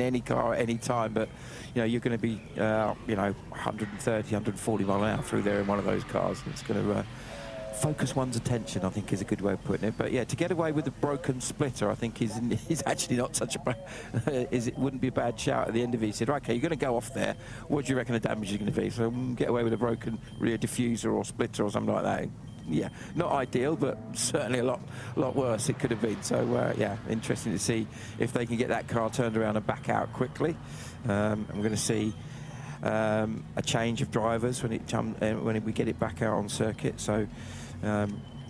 any car at any time, but you know, you're going to be you know, 130, 140 mile an hour through there in one of those cars. It's going to focus one's attention, I think, is a good way of putting it. But yeah, to get away with a broken splitter, I think is actually not such a it wouldn't be a bad shout at the end of it. He said, right, okay, you're going to go off there. What do you reckon the damage is going to be? So get away with a broken rear diffuser or splitter or something like that. Yeah, not ideal, but certainly a lot worse it could have been. So yeah, interesting to see if they can get that car turned around and back out quickly. I'm going to see a change of drivers when we get it back out on circuit. So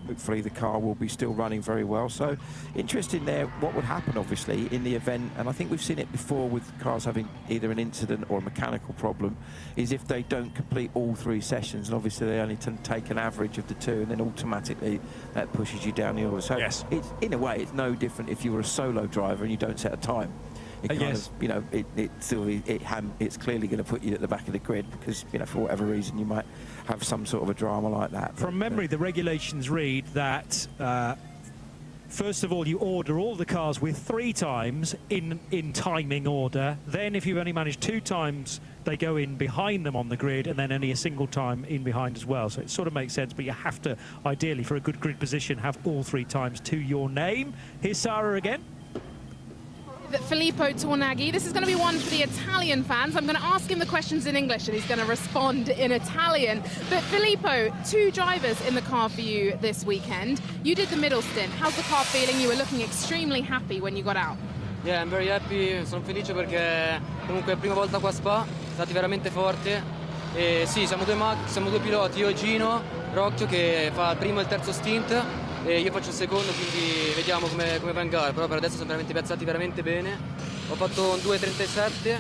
hopefully the car will be still running very well. So interesting there what would happen obviously in the event, and I think we've seen it before with cars having either an incident or a mechanical problem, is if they don't complete all 3 sessions, and obviously they only take an average of the 2, and then automatically that pushes you down the order. So yes, it's, in a way, it's no different if you were a solo driver and you don't set a time. It kind yes, of, you know, it's clearly going to put you at the back of the grid because, you know, for whatever reason you might have some sort of a drama like that. From memory, the regulations read that first of all, you order all the cars with 3 times in timing order. Then, if you've only managed 2 times, they go in behind them on the grid, and then only a single time in behind as well. So it sort of makes sense, but you have to, ideally, for a good grid position, have all 3 times to your name. Here's Sarah again. Filippo Tornaghi. This is going to be one for the Italian fans. I'm going to ask him the questions in English and he's going to respond in Italian. But Filippo, 2 drivers in the car for you this weekend. You did the middle stint. How's the car feeling? You were looking extremely happy when you got out. Yeah, I'm very happy. Sono felice perché comunque è la prima volta qua a Spa, stati veramente forti. E sì, siamo 2 piloti, io e Gino Rocchio che fa il primo e il terzo stint. E io faccio il secondo, quindi vediamo come va in gara, però per adesso sono veramente piazzati veramente bene. Ho fatto un 2.37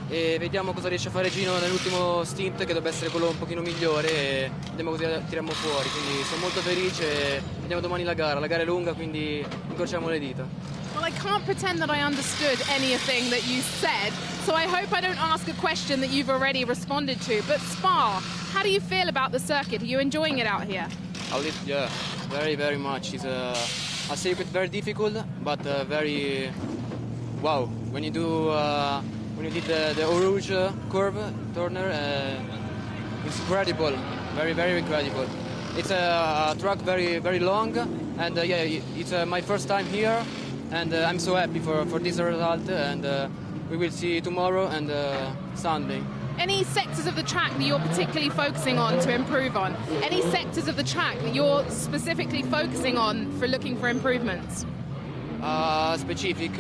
e vediamo cosa riesce a fare Gino nell'ultimo stint, che dovrebbe essere quello un pochino migliore, e vediamo cosa tiriamo fuori. Quindi sono molto felice e vediamo domani la gara è lunga, quindi incrociamo le dita. Well, I can't pretend that I understood anything that you said, so I hope I don't ask a question that you've already responded to. But Spa, how do you feel about the circuit? Are you enjoying it out here? Yeah, very, very much. It's a circuit very difficult, but very wow. When you did the Eau Rouge curve turner, it's incredible, very, very incredible. It's a track very, very long, and yeah, it's my first time here, and I'm so happy for this result. And we will see tomorrow and Sunday. Any sectors of the track that you're particularly focusing on to improve on? Any sectors of the track that you're specifically focusing on for looking for improvements? Specific?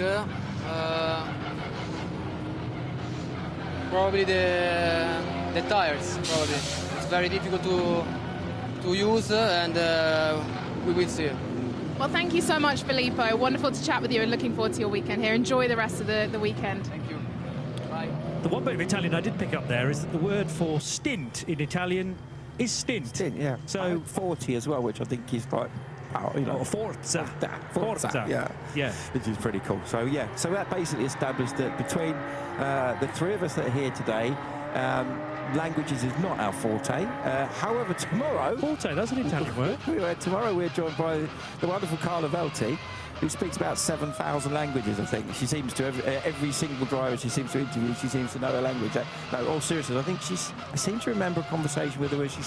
Probably the tires, probably. It's very difficult to use, and we will see. Well, thank you so much, Filippo. Wonderful to chat with you and looking forward to your weekend here. Enjoy the rest of the weekend. Thank you. Bye. The one bit of Italian I did pick up there is that the word for stint in Italian is stint. Stint, yeah. So 40 as well, which I think is like, you know, forza, yeah, yeah, which is pretty cool. So yeah, so that basically established that between the 3 of us that are here today, languages is not our forte. However, tomorrow, forte, that's an Italian word. Tomorrow we're joined by the wonderful Carla Velti, who speaks about 7,000 languages, I think. She seems to, every single driver she seems to interview, she seems to know a language. No, all seriousness, I think I seem to remember a conversation with her where she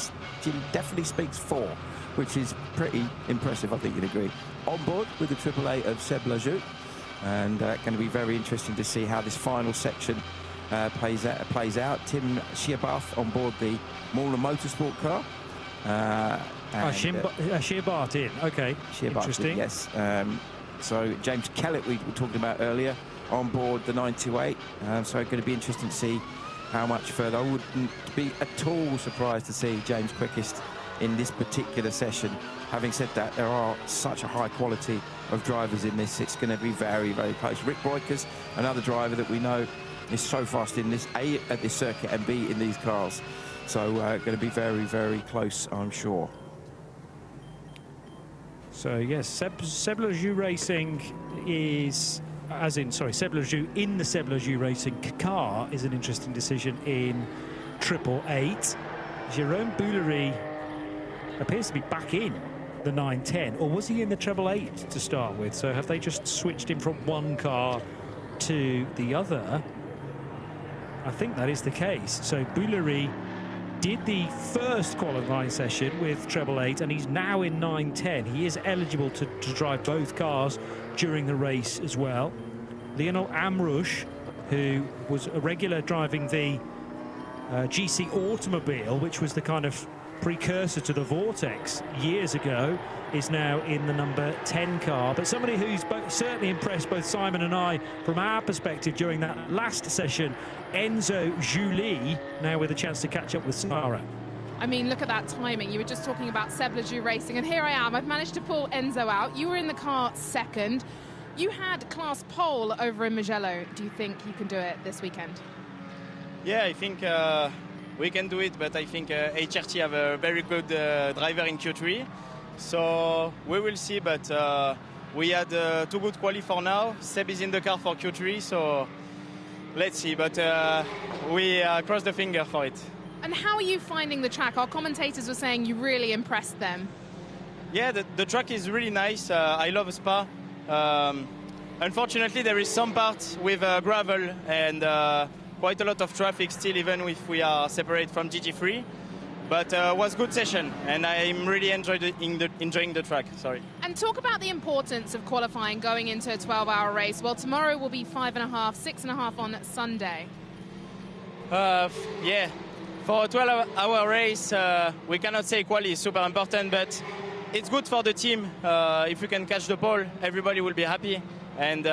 definitely speaks 4, which is pretty impressive, I think you'd agree. On board with the AAA of Seb Lajou, and going to be very interesting to see how this final section plays out. Tim Shearbath on board the Mauler Motorsport car. Shearbath in, okay. Interesting. Yes. So James Kellett, we were talking about earlier, on board the 928. So going to be interesting to see how much further. I wouldn't be at all surprised to see James quickest in this particular session. Having said that, there are such a high quality of drivers in this. It's going to be very, very close. Rick Breukers, another driver that we know is so fast in this, A, at this circuit, and B, in these cars. So going to be very, very close, I'm sure. So yes, Seb Lajou Racing is, Seb Lajou in the Seb Lajou Racing car is an interesting decision in 888. Jerome Boulery appears to be back in the 910, or was he in the 888 to start with? So have they just switched him from one car to the other? I think that is the case. So Bouillery did the first qualifying session with treble 8, and he's now in 9.10. He is eligible to drive both cars during the race as well. Lionel Amrouche, who was a regular driving the GC Automobile, which was the kind of precursor to the Vortex years ago, is now in the number 10 car. But somebody who's certainly impressed both Simon and I from our perspective during that last session, Enzo Julie, now with a chance to catch up with Sarah. I mean, look at that timing. You were just talking about Seb Ledoux racing, and here I am. I've managed to pull Enzo out. You were in the car second. You had class pole over in Mugello. Do you think you can do it this weekend? Yeah, I think we can do it, but I think HRT have a very good driver in Q3. So we will see, but we had 2 good quali for now. Seb is in the car for Q3, so let's see. But we cross the finger for it. And how are you finding the track? Our commentators were saying you really impressed them. Yeah, the track is really nice. I love Spa. Unfortunately, there is some parts with gravel and quite a lot of traffic still, even if we are separate from GT3. But was good session, and I'm really enjoying the track. Sorry. And talk about the importance of qualifying going into a 12-hour race. Well, tomorrow will be 5.5, 6.5 on Sunday. Yeah, for a 12-hour race, we cannot say quali is super important, but it's good for the team. If we can catch the pole, everybody will be happy, and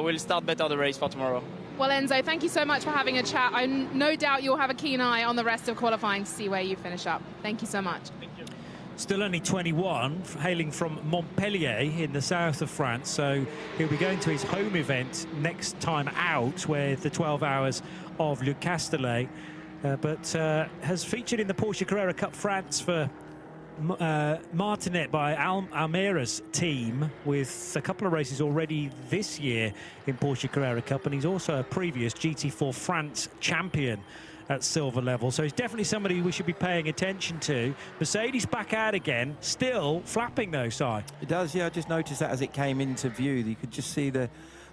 we'll start better the race for tomorrow. Well, Enzo, thank you so much for having a chat. I no doubt you'll have a keen eye on the rest of qualifying to see where you finish up. Thank you so much. Thank you. Still only 21, hailing from Montpellier in the south of France. So he'll be going to his home event next time out, where the 12 hours of Le Castellet, but has featured in the Porsche Carrera Cup France for Martinet by Almeira's team, with a couple of races already this year in Porsche Carrera Cup, and he's also a previous GT4 France champion at silver level. So he's definitely somebody we should be paying attention to. Mercedes back out again, still flapping though, Si. It does, yeah. I just noticed that as it came into view. You could just see the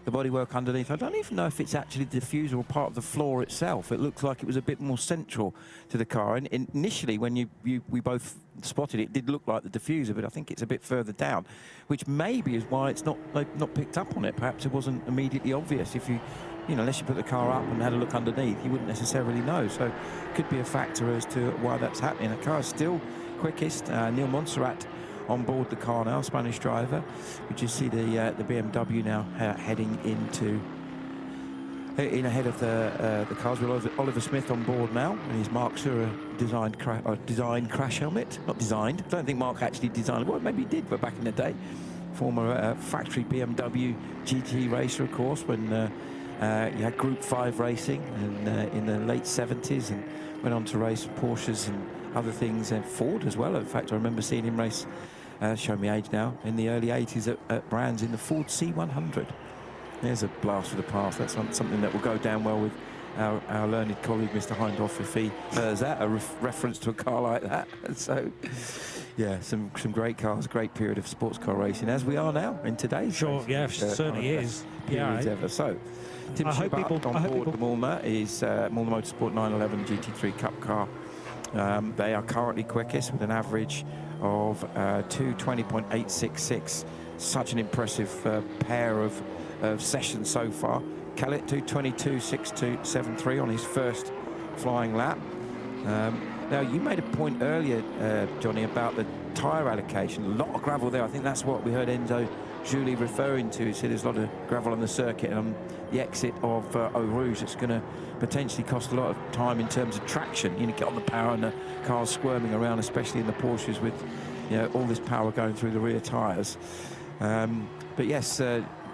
bodywork underneath. I don't even know if it's actually the diffuser or part of the floor itself. It looks like it was a bit more central to the car. And initially, when we both spotted it, it did look like the diffuser, but I think it's a bit further down, which maybe is why it's not picked up on it. Perhaps it wasn't immediately obvious. If you know, unless you put the car up and had a look underneath, you wouldn't necessarily know. So it could be a factor as to why that's happening. The car is still quickest. Neil Montserrat on board the car now, Spanish driver. We just see the BMW now heading in ahead of the cars with Oliver Smith on board now, and his Mark Surer designed crash helmet. Not designed. I don't think Mark actually designed it. Well, maybe he did, but back in the day. Former factory BMW GT racer, of course, when you had Group 5 racing and in the late 70s, and went on to race Porsches and other things, and Ford as well. In fact, I remember seeing him race, show me age now, in the early 80s at Brands in the Ford C100. There's a blast from the past. That's something that will go down well with our learned colleague, Mr. Hindhoff, if he hears that, a reference to a car like that. So, yeah, some great cars, great period of sports car racing, as we are now in today's Sure, race. yeah, certainly is. Periods Yeah, ever. So, Tim Schubert on board the Mulner is Mulner Motorsport 911 GT3 Cup car. They are currently quickest with an average of 2:20.866. Such an impressive pair of sessions so far. Kellett 2:22.6273 on his first flying lap. Now, you made a point earlier, Johnny, about the tyre allocation. A lot of gravel there. I think that's what we heard Enzo Julie referring to. He said there's a lot of gravel on the circuit, and on the exit of Eau Rouge, it's going to potentially cost a lot of time in terms of traction. You know, get on the power and the cars squirming around, especially in the Porsches with, you know, all this power going through the rear tyres. But yes,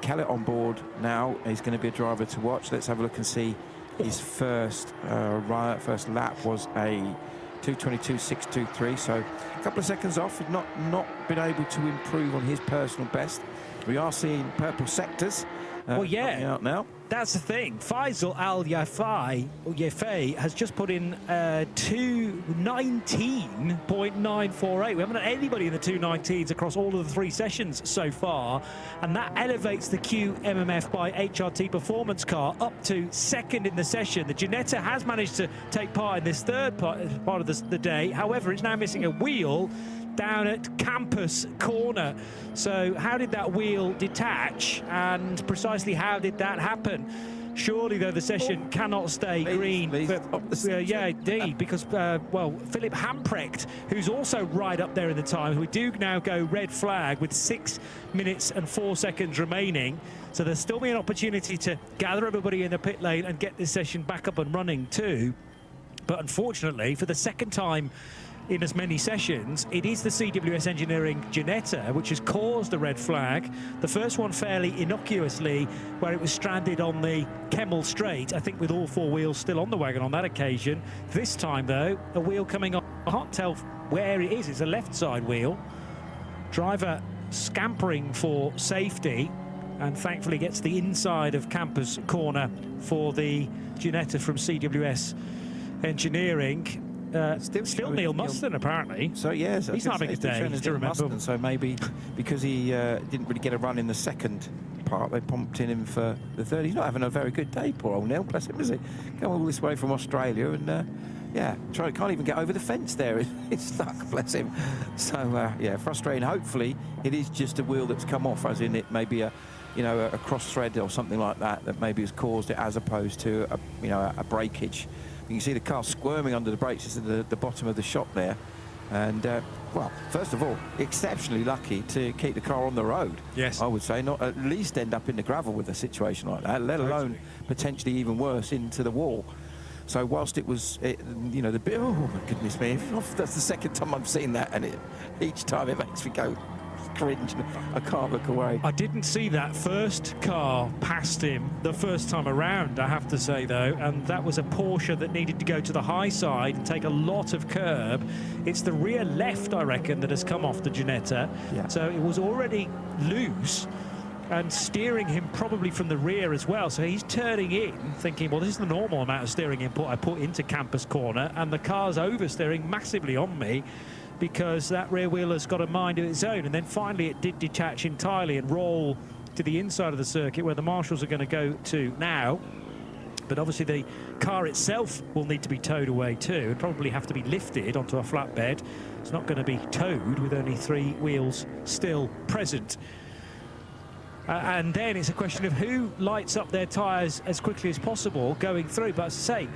Kellett on board now. He's going to be a driver to watch. Let's have a look and see. His first lap was a 2:22.623, so a couple of seconds off. He's not been able to improve on his personal best. We are seeing purple sectors Well, yeah. coming out now. That's the thing. Faisal Al Yafai has just put in 2:19.948. We haven't had anybody in the 2:19s across all of the 3 sessions so far, and that elevates the QMMF by HRT performance car up to 2nd in the session. The Ginetta has managed to take part in this 3rd part of the day. However, it's now missing a wheel down at Campus Corner. So how did that wheel detach, and precisely how did that happen? Surely, though, the session cannot stay green. Yeah, indeed, because, well, Philip Hamprecht, who's also right up there in the time, we do now go red flag with 6 minutes and 4 seconds remaining. So there's still be an opportunity to gather everybody in the pit lane and get this session back up and running too. But unfortunately, for the 2nd time in as many sessions, it is the CWS Engineering Ginetta which has caused the red flag. The first one fairly innocuously, where it was stranded on the Kemmel Straight, I think with all 4 wheels still on the wagon on that occasion. This time, though, a wheel coming off. I can't tell where it is. It's a left side wheel. Driver scampering for safety, and thankfully gets the inside of Campus Corner for the Ginetta from CWS Engineering. Still Neil Muston, apparently. So, yes. He's not having a day, to remember. Muston, so maybe because he didn't really get a run in the 2nd part, they pumped in him for the 3rd. He's not having a very good day, poor old Neil, bless him, is he? Come all this way from Australia and, yeah, can't even get over the fence there. He's stuck, bless him. So, yeah, frustrating. Hopefully, it is just a wheel that's come off, as in it may be a cross thread or something like that maybe has caused it, as opposed to, a breakage. You can see the car squirming under the brakes. It's at the bottom of the shot there. And, well, first of all, exceptionally lucky to keep the car on the road. Yes. I would say, not at least end up in the gravel with a situation like that, let alone potentially even worse into the wall. So whilst it was, oh, my goodness me, that's the 2nd time I've seen that, and each time it makes me go cringe. I can't look away. I didn't see that first car past him the first time around, I have to say, though, and that was a Porsche that needed to go to the high side and take a lot of curb. It's the rear left, I reckon, that has come off the Ginetta. Yeah. So it was already loose and steering him probably from the rear as well. So he's turning in thinking, well, this is the normal amount of steering input I put into Campus Corner, and the car's oversteering massively on me, because that rear wheel has got a mind of its own. And then finally it did detach entirely and roll to the inside of the circuit, where the marshals are going to go to now. But obviously the car itself will need to be towed away too, and probably have to be lifted onto a flatbed. It's not going to be towed with only 3 wheels still present. And then it's a question of who lights up their tyres as quickly as possible going through. But as I say,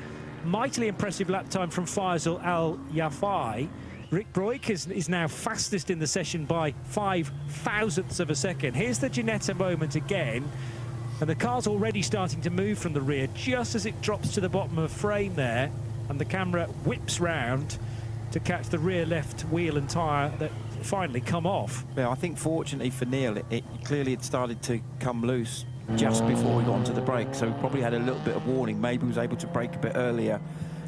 mightily impressive lap time from Faisal Al Yafai. Rick Broik is now fastest in the session by 0.005 of a second. Here's the Ginetta moment again, and the car's already starting to move from the rear just as it drops to the bottom of the frame there, and the camera whips round to catch the rear left wheel and tyre that finally come off. Yeah, I think fortunately for Neil, it clearly had started to come loose just before we got onto the brake, so he probably had a little bit of warning. Maybe he was able to brake a bit earlier,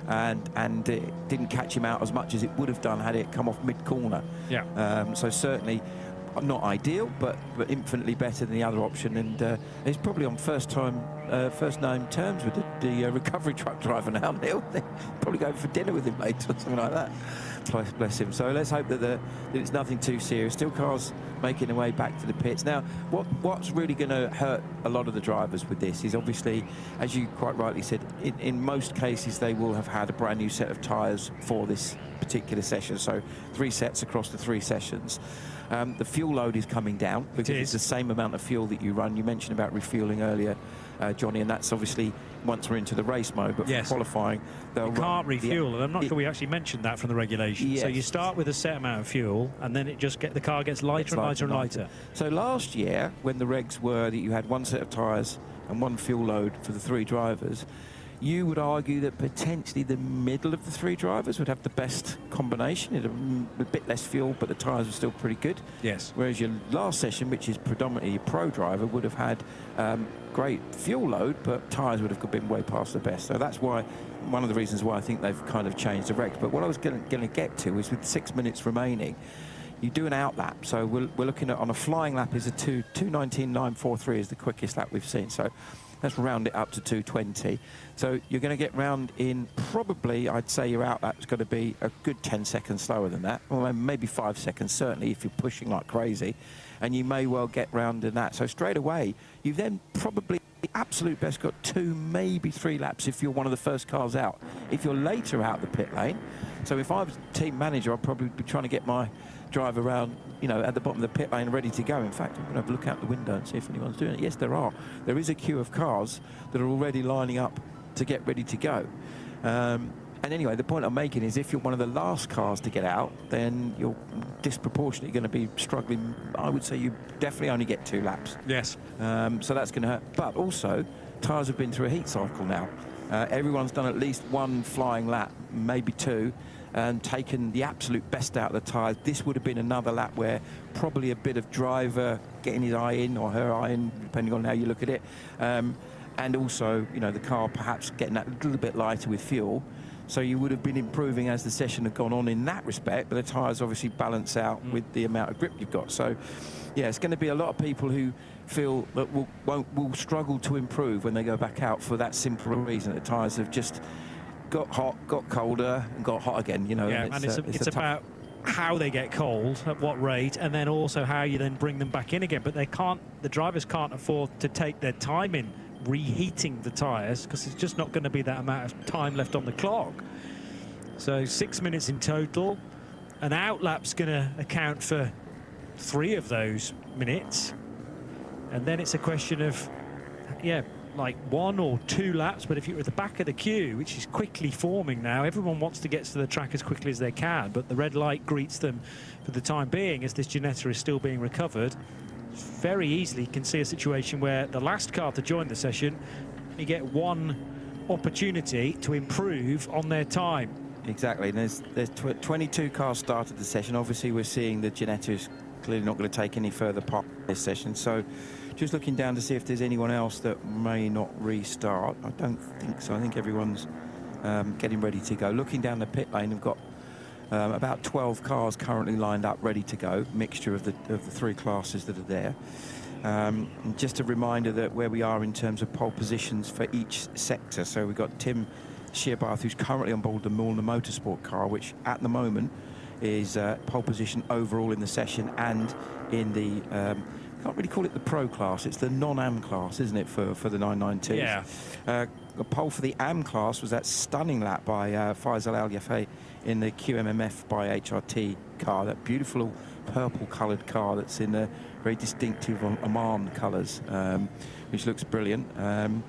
and it didn't catch him out as much as it would have done had it come off mid-corner. Yeah. So certainly not ideal, but infinitely better than the other option, and he's probably on first name terms with the recovery truck driver now. Neil, probably going for dinner with him later or something like that. Bless him. So let's hope that it's nothing too serious. Still cars making their way back to the pits. Now, what's really going to hurt a lot of the drivers with this is obviously, as you quite rightly said, in most cases they will have had a brand new set of tyres for this particular session. So 3 sets across the 3 sessions. The fuel load is coming down because it's the same amount of fuel that you run. You mentioned about refueling earlier, Johnny, and that's obviously once we're into the race mode, but for qualifying, you can't refuel, and I'm not sure we actually mentioned that from the regulations. Yes. So you start with a set amount of fuel, and then the car gets lighter and lighter and lighter. So last year, when the regs were that you had 1 set of tyres and 1 fuel load for the 3 drivers, you would argue that potentially the middle of the 3 drivers would have the best combination. It had a bit less fuel, but the tyres were still pretty good. Yes. Whereas your last session, which is predominantly your pro driver, would have had great fuel load, but tyres would have been way past the best. So that's why, one of the reasons why I think they've kind of changed the regs. But what I was going to get to is with 6 minutes remaining, you do an out lap. So we're looking at, on a flying lap, is a 2:19.943 is the quickest lap we've seen. So let's round it up to 2:20. So you're going to get round in probably, I'd say your out lap's going to be a good 10 seconds slower than that, or maybe 5 seconds certainly if you're pushing like crazy, and you may well get round in that. So straight away, you've then probably the absolute best got 2, maybe 3 laps if you're one of the first cars out. If you're later out the pit lane, so if I was team manager, I'd probably be trying to get my driver around, you know, at the bottom of the pit lane ready to go. In fact, I'm going to have a look out the window and see if anyone's doing it. Yes, there are. There is a queue of cars that are already lining up to get ready to go. And anyway, the point I'm making is if you're one of the last cars to get out, then you're disproportionately going to be struggling. I would say you definitely only get 2 laps. Yes. So that's going to hurt. But also, tyres have been through a heat cycle now. Everyone's done at least 1 flying lap, maybe 2, and taken the absolute best out of the tyres. This would have been another lap where probably a bit of driver getting his eye in, or her eye in, depending on how you look at it. And also, you know, the car perhaps getting that little bit lighter with fuel. So you would have been improving as the session had gone on in that respect, but the tyres obviously balance out with the amount of grip you've got. So, yeah, it's going to be a lot of people who feel that will struggle to improve when they go back out for that simple reason. The tyres have just got hot, got colder, and got hot again. You know, Yeah, and it's about how they get cold, at what rate, and then also how you then bring them back in again. But they can't, the drivers can't afford to take their time in reheating the tyres, because it's just not going to be that amount of time left on the clock. So 6 minutes in total. An out lap's going to account for 3 of those minutes, and then it's a question of, yeah, like 1 or 2 laps. But if you're at the back of the queue, which is quickly forming now, everyone wants to get to the track as quickly as they can, but the red light greets them for the time being as this Ginetta is still being recovered. Very easily can see a situation where the last car to join the session, you get 1 opportunity to improve on their time. Exactly. There's 22 cars started the session. Obviously, we're seeing the Ginetta is clearly not going to take any further part in this session. So just looking down to see if there's anyone else that may not restart. I don't think so. I think everyone's getting ready to go. Looking down the pit lane, we've got about 12 cars currently lined up ready to go, mixture of the 3 classes that are there. And just a reminder that where we are in terms of pole positions for each sector. So we've got Tim Shearbath, who's currently on board the Milner Motorsport car, which at the moment is pole position overall in the session and in the can't really call it the pro class, it's the non-AM class, isn't it, for the 992s? Yeah. The pole for the AM class was that stunning lap by Faisal Al Yafei in the QMMF by HRT car, that beautiful purple coloured car that's in the very distinctive Oman colours, which looks brilliant. And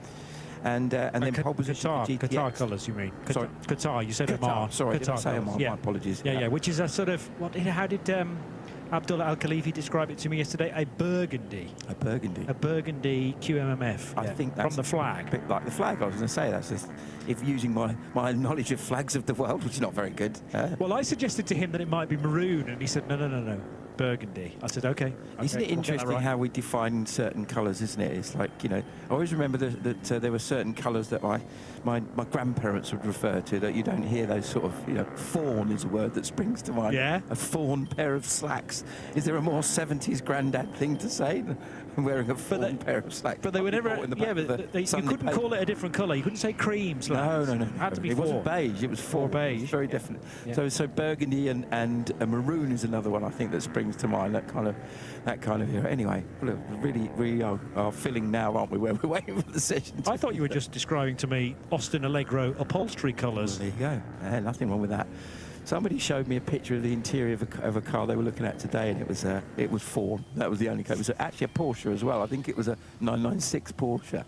then pole position Qatar colours, you mean? Sorry, Qatar. You said Qatar. Oman. Sorry, Qatar did I say colours. Oman? Yeah. My apologies. Yeah, which is a sort of how did Abdullah Al Khalifi described it to me yesterday? A burgundy. A burgundy. A burgundy QMMF. I think that's from the flag. A bit like the flag. I was going to say that's just, if using my knowledge of flags of the world, which is not very good. Well, I suggested to him that it might be maroon, and he said no. Burgundy. I said, okay. Isn't it interesting how we define certain colours, isn't it? It's like, you know, I always remember that there were certain colours that my grandparents would refer to, that you don't hear those sort of, you know, fawn is a word that springs to mind. Yeah. A fawn pair of slacks. Is there a more 70s granddad thing to say than wearing a fawn pair of slacks? But they were never, you couldn't call it a different colour. You couldn't say cream slacks. No. It had to be It wasn't beige, it was fawn. beige. Very definite. Yeah. So burgundy and a maroon is another one I think that springs to mind, that kind of era. Anyway, look, really are filling now, aren't we, where we're waiting for the session. I thought you were just describing to me Austin Allegro upholstery colours. Well, there you go. Nothing wrong with that. Somebody showed me a picture of the interior of a car they were looking at today, and it was fawn. That was the only car. It was actually a Porsche as well. I think it was a 996 Porsche.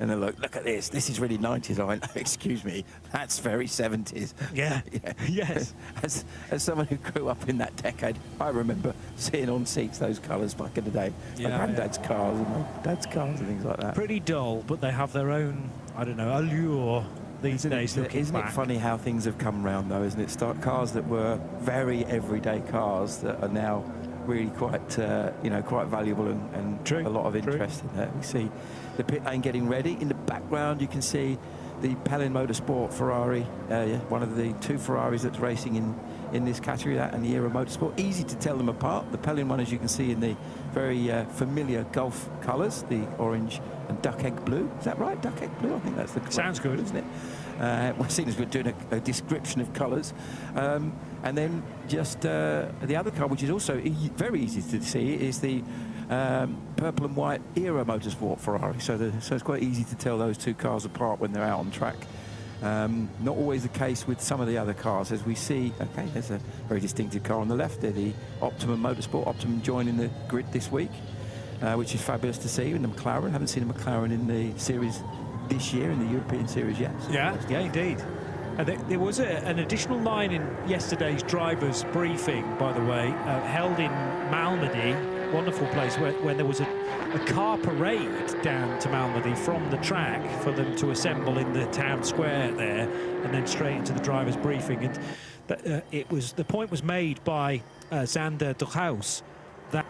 And they're like, look at this. This is really 90s. I went, excuse me, that's very 70s. Yeah. Yes. As someone who grew up in that decade, I remember seeing on seats those colours back in the day. My granddad's cars and my dad's cars and things like that. Pretty dull, but they have their own, I don't know, allure these days. Isn't it funny how things have come round, though, isn't it? Cars that were very everyday cars that are now really quite valuable and True. a lot of interest in that. We see the pit lane getting ready. In the background, you can see the Palin Motorsport Ferrari, one of the 2 Ferraris that's racing in this category, that and the Aero Motorsport. Easy to tell them apart. The Pelion one, as you can see, in the very familiar Gulf colours, the orange and duck egg blue. Is that right? Duck egg blue? I think that's the correct. Sounds good, isn't it? We've seen as we're doing a description of colours. And then just the other car, which is also very easy to see, is the purple and white Aero Motorsport Ferrari. So it's quite easy to tell those two cars apart when they're out on track. Not always the case with some of the other cars, as we see. Okay, there's a very distinctive car on the left there, the Optimum Motorsport. Optimum joining the grid this week, which is fabulous to see. And the McLaren, haven't seen a McLaren in the series this year, in the European series yet. So yeah, indeed. And there was an additional line in yesterday's drivers' briefing, by the way, held in Malmedy. Wonderful place when there was a car parade down to Malmedy from the track for them to assemble in the town square there, and then straight into the drivers' briefing. And the point was made by Zander de Haus that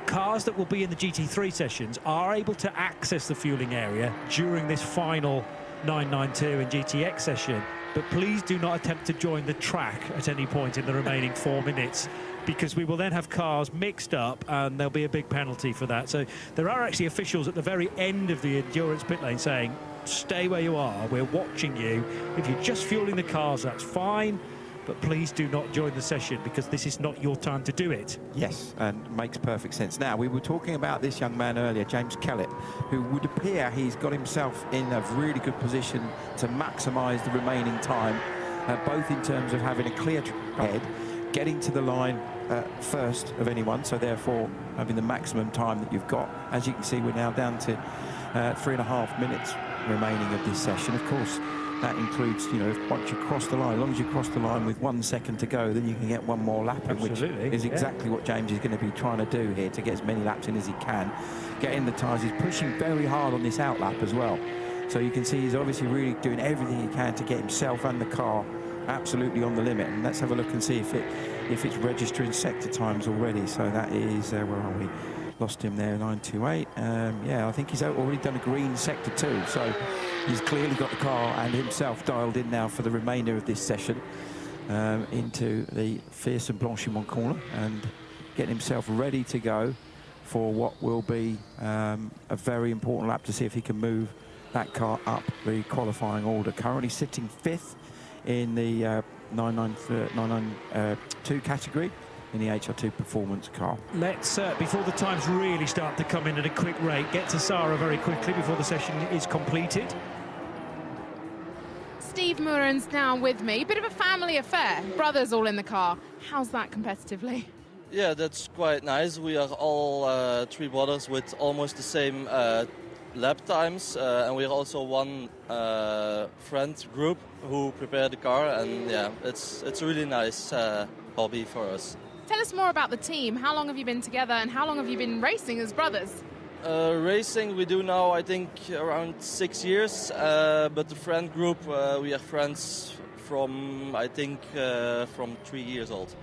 cars that will be in the GT3 sessions are able to access the fueling area during this final 992 and GTX session, but please do not attempt to join the track at any point in the remaining 4 minutes, because we will then have cars mixed up and there'll be a big penalty for that. So there are actually officials at the very end of the endurance pit lane saying, stay where you are, we're watching you. If you're just fueling the cars, that's fine, but please do not join the session, because this is not your time to do it. Yes, and makes perfect sense. Now, we were talking about this young man earlier, James Kellett, who would appear he's got himself in a really good position to maximise the remaining time, both in terms of having a clear head, getting to the line first of anyone, so therefore having the maximum time that you've got. As you can see, we're now down to 3.5 minutes remaining of this session. Of course, that includes, you know, once you cross the line, as long as you cross the line with 1 second to go, then you can get one more lap in, which is exactly what James is going to be trying to do here, to get as many laps in as he can. Get in the tyres. He's pushing very hard on this out lap as well. So you can see he's obviously really doing everything he can to get himself and the car absolutely on the limit. And let's have a look and see if it's registering sector times already. So that is, where are we? Lost him there, 928. Yeah, I think he's already done a green sector 2. So he's clearly got the car and himself dialed in now for the remainder of this session, into the fearsome Blanchimont corner, and getting himself ready to go for what will be a very important lap to see if he can move that car up the qualifying order. Currently sitting 5th in the 992 category in the HR2 performance car. Let's, before the times really start to come in at a quick rate, get to Sarah very quickly before the session is completed. Steve Muren's now with me. Bit of a family affair. Brothers all in the car. How's that competitively? Yeah, that's quite nice. We are all 3 brothers with almost the same lap times, and we are also one friend group who prepared the car, and yeah, it's a really nice hobby for us. Tell us more about the team. How long have you been together, and how long have you been racing as brothers? Racing we do now, I think, around 6 years, but the friend group, we are friends from, I think, from 3 years old.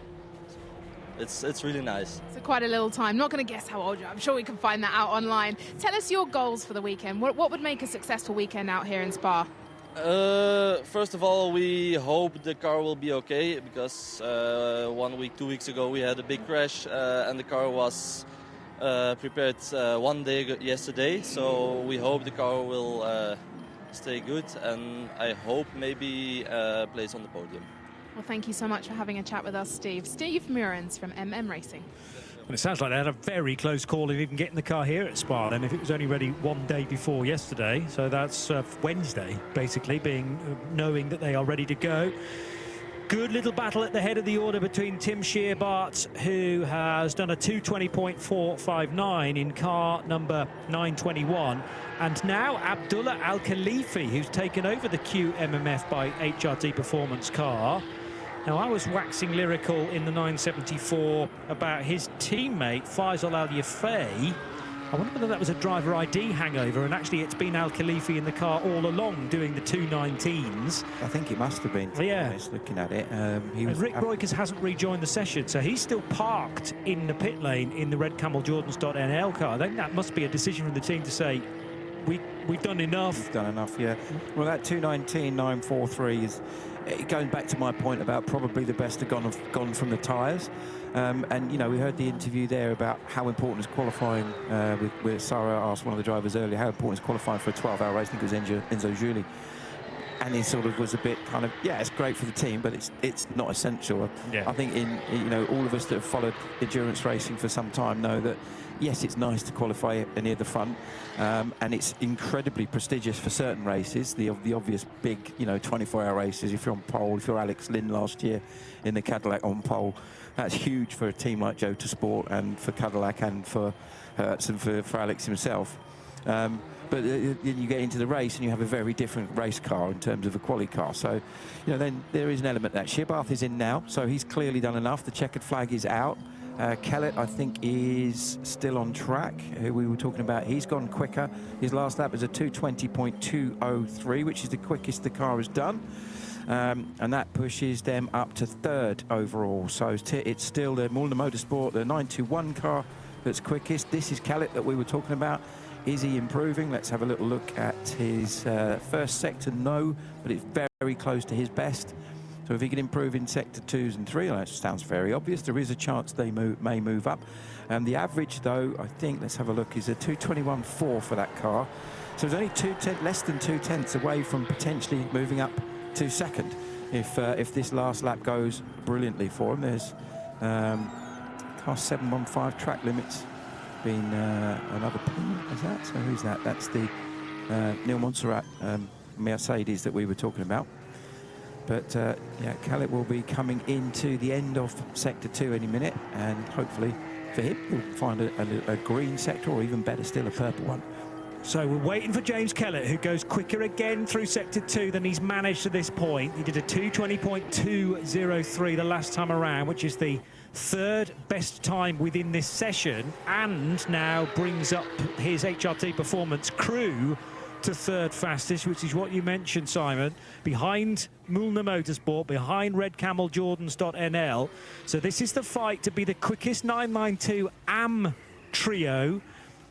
It's really nice. So quite a little time. Not going to guess how old you are. I'm sure we can find that out online. Tell us your goals for the weekend. What would make a successful weekend out here in Spa? First of all, we hope the car will be okay, because 1 week, 2 weeks ago we had a big crash, and the car was prepared 1 day yesterday. So we hope the car will stay good, and I hope maybe place on the podium. Well, thank you so much for having a chat with us, Steve. Steve Murens from MM Racing. Well, it sounds like they had a very close call in even getting the car here at Spa, and if it was only ready 1 day before yesterday, so that's Wednesday, basically, knowing that they are ready to go. Good little battle at the head of the order between Tim Scheerbart, who has done a 2:20.459 in car number 921, and now Abdullah Al Khalifi, who's taken over the QMMF by HRT Performance car. Now, I was waxing lyrical in the 974 about his teammate Faisal Al Yafei. I wonder whether that was a driver ID hangover, and actually it's been Al Khalifi in the car all along doing the 219s. I think it must have been, to be honest, looking at it. And Rick Roykers hasn't rejoined the session, so he's still parked in the pit lane in the Red Camel Jordans.NL car. I think that must be a decision from the team to say, we've done enough. We've done enough, yeah. Well, that 2:19.943 is going back to my point about probably the best have gone from the tyres. And, you know, we heard the interview there about how important is qualifying, where Sarah asked one of the drivers earlier, how important is qualifying for a 12-hour race. I think it was Enzo Juli. And he sort of was a bit kind of, yeah, it's great for the team, but it's not essential. Yeah. I think you know, all of us that have followed endurance racing for some time know that, yes, it's nice to qualify near the front, and it's incredibly prestigious for certain races, the obvious big, you know, 24-hour races. If you're on pole, if you're Alex Lynn last year in the Cadillac on pole, that's huge for a team like Jota Sport and for Cadillac and for Hertz and for Alex himself. But then you get into the race and you have a very different race car in terms of a quali car. So, you know, then there is an element that Shearbath is in now, so he's clearly done enough. The checkered flag is out. Kellett, I think, is still on track, who we were talking about. He's gone quicker. His last lap was a 2:20.203, which is the quickest the car has done. And that pushes them up to third overall. So it's still the Mulliner Motorsport, the 921 car that's quickest. This is Kellett that we were talking about. Is he improving? Let's have a little look at his first sector. No, but it's very close to his best. So if he can improve in sector 2s and 3, that sounds very obvious. There is a chance they may move up. The average, though, I think, let's have a look, is a 2:21.4 for that car. So it's only less than 2/10 away from potentially moving up to second if this last lap goes brilliantly for him. There's car 715 track limits. Been another pin, is that? So who's that? That's the Neil Montserrat Mercedes that we were talking about. But yeah, Kellett will be coming into the end of sector 2 any minute, and hopefully for him he'll find a green sector, or even better still, a purple one. So we're waiting for James Kellett, who goes quicker again through sector 2 than he's managed to this point. He did a 2:20.203 the last time around, which is the third best time within this session, and now brings up his HRT Performance crew to third fastest, which is what you mentioned, Simon, behind Mulliner Motorsport, behind Red Camel Jordans.nl. So this is the fight to be the quickest 992 AM trio.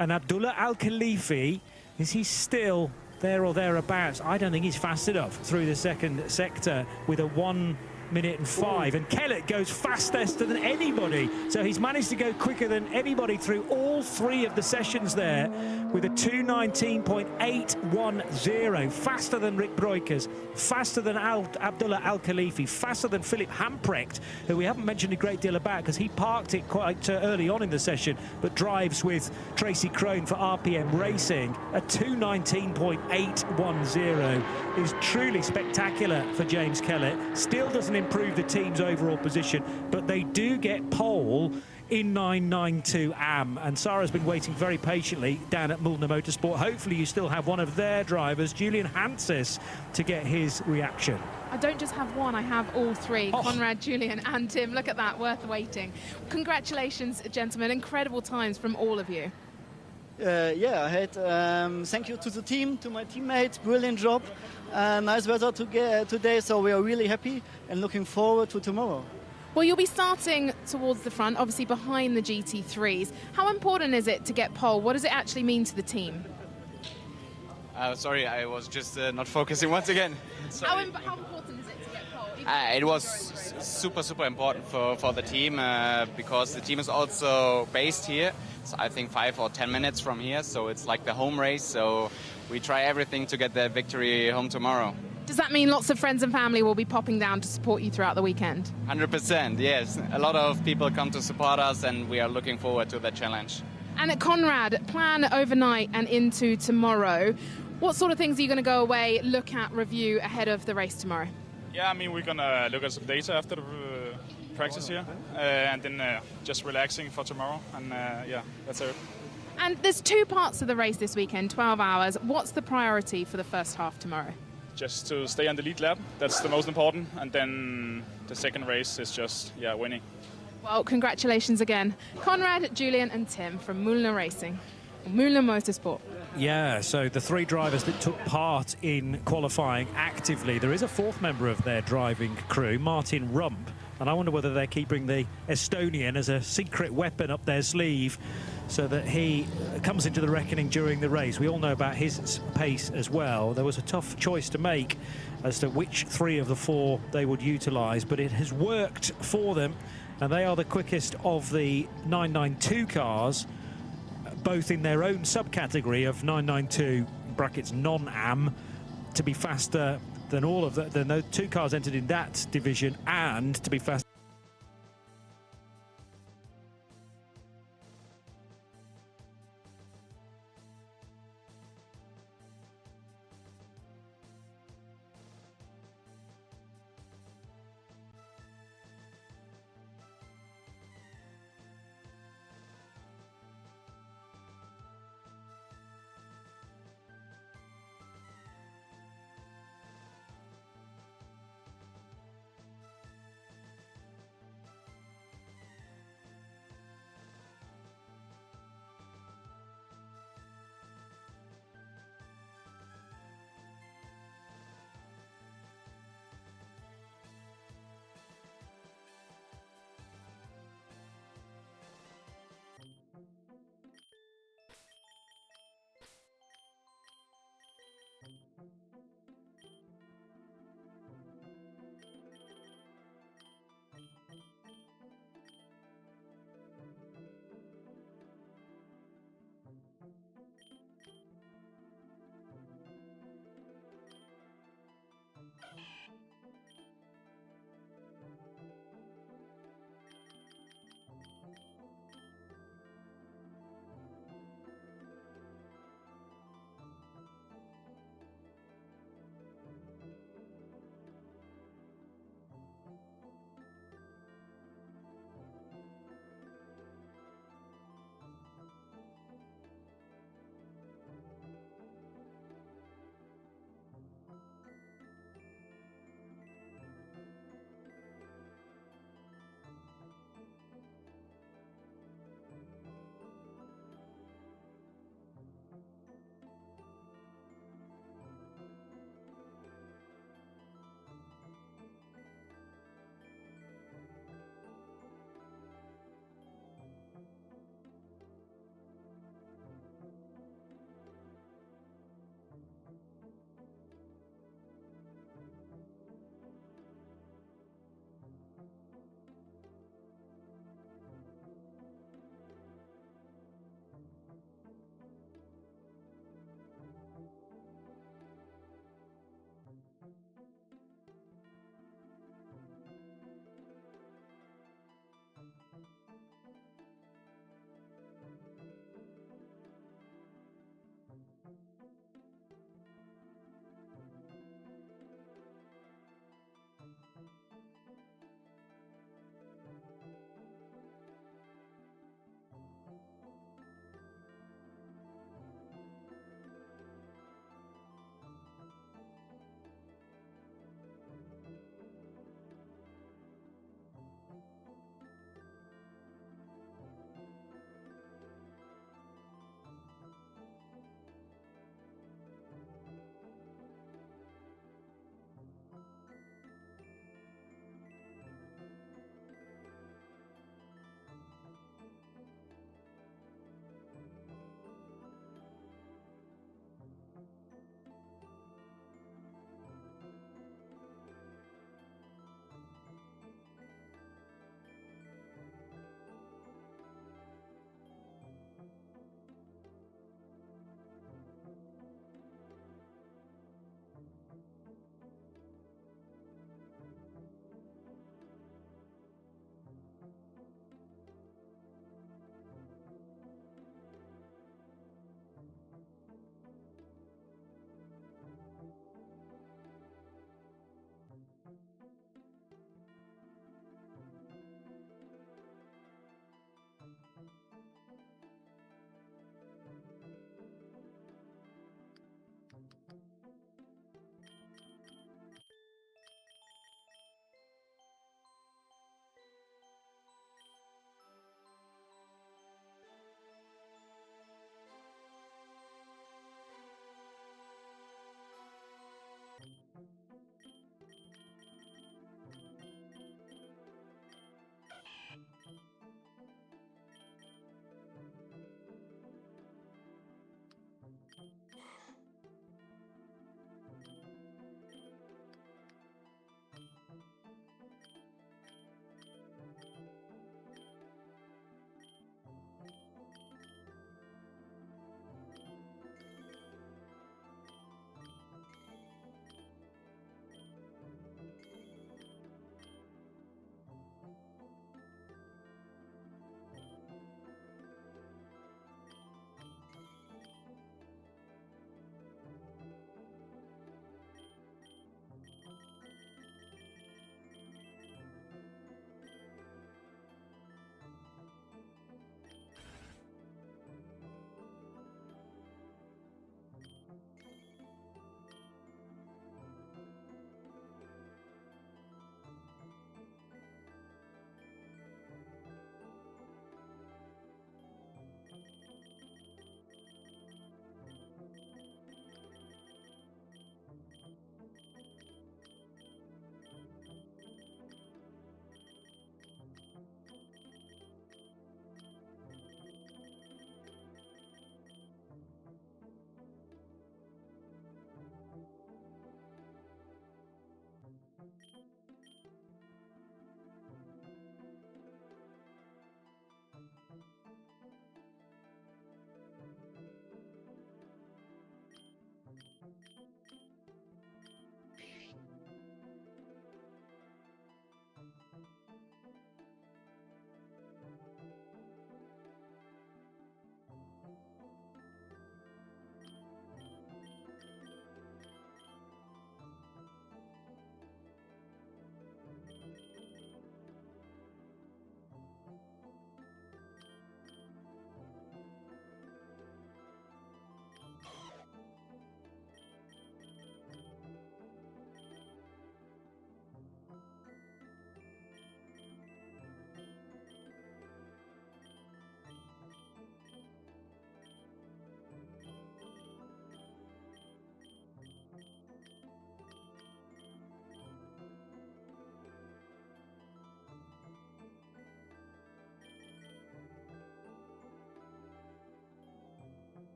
And Abdullah Al-Khalifi, is he still there or thereabouts? I don't think he's fast enough through the second sector with a 1:05. And Kellett goes fastest than anybody. So he's managed to go quicker than anybody through all three of the sessions there with a 2:19.810. Faster than Rick Breukers, faster than Abdullah Al-Khalifi, faster than Philip Hamprecht, who we haven't mentioned a great deal about because he parked it quite early on in the session, but drives with Tracy Crone for RPM Racing. A 2:19.810 is truly spectacular for James Kellett. Still doesn't improve the team's overall position, but they do get pole in 992 AM, and Sarah's been waiting very patiently down at Mulliner Motorsport. Hopefully you still have one of their drivers, Julian Hanses, to get his reaction. I don't just have one, I have all three. Oh. Conrad, Julian and Tim. Look at that, worth waiting. Congratulations, gentlemen. Incredible times from all of you. Yeah, I had thank you to the team, to my teammates. Brilliant job. Nice weather today, so we are really happy and looking forward to tomorrow. Well, you'll be starting towards the front, obviously behind the GT3s. How important is it to get pole? What does it actually mean to the team? Sorry, I was just not focusing once again. How important is it to get pole? It was super important for the team because the team is also based here. So I think 5 or 10 minutes from here, so it's like the home race. So we try everything to get the victory home tomorrow. Does that mean lots of friends and family will be popping down to support you throughout the weekend? 100%, yes. A lot of people come to support us, and we are looking forward to the challenge. And at Conrad, plan overnight and into tomorrow. What sort of things are you going to go away, look at, review ahead of the race tomorrow? Yeah, I mean, we're going to look at some data after the practice here, and then just relaxing for tomorrow, and yeah, that's it. And there's two parts of the race this weekend, 12 hours. What's the priority for the first half tomorrow? Just to stay on the lead lap, that's the most important, and then the second race is just, yeah, winning. Well, congratulations again. Conrad, Julian and Tim from Mulliner Racing, Mulliner Motorsport. Yeah, so the three drivers that took part in qualifying actively, there is a fourth member of their driving crew, Martin Rump, and I wonder whether they're keeping the Estonian as a secret weapon up their sleeve so that he comes into the reckoning during the race. We all know about his pace as well. There was a tough choice to make as to which 3 of the 4 they would utilise, but it has worked for them, and they are the quickest of the 992 cars, both in their own subcategory of 992 brackets non-AM, to be faster than all of than those 2 cars entered in that division, and to be faster.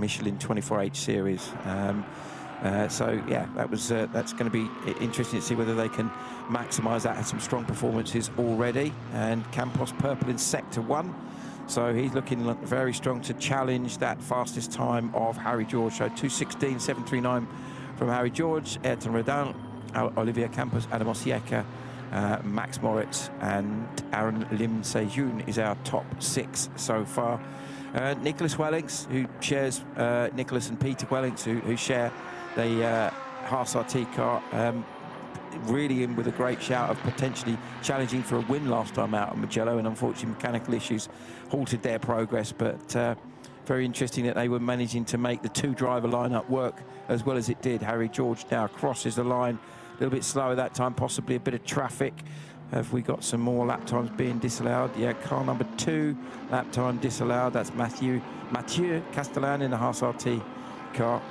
Michelin 24H series. So yeah, that's going to be interesting to see whether they can maximise that. Had some strong performances already, and Campos purple in sector 1, so he's looking very strong to challenge that fastest time of Harry George. So 2:16.739 from Harry George, Ayrton Redal, Olivier Campos, Adam Osieka, Max Moritz, and Aaron Lim Se-Jun is our top 6 so far. Nicholas Wellings, who shares Nicholas and Peter Wellings, who share the Haas RT car, really in with a great shout of potentially challenging for a win last time out at Mugello, and unfortunately mechanical issues halted their progress. But very interesting that they were managing to make the 2-driver lineup work as well as it did. Harry George now crosses the line, a little bit slower that time, possibly a bit of traffic. Have we got some more lap times being disallowed? Yeah, car number 2, lap time disallowed. That's Mathieu Castellan in the Haas RT car,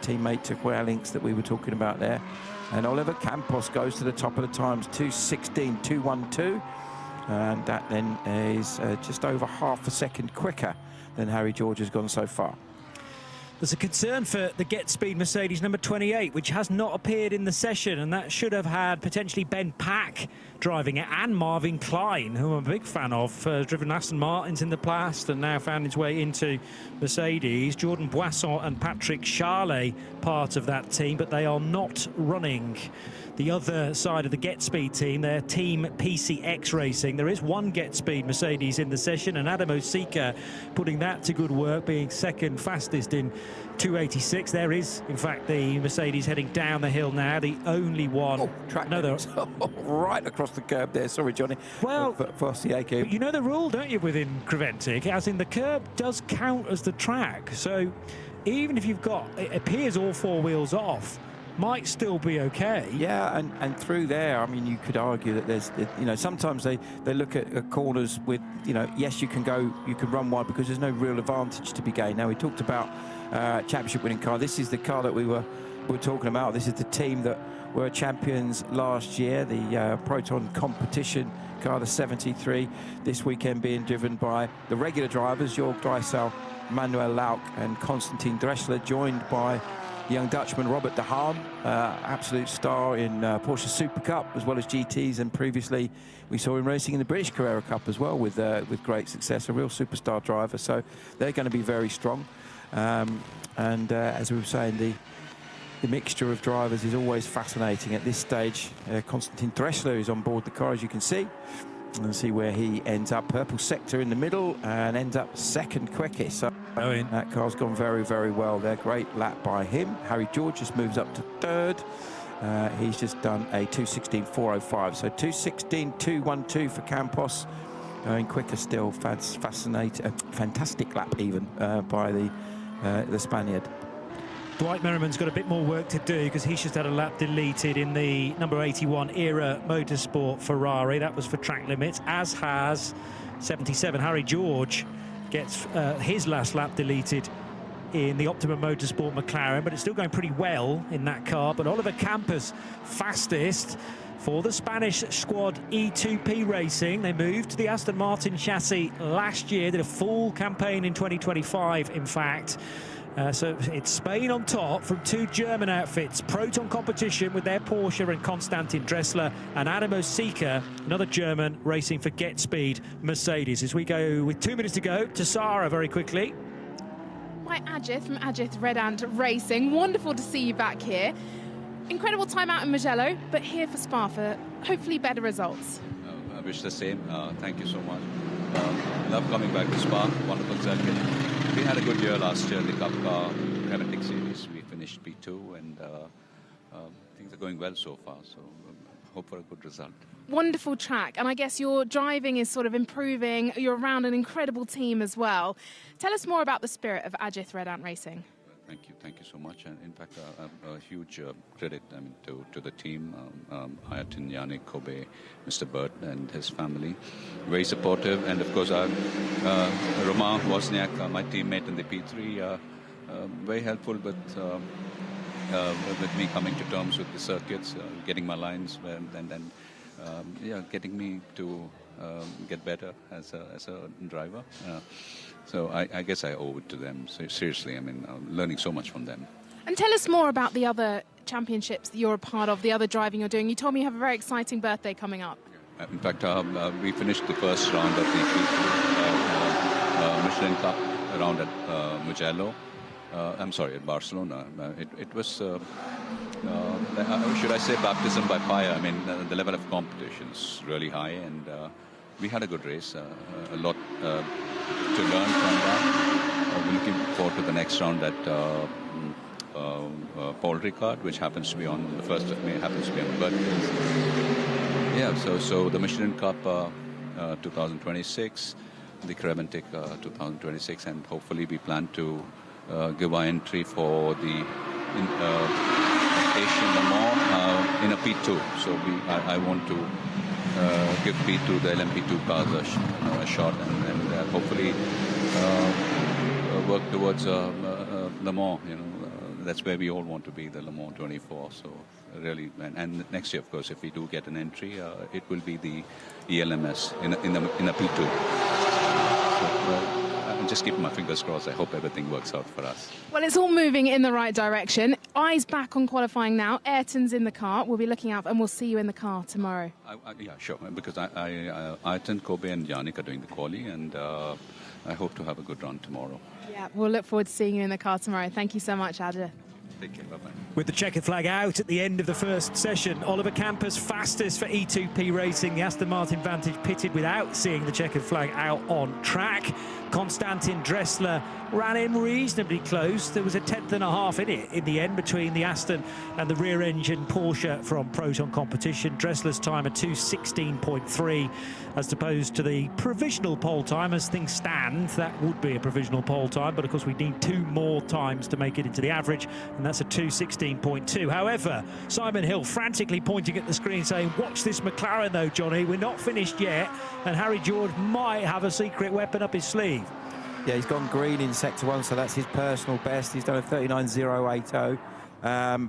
teammate to Wellings that we were talking about there. And Oliver Campos goes to the top of the times, 2:16.212. And that then is just over half a second quicker than Harry George has gone so far. There's a concern for the Get Speed Mercedes number 28, which has not appeared in the session, and that should have had potentially Ben Pack driving it, and Marvin Klein, who I'm a big fan of, driven Aston Martins in the past and now found his way into Mercedes. Jordan Boisson and Patrick Charlet part of that team, but they are not running the other side of the Get Speed team, their team PCX Racing. There is one Get Speed Mercedes in the session, and Adam Osika putting that to good work, being second fastest in 286. There is, in fact, the Mercedes heading down the hill now, the only one. Oh, track right across the curb there. Sorry, Johnny. Well, for Osika. You know the rule, don't you, within Creventic, as in the curb does count as the track. So even if you've got, it appears all four wheels off, might still be okay. Yeah, and through there, I mean, you could argue that there's, you know, sometimes they look at corners with, you know, yes, you can run wide because there's no real advantage to be gained. Now, we talked about championship winning car. This is the car that we were talking about. This is the team that were champions last year, the Proton competition car, the 73. This weekend being driven by the regular drivers, Jörg Dreisel, Manuel Lauk and Konstantin Dressler, joined by young Dutchman Robert de Haan, absolute star in Porsche Super Cup as well as GTs, and previously we saw him racing in the British Carrera Cup as well with great success, a real superstar driver. So they're going to be very strong. And as we were saying, the mixture of drivers is always fascinating at this stage. Konstantin Dressler is on board the car, as you can see. And see where he ends up. Purple sector in the middle and ends up second quickest. So that car's gone very, very well there. Great lap by him. Harry George just moves up to third. He's just done a 2:16.405. So 2:16.212 for Campos. Going quicker still. Fantastic lap even by the Spaniard. Dwight Merriman's got a bit more work to do because he's just had a lap deleted in the number 81 Era Motorsport Ferrari. That was for track limits, as has 77 Harry George gets his last lap deleted in the Optimum Motorsport McLaren, but it's still going pretty well in that car. But Oliver Campos fastest for the Spanish squad E2P Racing. They moved to the Aston Martin chassis last year, did a full campaign in 2025 in fact. So it's Spain on top from two German outfits. Proton competition with their Porsche and Konstantin Dressler, and Adam Osika, another German, racing for Get Speed Mercedes. As we go with 2 minutes to go to Sarah very quickly. Hi, Ajith from Ajith Red Ant Racing. Wonderful to see you back here. Incredible time out in Mugello, but here for Spa for hopefully better results. I wish the same. Thank you so much. Love coming back to Spa. Wonderful circuit. We had a good year last year in the Cup Car Creventic Series. We finished P2 and things are going well so far. So hope for a good result. Wonderful track, and I guess your driving is sort of improving. You're around an incredible team as well. Tell us more about the spirit of Ajith Red Ant Racing. Thank you so much. And in fact, a huge credit to the team, Ayatin, Yannick, Kobe, Mr. Burt and his family. Very supportive, and of course, Romain Wozniak, my teammate in the P3, very helpful, but with me coming to terms with the circuits, getting my lines, and getting me to get better as a driver. So I guess I owe it to them. So seriously, I mean, I'm learning so much from them. And tell us more about the other championships that you're a part of, the other driving you're doing. You told me you have a very exciting birthday coming up. In fact, we finished the first round of the Michelin Cup round at Mugello. I'm sorry, at Barcelona. It was, should I say, baptism by fire. I mean, the level of competition is really high, and we had a good race. A lot to learn from that. We're looking forward to the next round at Paul Ricard, which happens to be on the 1st of May, happens to be on the birthday. Yeah, so the Michelin Cup 2026, the Creventic 2026, and hopefully we plan to give our entry for the Asian Le Mans in a P2. So I want to give P2, the LMP2 cars a shot, and hopefully work towards Le Mans. That's where we all want to be, the Le Mans 24. So really, and next year, of course, if we do get an entry, it will be the ELMS in a P2. So, I'm just keeping my fingers crossed. I hope everything works out for us. Well, it's all moving in the right direction. Eyes back on qualifying now. Ayrton's in the car. We'll be looking out, and we'll see you in the car tomorrow. Yeah, sure. Because Ayrton, Kobe, and Yannick are doing the quali, and I hope to have a good run tomorrow. Yeah, we'll look forward to seeing you in the car tomorrow. Thank you so much, Adja. Take care. Bye-bye. With the checkered flag out at the end of the first session, Oliver Campos fastest for E2P Racing. The Aston Martin Vantage pitted without seeing the checkered flag out on track. Konstantin Dressler ran in reasonably close. There was a 1/10.5 in it in the end between the Aston and the rear-engine Porsche from Proton Competition. Dressler's time at 2:16.3 as opposed to the provisional pole time. As things stand, that would be a provisional pole time, but of course we need 2 more times to make it into the average, and that's a 2:16.2. However, Simon Hill frantically pointing at the screen saying, watch this McLaren though, Johnny, we're not finished yet, and Harry George might have a secret weapon up his sleeve. Yeah, he's gone green in Sector 1, so that's his personal best. He's done a 39.080,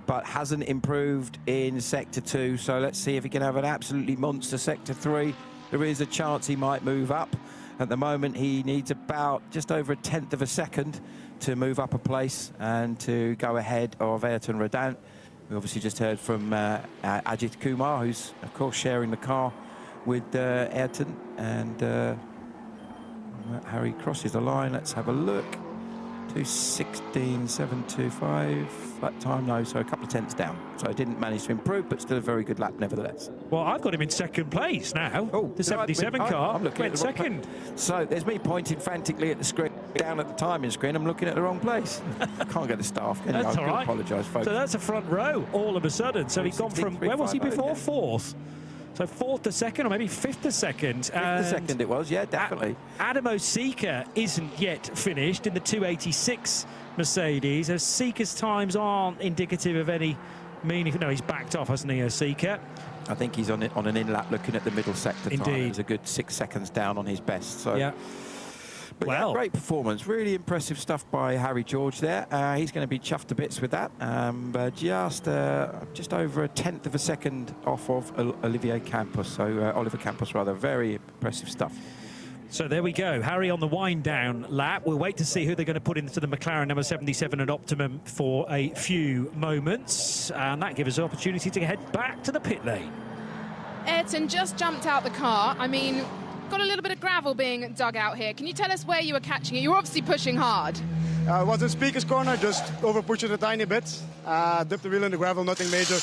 but hasn't improved in Sector 2. So let's see if he can have an absolutely monster Sector 3. There is a chance he might move up. At the moment, he needs about just over 1/10 of a second to move up a place and to go ahead of Ayrton Rodin. We obviously just heard from Ajit Kumar, who's, of course, sharing the car with Ayrton, and Harry crosses the line. Let's have a look. 2:16.725. That time, no, so a couple of tenths down. So didn't manage to improve, but still a very good lap nevertheless. Well, I've got him in second place now. Oh, the 77 car I'm looking went at the wrong second. So there's me pointing frantically at the screen, down at the timing screen. I'm looking at the wrong place. Can't get the staff. Can That's I all right. apologise, folks. So that's a front row all of a sudden. So he's gone from, where was he before? 4th. So 4th to 2nd, or maybe 5th to 2nd. 5th to 2nd it was, yeah, definitely. Adamo Seeker isn't yet finished in the 286 Mercedes, as Seeker's times aren't indicative of any meaning. No, he's backed off, hasn't he, Seeker? I think he's on an in-lap looking at the middle sector time. Indeed. He's a good 6 seconds down on his best. So. Yeah. But well, yeah, great performance. Really impressive stuff by Harry George there. He's going to be chuffed to bits with that. Just over 1/10 of a second off of Oliver Campos. Very impressive stuff. So there we go. Harry on the wind-down lap. We'll wait to see who they're going to put into the McLaren number 77 at Optimum for a few moments. And that gives us an opportunity to head back to the pit lane. Ayrton just jumped out the car. I mean, got a little bit of gravel being dug out here. Can you tell us where you were catching it? You were obviously pushing hard. I was in Speaker's corner, just over pushed it a tiny bit. Dipped the wheel in the gravel, nothing major.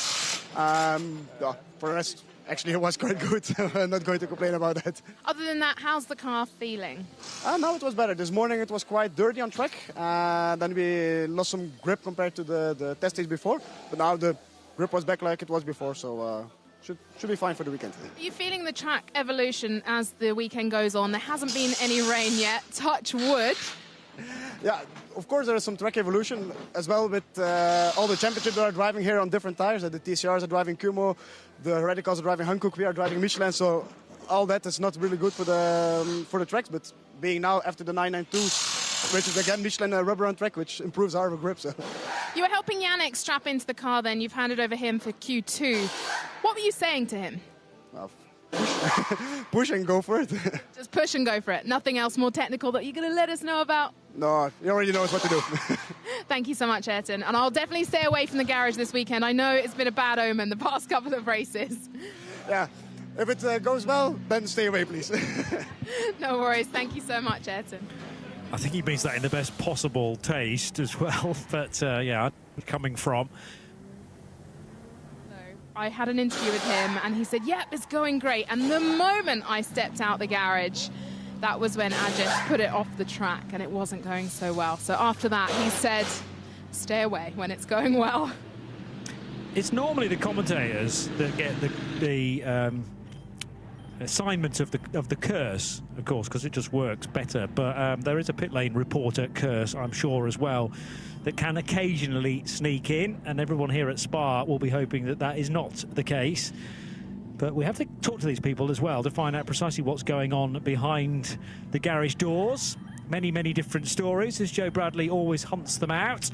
For the rest, actually it was quite good. I'm not going to complain about that. Other than that, how's the car feeling? Now it was better. This morning it was quite dirty on track. Then we lost some grip compared to the test days before. But now the grip was back like it was before, so should be fine for the weekend. Are you feeling the track evolution as the weekend goes on? There hasn't been any rain yet. Touch wood. Yeah, of course there is some track evolution as well with all the championships that are driving here on different tires. The TCRs are driving Kumo, the Radicals are driving Hankook, we are driving Michelin, so all that is not really good for the tracks, but being now after the 992, which is again Michelin rubber on track, which improves our grip. So. You were helping Yannick strap into the car then, you've handed over him for Q2. What were you saying to him? Well, push and go for it. Just push and go for it. Nothing else more technical that you're going to let us know about? No, he already knows what to do. Thank you so much, Ayrton. And I'll definitely stay away from the garage this weekend. I know it's been a bad omen the past couple of races. Yeah, if it goes well, then stay away, please. No worries. Thank you so much, Ayrton. I think he means that in the best possible taste as well. But, yeah, coming from... I had an interview with him and he said, yep, it's going great. And the moment I stepped out the garage, that was when Ajit put it off the track and it wasn't going so well. So after that, he said, stay away when it's going well. It's normally the commentators that get the assignment of the curse, of course, because it just works better. But there is a pit lane reporter curse, I'm sure, as well, that can occasionally sneak in, and everyone here at Spa will be hoping that that is not the case. But we have to talk to these people as well to find out precisely what's going on behind the garage doors. Many, many different stories, as Joe Bradley always hunts them out.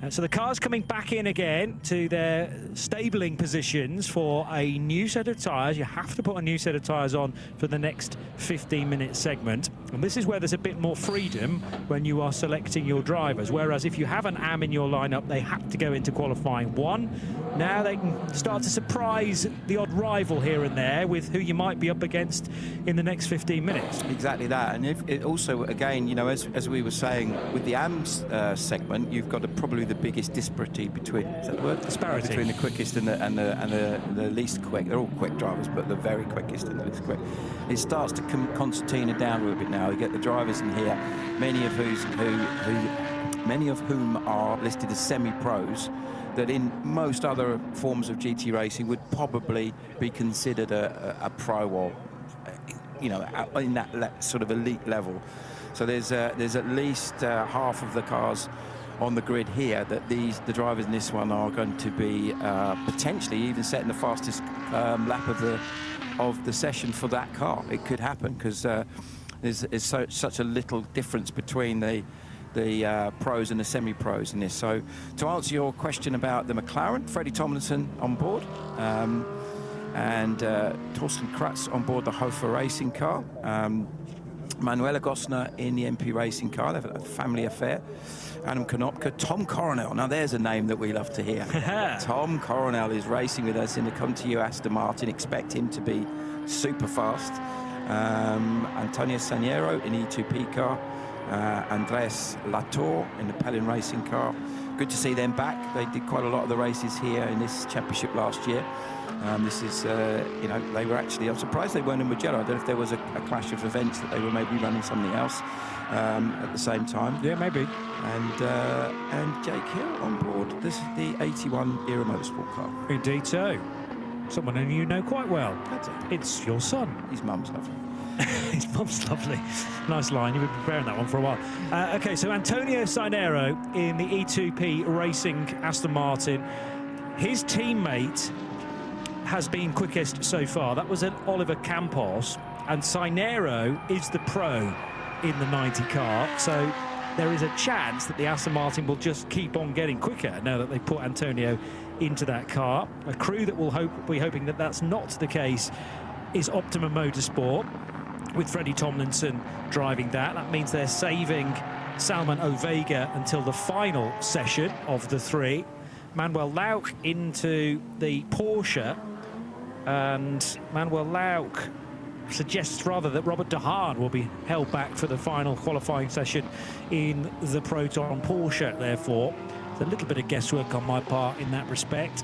So the car's coming back in again to their stabling positions for a new set of tyres. You have to put a new set of tyres on for the next 15-minute segment. And this is where there's a bit more freedom when you are selecting your drivers. Whereas if you have an AM in your lineup, they have to go into qualifying 1. Now they can start to surprise the odd rival here and there with who you might be up against in the next 15 minutes. Exactly that. And if it also, again, you know, as we were saying, with the AMS segment, you've got probably the biggest disparity between, is that the word? Disparity. Between the quickest and the least quick. They're all quick drivers, but the very quickest and the least quick. It starts to concertina down a little bit now. You get the drivers in here, many of whom are listed as semi-pros, that in most other forms of GT racing would probably be considered a pro or, you know, in that sort of elite level. So there's at least half of the cars on the grid here that the drivers in this one are going to be potentially even setting the fastest lap of the session for that car. It could happen because there's such a little difference between the pros and the semi-pros in this. So to answer your question about the McLaren, Freddie Tomlinson on board, and Torsten Kratz on board the Hofer racing car, Manuela Gosner in the MP racing car. They've a family affair. Adam Konopka, Tom Coronel. Now there's a name that we love to hear. Tom Coronel is racing with us in the Come To You Aston Martin. Expect him to be super fast. Antonio Saniero in E2P car. Andres Latour in the Pellin racing car. Good to see them back. They did quite a lot of the races here in this championship last year. This is, you know, they were actually, I'm surprised they weren't in Mugello. I don't know if there was a clash of events that they were maybe running something else at the same time. Yeah, maybe. And Jake Hill on board. This is the 81 Era Motorsport car. Indeed so. Someone who you know quite well. That's it. It's your son. His mum's lovely. His mum's lovely. Nice line. You've been preparing that one for a while. OK, so Antonio Sainero in the E2P Racing Aston Martin. His teammate has been quickest so far. That was an Oliver Campos. And Sainero is the pro in the 90 car. So there is a chance that the Aston Martin will just keep on getting quicker now that they put Antonio into that car. A crew that will be hoping that that's not the case is Optimum Motorsport, with Freddie Tomlinson driving that. That means they're saving Salman Ovega until the final session of the 3. Manuel Lauch into the Porsche, and Manuel Lauch suggests rather that Robert de Haan will be held back for the final qualifying session in the Proton Porsche. Therefore, there's a little bit of guesswork on my part in that respect.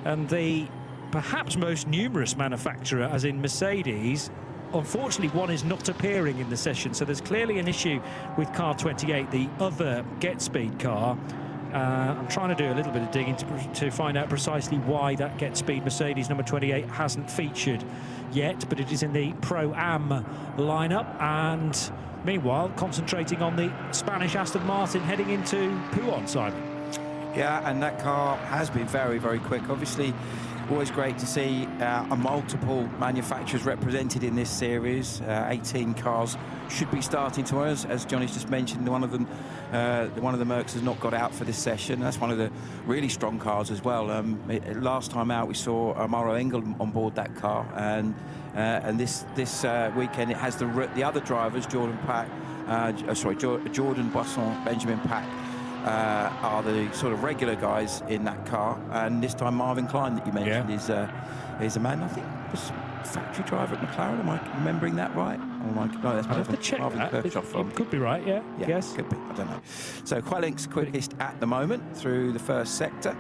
And the perhaps most numerous manufacturer, as in Mercedes, unfortunately one is not appearing in the session, so there's clearly an issue with car 28, the other Get Speed car. I'm trying to do a little bit of digging to find out precisely why that Get Speed Mercedes number 28 hasn't featured yet, but it is in the Pro-Am lineup. And meanwhile, concentrating on the Spanish Aston Martin heading into Pouhon, Simon. Yeah, and that car has been very, very quick. Obviously, always great to see multiple manufacturers represented in this series. 18 cars should be starting tomorrow, as Johnny's just mentioned. One of the Mercs has not got out for this session. That's one of the really strong cars as well. Last time out, we saw Mauro Engel on board that car, and this weekend it has the other drivers, Jordan Boisson, Benjamin Pack. Are the sort of regular guys in that car, and this time Marvin Klein that you mentioned is a man, I think, was factory driver at McLaren. Am I remembering that right? No, that's I'll have to check that. It could be right, yeah. Yes. Could be, I don't know. So Quellink's quickest at the moment through the first sector.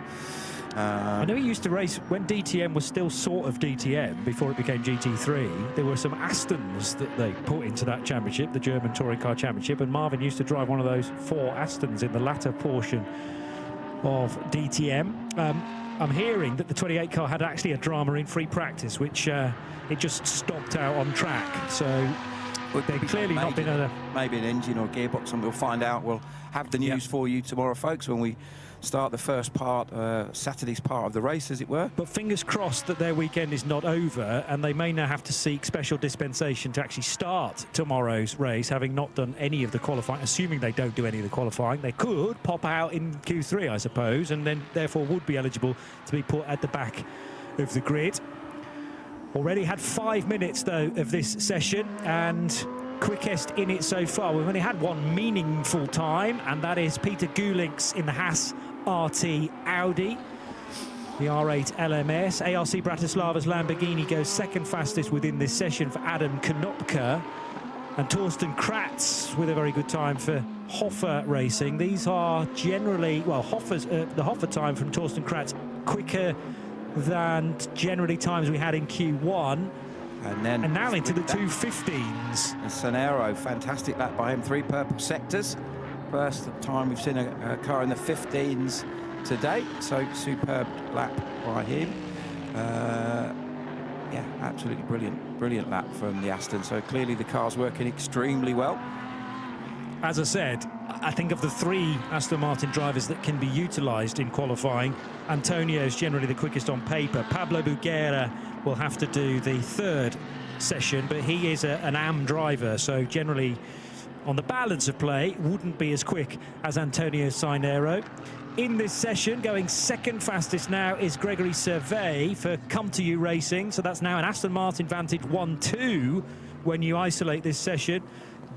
I know he used to race when DTM was still sort of DTM before it became GT3. There were some Astons that they put into that championship, the German Touring Car Championship, and Marvin used to drive one of those 4 Astons in the latter portion of DTM. I'm hearing that the 28 car had actually a drama in free practice, which it just stopped out on track. So they've clearly not been maybe an engine or a gearbox, and we'll find out. We'll have the news for you tomorrow, folks, when we start the first part, Saturday's part of the race, as it were. But fingers crossed that their weekend is not over, and they may now have to seek special dispensation to actually start tomorrow's race, having not done any of the qualifying. Assuming they don't do any of the qualifying, they could pop out in Q3, I suppose, and then therefore would be eligible to be put at the back of the grid. Already had 5 minutes, though, of this session, and quickest in it so far. We've only had one meaningful time, and that is Peter Gulink's in the Haas RT Audi, the R8 LMS. ARC Bratislava's Lamborghini goes second fastest within this session for Adam Konopka, and Torsten Kratz with a very good time for Hoffa Racing. These are generally, well, the Hoffa time from Torsten Kratz quicker than generally times we had in Q1. And now into the 2:15s. Sonero, fantastic lap by him, 3 purple sectors. First time we've seen a car in the 15s to date, so superb lap by him. Yeah, absolutely brilliant lap from the Aston. So clearly the car's working extremely well. As I said, I think of the 3 Aston Martin drivers that can be utilised in qualifying, Antonio's generally the quickest on paper. Pablo Buguera will have to do the 3rd session, but he is an AM driver, so generally on the balance of play wouldn't be as quick as Antonio Sainero. In this session, going second fastest now is Gregory Servet for Come To You Racing, so that's now an Aston Martin Vantage 1-2 when you isolate this session.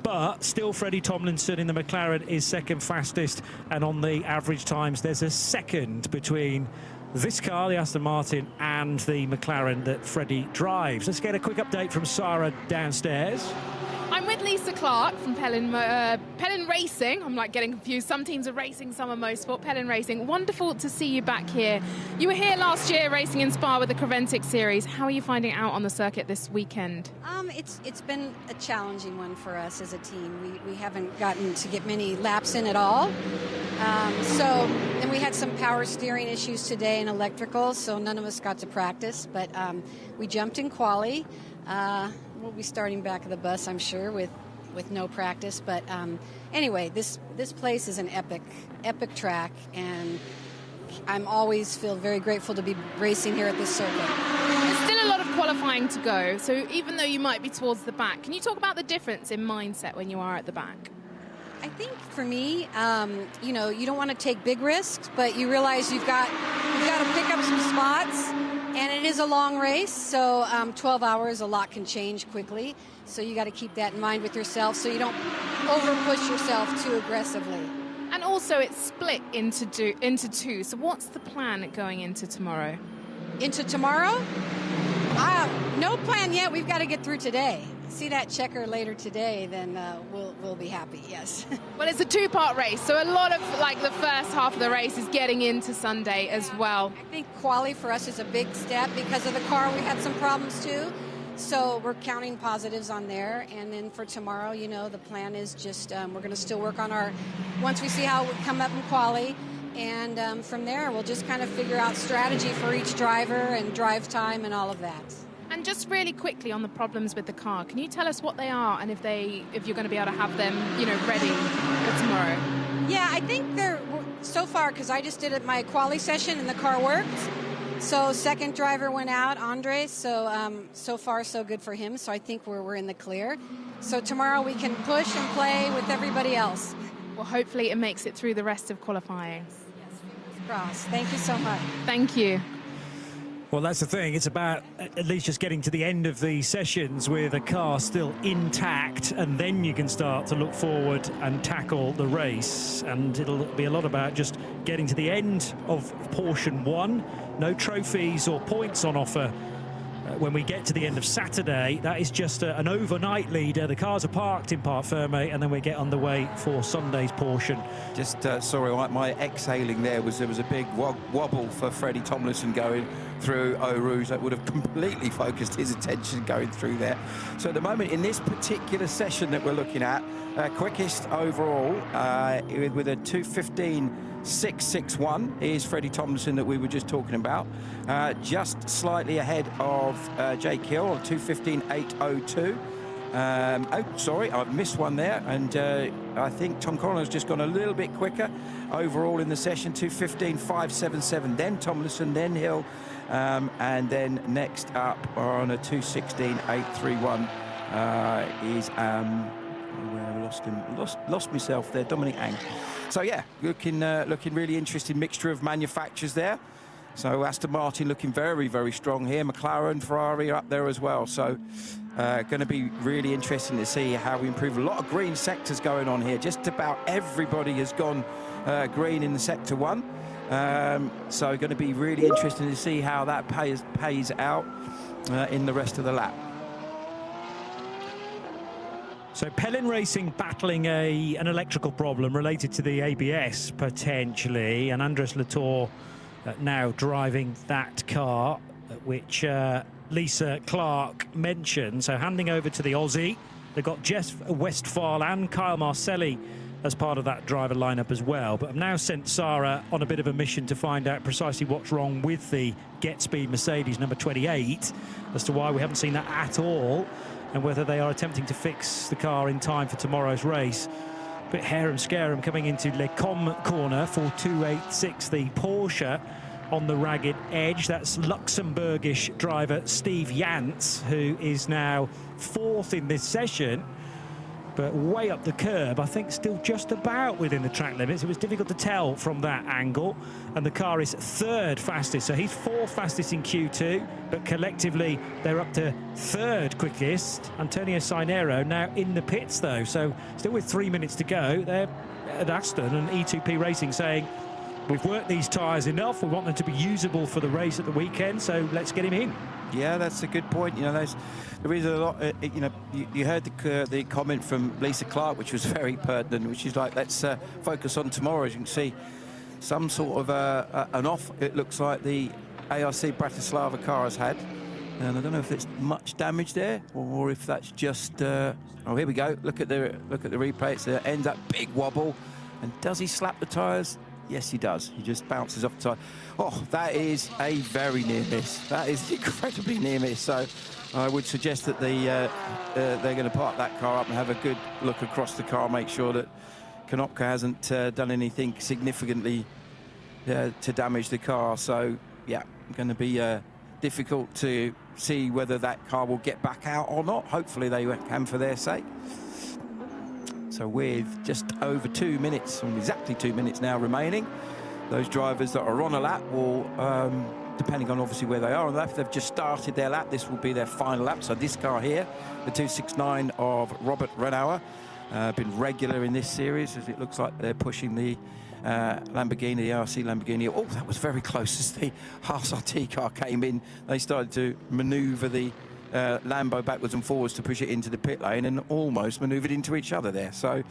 But still, Freddie Tomlinson in the McLaren is second fastest, and on the average times there's a second between this car, the Aston Martin, and the McLaren that Freddie drives. Let's get a quick update from Sarah downstairs. I'm with Lisa Clark from Pellin Racing. I'm like getting confused. Some teams are racing, some are motorsport. Pellin Racing. Wonderful to see you back here. You were here last year racing in Spa with the Creventic Series. How are you finding it out on the circuit this weekend? It's been a challenging one for us as a team. We haven't gotten to get many laps in at all. And we had some power steering issues today and electrical, so none of us got to practice. But we jumped in quali. We'll be starting back of the bus, I'm sure, with no practice. But anyway, this place is an epic track, and I'm always feel very grateful to be racing here at this circuit. There's still a lot of qualifying to go, so even though you might be towards the back, can you talk about the difference in mindset when you are at the back? I think for me, you don't want to take big risks, but you realize you've got to pick up some spots. And it is a long race, so 12 hours, a lot can change quickly. So you got to keep that in mind with yourself so you don't over-push yourself too aggressively. And also it's split into two. So what's the plan going into tomorrow? Into tomorrow? No plan yet. We've got to get through today. See that checker later today, then we'll be happy, yes. Well, it's a 2-part race, so a lot of the first half of the race is getting into Sunday as well. I think quali for us is a big step because of the car. We had some problems too, so we're counting positives on there. And then for tomorrow, the plan is just we're going to still work on once we see how we come up in quali, and from there we'll just kind of figure out strategy for each driver and drive time and all of that. And just really quickly on the problems with the car, can you tell us what they are and if you're going to be able to have them, ready for tomorrow? Yeah, I think they're so far, because I just did my quali session and the car worked. So second driver went out, Andre. So far so good for him. So I think we're in the clear. So tomorrow we can push and play with everybody else. Well, hopefully it makes it through the rest of qualifying. Yes, fingers crossed. Thank you so much. Thank you. Well, that's the thing. It's about at least just getting to the end of the sessions with a car still intact, and then you can start to look forward and tackle the race. And it'll be a lot about just getting to the end of portion 1. No trophies or points on offer when we get to the end of Saturday. That is just an overnight leader. The cars are parked in Parc Ferme, and then we get underway for Sunday's portion. Just sorry, my exhaling there was a big wobble for Freddie Tomlinson going through Eau Rouge. That would have completely focused his attention going through there. So at the moment, in this particular session that we're looking at, quickest overall with a 2:15.661 is Freddie Tomlinson that we were just talking about. Just slightly ahead of Jake Hill, 2:15.802. Oh, sorry, I've missed one there, and I think Tom Connor's just gone a little bit quicker overall in the session. 2:15.577. Then Tomlinson, then Hill, and then next up on a 2:16.831 is where I lost him, lost myself there, Dominic Ang. So yeah, looking really interesting mixture of manufacturers there. So Aston Martin looking very, very strong here. McLaren, Ferrari are up there as well. So going to be really interesting to see how we improve. A lot of green sectors going on here. Just about everybody has gone green in the sector 1. So going to be really interesting to see how that pays out in the rest of the lap. So Pelin Racing battling an electrical problem related to the ABS potentially, and Andres Latour now driving that car, which Lisa Clark mentioned. So handing over to the Aussie. They've got Jeff Westphal and Kyle Marcelli as part of that driver lineup as well. But I've now sent Sarah on a bit of a mission to find out precisely what's wrong with the Get Speed Mercedes number 28, as to why we haven't seen that at all, and whether they are attempting to fix the car in time for tomorrow's race. Bit harum-scarum coming into Le Com corner for 286, the Porsche on the ragged edge. That's Luxembourgish driver Steve Jantz, who is now 4th in this session, but way up the curb. I think still just about within the track limits. It was difficult to tell from that angle, and the car is 3rd fastest, so he's 4th fastest in Q2, but collectively they're up to 3rd quickest. Antonio Sainero now in the pits though, so still with 3 minutes to go. They're at Aston and E2P Racing saying, we've worked these tyres enough, we want them to be usable for the race at the weekend, so let's get him in. Yeah, that's a good point. You know, there is a lot. You know, you heard the comment from Lisa Clark, which was very pertinent, which is like, let's focus on tomorrow. As you can see, some sort of an off. It looks like the ARC Bratislava car has had, and I don't know if it's much damage there or if that's just. Oh, here we go. Look at the replay. It ends up big wobble, and does he slap the tyres? Yes, he does. He just bounces off the tyre. Oh, that is a very near miss. That is incredibly near miss. So I would suggest that they're going to park that car up and have a good look across the car, make sure that Konopka hasn't done anything significantly to damage the car. So, yeah, going to be difficult to see whether that car will get back out or not. Hopefully they can for their sake. So with just over 2 minutes, or exactly 2 minutes now remaining, those drivers that are on a lap will, depending on obviously where they are on the lap, if they've just started their lap, this will be their final lap. So this car here, the 269 of Robert Renauer, been regular in this series, as it looks like they're pushing the Lamborghini, the RC Lamborghini. Oh, that was very close as the Haas RT car came in. They started to manoeuvre the Lambo backwards and forwards to push it into the pit lane, and almost manoeuvred into each other there. So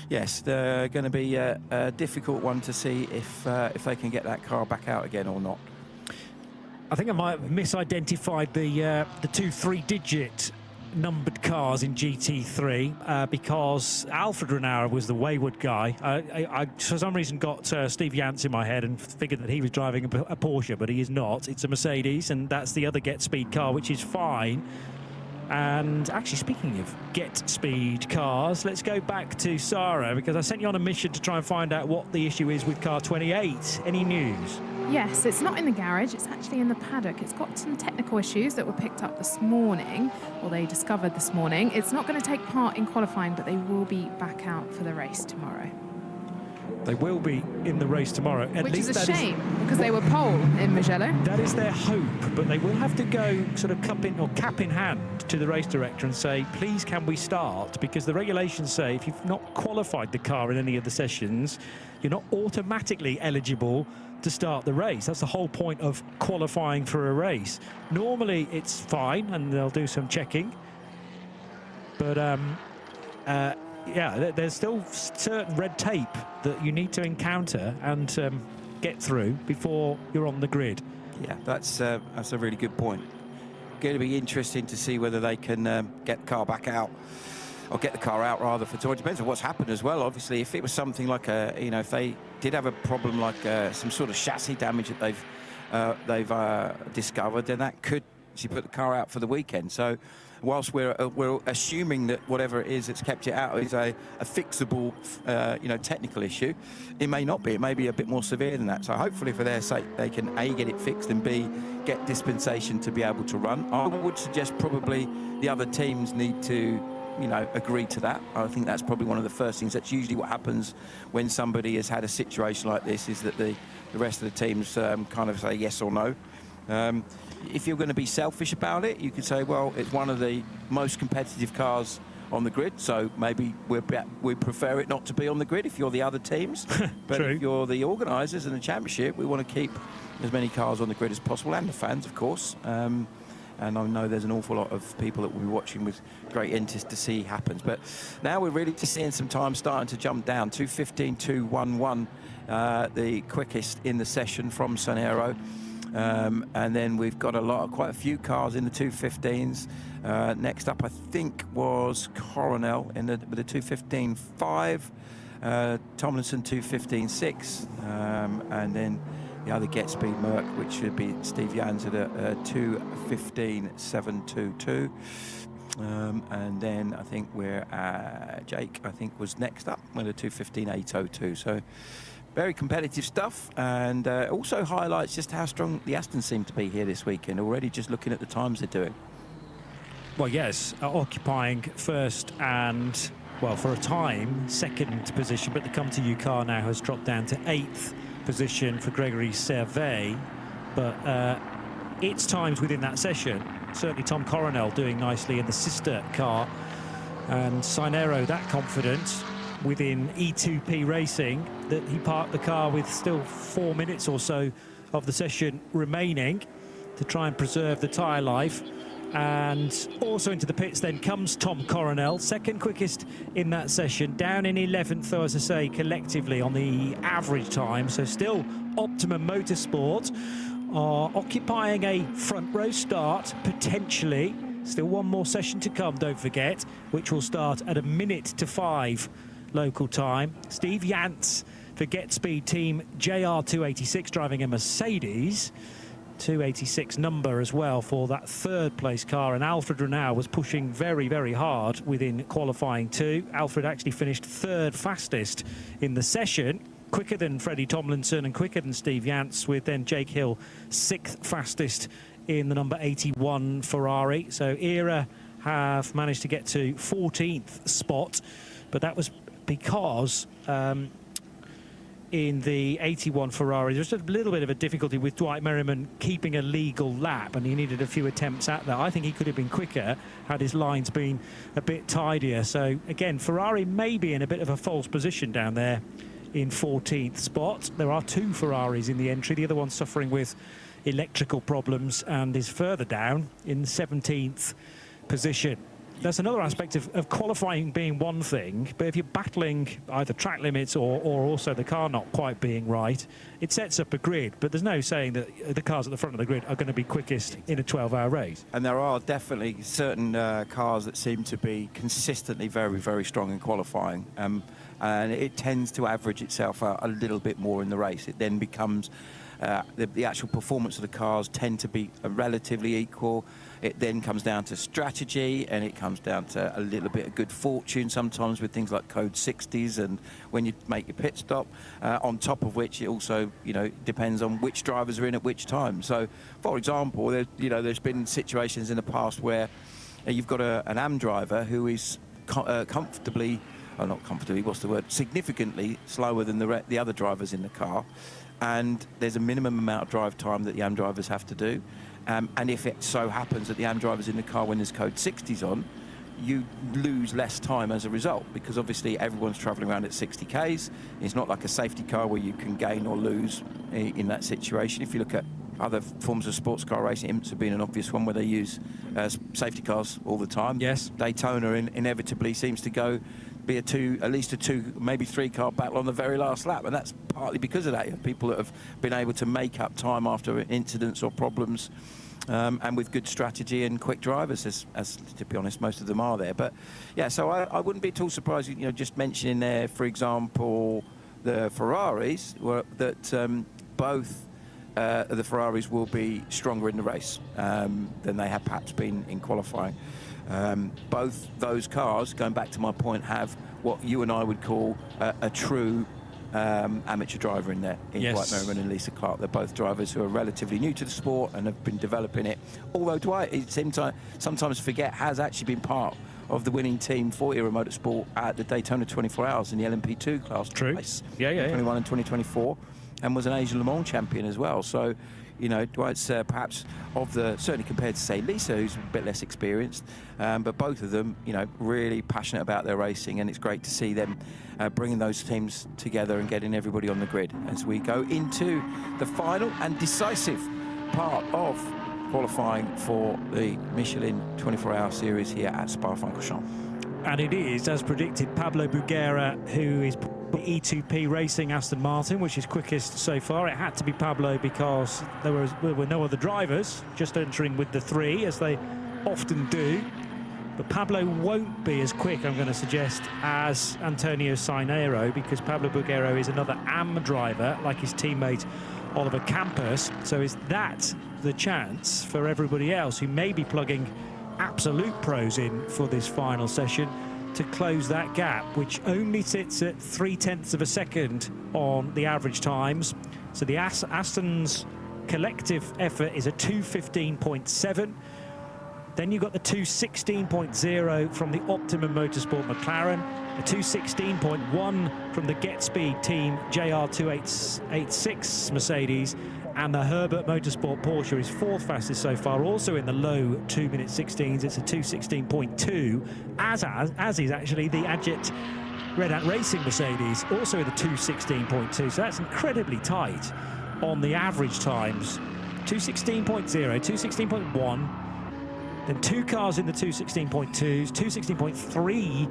yes, they're going to be a difficult one to see if they can get that car back out again or not. I think I might have misidentified the 2 3-digit numbered cars in GT3 because Alfred Renauer was the wayward guy. I for some reason got Steve Jantz in my head and figured that he was driving a Porsche, but he is not. It's a Mercedes, and that's the other Get Speed car, which is fine. And actually, speaking of Get Speed cars, let's go back to Sarah, because I sent you on a mission to try and find out what the issue is with car 28. Any news? Yes, it's not in the garage, it's actually in the paddock. It's got some technical issues that were picked up this morning, or they discovered this morning. It's not going to take part in qualifying, but they will be back out for the race tomorrow. They will be in the race tomorrow. Which is a shame, because they were pole in Mugello. That is their hope, but they will have to go sort of cap in hand to the race director and say, please, can we start? Because the regulations say if you've not qualified the car in any of the sessions, you're not automatically eligible to start the race. That's the whole point of qualifying for a race. Normally it's fine, and they'll do some checking, but yeah, there's still certain red tape that you need to encounter and get through before you're on the grid. Yeah, that's a really good point. Going to be interesting to see whether they can get the car back out, or get the car out rather for tomorrow. It depends on what's happened as well. Obviously, if it was something like if they did have a problem like some sort of chassis damage that they've discovered, then that could she put the car out for the weekend. So whilst we're assuming that whatever it is that's kept it out is a fixable, technical issue, it may not be. It may be a bit more severe than that. So hopefully for their sake, they can A, get it fixed, and B, get dispensation to be able to run. I would suggest probably the other teams need to agree to that. I think that's probably one of the first things. That's usually what happens when somebody has had a situation like this, is that the rest of the teams kind of say yes or no. If you're going to be selfish about it, you could say, well, it's one of the most competitive cars on the grid, so maybe we prefer it not to be on the grid if you're the other teams. But True. if you're the organisers and the championship, we want to keep as many cars on the grid as possible, and the fans, of course. And I know there's an awful lot of people that will be watching with great interest to see happens. But now we're really just seeing some time starting to jump down. 2:15, 2:11, the quickest in the session from Sonero. And then we've got quite a few cars in the 2:15s. Next up, I think, was Coronel with the 2:15.5. Tomlinson 2:15.6. And then the other Get Speed Merc, which should be Steve Jans at a 2:15.722. And then I think Jake, I think, was next up with a 2:15.802. So very competitive stuff, and also highlights just how strong the Astons seem to be here this weekend already, just looking at the times they're doing. Well, yes, occupying first and, well, for a time, second position, but the Come To You car now has dropped down to 8th position for Gregory Servet. But it's times within that session, certainly Tom Coronel doing nicely in the sister car, and Sonero that confident within E2P Racing that he parked the car with still 4 minutes or so of the session remaining to try and preserve the tyre life. And also into the pits then comes Tom Coronel, second quickest in that session, down in 11th, though, as I say, collectively on the average time. So still Optimum Motorsport are occupying a front row start, potentially. Still one more session to come, don't forget, which will start at 1:05 local time. Steve Jans for Get Speed Team JR286 driving a Mercedes. 286 number as well for that third place car, and Alfred Renau was pushing very, very hard within qualifying two. Alfred actually finished third fastest in the session, quicker than Freddie Tomlinson and quicker than Steve Jans, with then Jake Hill sixth fastest in the number 81 Ferrari. So ERA have managed to get to 14th spot, but that was because in the 81 Ferrari, there was a little bit of a difficulty with Dwight Merriman keeping a legal lap, and he needed a few attempts at that. I think he could have been quicker had his lines been a bit tidier. So again, Ferrari may be in a bit of a false position down there in 14th spot. There are two Ferraris in the entry. The other one's suffering with electrical problems and is further down in 17th position. That's another aspect of qualifying being one thing, but if you're battling either track limits or also the car not quite being right, it sets up a grid. But there's no saying that the cars at the front of the grid are going to be quickest in a 12-hour race. And there are definitely certain cars that seem to be consistently very, very strong in qualifying. And it tends to average itself out a little bit more in the race. It then becomes the actual performance of the cars tend to be relatively equal. It then comes down to strategy, and it comes down to a little bit of good fortune sometimes with things like code 60s and when you make your pit stop. On top of which, it also depends on which drivers are in at which time. So, for example, there's been situations in the past where you've got an AM driver who is significantly slower than the other drivers in the car, and there's a minimum amount of drive time that the AM drivers have to do. And if it so happens that the AM driver's in the car when there's code 60s on, you lose less time as a result, because obviously everyone's travelling around at 60 Ks. It's not like a safety car where you can gain or lose in that situation. If you look at other forms of sports car racing, IMSA being an obvious one where they use safety cars all the time. Yes. Daytona inevitably seems to be at least a two, maybe three car battle on the very last lap, and that's partly because of that. You have people that have been able to make up time after incidents or problems, and with good strategy and quick drivers, as to be honest, most of them are there. But yeah, so I wouldn't be at all surprised, just mentioning there, for example, the Ferraris, that both the Ferraris will be stronger in the race than they have perhaps been in qualifying. Both those cars, going back to my point, have what you and I would call a true amateur driver in there, in Dwight Merriman and Lisa Clark. They're both drivers who are relatively new to the sport and have been developing it. Although Dwight, it seems to sometimes forget, has actually been part of the winning team for Era Motorsport at the Daytona 24 Hours in the LMP2 class. True. Twice, Yeah. 21 and 2024, and was an Asian Le Mans champion as well. So, you know, Dwight's perhaps certainly compared to, say, Lisa, who's a bit less experienced, but both of them, you know, really passionate about their racing, and it's great to see them bringing those teams together and getting everybody on the grid as we go into the final and decisive part of qualifying for the Michelin 24-hour series here at Spa-Francorchamps. And it is, as predicted, Pablo Buguera, who is E2P Racing Aston Martin, which is quickest so far. It had to be Pablo because there were no other drivers, just entering with the 3, as they often do. But Pablo won't be as quick, I'm going to suggest, as Antonio Sainero, because Pablo Buguera is another AM driver, like his teammate Oliver Campos. So is that the chance for everybody else who may be plugging absolute pros in for this final session to close that gap, which only sits at 0.3 of a second on the average times? So the Aston's collective effort is a 2:15.7. Then you've got the 2:16.0 from the Optimum Motorsport McLaren, a 2:16.1 from the Get Speed team JR2886 Mercedes, and the Herbert Motorsport Porsche is 4th fastest so far, also in the low 2:16s. It's a 2:16.2, as is actually the Adjet Red Hat Racing Mercedes, also in the 2:16.2. So that's incredibly tight on the average times. 2:16.0, 2:16.1. Then 2 cars in the 2:16.2s, 2:16.3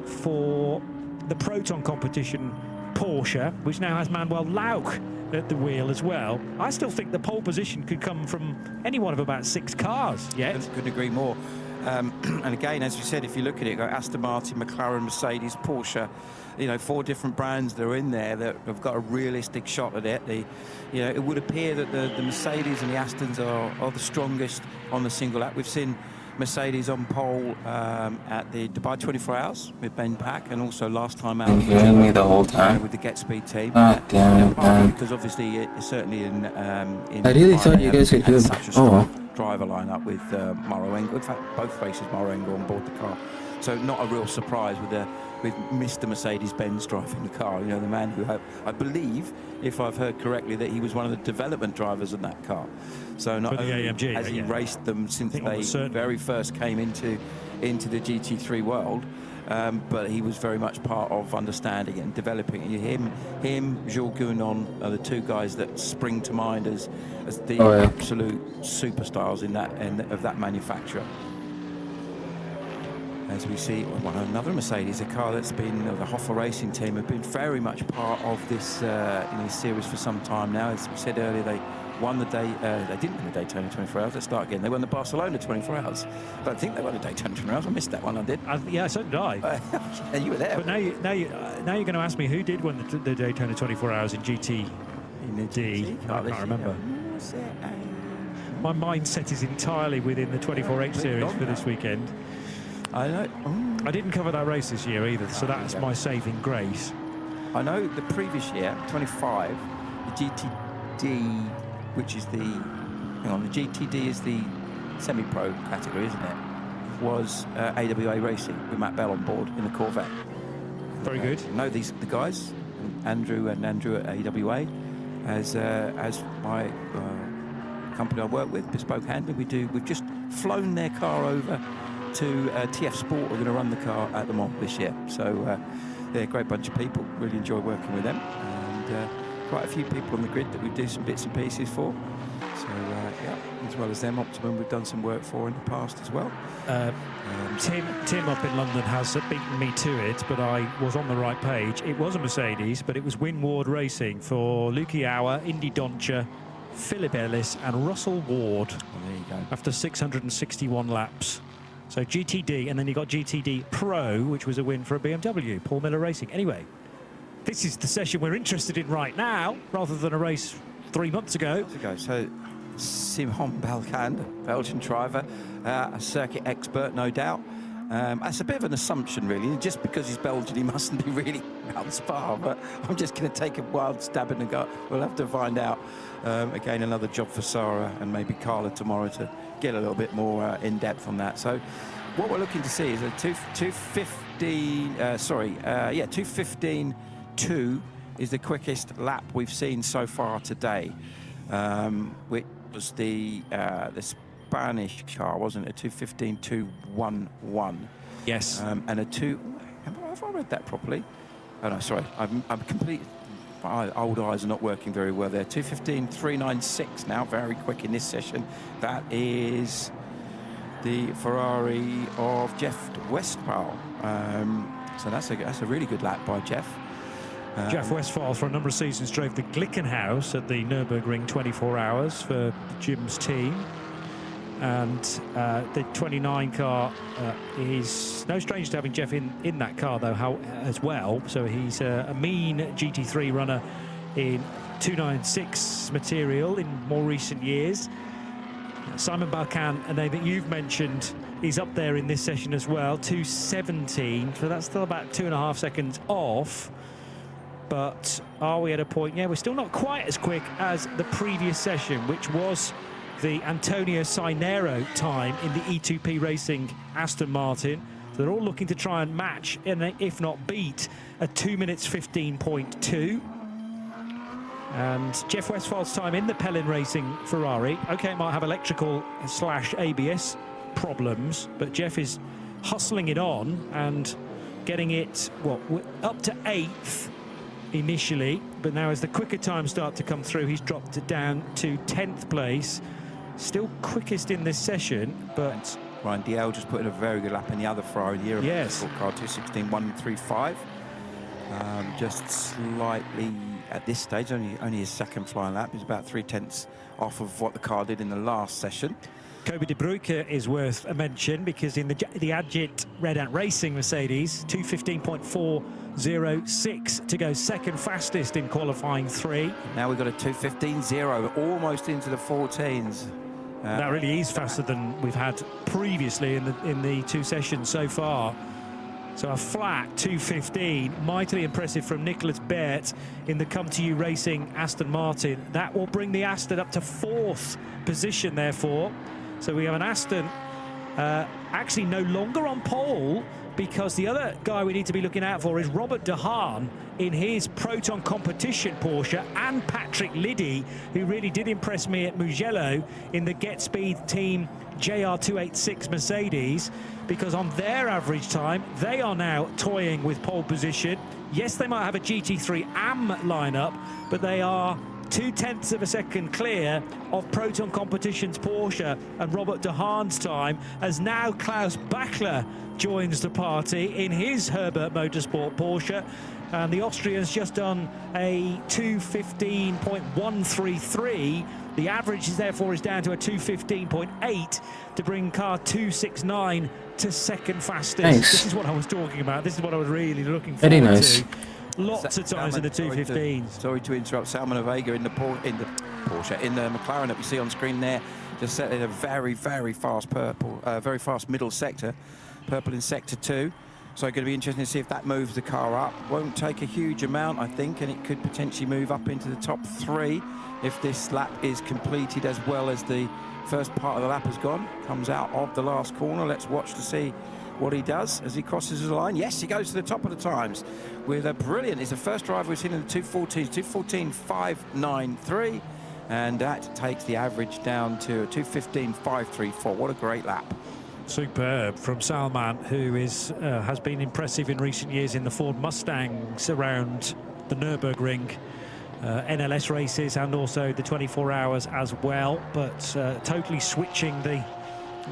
for the Proton competition Porsche, which now has Manuel Lauch at the wheel as well. I still think the pole position could come from any one of about 6 cars yet. Couldn't agree more. And again, as you said, if you look at it, got Aston Martin, McLaren, Mercedes, Porsche, you know, 4 different brands that are in there that have got a realistic shot at it. You know, it would appear that the Mercedes and the Astons are the strongest on the single lap. We've seen Mercedes on pole at the Dubai 24 Hours with Ben Pack, and also last time out hearing me the whole time. with the Get Speed team. Ah, damn it, man. Because obviously, certainly in I really thought you guys could do such a strong driver lineup with Mauro Engo. In fact, both races Mauro Engo on board the car. So not a real surprise with Mr. Mercedes-Benz driving the car. You know, the man who I believe, if I've heard correctly, that he was one of the development drivers in that car. So not only AMG, has he raced them since they very first came into the GT3 world, but he was very much part of understanding it and developing it. Him, Jules Gounon are the 2 guys that spring to mind as the absolute superstars of that manufacturer. As we see another Mercedes, a car that's been, the Hoffa Racing team have been very much part of this series for some time now. As we said earlier, they won they didn't win the Daytona 24 Hours. Let's start again. They won the Barcelona 24 Hours. I don't think they won the Daytona 24 Hours. I missed that one. I did. Yeah, so did I. Yeah, you were there. But now you're going to ask me who did win the Daytona 24 Hours in GT. I can't remember. My mindset is entirely within the 24H series for this weekend. I know. I didn't cover that race this year either, so that's my saving grace. I know the previous year, 25, the GTD, which is the GTD is the semi-pro category, isn't it? Was AWA Racing with Matt Bell on board in the Corvette. Very good. I know the guys, Andrew at AWA, as my company I work with, Bespoke Handling. We've just flown their car over to TF Sport. We're going to run the car at Le Mans this year. So they're a great bunch of people. Really enjoy working with them, and quite a few people on the grid that we do some bits and pieces for. So as well as them, Optimum we've done some work for in the past as well. Tim up in London has beaten me to it, but I was on the right page. It was a Mercedes, but it was Winward Racing for Luki Auer, Indy Doncher, Philip Ellis and Russell Ward. There you go. After 661 laps. So GTD, and then you got GTD Pro, which was a win for a BMW, Paul Miller Racing. Anyway, this is the session we're interested in right now, rather than a race 3 months ago. So Simon Balkan, Belgian driver, a circuit expert, no doubt. That's a bit of an assumption, really. Just because he's Belgian, he mustn't be really about Spa. But I'm just going to take a wild stab in the gut. We'll have to find out. Again, another job for Sarah and maybe Carla tomorrow to get a little bit more in depth on that. So what we're looking to see is a 2:15.2 is the quickest lap we've seen so far today, which was the Spanish car, wasn't it? 2:15.211. Yes. And a have I read that properly? Oh no, sorry. I'm complete. My old eyes are not working very well there. 2:15.396 now, very quick in this session. That is the Ferrari of Jeff Westphal. So that's a really good lap by Jeff. Jeff Westphal, for a number of seasons, drove the Glickenhaus at the Nürburgring 24 hours for Jim's team. And the 29 car is no stranger to having Jeff in that car, though, as well. So he's a mean GT3 runner in 296 material in more recent years. Simon Balkan, a name that you've mentioned, is up there in this session as well, 2:17. So that's still about 2.5 seconds off. But are we at a point? Yeah, we're still not quite as quick as the previous session, which was the Antonio Sainero time in the E2P Racing Aston Martin. So they're all looking to try and match, and if not beat, a 2 minutes 15.2. And Jeff Westphal's time in the Pellin Racing Ferrari, okay, it might have electrical / ABS problems, but Jeff is hustling it on and getting it, up to 8th initially, but now as the quicker times start to come through, he's dropped it down to 10th place. Still quickest in this session, but Ryan Diel just put in a very good lap in the other Ferrari, the European yes. car, 2:16.135. Just slightly at this stage, only his second flying lap. He's about 3/10 off of what the car did in the last session. Kobe de Bruyke is worth a mention because in the Adjit Red Ant Racing Mercedes, 2:15.406 to go second fastest in qualifying 3. Now we've got a 2:15.0, almost into the 14s. That really is faster than we've had previously in the 2 sessions so far. So a flat 2:15, mightily impressive from Nicolas Bert in the Come To You Racing Aston Martin. That will bring the Aston up to 4th position, therefore. So we have an Aston actually no longer on pole, because the other guy we need to be looking out for is Robert De Haan in his Proton Competition Porsche, and Patrick Liddy, who really did impress me at Mugello in the Get Speed Team JR286 Mercedes, because on their average time, they are now toying with pole position. Yes, they might have a GT3 AM lineup, but they are 0.2 of a second clear of Proton Competition's Porsche and Robert De Haan's time, as now Klaus Bachler joins the party in his Herbert Motorsport Porsche. And the Austrian's just done a 2:15.133. The average is therefore down to a 2:15.8 to bring car 269 to second fastest. Nice. This is what I was talking about. This is what I was really looking forward Very nice. to. Lots of times in the 2:15s. Sorry to interrupt. Salman Vega in the Porsche, in the McLaren that we see on screen there, just set in a very, very fast very fast middle sector, purple in sector 2. So going to be interesting to see if that moves the car up. Won't take a huge amount, I think, and it could potentially move up into the top 3 if this lap is completed as well as the first part of the lap has gone. Comes out of the last corner. Let's watch to see what he does as he crosses the line. Yes, he goes to the top of the times with a brilliant. He's the first driver we've seen in the 2:14s, 2:14.593, and that takes the average down to 2:15.534. What a great lap. Superb from Salman, who has been impressive in recent years in the Ford Mustangs around the Nürburgring, NLS races, and also the 24 hours as well, but totally switching the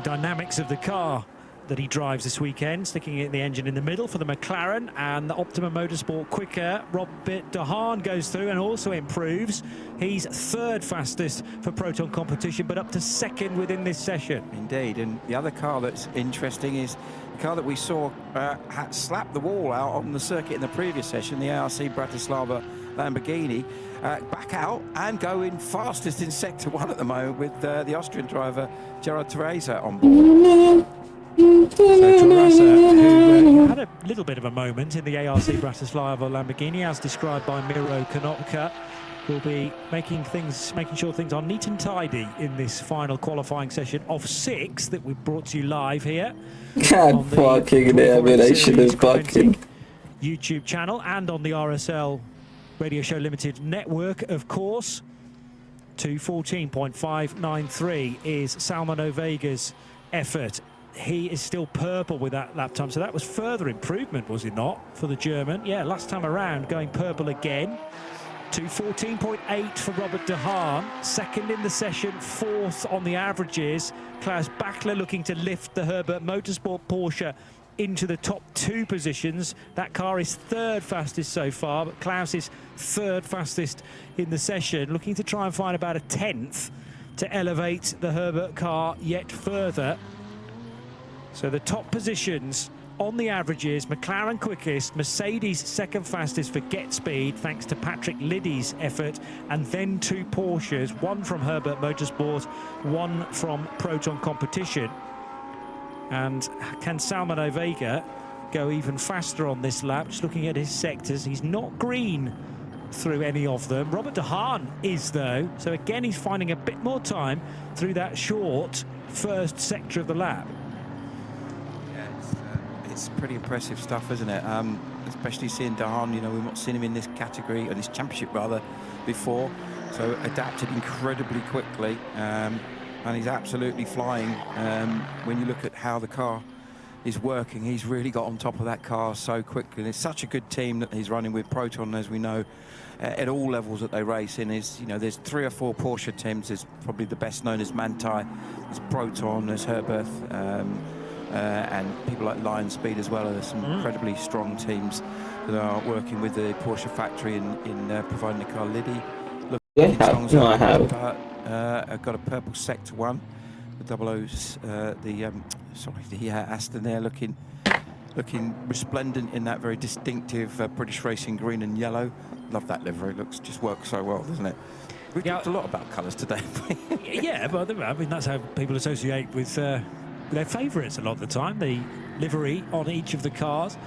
dynamics of the car that he drives this weekend, sticking the engine in the middle for the McLaren, and the Optimum Motorsport quicker. Robert De Haan goes through and also improves. He's 3rd fastest for Proton Competition, but up to 2nd within this session. Indeed, and the other car that's interesting is the car that we saw had slapped the wall out on the circuit in the previous session, the ARC Bratislava Lamborghini, back out and going fastest in Sector 1 at the moment with the Austrian driver Gerard Teresa on board. So Teresa, who had a little bit of a moment in the ARC Bratislava Lamborghini, as described by Miro Konopka, will be making sure things are neat and tidy in this final qualifying session of 6 that we've brought to you live here. God fucking damn it, I should have fucking... YouTube channel and on the RSL Radio Show Limited network, of course. 2:14.593 is Salman Ovega's effort. He is still purple with that lap time, so that was further improvement, was it not, for the German? Yeah, last time around going purple again. 2:14.8 for Robert de Haan, second in the session, fourth on the averages. Klaus Bachler looking to lift the Herbert Motorsport Porsche into the top 2 positions. That car is third fastest so far, but Klaus is third fastest in the session, looking to try and find about a 10th to elevate the Herbert car yet further. So the top positions on the averages: McLaren quickest, Mercedes second fastest for get speed thanks to Patrick Liddy's effort, and then 2 Porsches, one from Herbert Motorsport, one from Proton Competition. And can Salman Ovega go even faster on this lap? Just looking at his sectors, he's not green through any of them. Robert de Haan is, though, so again he's finding a bit more time through that short first sector of the lap. It's pretty impressive stuff, isn't it? Especially seeing de Haan, you know, we've not seen him in this category, or this championship rather, before. So adapted incredibly quickly, and he's absolutely flying. When you look at how the car is working, he's really got on top of that car so quickly. And it's such a good team that he's running with, Proton, as we know, at all levels that they race in. Is, you know, there's 3 or 4 Porsche teams. There's probably the best known as Manthey, there's Proton, there's Herbert, and people like Lion Speed as well. There's some incredibly strong teams that are working with the Porsche factory in providing the car. Liddy, look, I have. I've got a purple Sector 1, the double O's, the Aston there, looking resplendent in that very distinctive British racing green and yellow. Love that livery. Just works so well, doesn't it? We've talked a lot about colours today. Yeah, but I mean, that's how people associate with their favourites a lot of the time, the livery on each of the cars.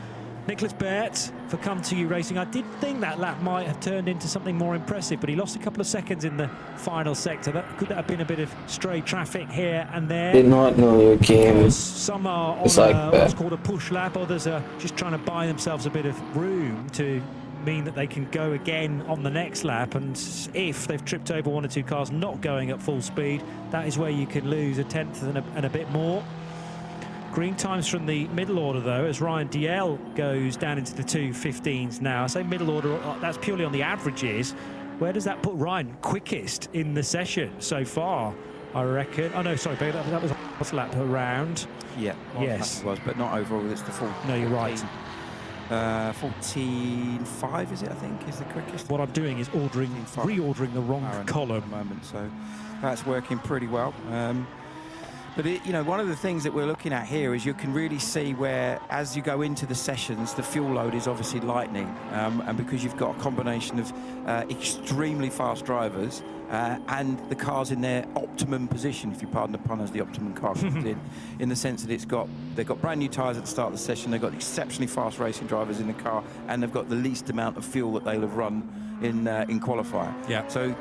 Nicholas Baerts for Come To You Racing. I did think that lap might have turned into something more impressive, but he lost a couple of seconds in the final sector. Could that have been a bit of stray traffic here and there? Did not know your game. Some are on what's called a push lap, others are just trying to buy themselves a bit of room to mean that they can go again on the next lap, and if they've tripped over 1 or 2 cars not going at full speed, that is where you can lose a 10th and a bit more. Green times from the middle order, though, as Ryan DL goes down into the 2:15s now. I say middle order, that's purely on the averages. Where does that put Ryan? Quickest in the session so far, I reckon. Oh, no, sorry, that was last lap around. Yeah, yes. It was, but not overall. It's the full. No, you're right. 14.5 is it, I think, is the quickest. What I'm doing is reordering the wrong column at the moment, so that's working pretty well. But you know, one of the things that we're looking at here is you can really see where, as you go into the sessions, the fuel load is obviously lightening, and because you've got a combination of extremely fast drivers and the car's in their optimum position, if you pardon the pun, as the optimum car comes in the sense that they've got brand new tyres at the start of the session, they've got exceptionally fast racing drivers in the car, and they've got the least amount of fuel that they'll have run in qualifying. Yeah. So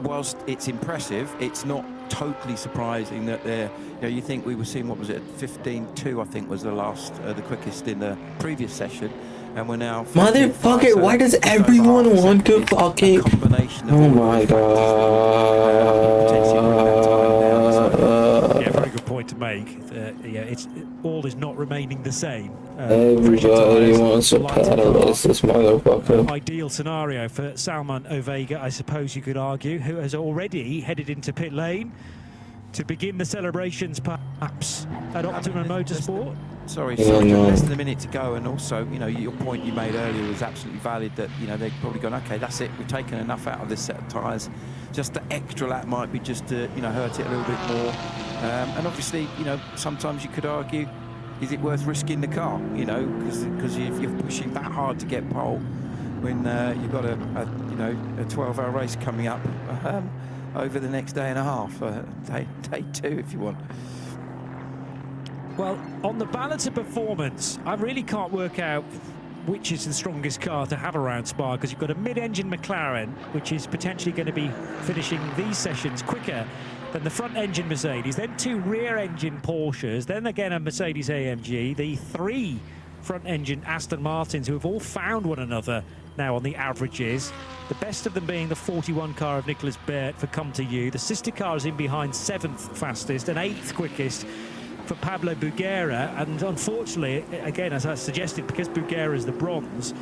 whilst it's impressive, it's not totally surprising that they're, you know, you think we were seeing, what was it, 15.2 I think was the quickest in the previous session, and we're now motherfucker, so why does everyone want to fucking oh my god. Yeah, very good point to make. Yeah, it's all is not remaining the same. Everybody wants to penalize this motherfucker. Ideal scenario for Salman Ovega, I suppose you could argue, who has already headed into pit lane to begin the celebrations, perhaps, at Optimum Motorsport. Sorry, less than a minute to go, and also, you know, your point you made earlier was absolutely valid, that, you know, they've probably gone, okay, that's it, we've taken enough out of this set of tyres. Just the extra lap might be just to, you know, hurt it a little bit more. And obviously, you know, sometimes you could argue, is it worth risking the car, you know, because if you're pushing that hard to get pole, when you've got a 12-hour race coming up over the next day and a half, day 2 if you want. Well, on the balance of performance, I really can't work out which is the strongest car to have around Spa, because you've got a mid-engine McLaren, which is potentially going to be finishing these sessions quicker than the front-engine Mercedes, then 2 rear-engine Porsches, then again a Mercedes AMG, the 3 front-engine Aston Martins, who have all found one another now on the averages. The best of them being the 41 car of Nicholas Bert for Come To You. The sister car is in behind 7th fastest and 8th quickest for Pablo Buguera, and unfortunately, again, as I suggested, because Buguera is the bronze,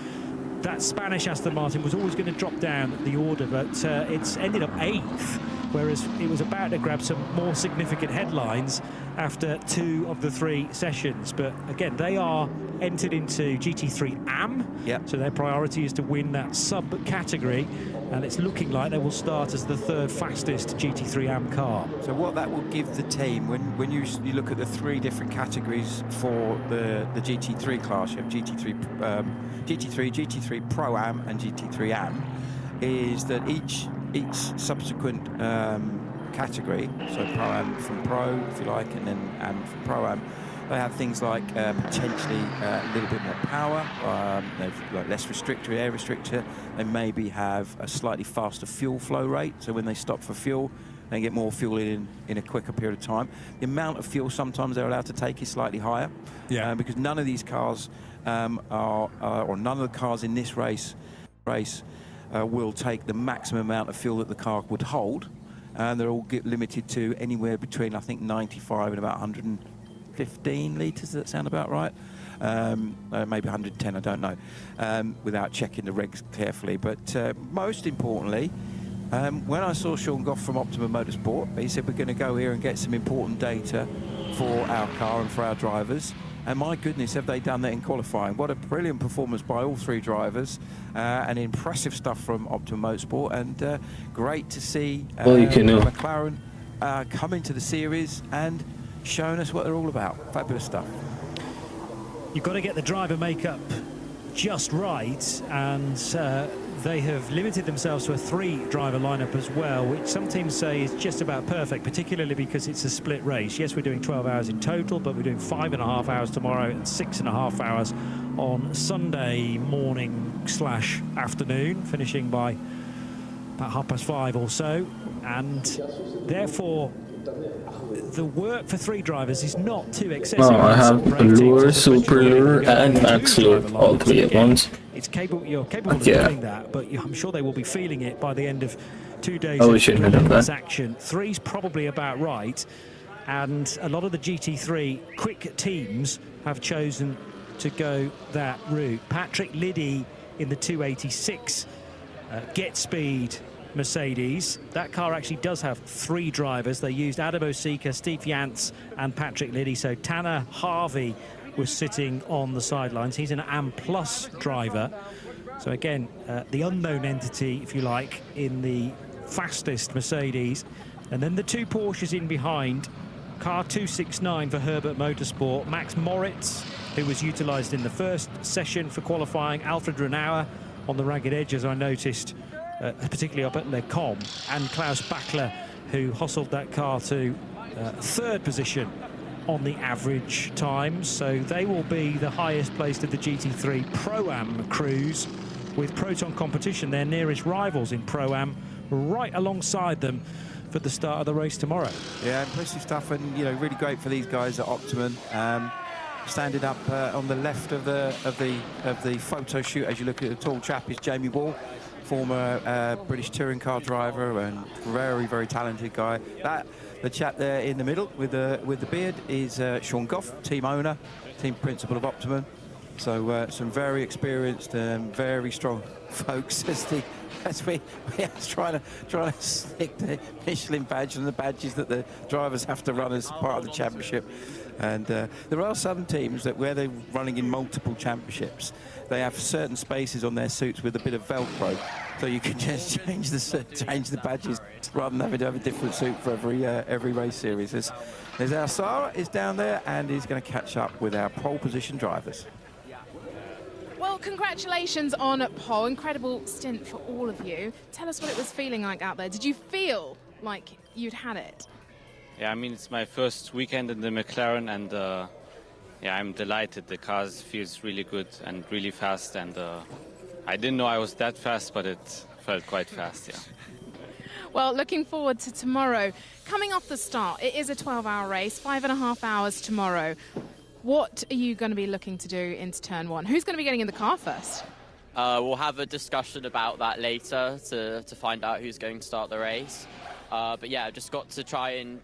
that Spanish Aston Martin was always going to drop down the order, but it's ended up 8th, whereas it was about to grab some more significant headlines after 2 of the 3 sessions. But again, they are entered into GT3 AM, so their priority is to win that sub-category, and it's looking like they will start as the 3rd fastest GT3 AM car. So what that will give the team, when you look at the 3 different categories for the GT3 class, you have GT3 Pro Am and GT3 Am, is that each subsequent category, so Pro Am from Pro, if you like, and then Am from Pro Am, they have things like potentially a little bit more power, they've like less restrictor, air restrictor, they maybe have a slightly faster fuel flow rate, so when they stop for fuel, they get more fuel in a quicker period of time. The amount of fuel sometimes they're allowed to take is slightly higher, because none of these cars or none of the cars in this race will take the maximum amount of fuel that the car would hold, and they're all limited to anywhere between, I think, 95 and about 115 litres. Does that sound about right? Maybe 110, I don't know, without checking the regs carefully. But most importantly, when I saw Sean Goff from Optimum Motorsport, he said we're going to go here and get some important data for our car and for our drivers. And my goodness, have they done that in qualifying. What a brilliant performance by all 3 drivers, and impressive stuff from Optimum Motorsport, and great to see McLaren come into the series and showing us what they're all about. Fabulous stuff. You've got to get the driver makeup just right, and they have limited themselves to a 3-driver lineup as well, which some teams say is just about perfect, particularly because it's a split race. Yes, we're doing 12 hours in total, but we're doing 5.5 hours tomorrow and 6.5 hours on Sunday morning/afternoon, finishing by about 5:30 or so, and therefore the work for 3 drivers is not too excessive. No, I have lure, super lure, and max lure, all 3 at once. It's capable. You're capable of doing that, but I'm sure they will be feeling it by the end of 2 days Oh, we of shouldn't have done relentless that. action. 3's probably about right, and a lot of the GT3 quick teams have chosen to go that route. Patrick Liddy in the 286 Get Speed Mercedes. That car actually does have 3 drivers. They used Adam Osika, Steve Yantz and Patrick Liddy. So Tanner Harvey was sitting on the sidelines. He's an AM Plus driver. So again, the unknown entity, if you like, in the fastest Mercedes. And then the 2 Porsches in behind. Car 269 for Herbert Motorsport. Max Moritz, who was utilised in the first session for qualifying. Alfred Renauer on the ragged edge, as I noticed, particularly up at Le Com, and Klaus Bachler, who hustled that car to 3rd position on the average times. So they will be the highest placed of the GT3 Pro-Am crews, with Proton Competition, their nearest rivals in Pro-Am, right alongside them for the start of the race tomorrow. Yeah, impressive stuff, and really great for these guys at Optimum. Standing up on the left of the photo shoot, as you look at the tall chap, is Jamie Wall, former British touring car driver and very, very talented guy. The chap there in the middle with the beard is Sean Goff, team owner, team principal of Optimum. So some very experienced and very strong folks as we trying to stick the Michelin badge and the badges that the drivers have to run as part of the championship. And there are some teams that where they're running in multiple championships, they have certain spaces on their suits with a bit of Velcro, so you can just change the badges rather than having to have a different suit for every race series. There's our Sarah is down there and is going to catch up with our pole position drivers. Well, congratulations on pole. Incredible stint for all of you. Tell us what it was feeling like out there. Did you feel like you'd had it? Yeah, I mean, it's my first weekend in the McLaren, and yeah, I'm delighted. The car feels really good and really fast, and I didn't know I was that fast, but it felt quite fast, yeah. Well, looking forward to tomorrow. Coming off the start, it is a 12-hour race, 5.5 hours tomorrow. What are you going to be looking to do into turn one? Who's going to be getting in the car first? We'll have a discussion about that later to find out who's going to start the race. But yeah, just got to try and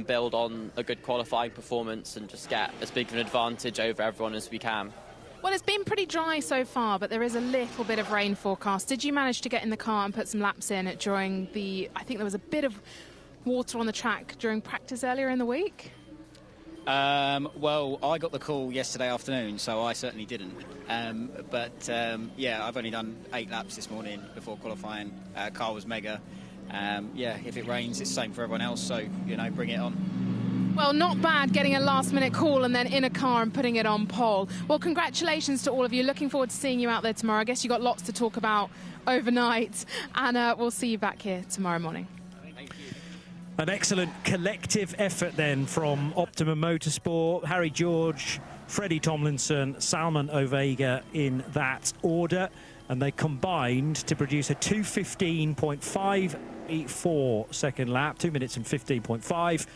build on a good qualifying performance and just get as big of an advantage over everyone as we can. Well, it's been pretty dry so far, but there is a little bit of rain forecast. Did you manage to get in the car and put some laps in during I think there was a bit of water on the track during practice earlier in the week? Well, I got the call yesterday afternoon, so I certainly didn't. Yeah, I've only done 8 laps this morning before qualifying. Car was mega. Yeah, if it rains, it's the same for everyone else, so, you know, bring it on. Well, not bad getting a last-minute call and then in a car and putting it on pole. Well, congratulations to all of you. Looking forward to seeing you out there tomorrow. I guess you've got lots to talk about overnight, and we'll see you back here tomorrow morning. An excellent collective effort then from Optimum Motorsport, Harry George, Freddie Tomlinson, Salman Ovega in that order, and they combined to produce a 2:15.584 second lap, 2 minutes and 15.5,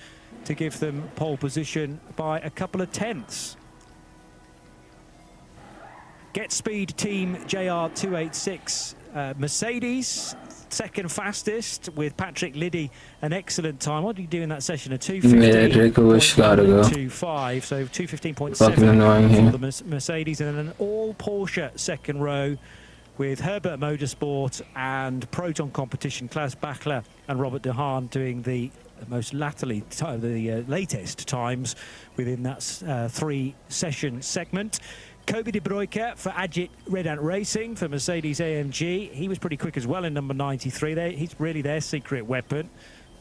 to give them pole position by a couple of tenths. Get Speed Team JR286 Mercedes, second fastest with Patrick Liddy, an excellent time. What did he do in that session? A 2:15.25, so 2:15.7 for the Mercedes, and an all Porsche second row with Herbert Motorsport and Proton Competition, Klaus Bachler and Robert De Haan doing the most latest times within that 3-session segment. Kobe de Bruyke for Agit Red Ant Racing for Mercedes AMG. He was pretty quick as well in number 93. He's really their secret weapon,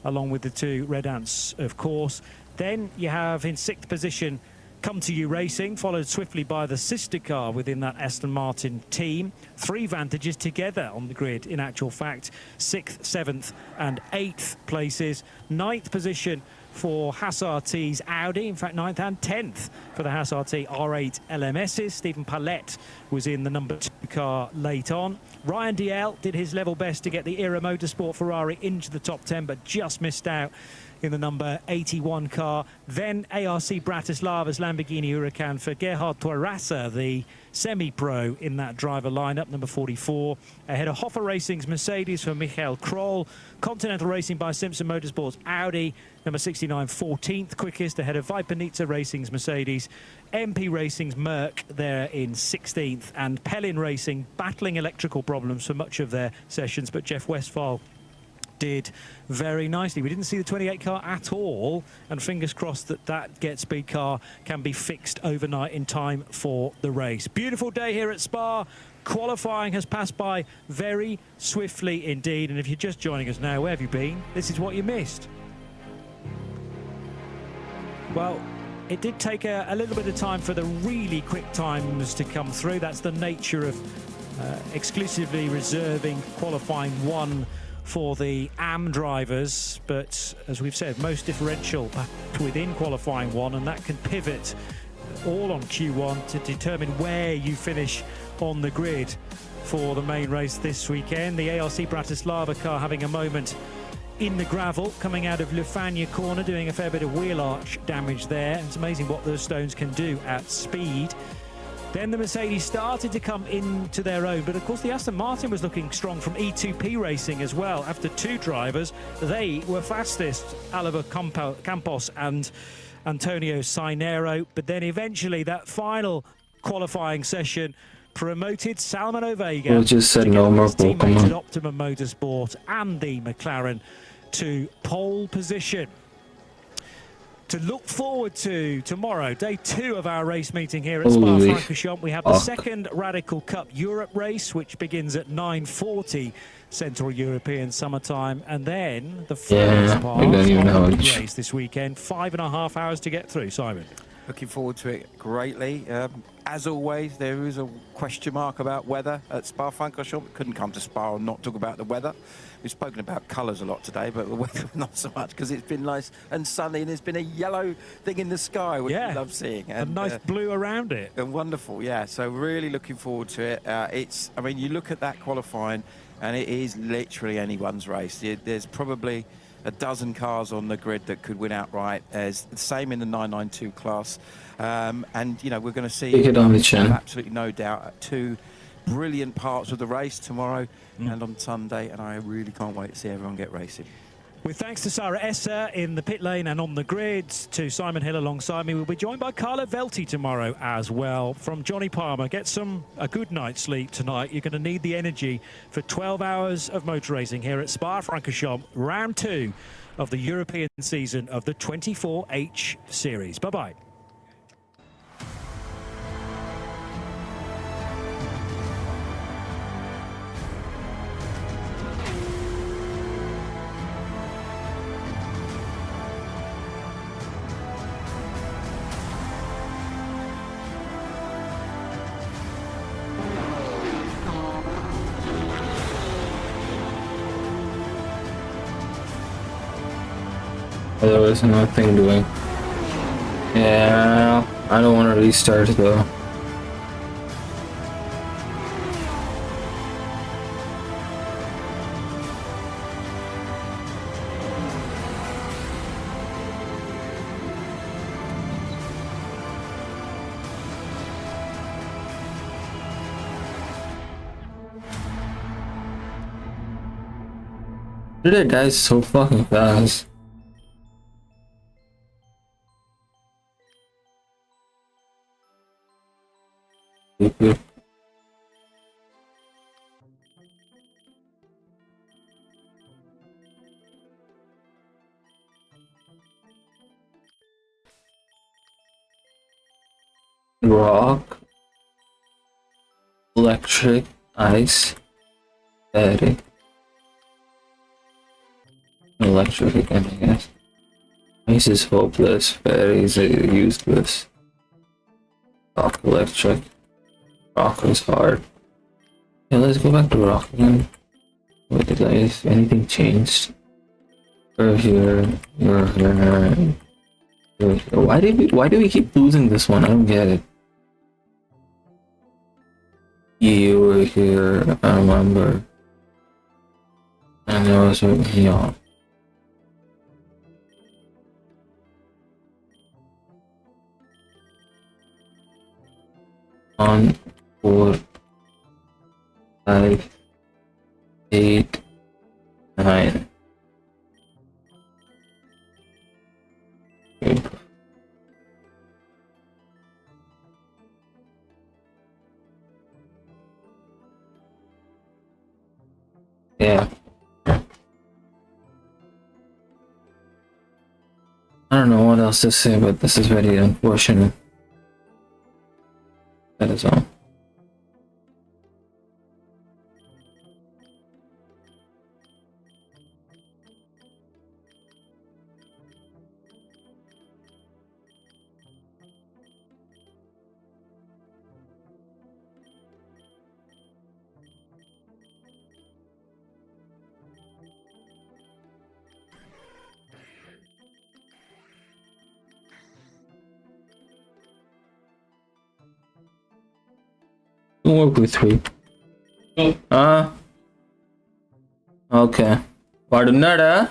along with the 2 Red Ants, of course. Then you have in 6th position Come To You Racing, followed swiftly by the sister car within that Aston Martin team. 3 Vantages together on the grid, in actual fact. 6th, 7th and 8th places. 9th position for Haas RT's Audi, in fact 9th and 10th for the Haas RT R8 LMSs. Stephen Palette was in the number 2 car late on. Ryan DL did his level best to get the Era Motorsport Ferrari into the top 10, but just missed out in the number 81 car. Then ARC Bratislava's Lamborghini Huracan for Gerhard Torrasa, the semi-pro in that driver lineup, number 44. Ahead of Hoffa Racing's Mercedes for Michael Kroll. Continental Racing by Simpson Motorsports Audi, number 69, 14th quickest, ahead of Vipanitsa Racing's Mercedes. MP Racing's Merc there in 16th, and Pellin Racing battling electrical problems for much of their sessions, but Jeff Westphal did very nicely. We didn't see the 28 car at all, and fingers crossed that that Get Speed car can be fixed overnight in time for the race. Beautiful day here at Spa. Qualifying has passed by very swiftly indeed, and if you're just joining us now, where have you been? This is what you missed. Well, it did take a little bit of time for the really quick times to come through. That's the nature of exclusively reserving qualifying 1 for the AM drivers, but as we've said, most differential within qualifying 1, and that can pivot all on Q1 to determine where you finish on the grid for the main race this weekend. The ARC Bratislava car having a moment in the gravel, coming out of Lufania corner, doing a fair bit of wheel arch damage there. It's amazing what those stones can do at speed. Then the Mercedes started to come into their own, but of course the Aston Martin was looking strong from E2P Racing as well. After 2 drivers, they were fastest, Oliver Campos and Antonio Sainero, but then eventually that final qualifying session promoted Salman Ovega, We'll just said no more teammates at Pokemon. Optimum Motorsport and the McLaren to pole position. To look forward to tomorrow, day 2 of our race meeting here at Holy Spa-Francorchamps. We have the fuck. second Radical Cup Europe race, which begins at 9:40 Central European summertime, and then the Yeah, first I don't even know part of the which- race this weekend. 5.5 hours to get through, Simon. Looking forward to it greatly. As always, there is a question mark about weather at Spa-Francorchamps. Couldn't come to Spa and not talk about the weather. We've spoken about colours a lot today, but the weather not so much because it's been nice and sunny and there's been a yellow thing in the sky, which we love seeing. And a nice blue around it. And wonderful, yeah. So really looking forward to it. I mean, you look at that qualifying and it is literally anyone's race. There's probably a dozen cars on the grid that could win outright. As the same in the 992 class, and you know we're going to see. Take it on the chin. Absolutely no doubt. Two brilliant parts of the race tomorrow and on Sunday, and I really can't wait to see everyone get racing. With thanks to Sarah Esser in the pit lane and on the grid, to Simon Hill alongside me, we'll be joined by Carlo Velti tomorrow as well. From Johnny Palmer, get a good night's sleep tonight. You're going to need the energy for 12 hours of motor racing here at Spa-Francorchamps, round 2 of the European season of the 24H series. Bye-bye. Otherwise, nothing doing. Yeah, I don't want to restart though. Dude, that guy's so fucking fast. Good. Rock, electric, ice, battery, electric again, I guess. Ice is hopeless, battery is useless. Rock, electric. Rock is hard. Yeah, let's go back to rock again. Wait, is anything changed? You're here, you're here, you're here. Why do we keep losing this one? I don't get it. You were here, I remember. And there was a yawn. On 4, 5, 8, 9. Okay. Yeah. I don't know what else to say, but this is very unfortunate. That is all. Work with 3. Okay. Padunada?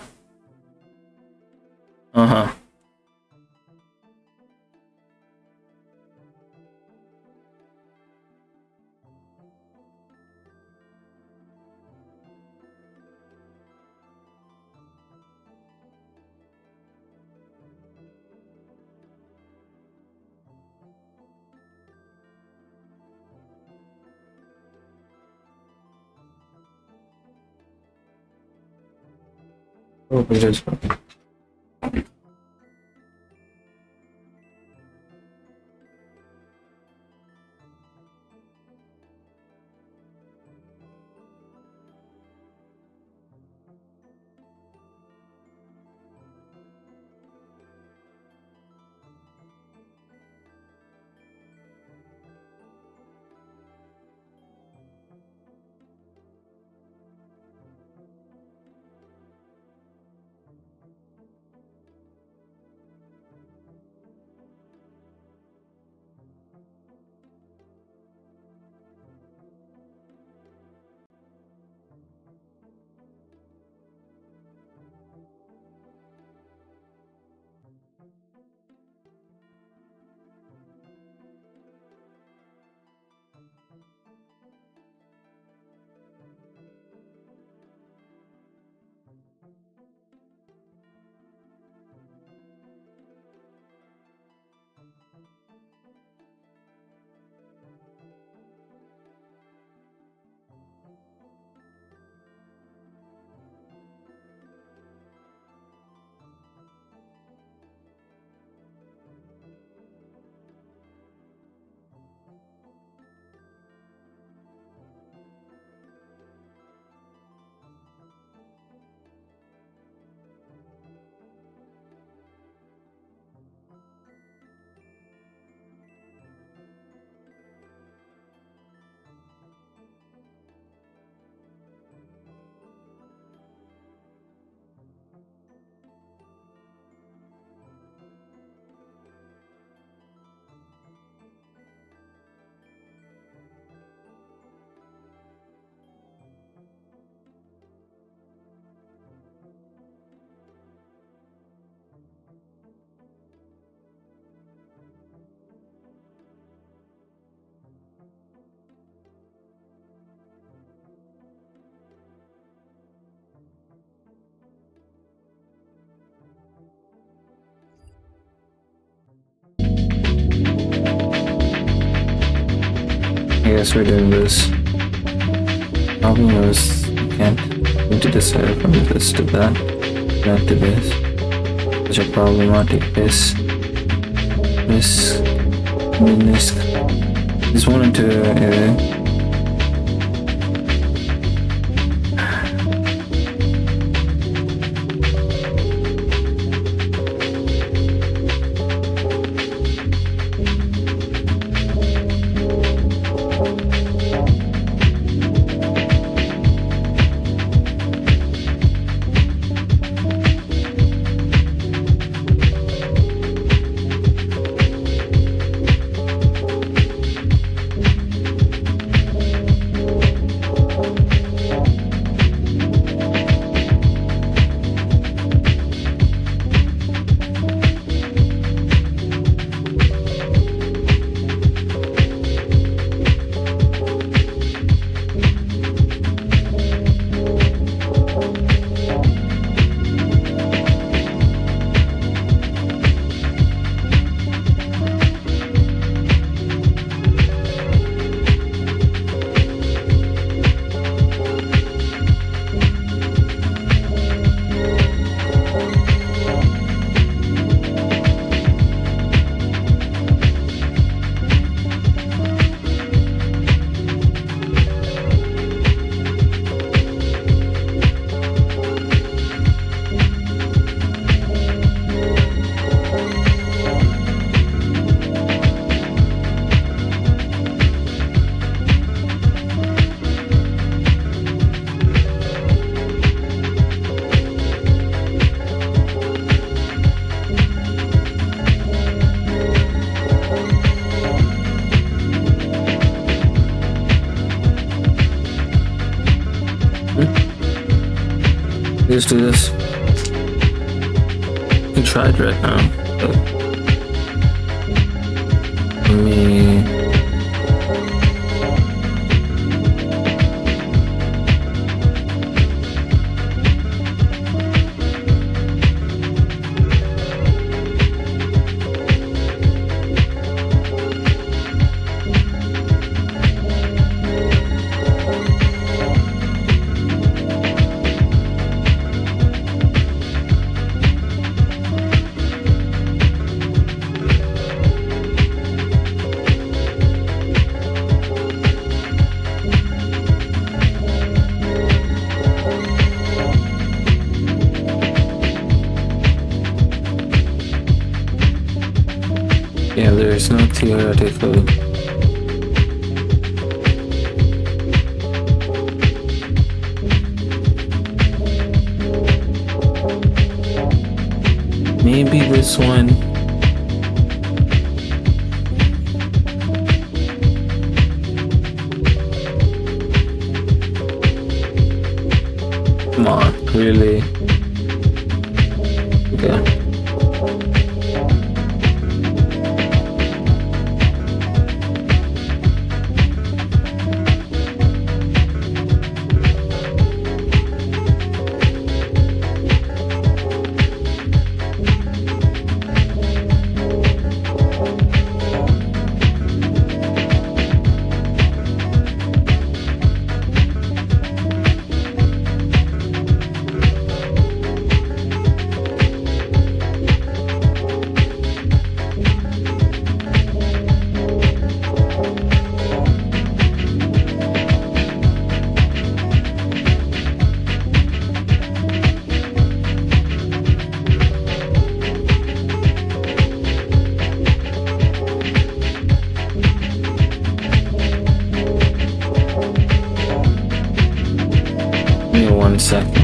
Oh, just Yes, we're doing this. Problem is, you can't seem to decide from this to that, not to this. Such a problematic this just wanted to Let's do this. We tried right now, but let me. Yeah, there's no theoretical. Maybe this one. Come on, really? Okay. 1 second.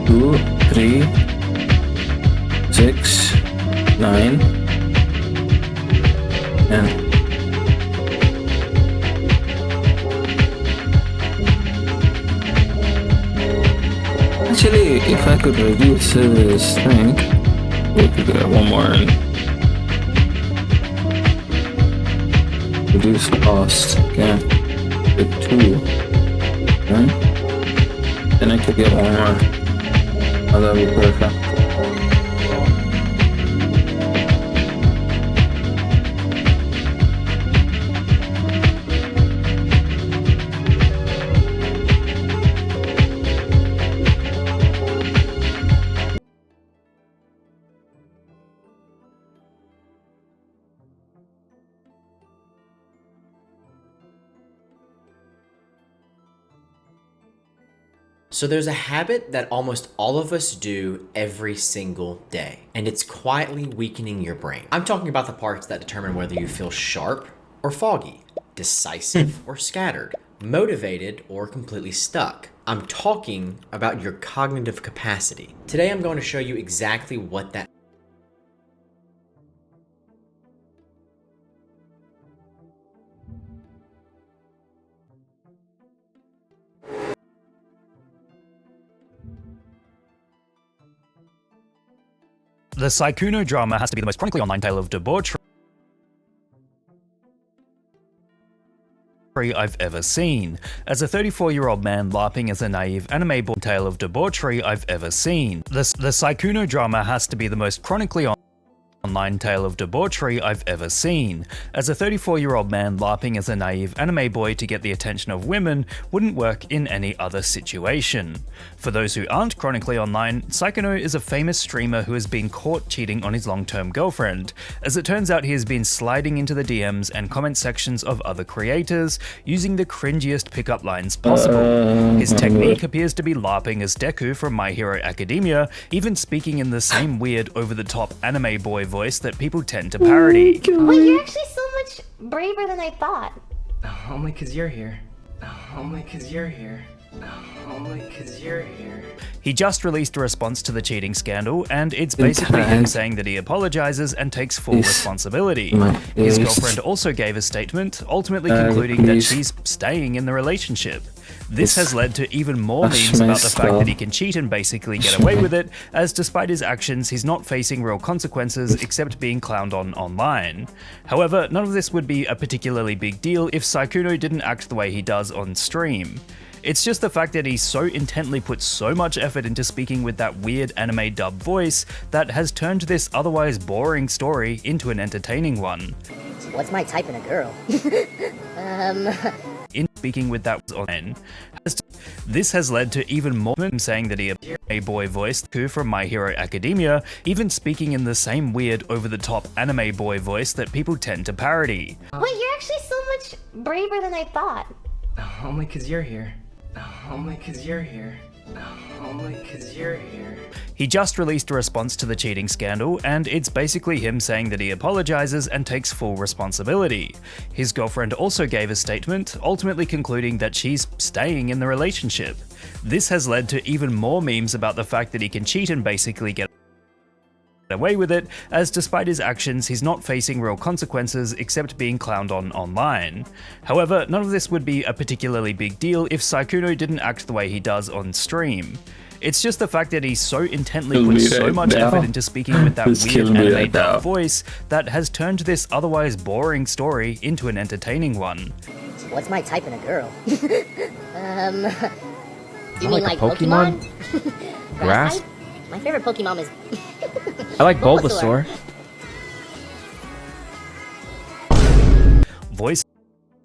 Two, 3, 6, 9, 10. Actually, if I could reduce this thing, we could get one more in. Reduce cost, okay. With 2. Okay. Then I could get one more. Oh, that would be perfect. So there's a habit that almost all of us do every single day, and it's quietly weakening your brain. I'm talking about the parts that determine whether you feel sharp or foggy, decisive or scattered, motivated or completely stuck. I'm talking about your cognitive capacity. Today I'm going to show you exactly what that The Saikuno drama has to be the most chronically online tale of debauchery I've ever seen. As a 34-year-old man LARPing as a naive anime-born tale of debauchery I've ever seen. The Saikuno drama has to be the most chronically online tale of debauchery I've ever seen. As a 34-year-old man LARPing as a naive anime boy to get the attention of women wouldn't work in any other situation. For those who aren't chronically online, Saikuno is a famous streamer who has been caught cheating on his long-term girlfriend. As it turns out, he has been sliding into the DMs and comment sections of other creators, using the cringiest pickup lines possible. His technique appears to be LARPing as Deku from My Hero Academia, even speaking in the same weird over-the-top anime boy voice that people tend to parody. Wait, you're actually so much braver than I thought. Only 'cause you're here. Only 'cause you're here. Only 'cause you're here. He just released a response to the cheating scandal, and it's basically him saying that he apologizes and takes full responsibility. His girlfriend also gave a statement, ultimately concluding that she's staying in the relationship. This has led to even more memes about the fact that he can cheat and basically get away with it, as despite his actions, he's not facing real consequences except being clowned on online. However, none of this would be a particularly big deal if Saikuno didn't act the way he does on stream. It's just the fact that he so intently puts so much effort into speaking with that weird anime dub voice that has turned this otherwise boring story into an entertaining one. What's my type in a girl? In speaking with that online. This has led to even more saying that he a boy voice from My Hero Academia, even speaking in the same weird over-the-top anime boy voice that people tend to parody. Wait, you're actually so much braver than I thought. Only 'cause you're here. Only 'cause you're here. Only 'cause you're here. He just released a response to the cheating scandal, and it's basically him saying that he apologizes and takes full responsibility. His girlfriend also gave a statement, ultimately concluding that she's staying in the relationship. This has led to even more memes about the fact that he can cheat and basically get away with it, as despite his actions, he's not facing real consequences except being clowned on online. However, none of this would be a particularly big deal if Saikuno didn't act the way he does on stream. It's just the fact that he so intently puts so much effort into speaking with that weird anime dub voice that has turned this otherwise boring story into an entertaining one. What's my type in a girl? You mean like Pokemon? Grass? My favorite Pokemon is... I like Bulbasaur. Voice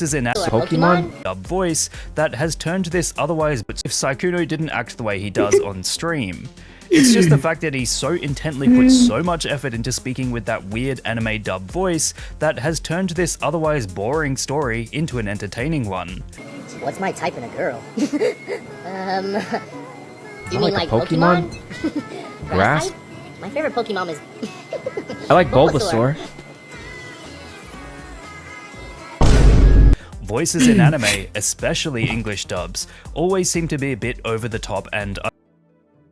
is in Pokemon dub voice that has turned this otherwise, but if Saikuno didn't act the way he does on stream. It's just the fact that he so intently puts so much effort into speaking with that weird anime dub voice that has turned this otherwise boring story into an entertaining one. What's my type in a girl? You Not mean like like a Pokemon? Pokemon? Grass? type? My favorite Pokemon is I like Bulbasaur. Voices in anime, especially English dubs, always seem to be a bit over the top and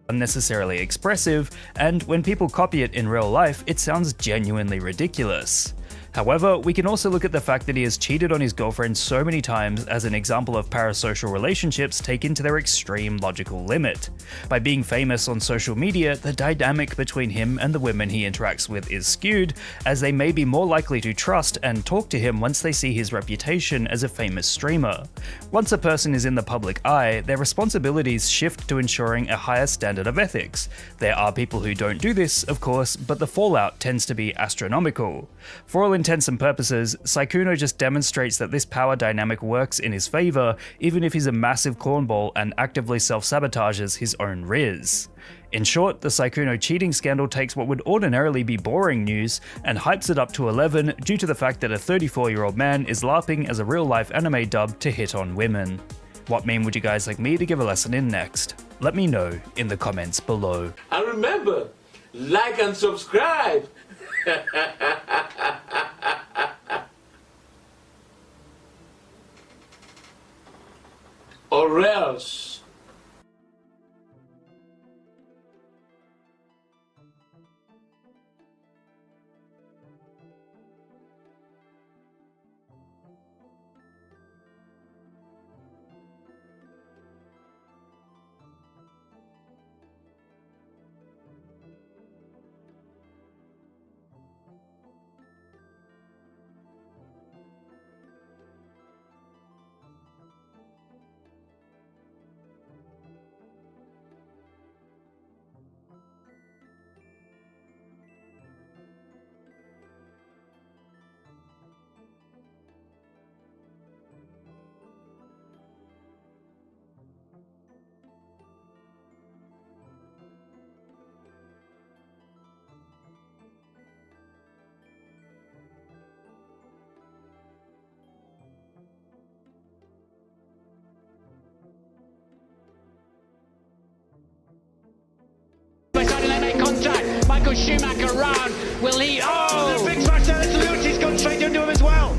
unnecessarily expressive, and when people copy it in real life, it sounds genuinely ridiculous. However, we can also look at the fact that he has cheated on his girlfriend so many times as an example of parasocial relationships taken to their extreme logical limit. By being famous on social media, the dynamic between him and the women he interacts with is skewed, as they may be more likely to trust and talk to him once they see his reputation as a famous streamer. Once a person is in the public eye, their responsibilities shift to ensuring a higher standard of ethics. There are people who don't do this, of course, but the fallout tends to be astronomical. For all intents and purposes, Sykkuno just demonstrates that this power dynamic works in his favor, even if he's a massive cornball and actively self-sabotages his own riz. In short, the Sykkuno cheating scandal takes what would ordinarily be boring news and hypes it up to 11 due to the fact that a 34-year-old man is LARPing as a real-life anime dub to hit on women. What meme would you guys like me to give a lesson in next? Let me know in the comments below. And remember, like and subscribe! Or else. Contact. Michael Schumacher round. Will he? Oh! The big smash down into Lewis. He's gone straight into him as well.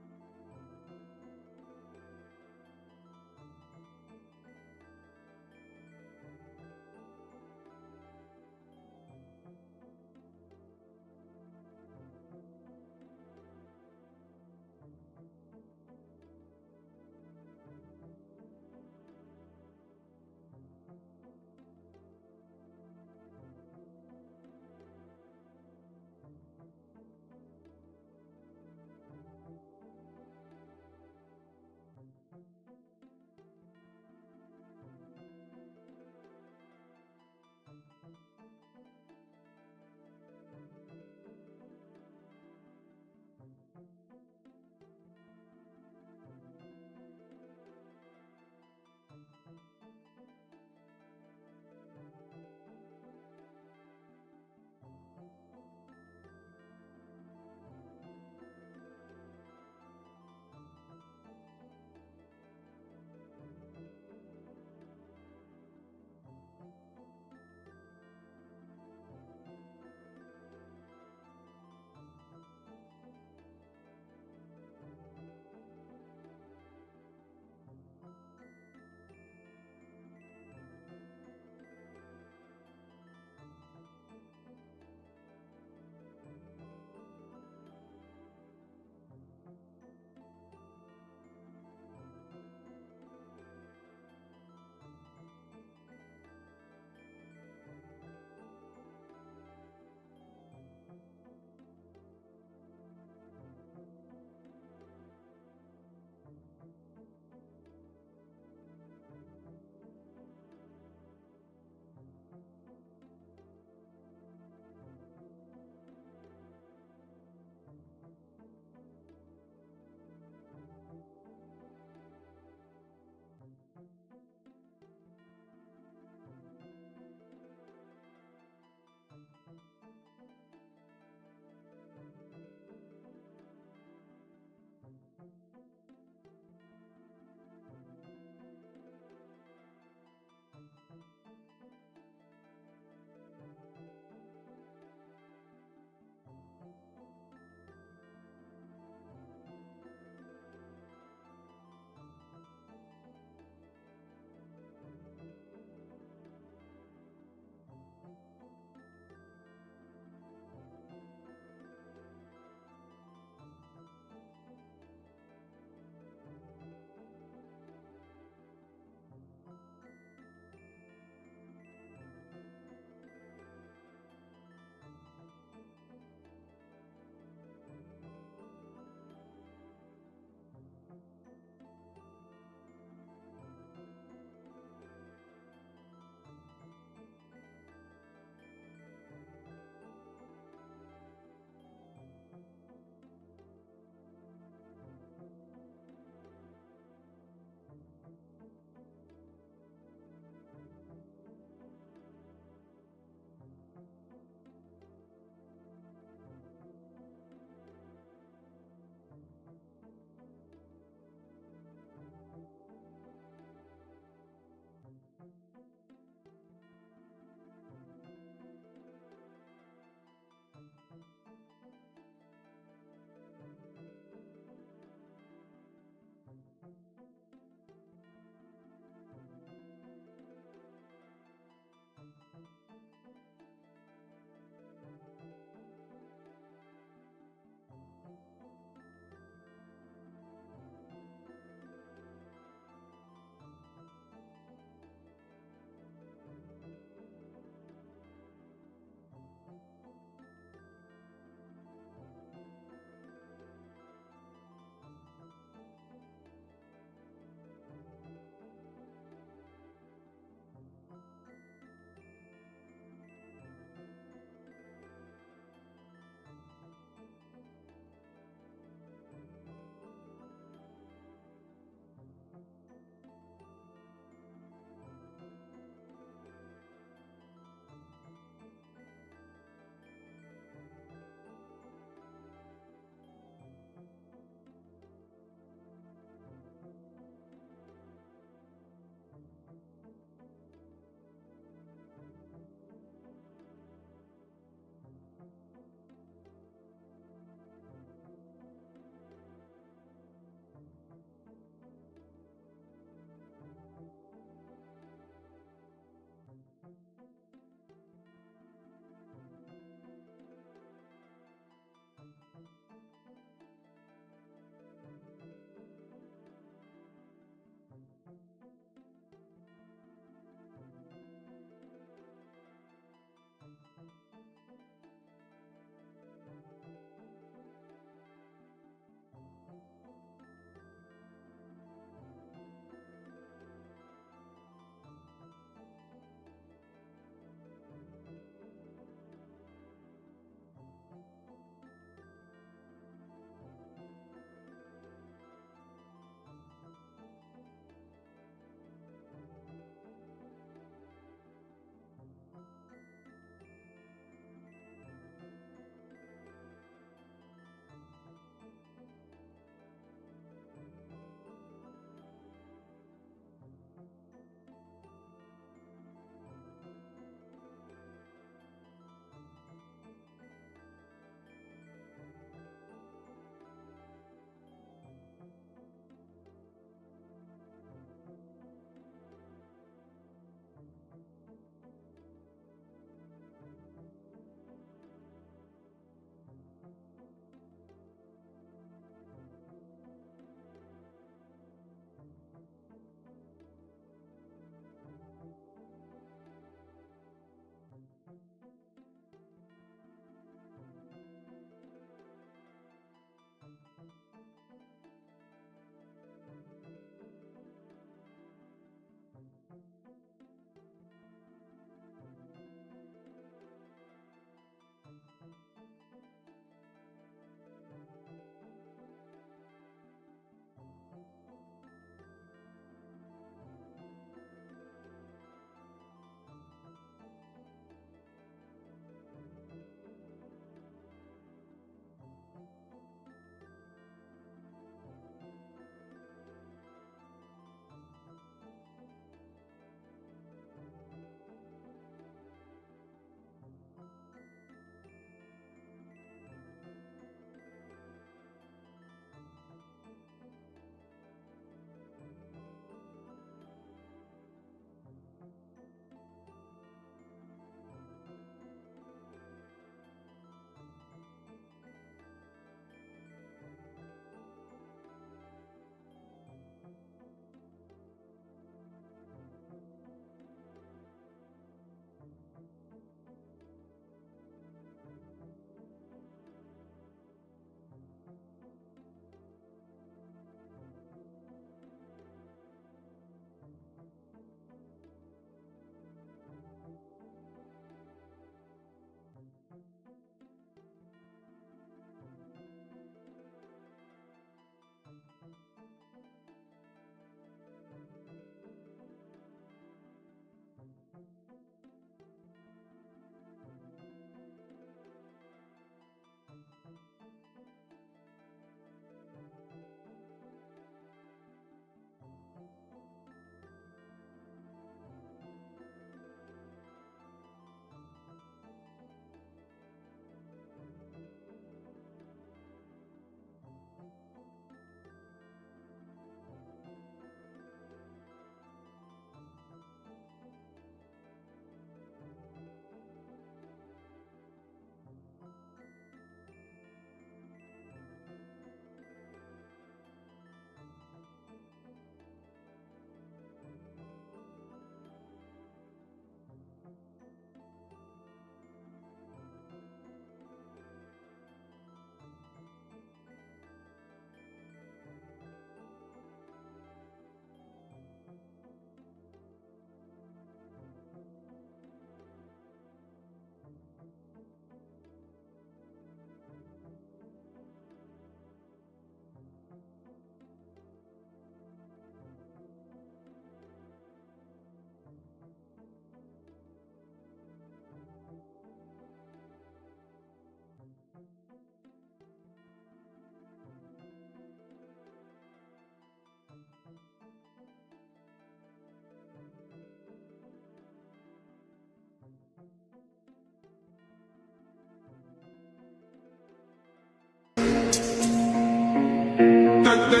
They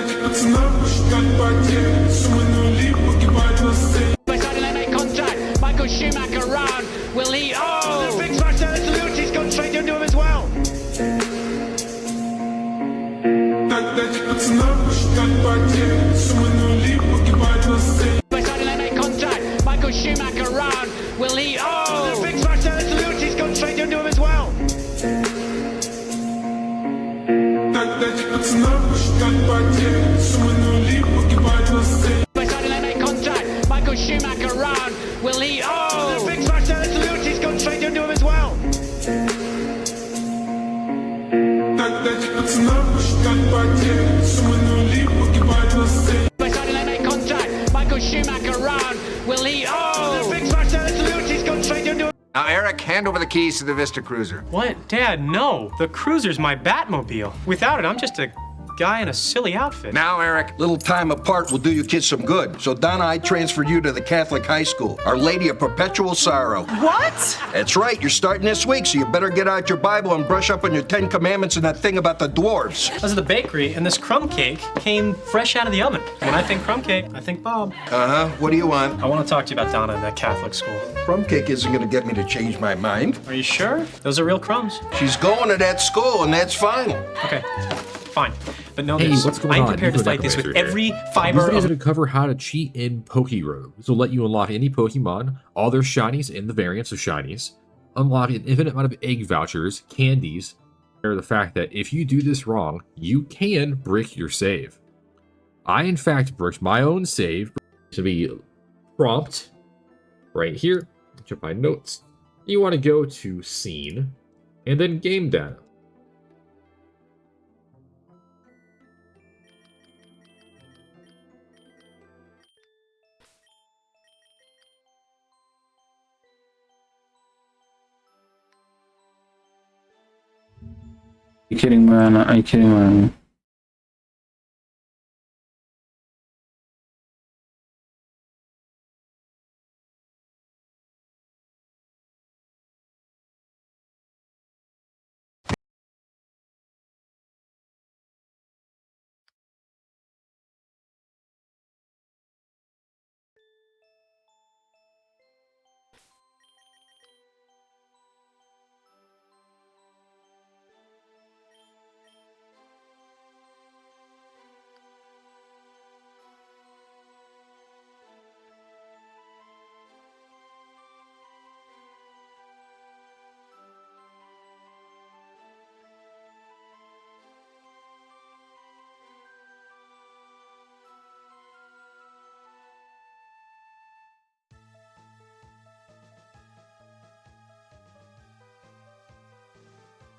make contact. Michael Schumacher round. Will he? Oh! The big smash there. Lewis gone straight into him as well. They make contact. Michael Schumacher round. Will he? Oh! The big smash there. Lewis gone straight into him as well. They make contact. Michael Schumacher round. Will he? Oh! The big smash there. Lewis gone straight into him as well. They make contact. Michael Schumacher round. Will he? Oh! The big smash there. Lewis gone straight into him. Now, Eric, hand over the keys to the Vista Cruiser. What? Dad, no. The Cruiser's my Batmobile. Without it, I'm just a guy in a silly outfit. Now, Eric, little time apart will do you kids some good. So Donna, I transferred you to the Catholic high school, Our Lady of Perpetual Sorrow. What? That's right, you're starting this week, so you better get out your Bible and brush up on your 10 Commandments and that thing about the dwarves. I was at the bakery, and this crumb cake came fresh out of the oven. When I think crumb cake, I think Bob. Uh-huh, what do you want? I want to talk to you about Donna in that Catholic school. Crumb cake isn't gonna get me to change my mind. Are you sure? Those are real crumbs. She's going to that school, and that's final. Okay, fine. But know Hey, this, what's going I'm on? prepared to Nico fight this with Necromancer here. every fiber This video is of... going to cover how to cheat in PokeRogue. This will let you unlock any Pokemon, all their shinies and the variants of shinies, unlock an infinite amount of egg vouchers, candies, or the fact that if you do this wrong, you can brick your save. I, in fact, bricked my own save to be prompt right here. Check my notes. You want to go to scene and then game data. You kidding, man? Are you kidding, man?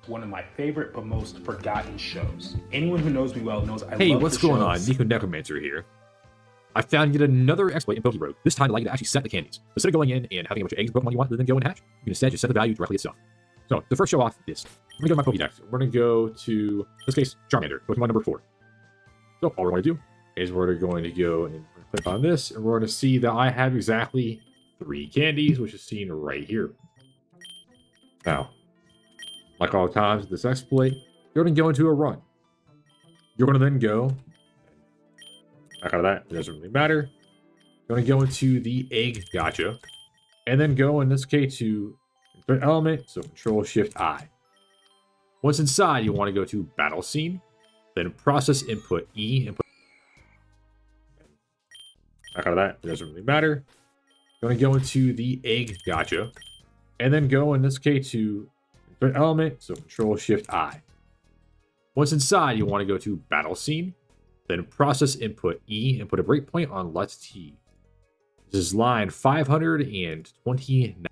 One of my favorite but most forgotten shows. Anyone who knows me well knows I Hey, love what's the going on? shows. Nico Necromancer here. I found yet another exploit in PokeRogue. This time to allow you to actually set the candies. Instead of going in and having a bunch of eggs and Pokemon you want to then go and hatch, you can instead just set the value directly itself. So, to first show off this, we're going to go to my Pokédex. We're going to go to, in this case, Charmander, Pokemon number 4. So, all we're going to do is we're going to go and click on this, and we're going to see that I have exactly 3 candies, which is seen right here. Now, like all times with this exploit, you're going to go into a run. You're going to then go, back out of that, it doesn't really matter. You're going to go into the egg gotcha, and then go in this case to insert element, so Control-Shift-I. Once inside, you want to go to battle scene, then process input E, and back out of that, it doesn't really matter. You're going to go into the egg gotcha, and then go in this case to insert element, so Control-Shift-I. Once inside, you want to go to battle scene, then process input E and put a breakpoint on Let's T. This is line 529.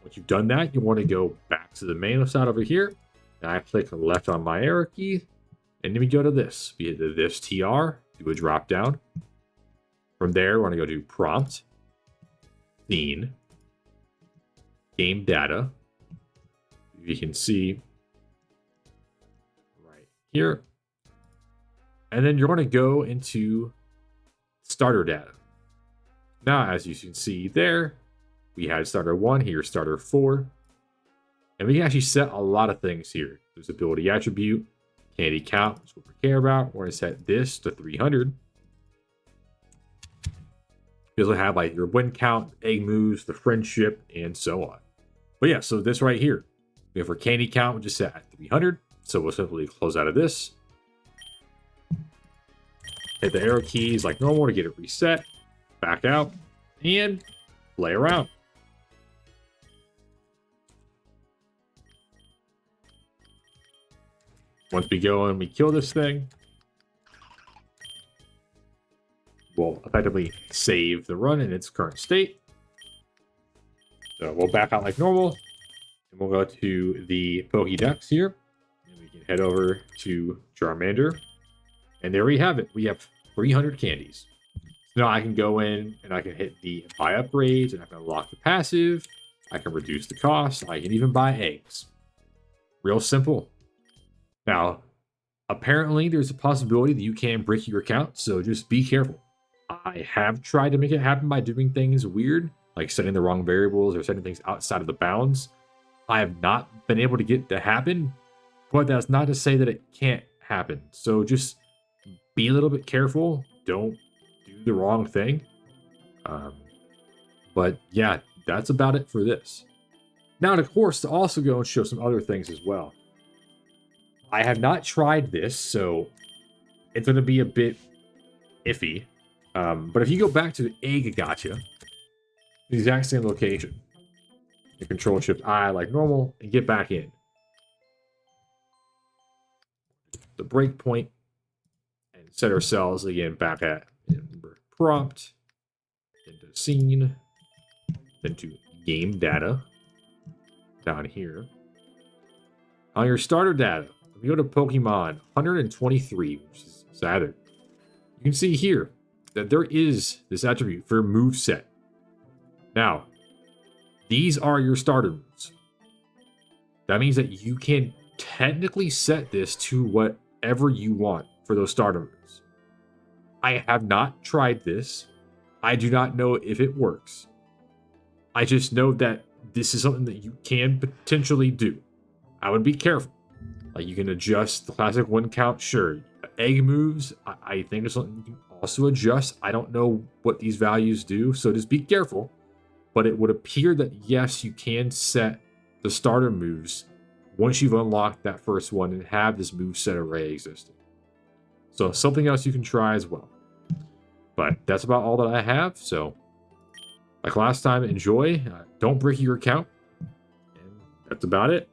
Once you've done that, you want to go back to the main side over here. And I click left on my arrow key, and then we go to this. We hit the this TR, do a drop down. From there, we want to go to prompt, scene, game data. You can see right here. And then you're going to go into starter data. Now, as you can see there, we had starter 1, here's starter 4. And we can actually set a lot of things here. There's ability attribute, candy count, which is what we care about. We're going to set this to 300. You also have like your win count, egg moves, the friendship, and so on. But yeah, so this right here, we have our candy count, which is set at 300. So we'll simply close out of this. Hit the arrow keys like normal to get it reset. Back out and play around. Once we go and we kill this thing, we'll effectively save the run in its current state. So we'll back out like normal, and we'll go to the Pokédex here, and we can head over to Charmander, and there we have it. We have 300 candies. So now I can go in and I can hit the buy upgrades, and I can unlock the passive. I can reduce the cost. I can even buy eggs. Real simple. Now, apparently there's a possibility that you can brick your account, so just be careful. I have tried to make it happen by doing things weird, like setting the wrong variables or setting things outside of the bounds. I have not been able to get to happen, but that's not to say that it can't happen. So just be a little bit careful. Don't do the wrong thing. But yeah, that's about it for this. Now, of course, to also go and show some other things as well. I have not tried this, so it's going to be a bit iffy. But if you go back to the egg gacha, the exact same location, you control shift I like normal and get back in. The breakpoint and set ourselves again back at prompt, into scene, then to game data down here. On your starter data, if you go to Pokemon 123, which is Saturn, you can see here that there is this attribute for move set. Now, these are your starter moves. That means that you can technically set this to whatever you want for those starter moves. I have not tried this. I do not know if it works. I just know that this is something that you can potentially do. I would be careful. Like, you can adjust the classic one count, sure. Egg moves, I think is something you can also adjust. I don't know what these values do, so just be careful. But it would appear that yes, you can set the starter moves once you've unlocked that first one and have this move set array existing. So something else you can try as well. But that's about all that I have. So like last time, enjoy. Don't break your account. And that's about it.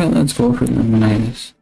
Alright, let's go for Leonidas.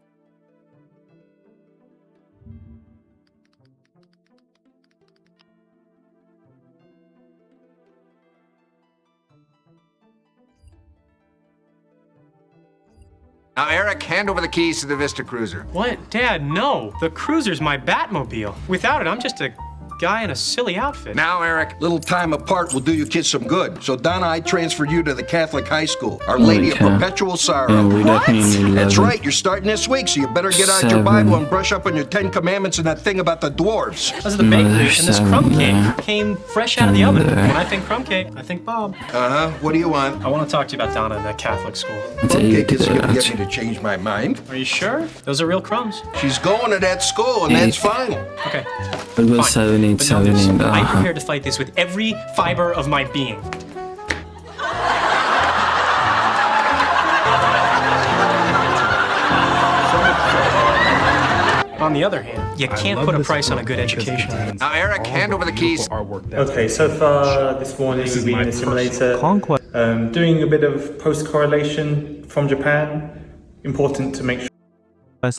Now, Eric, hand over the keys to the Vista Cruiser. What? Dad, no. The Cruiser's my Batmobile. Without it, I'm just a guy in a silly outfit. Now, Eric, little time apart will do you kids some good. So Donna, I transfer you to the Catholic high school. Our Lady of Perpetual Sorrow. Yeah, we definitely need That's 11. right, you're starting this week, so you better get out your 7. Bible and brush up on your 10 Commandments and that thing about the dwarves. This is the bakery, and this 7 crumb there. cake came fresh out of the oven. There. When I think crumb cake, I think Bob. Uh-huh, what do you want? I want to talk to you about Donna in that Catholic school. It's Crumb 8 cake isn't gonna there. get me to change my mind. Are you sure? Those are real crumbs. She's going to that school, and that's fine. Okay. We'll go Fine. 7, 8, But know 7, this, 8. I'm prepared to fight this with every fiber of my being. On the other hand, you can't put a price on a good education. Now, Eric, hand over the keys. Okay, so far this morning we've been in the simulator, doing a bit of post-correlation from Japan. Important to make sure.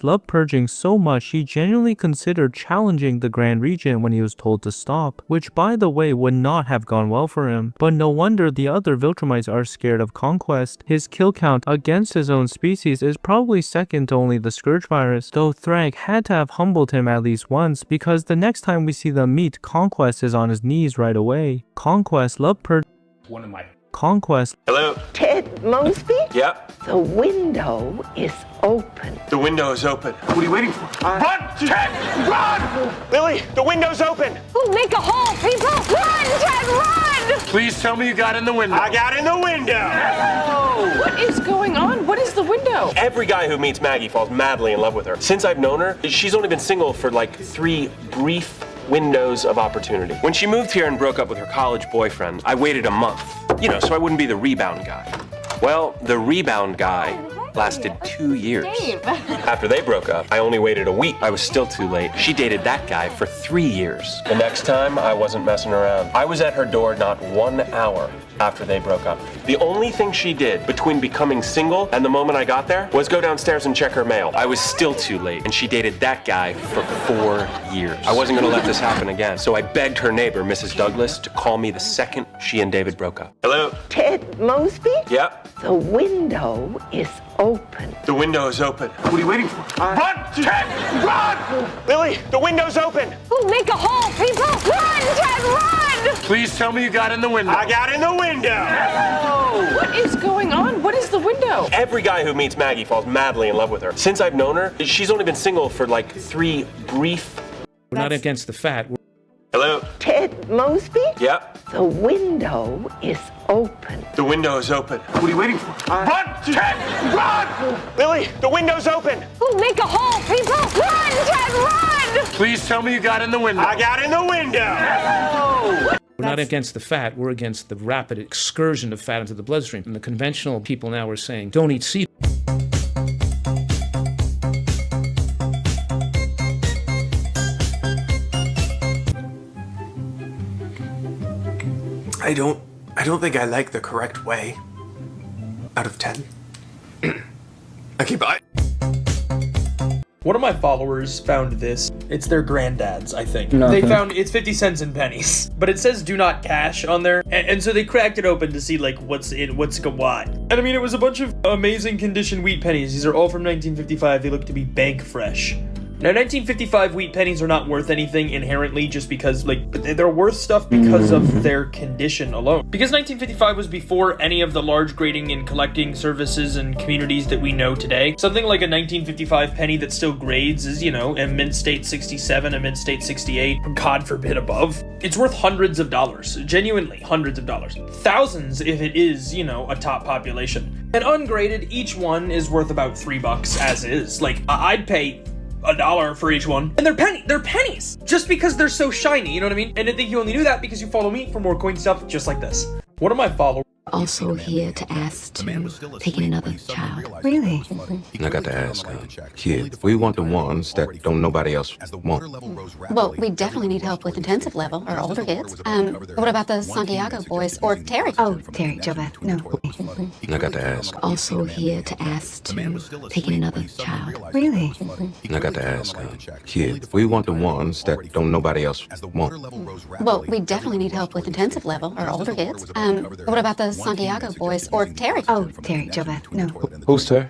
Loved purging so much he genuinely considered challenging the Grand Regent when he was told to stop, which by the way would not have gone well for him. But no wonder the other Viltrumites are scared of conquest. His kill count against his own species is probably second to only the Scourge virus, though Thrag had to have humbled him at least once, because the next time we see them meet, Conquest is on his knees right away. Conquest loved purging. One of my Conquest. Hello? Ted Mosby? Yep. The window is open. The window is open. What are you waiting for? Run, Ted! Run! Lily, the window's open. Oh, make a hole, people! Run, Ted, run! Please tell me you got in the window. I got in the window. What is going on? What is the window? Every guy who meets Maggie falls madly in love with her. Since I've known her, she's only been single for like 3 brief windows of opportunity. When she moved here and broke up with her college boyfriend, I waited a month, so I wouldn't be the rebound guy. Well, the rebound guy lasted 2 years. After they broke up, I only waited a week. I was still too late. She dated that guy for 3 years. The next time, I wasn't messing around. I was at her door not 1 hour after they broke up. The only thing she did between becoming single and the moment I got there was go downstairs and check her mail. I was still too late, and she dated that guy for 4 years. I wasn't gonna let this happen again, so I begged her neighbor, Mrs. Douglas, to call me the second she and David broke up. Hello? Ted Mosby? Yep. The window is open. The window is open. What are you waiting for? Run, Ted! Run! Lily, the window's open. Oh, make a hole, people! Run, Ted, run! Please tell me you got in the window. I got in the window. What is going on? What is the window? Every guy who meets Maggie falls madly in love with her. Since I've known her, she's only been single for like 3 brief. We're not against the fat. Hello? Ted Mosby? Yep. The window is open. The window is open. What are you waiting for? Run, Ted! Run! Lily, the window's open. Oh, make a hole, people! Run, Ted, run! Please tell me you got in the window. I got in the window. We're not against the fat. We're against the rapid excursion of fat into the bloodstream. And the conventional people now are saying, don't eat seed. I don't think I like the correct way. Out of 10. Okay, bye. One of my followers found this. It's their granddad's, I think. Nothing. They found it's 50 cents and pennies, but it says do not cash on there. And so they cracked it open to see like what's got what. And I mean, it was a bunch of amazing condition wheat pennies. These are all from 1955. They look to be bank fresh. Now, 1955 wheat pennies are not worth anything inherently just because, but they're worth stuff because of their condition alone. Because 1955 was before any of the large grading and collecting services and communities that we know today. Something like a 1955 penny that still grades is, a mint state 67, a mint state 68, God forbid above. It's worth hundreds of dollars, genuinely hundreds of dollars. Thousands if it is, a top population. And ungraded, each one is worth about $3 as is. I'd pay $1 for each one. And they're pennies! Just because they're so shiny, you know what I mean? And I think you only knew that because you follow me for more coin stuff just like this. One of my followers Also here to ask to take in another child. Really? I got to ask, kids, we want the ones that don't nobody else want. Well, we definitely need help with intensive level or older kids. What about the Santiago boys or Terry? Oh, Terry, Jobeth, no. I got to ask. Also here to ask to take in another child. Really? I got to ask, kids, we want the ones that don't nobody else want. Well, we definitely need help with intensive level or older kids. What about the Santiago boys or Terry? Oh, Terry, Jobeth, no. Who's Terry?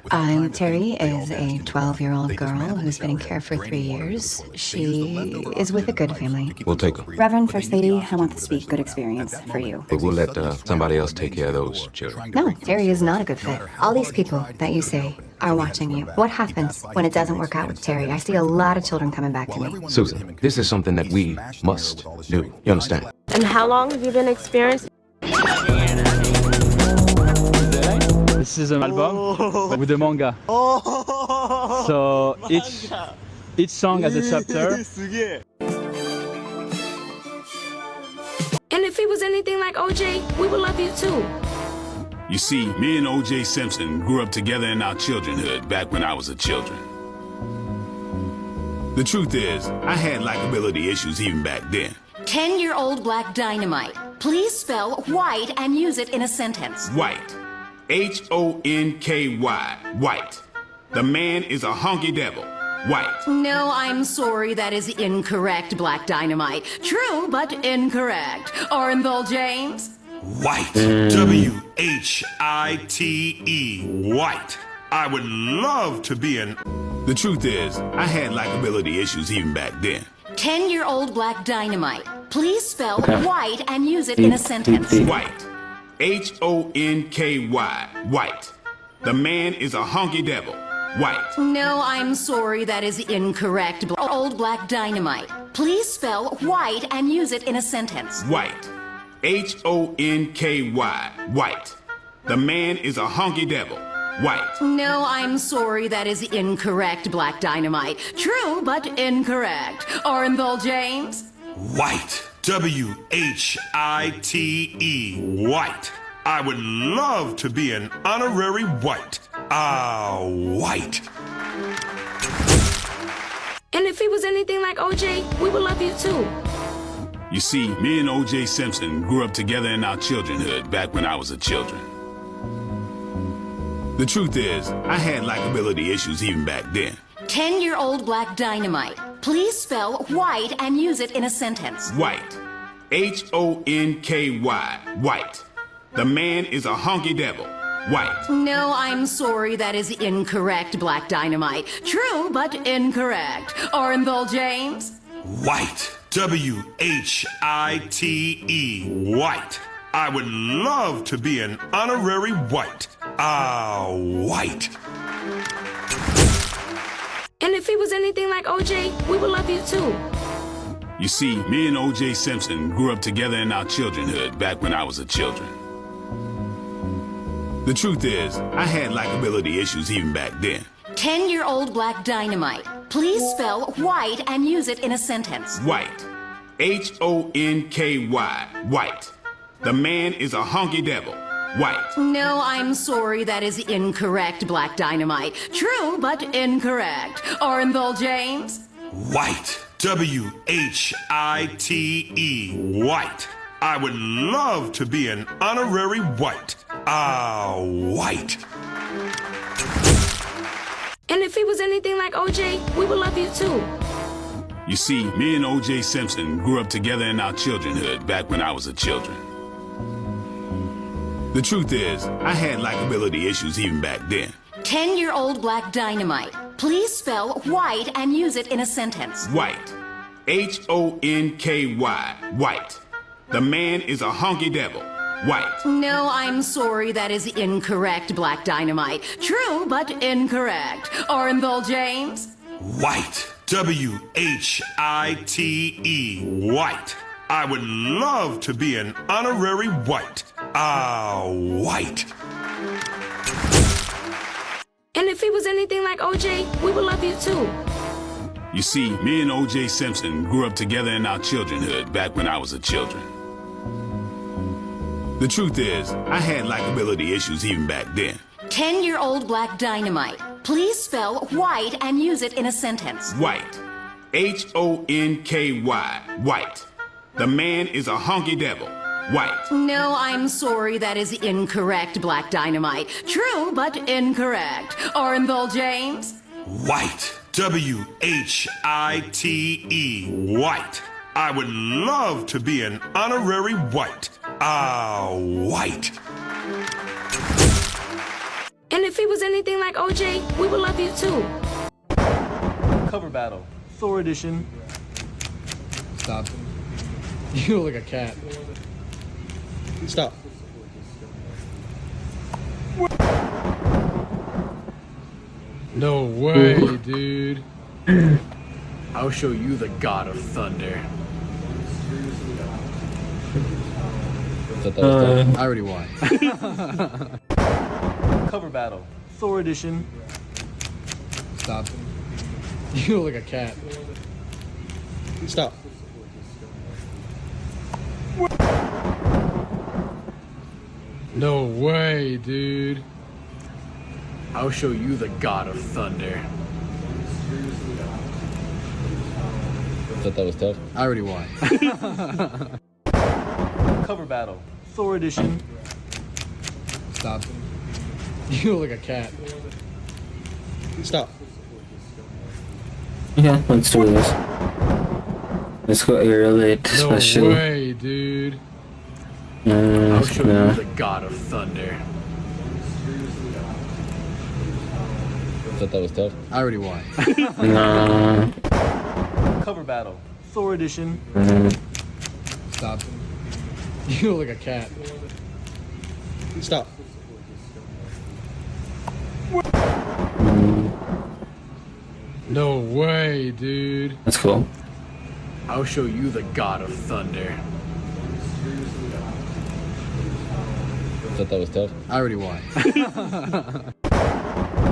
Terry is a 12-year-old girl who's been in care for 3 years. She is with a good family. We'll take her. Reverend First Lady, I want this to be a good experience for you. But we'll let somebody else take care of those children. No, Terry is not a good fit. All these people that you say are watching you. What happens when it doesn't work out with Terry? I see a lot of children coming back to me. Susan, this is something that we must do. You understand? And how long have you been experienced? This is an album with a manga. So each song has a chapter. And if he was anything like OJ, we would love you too. You see, me and O.J. Simpson grew up together in our childrenhood back when I was a children. The truth is, I had likability issues even back then. 10-year-old black dynamite. Please spell white and use it in a sentence. White. H-O-N-K-Y. White. The man is a honky devil. White. No, I'm sorry, that is incorrect, black dynamite. True, but incorrect. Orenthal James? White. W-H-I-T-E. White. I would love to be an... The truth is, I had likability issues even back then. 10-year-old black dynamite. Please spell white and use it in a sentence. White. H-O-N-K-Y. White. The man is a honky devil. White. No, I'm sorry, that is incorrect. Old black dynamite. Please spell white and use it in a sentence. White. H-O-N-K-Y. White. The man is a honky devil. White. No, I'm sorry, that is incorrect, black dynamite. True, but incorrect. Orenthal James? White. W-H-I-T-E. White. I would love to be an honorary white. White. And if he was anything like OJ, we would love you too. You see, me and O.J. Simpson grew up together in our childrenhood back when I was a children. The truth is, I had likability issues even back then. 10-year-old black dynamite. Please spell white and use it in a sentence. White. H-O-N-K-Y. White. The man is a honky devil. White. No, I'm sorry, that is incorrect, black dynamite. True, but incorrect. Orenthal James? White. W-H-I-T-E. White. I would love to be an honorary white. White. And if he was anything like OJ, we would love you too. You see, me and O.J. Simpson grew up together in our childrenhood back when I was a children. The truth is, I had likability issues even back then. 10-year-old black dynamite. Please spell white and use it in a sentence. White. H-O-N-K-Y. White. The man is a honky devil. White. No, I'm sorry, that is incorrect, black dynamite. True, but incorrect. Orenthal James? White. W-H-I-T-E. White. I would love to be an honorary white. White. And if he was anything like OJ, we would love you too. You see, me and O.J. Simpson grew up together in our childrenhood back when I was a children. The truth is, I had likability issues even back then. 10-year-old black dynamite. Please spell white and use it in a sentence. White. H-O-N-K-Y. White. The man is a honky devil. White. No, I'm sorry, that is incorrect, black dynamite. True, but incorrect. Orenthal James? White. W-H-I-T-E. White. I would love to be an honorary white. White. And if he was anything like OJ, we would love you too. You see, me and O.J. Simpson grew up together in our childrenhood back when I was a children. The truth is, I had likability issues even back then. 10-year-old Black Dynamite. Please spell white and use it in a sentence. White. Honky. White. The man is a honky devil. White. No, I'm sorry, that is incorrect, Black Dynamite. True, but incorrect. Orenthal James? White. W-H-I-T-E. White. I would love to be an honorary white. White. And if he was anything like OJ, we would love you too. Cover battle. Thor edition. Stop. You look like a cat. Stop. No way, dude. I'll show you the god of thunder. I already won. Cover battle. Thor edition. Stop. You look like a cat. Stop. No way, dude. I'll show you the god of thunder. Thought that was tough. I already won. Cover battle. Thor edition. Stop. You look like a cat. Stop. Yeah, let's do this. Let's go aerolate special. No way, dude. I'll show you the god of thunder. Thought that was tough. I already won. No. Cover battle. Thor edition. Stop. You look like a cat. Stop. No way, dude. That's cool. I'll show you the god of thunder. Thought that was tough. I already won.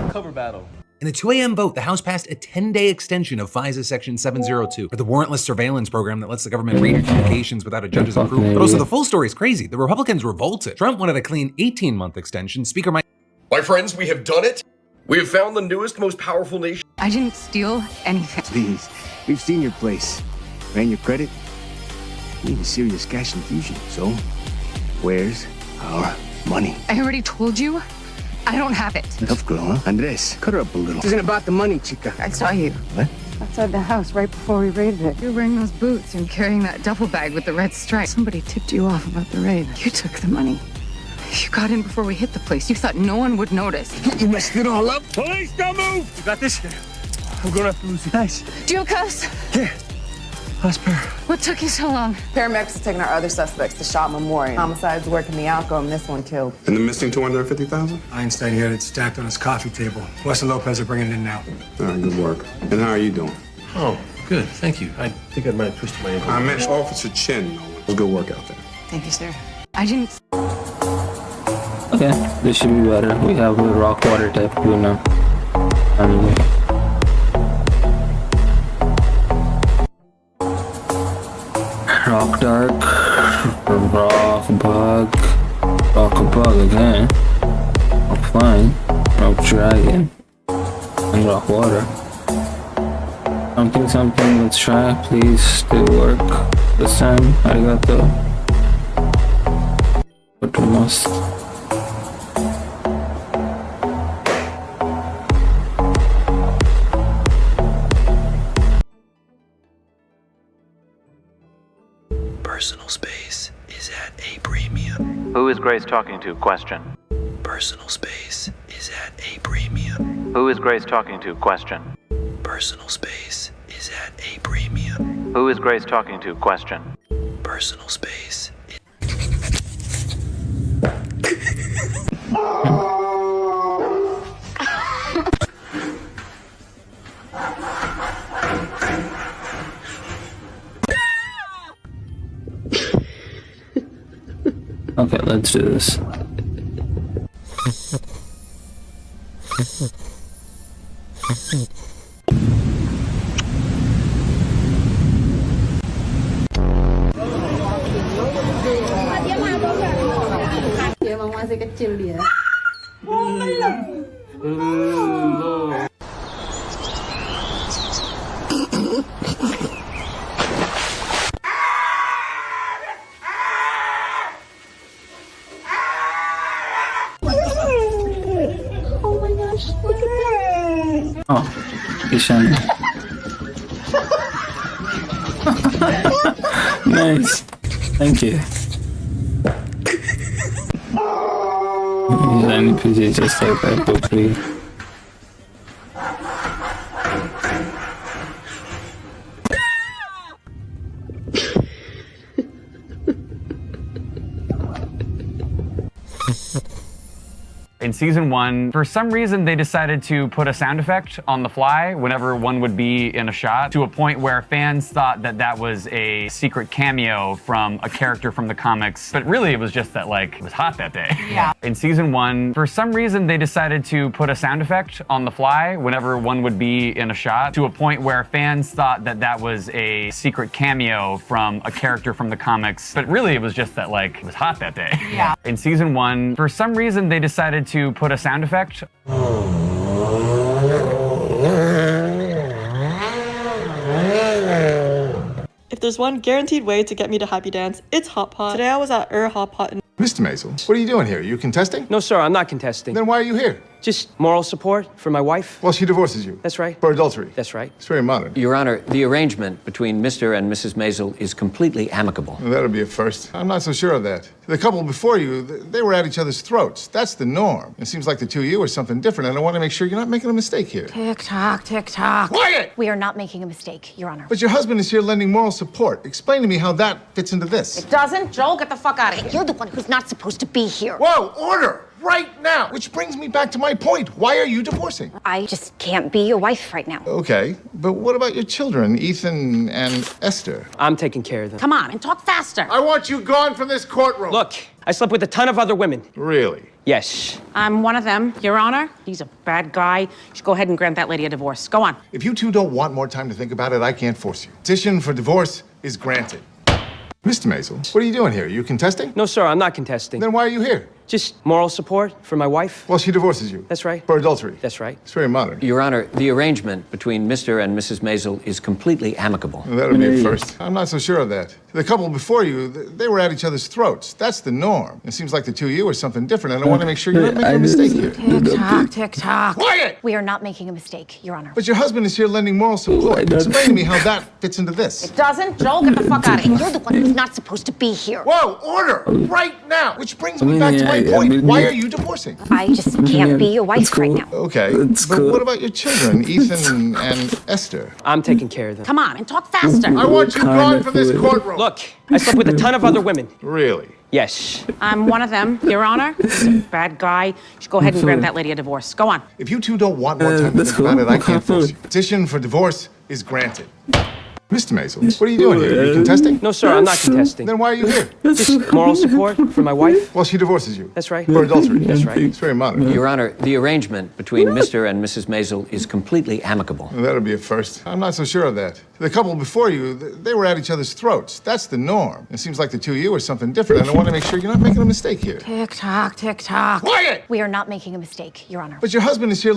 Cover battle. In a 2 a.m. vote, the House passed a 10-day extension of FISA Section 702 for the warrantless surveillance program that lets the government read your communications without a judge's approval. But also, the full story is crazy. The Republicans revolted. Trump wanted a clean 18-month extension. Speaker Mike... My friends, we have done it. We have found the newest, most powerful nation. I didn't steal anything. Please, we've seen your place. Ran your credit. We need a serious cash infusion. So, where's our money? I already told you. I don't have it. Tough girl, huh? Andres, cut her up a little. This isn't about the money, chica. I saw you. What? Outside the house right before we raided it. You were wearing those boots and carrying that duffel bag with the red stripe. Somebody tipped you off about the raid. You took the money. You got in before we hit the place. You thought no one would notice. You messed it all up. Police, don't move! You got this? We're gonna have to lose you. Nice. Do you have cuffs? Here. Prosper. What took you so long? Paramedics are taking our other suspects to Shaw Memorial. Homicide's working the outcome, this one killed. And the missing 250,000? Einstein had it stacked on his coffee table. Wes and Lopez are bringing it in now. All right, good work. And how are you doing? Oh, good. Thank you. I think I might have twisted my ankle. I met Officer Chen. It was good work out there. Thank you, sir. I didn't... Okay, this should be better. We have a rock water type blue now. Anyway. Rock dark, rock bug again, rock flying, rock dragon, and rock water. Something, let's try, please do work this time. Arigato. But we must. Personal space is at a premium. Who is Grace talking to? Question. Personal space is at a premium. Who is Grace talking to? Question. Personal space is at a premium. Who is Grace talking to? Question. Personal space. Okay, let's do this. masih kecil dia. Oh my gosh, look at that. Oh, Ishan. Nice. Thank you. Ishan PG just like that puppy. In season 1, for some reason they decided to put a sound effect on the fly whenever one would be in a shot, to a point where fans thought that that was a secret cameo from a character from the comics, but really it was just that, like, it was hot that day. Yeah. In season 1, for some reason they decided to put a sound effect on the fly whenever one would be in a shot, to a point where fans thought that that was a secret cameo from a character from the comics, but really it was just that, like, it was hot that day. Yeah. In season 1, for some reason they decided to put a sound effect. If there's one guaranteed way to get me to happy dance, it's hot pot. Today I was at hot pot and Mr. Maisel, what are you doing here? You contesting? No, sir, I'm not contesting. Then why are you here? Just moral support for my wife. Well, she divorces you. That's right. For adultery. That's right. It's very modern. Your Honor, the arrangement between Mr. and Mrs. Maisel is completely amicable. Well, that'll be a first. I'm not so sure of that. The couple before you, they were at each other's throats. That's the norm. It seems like the two of you are something different, and I want to make sure you're not making a mistake here. Tick-tock, tick-tock. Quiet! We are not making a mistake, Your Honor. But your husband is here lending moral support. Explain to me how that fits into this. It doesn't. Joel, get the fuck out of here. You're the one who's not supposed to be here. Whoa, order! Right now! Which brings me back to my point. Why are you divorcing? I just can't be your wife right now. Okay, but what about your children, Ethan and Esther? I'm taking care of them. Come on, and talk faster. I want you gone from this courtroom. Look, I slept with a ton of other women. Really? Yes. I'm one of them, Your Honor. He's a bad guy. You should go ahead and grant that lady a divorce. Go on. If you two don't want more time to think about it, I can't force you. Petition for divorce is granted. Mr. Maisel, what are you doing here? You contesting? No, sir, I'm not contesting. Then why are you here? Just moral support for my wife. Well, she divorces you. That's right. For adultery. That's right. It's very modern. Your Honor, the arrangement between Mr. and Mrs. Maisel is completely amicable. Well, that'll be a first. I'm not so sure of that. The couple before you, they were at each other's throats. That's the norm. It seems like the two of you are something different, and I want to make sure you're not making a mistake here. Tick-tock, tick-tock. Quiet! We are not making a mistake, Your Honor. But your husband is here lending moral support. Explain to me how that fits into this. It doesn't. Joel, get the fuck out of here. You're the one who's not supposed to be here. Whoa, order! Right now! Which brings me back to my point. Why are you divorcing? I just can't be your wife right now. Okay, but what about your children, Ethan and Esther? I'm taking care of them. Come on, and talk faster. I want you gone from this courtroom. Look, I slept with a ton of other women. Really? Yes. I'm one of them, Your Honor. He's a bad guy. You should go ahead and grant that lady a divorce. Go on. If you two don't want more time to think about it, I can't force you. Petition for divorce is granted. Mr. Maisel, what are you doing here? You contesting? No, sir, I'm not contesting. Then why are you here? Just moral support for my wife. Well, she divorces you. That's right. For adultery. That's right. It's very modern. Your Honor, the arrangement between Mr. and Mrs. Maisel is completely amicable. Well, that'll be a first. I'm not so sure of that. The couple before you, they were at each other's throats. That's the norm. It seems like the two of you are something different, and I want to make sure you're not making a mistake here. Tick-tock, tick-tock. Quiet! We are not making a mistake, Your Honor. But your husband is here.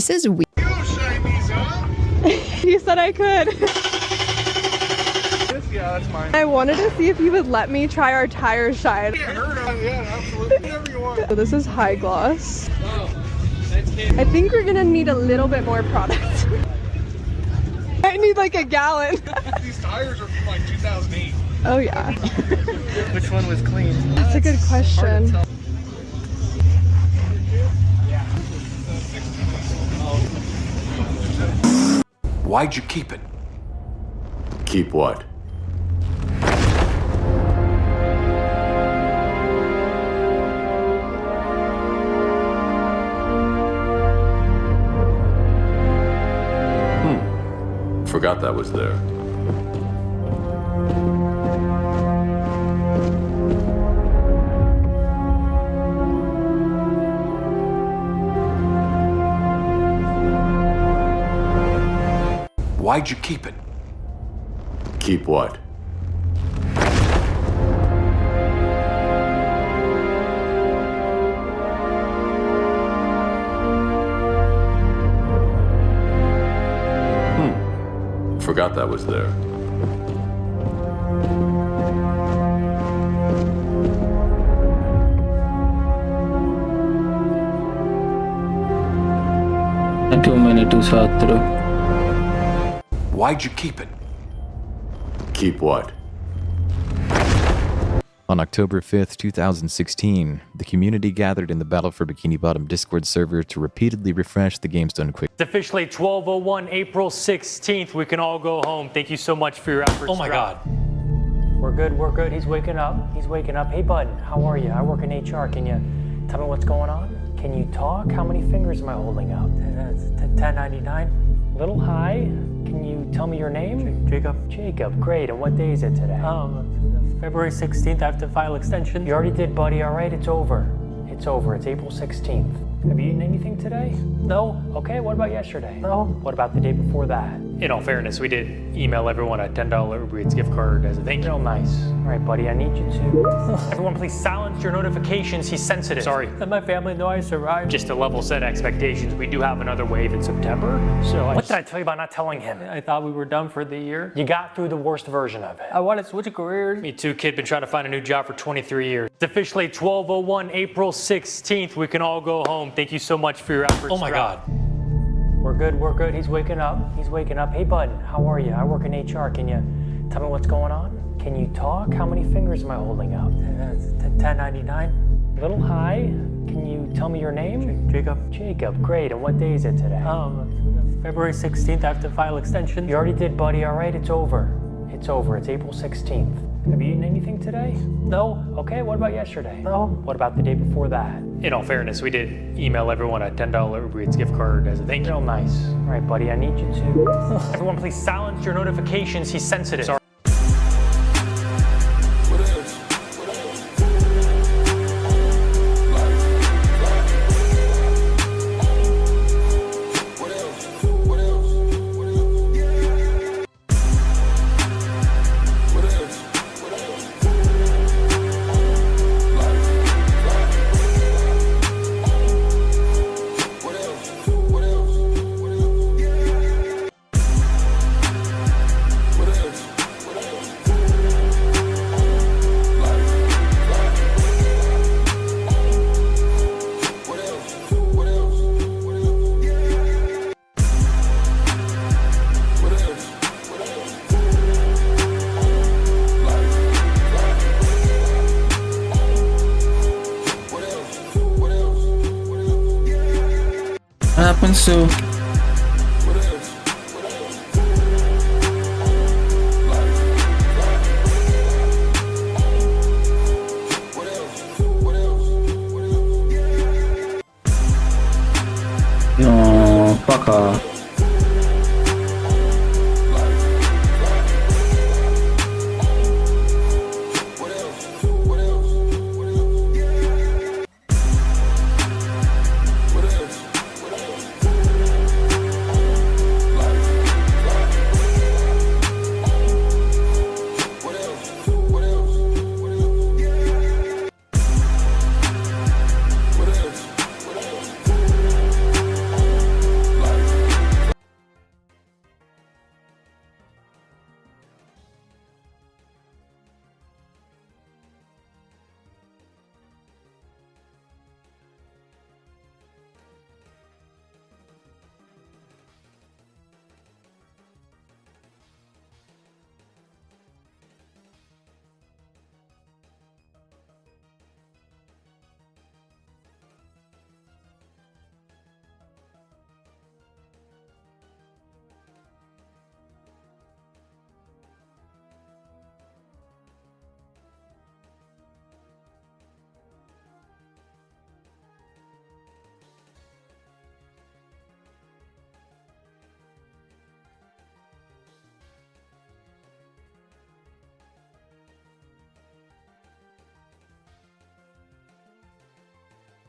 This is weird. You said I could. Yeah, that's mine. I wanted to see if you would let me try our tire shine. Yeah, absolutely. Whatever you want. So this is high gloss. I think we're gonna need a little bit more product. I need like a gallon. These tires are from like 2008. Oh yeah. Which one was clean? That's a good question. Why'd you keep it? Keep what? Forgot that was there. Why'd you keep it? Keep what? Forgot that was there. Too many to sort through. Why'd you keep it? Keep what? On October 5th, 2016, the community gathered in the Battle for Bikini Bottom Discord server to repeatedly refresh the game's done quick. It's officially 12:01, April 16th. We can all go home. Thank you so much for your efforts. Oh my God. We're good, we're good. He's waking up. He's waking up. Hey, bud, how are you? I work in HR. Can you tell me what's going on? Can you talk? How many fingers am I holding out? 1099. Little high. Can you tell me your name? Jacob. Jacob, great. And what day is it today? February 16th. I have to file extension. You already did, buddy. All right, it's over. It's over. It's April 16th. Have you eaten anything today? No. Okay, what about yesterday? No. What about the day before that? In all fairness, we did email everyone a $10 Uber Eats gift card as a thank you. Real nice. All right, buddy, I need you to. Everyone, please silence your notifications. He's sensitive. Sorry. Let my family know I survived. Just to level set expectations, we do have another wave in September. So What did I tell you about not telling him? I thought we were done for the year. You got through the worst version of it. I want to switch careers. Me too, kid. Been trying to find a new job for 23 years. It's officially 12:01, April 16th. We can all go home. Thank you so much for your efforts. Oh my God. We're good, we're good. He's waking up. He's waking up. Hey, bud, how are you? I work in HR. Can you tell me what's going on? Can you talk? How many fingers am I holding out? 1099. Little high. Can you tell me your name? Jacob. Jacob, great. And what day is it today? February 16th. I have to file extension. You already did, buddy. All right, it's over. It's over. It's April 16th. Have you eaten anything today? No. Okay, what about yesterday? No. What about the day before that? In all fairness, we did email everyone a $10 Uber Eats gift card as a thank you. Real nice. All right, buddy, I need you to. Everyone, please silence your notifications. He's sensitive. Sorry. Happens to no, fuck off.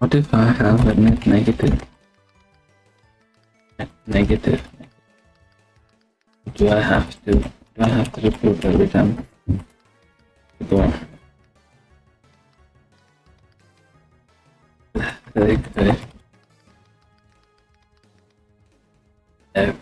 What if I have a net negative? Net negative. Do I have to report every time? Go. Okay. No.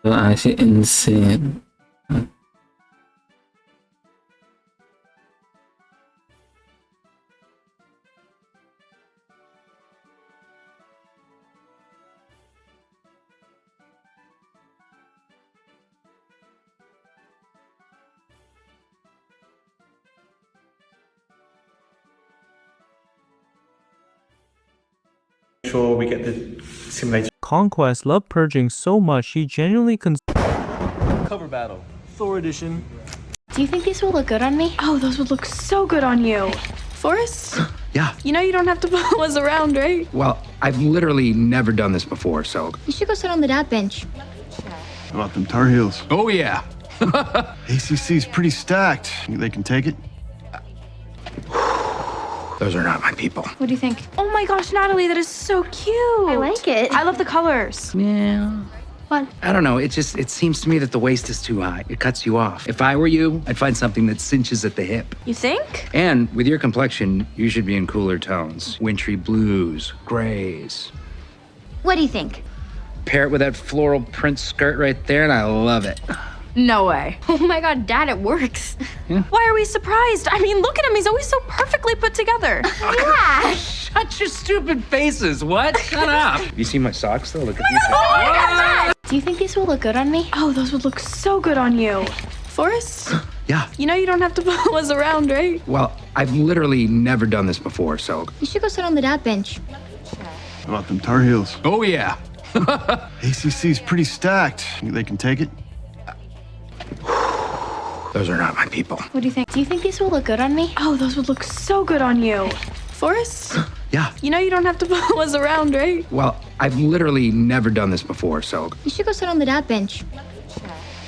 So actually insane. Sure, we get the simulator. Conquest loved purging so much he genuinely Cover battle, Thor edition. Do you think these will look good on me? Oh, those would look so good on you. Forrest? Yeah. You know you don't have to follow us around, right? Well, I've literally never done this before, so. You should go sit on the dad bench. How about them Tar Heels? Oh, yeah. ACC's pretty stacked. Think they can take it? Those are not my people. What do you think? Oh my gosh, Natalie, that is so cute. I like it. I love the colors. Yeah. What? I don't know. It seems to me that the waist is too high. It cuts you off. If I were you, I'd find something that cinches at the hip. You think? And with your complexion, you should be in cooler tones. Wintry blues, grays. What do you think? Pair it with that floral print skirt right there, and I love it. No way. Oh my god, Dad, it works. Yeah. Why are we surprised? I mean, look at him. He's always so perfectly put together. Yeah. Shut your stupid faces. What? Shut up. Have you seen my socks, though? Look at these. Oh my God. Do you think these will look good on me? Oh, those would look so good on you. Forrest? Yeah. You know you don't have to follow us around, right? Well, I've literally never done this before, so. You should go sit on the dad bench. How about them Tar Heels? Oh, yeah. ACC's pretty stacked. Think they can take it? Those are not my people. What do you think? Do you think these will look good on me? Oh, those would look so good on you. Forrest? Yeah. You know you don't have to follow us around, right? Well, I've literally never done this before, so. You should go sit on the dad bench.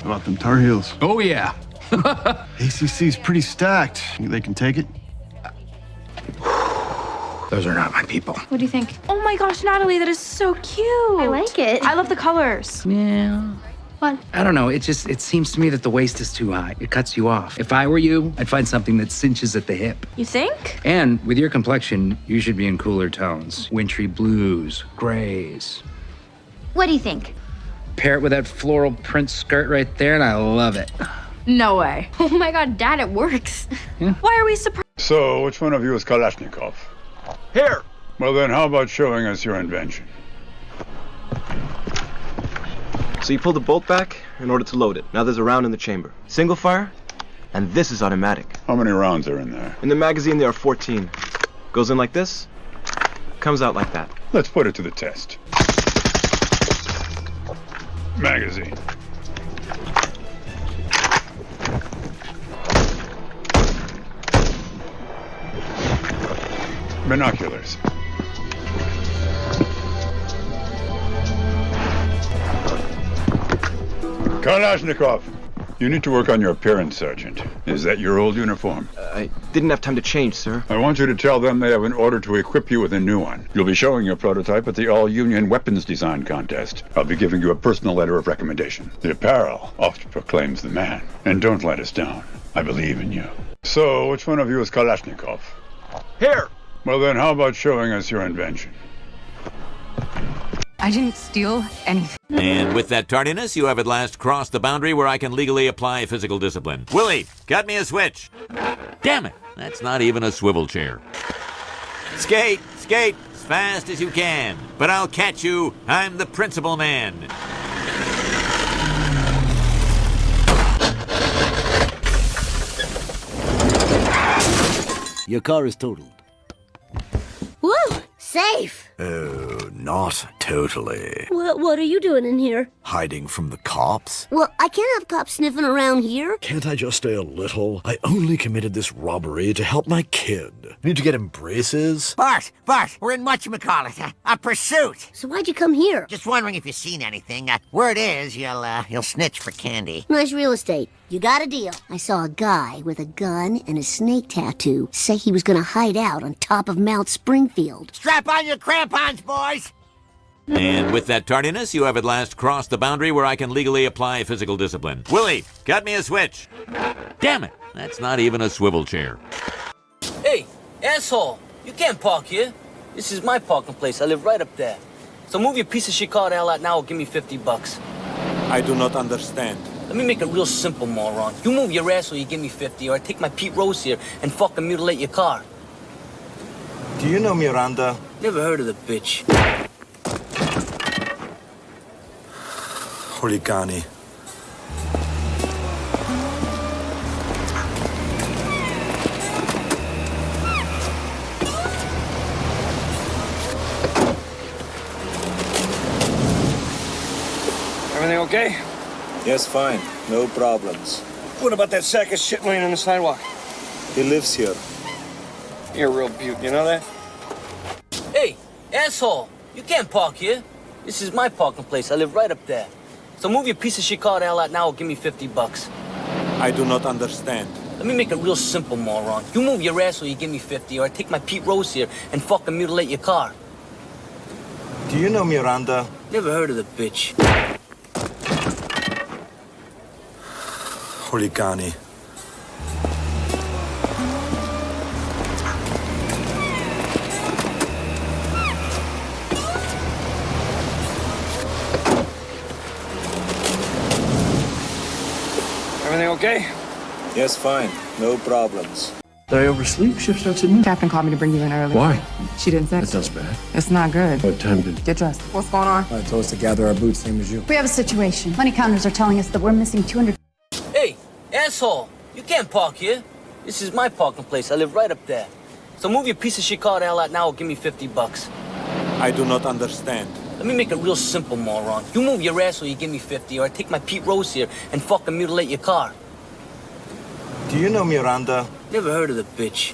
How about them Tar Heels? Oh, yeah. ACC's pretty stacked. Think they can take it? Those are not my people. What do you think? Oh my gosh, Natalie, that is so cute. I like it. I love the colors. Yeah. What? I don't know. It seems to me that the waist is too high. It cuts you off. If I were you, I'd find something that cinches at the hip. You think? And with your complexion, you should be in cooler tones. Wintry blues, grays. What do you think? Pair it with that floral print skirt right there, and I love it. No way. Oh my god, Dad, it works. Why are we surprised? So, which one of you is Kalashnikov? Here. Well, then, how about showing us your invention? So you pull the bolt back in order to load it. Now there's a round in the chamber. Single fire, and this is automatic. How many rounds are in there? In the magazine, there are 14. Goes in like this, comes out like that. Let's put it to the test. Magazine. Binoculars. Kalashnikov, you need to work on your appearance, Sergeant. Is that your old uniform? I didn't have time to change, sir. I want you to tell them they have an order to equip you with a new one. You'll be showing your prototype at the All-Union Weapons Design Contest. I'll be giving you a personal letter of recommendation. The apparel oft proclaims the man. And don't let us down. I believe in you. So, which one of you is Kalashnikov? Here. Well, then, how about showing us your invention? I didn't steal anything. And with that tardiness, you have at last crossed the boundary where I can legally apply physical discipline. Willie, cut me a switch. Damn it, that's not even a swivel chair. Skate, skate, as fast as you can. But I'll catch you. I'm the principal man. Your car is totaled. Woo! Safe! Oh, not totally. What are you doing in here? Hiding from the cops? Well, I can't have cops sniffing around here. Can't I just stay a little? I only committed this robbery to help my kid. Need to get him braces? Bart, we're in whatchamacallit, a pursuit. So why'd you come here? Just wondering if you've seen anything. Word is, you'll snitch for candy. Nice real estate. You got a deal. I saw a guy with a gun and a snake tattoo say he was gonna hide out on top of Mount Springfield. Strap on your crampons, boys! And with that tardiness, you have at last crossed the boundary where I can legally apply physical discipline. Willie, cut me a switch. Damn it, that's not even a swivel chair. Hey, asshole, you can't park here. This is my parking place. I live right up there. So move your piece of shit car the hell out now or give me $50. I do not understand. Let me make it real simple, moron. You move your ass or you give me 50, or I take my Pete Rose here and fucking mutilate your car. Do you know Miranda? Never heard of the bitch. Hurricane. Everything okay? Yes, fine. No problems. What about that sack of shit laying on the sidewalk? He lives here. You're a real beaut, you know that? Hey, asshole, you can't park here. This is my parking place. I live right up there. So move your piece of shit car the hell out now or give me $50. I do not understand. Let me make it real simple, moron. You move your ass or you give me 50, or I take my Pete Rose here and fucking mutilate your car. Do you know Miranda? Never heard of the bitch. Hurricane. Everything okay? Yes, fine. No problems. Did I oversleep? Shift starts at noon. Captain called me to bring you in early. Why? She didn't say. That sounds bad. It's not good. What time did... Get dressed. What's going on? I told us to gather our boots, same as you. We have a situation. Money counters are telling us that we're missing 200. Hey, asshole, you can't park here. This is my parking place. I live right up there. So move your piece of shit car the hell out now or give me $50. I do not understand. Let me make it real simple, moron. You move your ass or you give me 50, or I take my Pete Rose here and fucking mutilate your car. Do you know Miranda? Never heard of the bitch.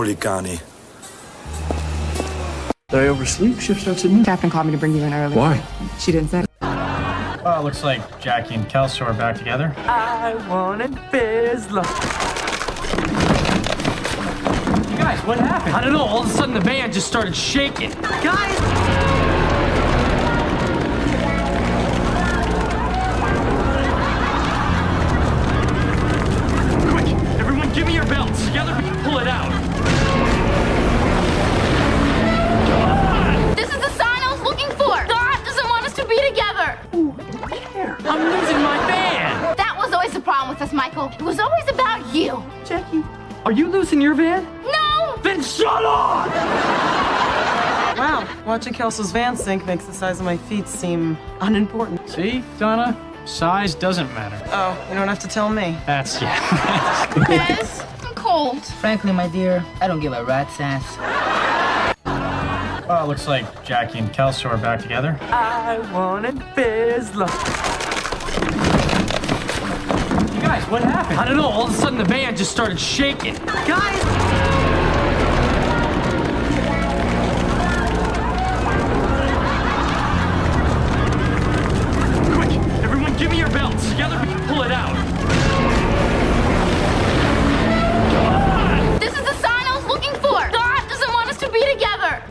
Napolicani. Did I oversleep? Shift starts at noon. Captain called me to bring you in early. Why? She didn't say. Well, looks like Jackie and Kelso are back together. I wanted Bizla. You guys, what happened? I don't know. All of a sudden, the van just started shaking. Guys! Quick! Everyone, give me your belts. Together, we can pull it out. This is the sign I was looking for. God doesn't want us to be together. I'm losing my van. That was always the problem with us, Michael. It was always about you. Jackie, are you losing your van? No! Then shut up! Wow, watching Kelso's van sink makes the size of my feet seem unimportant. See, Donna? Size doesn't matter. Oh, you don't have to tell me. That's, yeah. Biz, I'm cold. Frankly, my dear, I don't give a rat's ass. Well, looks like Jackie and Kelso are back together. I wanted Bizla. You guys, what happened? I don't know. All of a sudden, the van just started shaking. Guys! Quick! Everyone, give me your belts. Together, we can pull it out. This is the sign I was looking for. God doesn't want us to be together.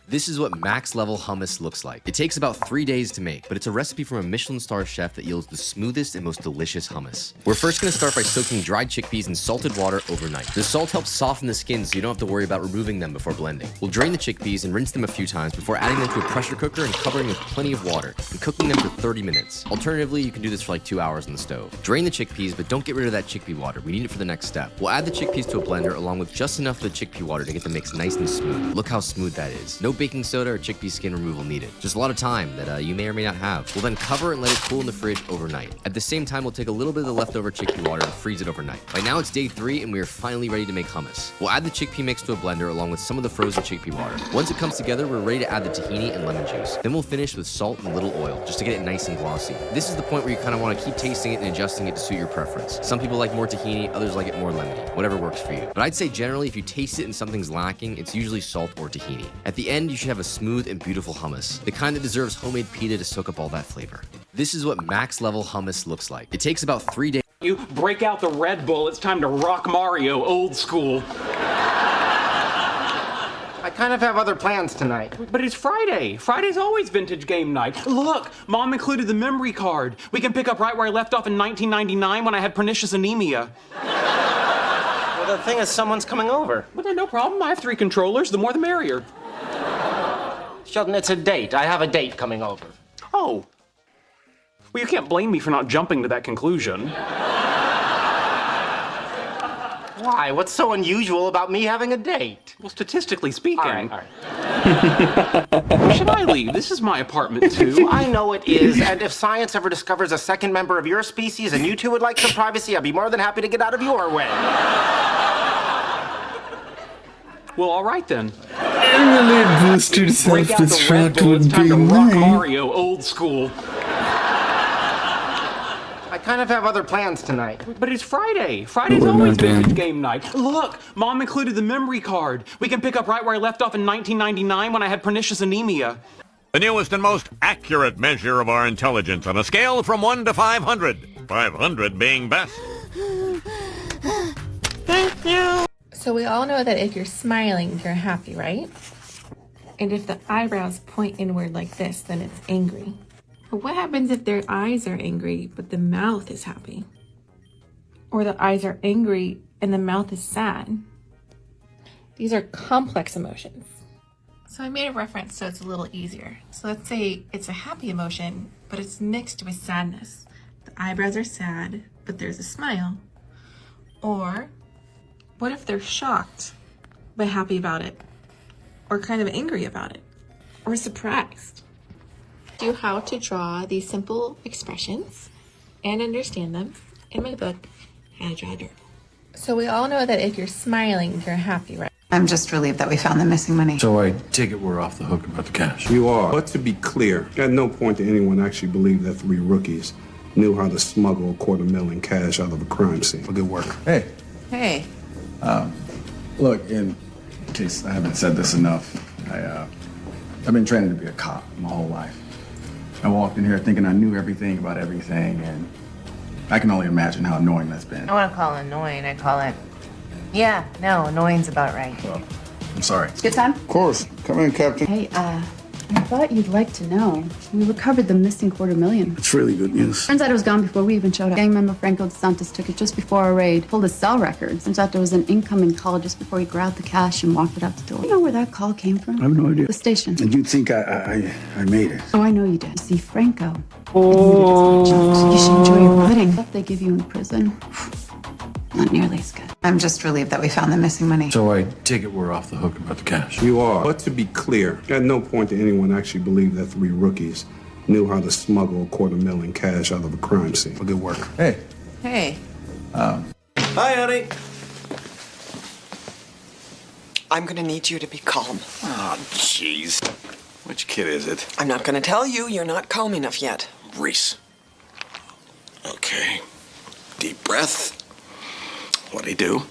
This is what max level hummus looks like. It takes about 3 days to make, but it's a recipe from a Michelin star chef that yields the smoothest and most delicious hummus. We're first gonna start by soaking dried chickpeas in salted water overnight. The salt helps soften the skin so you don't have to worry about removing them before blending. We'll drain the chickpeas and rinse them a few times before adding them to a pressure cooker and covering with plenty of water and cooking them for 30 minutes. Alternatively, you can do this for like 2 hours on the stove. Drain the chickpeas, but don't get rid of that chickpea water. We need it for the next step. We'll add the chickpeas to a blender along with just enough of the chickpea water to get the mix nice and smooth. Look how smooth that is. No baking soda or chickpea skin removal needed. Just a lot of time that you may or may not have. We'll then cover and let it cool in the fridge overnight. At the same time, we'll take a little bit of the leftover chickpea water and freeze it overnight. By now it's day 3 and we are finally ready to make hummus. We'll add the chickpea mix to a blender along with some of the frozen chickpea water. Once it comes together, we're ready to add the tahini and lemon juice. Then we'll finish with salt and a little oil just to get it nice and glossy. This is the point where you kind of want to keep tasting it and adjusting it to suit your preference. Some people like more tahini, others like it more lemony. Whatever works for you. But I'd say generally if you taste it and something's lacking, it's usually salt or tahini. At the end, you should have a smooth and beautiful hummus. The kind that deserves homemade pita to soak up all that flavor. This is what max level hummus looks like. It takes about 3 days. You break out the Red Bull, it's time to rock Mario old school. I kind of have other plans tonight. But it's Friday. Friday's always vintage game night. Look, Mom included the memory card. We can pick up right where I left off in 1999 when I had pernicious anemia. Well, the thing is, someone's coming over. But no problem, I have 3 controllers, the more the merrier. Sheldon, it's a date. I have a date coming over. Oh. Well, you can't blame me for not jumping to that conclusion. Why? What's so unusual about me having a date? Well, statistically speaking. All right. Where should I leave? This is my apartment, too. I know it is, and if science ever discovers a second member of your species and you two would like some privacy, I'd be more than happy to get out of your way. Well, all right then. Emily boosted self-destruct would be mine. Mario old school. I kind of have other plans tonight. But it's Friday. Friday's always vintage game night. Look, Mom included the memory card. We can pick up right where I left off in 1999 when I had pernicious anemia. The newest and most accurate measure of our intelligence on a scale from 1 to 500. 500 being best. Thank you. So we all know that if you're smiling, you're happy, right? And if the eyebrows point inward like this, then it's angry. But what happens if their eyes are angry, but the mouth is happy? Or the eyes are angry and the mouth is sad? These are complex emotions. So I made a reference so it's a little easier. So let's say it's a happy emotion, but it's mixed with sadness. The eyebrows are sad, but there's a smile. Or what if they're shocked, but happy about it? Or kind of angry about it? Or surprised? Do how to draw these simple expressions and understand them in my book, How to Draw Adorable. So we all know that if you're smiling, you're happy, right? I'm just relieved that we found the missing money. So I take it we're off the hook about the cash. You are. But to be clear, at no point did anyone actually believe that 3 rookies knew how to smuggle $250,000 in cash out of a crime scene. Good work. Hey. Hey. Look, in case I haven't said this enough, I've been training to be a cop my whole life. I walked in here thinking I knew everything about everything, and I can only imagine how annoying that's been. I wouldn't call it annoying. I call it, yeah, no, annoying's about right. Well, I'm sorry. Good time? Of course. Come in, Captain. Hey, I thought you'd like to know. We recovered the missing $250,000. It's really good news. Turns out it was gone before we even showed up. Gang member Franco DeSantis took it just before our raid, pulled his cell records. Turns out there was an incoming call just before he grabbed the cash and walked it out the door. You know where that call came from? I have no idea. The station. And you think I made it? Oh, I know you did. See, Franco. Oh. You should enjoy your pudding. What they give you in prison. Not nearly as good. I'm just relieved that we found the missing money. So I take it we're off the hook about the cash. You are. But to be clear, at no point did anyone actually believe that 3 rookies knew how to smuggle $250,000 in cash out of a crime scene. Good work. Hey. Hey. Hi, honey. I'm gonna need you to be calm. Oh, jeez. Which kid is it? I'm not gonna tell you. You're not calm enough yet. Reese. Okay. Deep breath. What'd he do?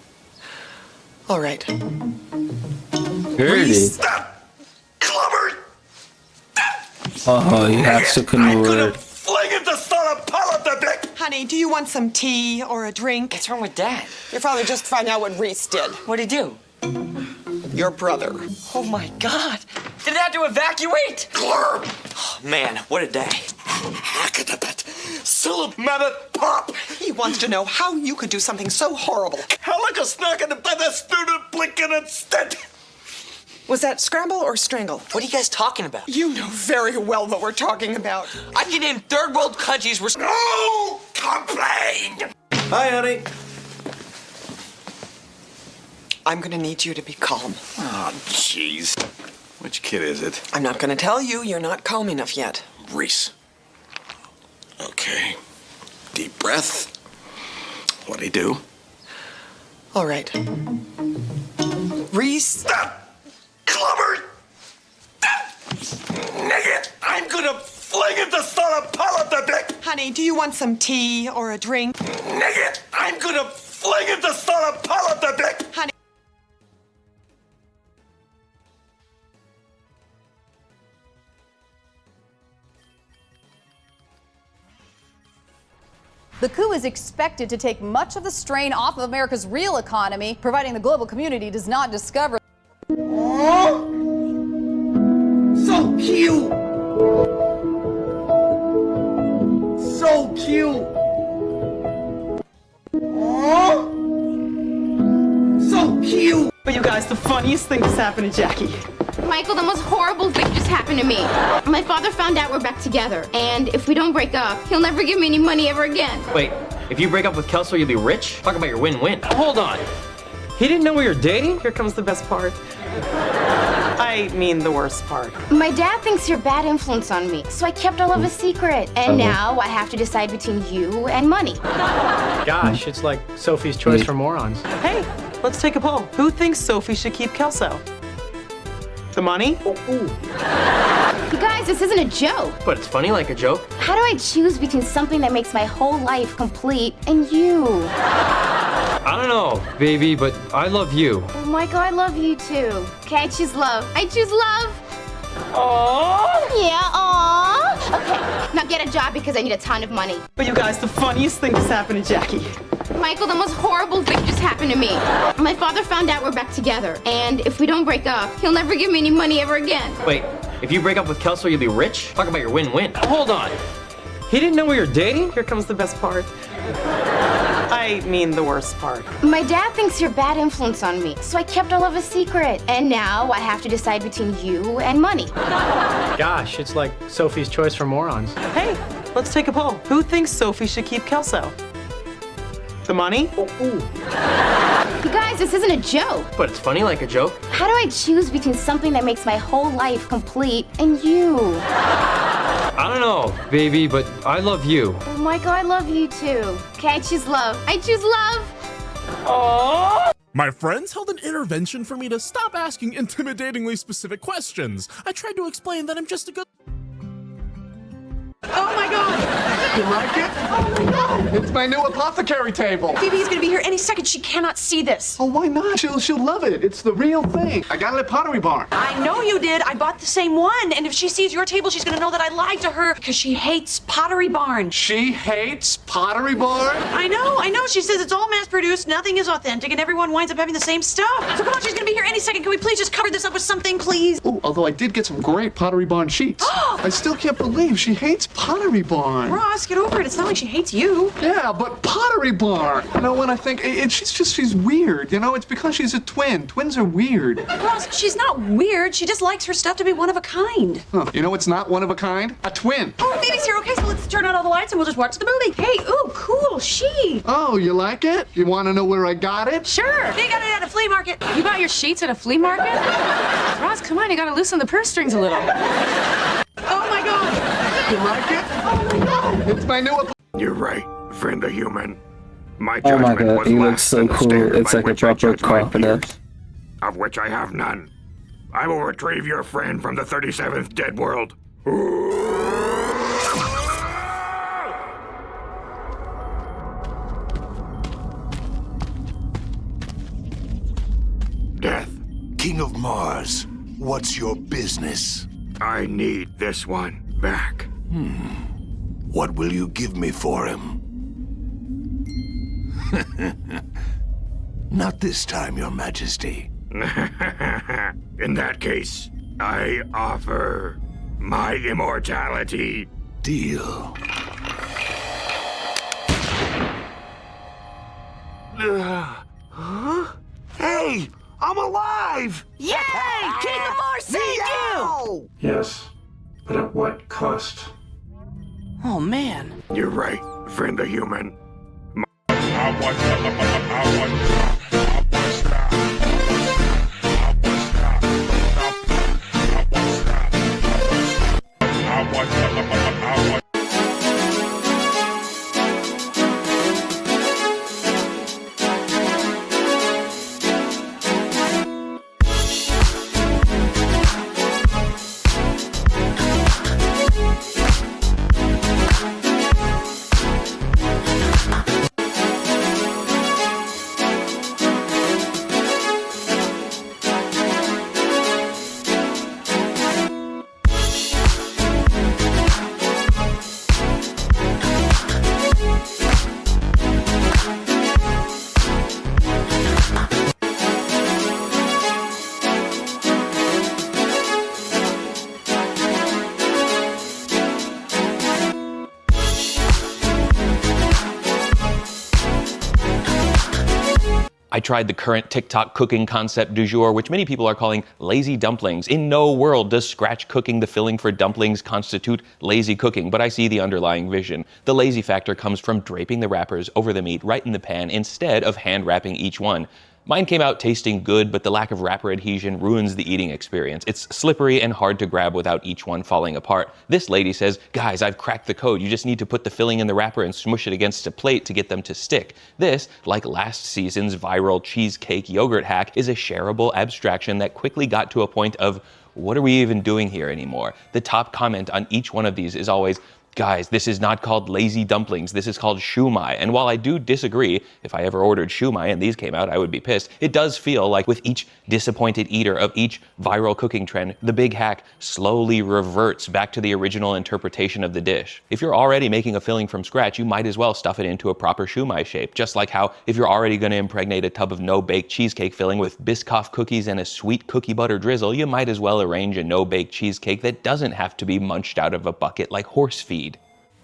All right. Reese. Oh, you have to convert. Fling it to start a politics! Honey, do you want some tea or a drink? What's wrong with Dad? Your father just found out what Reese did. What'd he do? Your brother. Oh my God! Did Dad have to evacuate? Oh, man, what a day. Pop! He wants to know how you could do something so horrible. How like a snack in the bed that student blinking instead. Was that scramble or strangle? What are you guys talking about? You know very well what we're talking about. I can name third world countries where... No complain! Hi, honey. I'm gonna need you to be calm. Oh, jeez. Which kid is it? I'm not gonna tell you. You're not calm enough yet. Reese. Okay. Deep breath. What'd he do? All right. Reese. Clubber! Nigga! I'm gonna fling it to start a politics! Honey, do you want some tea or a drink? Nigga! I'm gonna fling it to start a politics! Honey. The coup is expected to take much of the strain off of America's real economy, providing the global community does not discover. Oh! So cute! So cute! Oh! So cute! But you guys, the funniest thing just happened to Jackie. Michael, the most horrible thing just happened to me. My father found out we're back together, and if we don't break up, he'll never give me any money ever again. Wait, if you break up with Kelso, you'll be rich? Talk about your win-win. Hold on. He didn't know we were dating? Here comes the best part. I mean the worst part. My dad thinks you're a bad influence on me, so I kept all of a secret. And now I have to decide between you and money. Gosh, it's like Sophie's Choice for morons. Hey, let's take a poll. Who thinks Sophie should keep Kelso? The money? You guys, this isn't a joke. But it's funny like a joke. How do I choose between something that makes my whole life complete and you? I don't know, baby, but I love you. Oh, Michael, I love you too. Okay, I choose love. I choose love. Aww. Yeah, aww. Okay, now get a job because I need a ton of money. But you guys, the funniest thing just happened to Jackie. Michael, the most horrible thing just happened to me. My father found out we're back together, and if we don't break up, he'll never give me any money ever again. Wait, if you break up with Kelso, you'll be rich? Talk about your win-win. Hold on. He didn't know we were dating? Here comes the best part. I mean the worst part. My dad thinks you're a bad influence on me, so I kept all of a secret. And now I have to decide between you and money. Gosh, it's like Sophie's Choice for morons. Hey, let's take a poll. Who thinks Sophie should keep Kelso? The money? You guys, this isn't a joke. But it's funny like a joke. How do I choose between something that makes my whole life complete and you? I don't know, baby, but I love you. Oh, Michael, I love you too. Okay, I choose love. I choose love. Aww. My friends held an intervention for me to stop asking intimidatingly specific questions. I tried to explain that I'm just a good... Oh my God! You like it? Oh my God! It's my new apothecary table. Phoebe's gonna be here any second. She cannot see this. Oh, why not? She'll love it. It's the real thing. I got it at Pottery Barn. I know you did. I bought the same one. And if she sees your table, she's gonna know that I lied to her because she hates Pottery Barn. She hates Pottery Barn? I know. She says it's all mass-produced, nothing is authentic, and everyone winds up having the same stuff. So come on, she's gonna be here any second. Can we please just cover this up with something, please? Oh, although I did get some great Pottery Barn sheets. I still can't believe she hates Pottery Barn. Ross, get over it. It's not like she hates you. Yeah, but Pottery Barn. You know, when I think, she's weird. You know, it's because she's a twin. Twins are weird. Ross, she's not weird. She just likes her stuff to be one of a kind. Huh. You know what's not one of a kind? A twin. Oh, baby's here. Okay, so let's turn on all the lights and we'll just watch the movie. Hey, ooh, cool sheet. Oh, you like it? You want to know where I got it? Sure. They got it at a flea market. You bought your sheets at a flea market? Ross, come on, you gotta loosen the purse strings a little. Oh my God. You like it? Oh my God. It's my new You're right, friend of human. My Oh my judgment God, was he less looks so than the cool. standard It's by like a which I proper judge my confidence. peers, of which I have none. I will retrieve your friend from the 37th dead world. Death. King of Mars, what's your business? I need this one back. What will you give me for him? Not this time, Your Majesty. In that case, I offer my immortality. Deal. Huh? Hey, I'm alive! Yay! King of Mars saved you! Yes, but at what cost? Oh, man. You're right, friend of human. I tried the current TikTok cooking concept du jour, which many people are calling lazy dumplings. In no world does scratch cooking the filling for dumplings constitute lazy cooking, but I see the underlying vision. The lazy factor comes from draping the wrappers over the meat right in the pan instead of hand wrapping each one. Mine came out tasting good, but the lack of wrapper adhesion ruins the eating experience. It's slippery and hard to grab without each one falling apart. This lady says, guys, I've cracked the code. You just need to put the filling in the wrapper and smush it against a plate to get them to stick. This, like last season's viral cheesecake yogurt hack, is a shareable abstraction that quickly got to a point of, what are we even doing here anymore? The top comment on each one of these is always, guys, this is not called lazy dumplings, this is called shumai. And while I do disagree, if I ever ordered shumai and these came out, I would be pissed. It does feel like with each disappointed eater of each viral cooking trend, the big hack slowly reverts back to the original interpretation of the dish. If you're already making a filling from scratch, you might as well stuff it into a proper shumai shape. Just like how if you're already gonna impregnate a tub of no-bake cheesecake filling with Biscoff cookies and a sweet cookie butter drizzle, you might as well arrange a no-bake cheesecake that doesn't have to be munched out of a bucket like horse feed.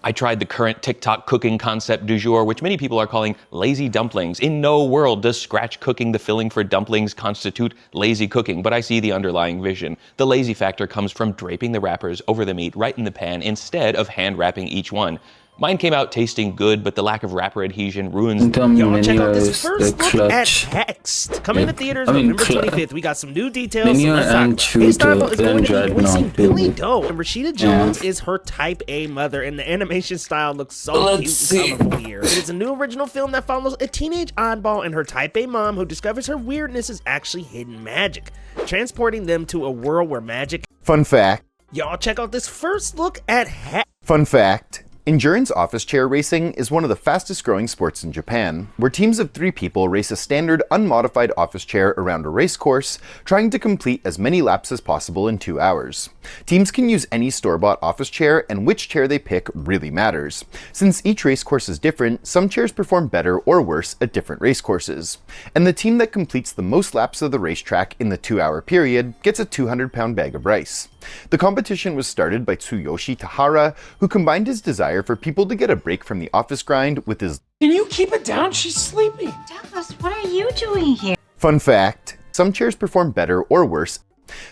I tried the current TikTok cooking concept du jour, which many people are calling lazy dumplings. In no world does scratch cooking the filling for dumplings constitute lazy cooking, but I see the underlying vision. The lazy factor comes from draping the wrappers over the meat right in the pan instead of hand wrapping each one. Mine came out tasting good, but the lack of wrapper adhesion ruins. Y'all check out this first look at Hext. Coming to theaters November 25th. We got some new details. Linear and Chuto, then Dreadnought. Really dope. And Rashida Jones is her type A mother, and the animation style looks so cute and colorful here. It is a new original film that follows a teenage oddball and her type A mom who discovers her weirdness is actually hidden magic, transporting them to a world where magic. Fun fact. Y'all check out this first look at Hext. Fun fact. Endurance office chair racing is one of the fastest growing sports in Japan, where teams of 3 people race a standard unmodified office chair around a race course, trying to complete as many laps as possible in 2 hours. Teams can use any store-bought office chair, and which chair they pick really matters. Since each race course is different, some chairs perform better or worse at different race courses. And the team that completes the most laps of the racetrack in the 2-hour period gets a 200-pound bag of rice. The competition was started by Tsuyoshi Tahara, who combined his desire for people to get a break from the office grind with his Can you keep it down? She's sleepy. Douglas, what are you doing here? Fun fact, some chairs perform better or worse.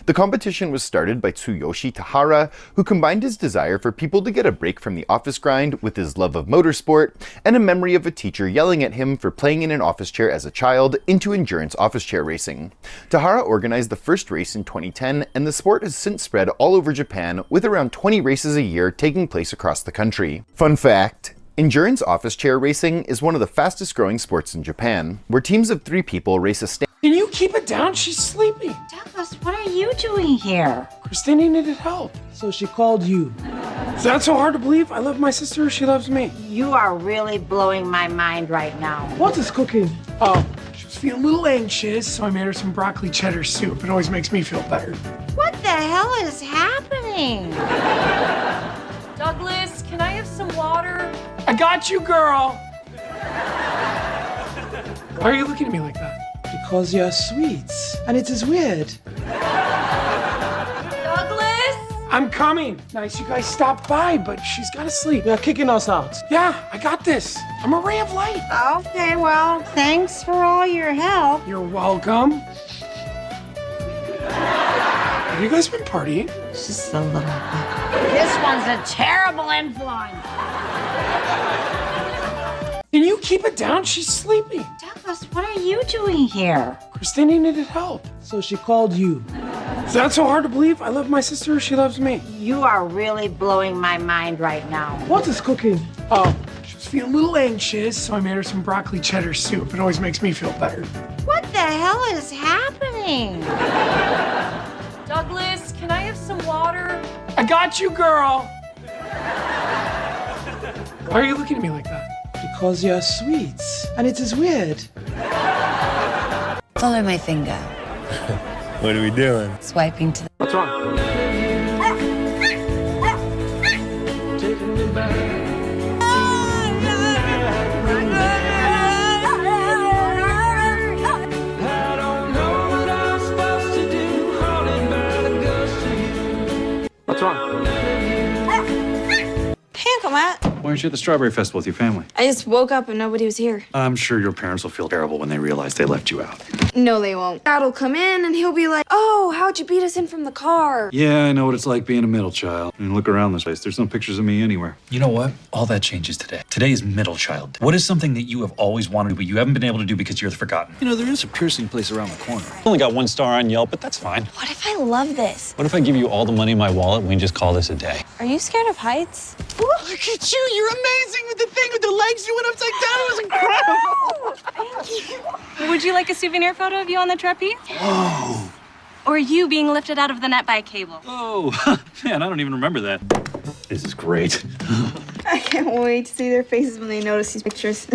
The competition was started by Tsuyoshi Tahara, who combined his desire for people to get a break from the office grind with his love of motorsport and a memory of a teacher yelling at him for playing in an office chair as a child into endurance office chair racing. Tahara organized the first race in 2010, and the sport has since spread all over Japan, with around 20 races a year taking place across the country. Fun fact, endurance office chair racing is one of the fastest growing sports in Japan, where teams of 3 people race a Can you keep it down? She's sleepy. Douglas, what are you doing here? Christina needed help, so she called you. Is that so hard to believe? I love my sister, she loves me. You are really blowing my mind right now. What is cooking? Oh, she was feeling a little anxious, so I made her some broccoli cheddar soup. It always makes me feel better. What the hell is happening? Douglas, can I have some water? I got you, girl. Why are you looking at me like that? Because you're sweet, and it is weird. Douglas? I'm coming. Nice you guys stopped by, but she's gotta sleep. You're kicking us out. Yeah, I got this. I'm a ray of light. Okay, well, thanks for all your help. You're welcome. Have you guys been partying? Just a little bit. This one's a terrible influence. Can you keep it down? She's sleepy. Douglas, what are you doing here? Christina needed help, so she called you. Is that so hard to believe? I love my sister, she loves me. You are really blowing my mind right now. What is cooking? Oh, she was feeling a little anxious, so I made her some broccoli cheddar soup. It always makes me feel better. What the hell is happening? Douglas, can I have some water? I got you, girl. Why are you looking at me like that? Because you're sweet, and it is weird. Follow my finger. What are we doing? Swiping to the. What's wrong? What's wrong? Hey, Uncle Matt. Why aren't you at the Strawberry Festival with your family? I just woke up and nobody was here. I'm sure your parents will feel terrible when they realize they left you out. No, they won't. Dad'll come in and he'll be like, "Oh, how'd you beat us in from the car?" Yeah, I know what it's like being a middle child. I mean, look around this place. There's no pictures of me anywhere. You know what? All that changes today. Today is middle child. What is something that you have always wanted to do, but you haven't been able to do because you're the forgotten? You know, there is a piercing place around the corner. Only got 1 star on Yelp, but that's fine. What if I love this? What if I give you all the money in my wallet and we just call this a day? Are you scared of heights? Look at you, you're amazing with the thing with the legs you went upside down. It was incredible. Thank you. Would you like a souvenir photo of you on the trapeze? Oh. Or you being lifted out of the net by a cable? Oh, man, I don't even remember that. This is great. I can't wait to see their faces when they notice these pictures.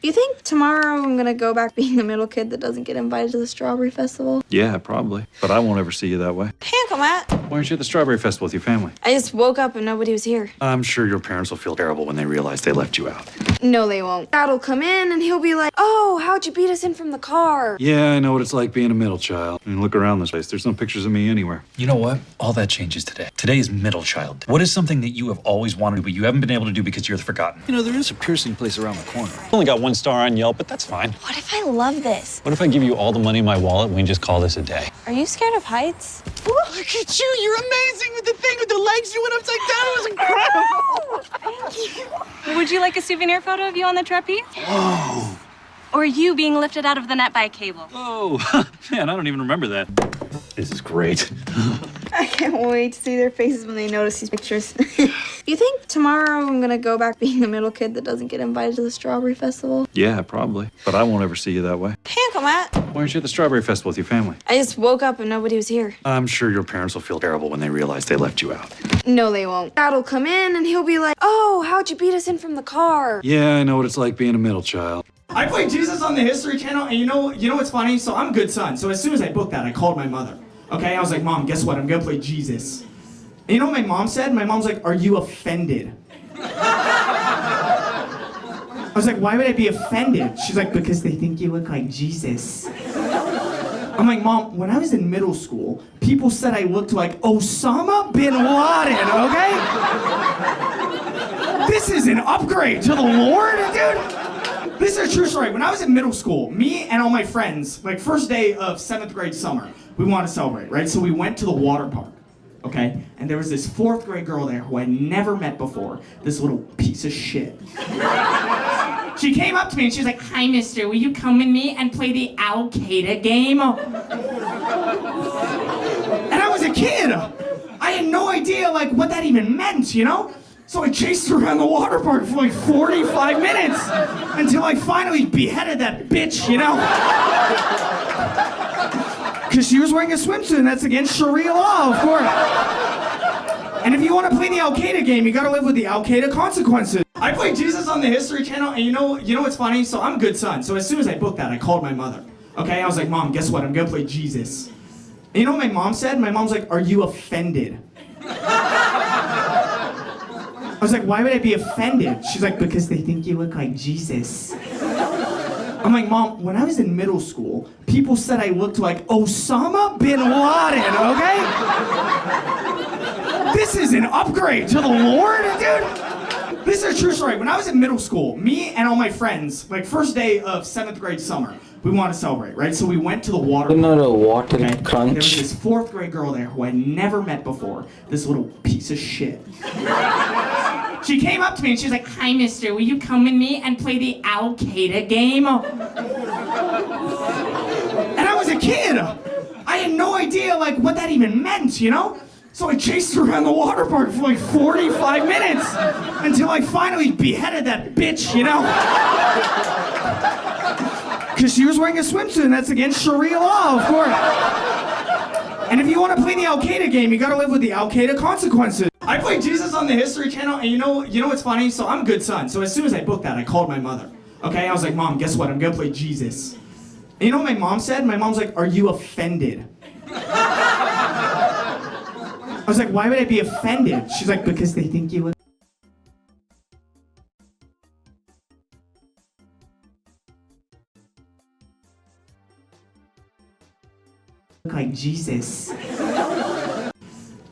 You think tomorrow I'm gonna go back being the middle kid that doesn't get invited to the Strawberry Festival? Yeah, probably. But I won't ever see you that way. Hey, Uncle Matt. Why aren't you at the Strawberry Festival with your family? I just woke up and nobody was here. I'm sure your parents will feel terrible when they realize they left you out. No, they won't. Dad'll come in and he'll be like, "Oh, how'd you beat us in from the car?" Yeah, I know what it's like being a middle child. I mean, look around this place. There's no pictures of me anywhere. You know what? All that changes today. Today is middle child. What is something that you have always wanted to do, but you haven't been able to do because you're the forgotten? You know, there is a piercing place around the corner. Only got 1 star on Yelp, but that's fine. What if I love this? What if I give you all the money in my wallet and we just call this a day? Are you scared of heights? Look at you, you're amazing with the thing with the legs you went upside down. It was incredible. Thank you. Would you like a souvenir photo of you on the trapeze? Oh. Or you being lifted out of the net by a cable? Oh, man, I don't even remember that. This is great. I I can't wait to see their faces when they notice these pictures. You think tomorrow I'm gonna go back being the middle kid that doesn't get invited to the Strawberry Festival? Yeah, probably. But I won't ever see you that way. Hey, Uncle Matt. Why aren't you at the Strawberry Festival with your family? I just woke up and nobody was here. I'm sure your parents will feel terrible when they realize they left you out. No, they won't. Dad'll come in and he'll be like, "Oh, how'd you beat us in from the car?" Yeah, I know what it's like being a middle child. I play Jesus on the History Channel, and you know what's funny? So I'm a good son. So as soon as I booked that, I called my mother. Okay, I was like, "Mom, guess what? I'm gonna play Jesus." And you know what my mom said? My mom's like, "Are you offended?" I was like, "Why would I be offended?" She's like, "Because they think you look like Jesus." I'm like, "Mom, when I was in middle school, people said I looked like Osama bin Laden, okay? This is an upgrade to the Lord, dude." This is a true story. When I was in middle school, me and all my friends, like first day of 7th grade summer, we wanted to celebrate, right? So we went to the water park, okay? And there was this 4th grade girl there who I'd never met before, this little piece of shit. She came up to me and she was like, "Hi, mister, will you come with me and play the Al-Qaeda game?" And I was a kid. I had no idea, like, what that even meant, you know? So I chased her around the water park for like 45 minutes until I finally beheaded that bitch, you know? Because she was wearing a swimsuit, and that's against Sharia law, of course. And if you want to play the Al-Qaeda game, you gotta live with the Al-Qaeda consequences. I play Jesus on the History Channel, and you know what's funny? So I'm a good son. So as soon as I booked that, I called my mother. Okay, I was like, "Mom, guess what? I'm gonna play Jesus." And you know what my mom said? My mom's like, "Are you offended?" I was like, "Why would I be offended?" She's like, "Because they think you look like Jesus." I'm like, "Mom, when I was in middle school, people said I looked like Osama bin Laden, okay? This is an upgrade to the Lord, dude." This is a true story. When I was in middle school, me and all my friends, like first day of 7th grade summer, we wanted to celebrate, right? So we went to the water park. Water crunch. There was this 4th grade girl there who I'd never met before, this little piece of shit. She came up to me and she's like, "Hi, mister, will you come with me and play the Al-Qaeda game?" And I was a kid. I had no idea, like, what that even meant, you know? So I chased her around the water park for like 45 minutes until I finally beheaded that bitch, you know? Because she was wearing a swimsuit, and that's against Sharia law, of course. And if you want to play the Al-Qaeda game, you gotta live with the Al-Qaeda consequences. I play Jesus on the History Channel, and you know what's funny? So I'm a good son. So as soon as I booked that, I called my mother. Okay, I was like, "Mom, guess what? I'm gonna play Jesus." And you know what my mom said? My mom's like, "Are you offended?" I was like, "Why would I be offended?" She's like, "Because they think you look like Jesus."